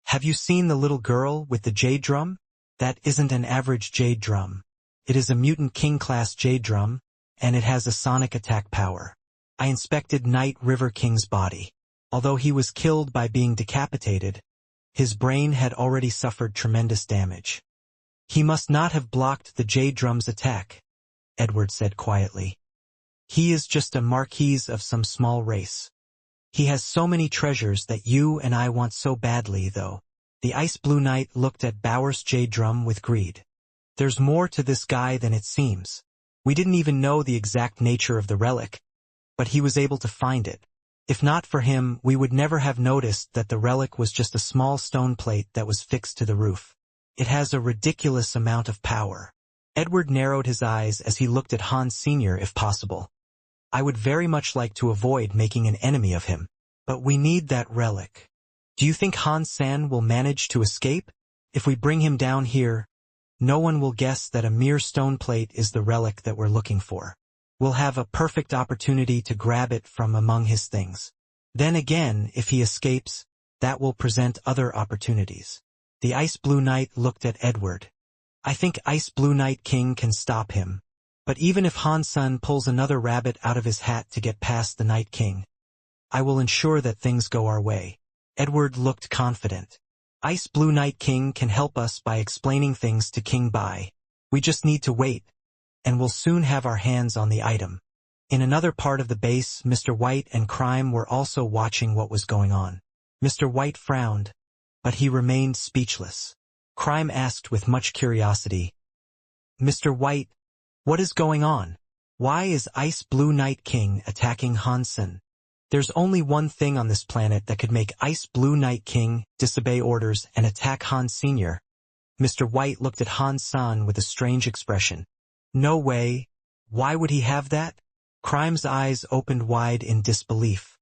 Have you seen the little girl with the jade drum? That isn't an average jade drum. It is a mutant king-class jade drum, and it has a sonic attack power. I inspected Night River King's body. Although he was killed by being decapitated, his brain had already suffered tremendous damage. He must not have blocked the jade drum's attack, Edward said quietly. He is just a marquis of some small race. He has so many treasures that you and I want so badly, though. The Ice Blue Knight looked at Bauer's jade drum with greed. There's more to this guy than it seems. We didn't even know the exact nature of the relic, but he was able to find it. If not for him, we would never have noticed that the relic was just a small stone plate that was fixed to the roof. It has a ridiculous amount of power. Edward narrowed his eyes as he looked at Han Sr. if possible. I would very much like to avoid making an enemy of him, but we need that relic. Do you think Han San will manage to escape? If we bring him down here, no one will guess that a mere stone plate is the relic that we're looking for. We'll have a perfect opportunity to grab it from among his things. Then again, if he escapes, that will present other opportunities. The Ice Blue Knight looked at Edward. I think Ice Blue Night King can stop him. But even if Han Sen pulls another rabbit out of his hat to get past the Night King, I will ensure that things go our way. Edward looked confident. Ice Blue Night King can help us by explaining things to King Bai. We just need to wait, and we'll soon have our hands on the item. In another part of the base, Mr. White and Crime were also watching what was going on. Mr. White frowned, but he remained speechless. Crime asked with much curiosity, Mr. White, what is going on? Why is Ice Blue Night King attacking Han Sen? There's only one thing on this planet that could make Ice Blue Night King disobey orders and attack Han Sr. Mr. White looked at Han San with a strange expression. No way. Why would he have that? Crime's eyes opened wide in disbelief.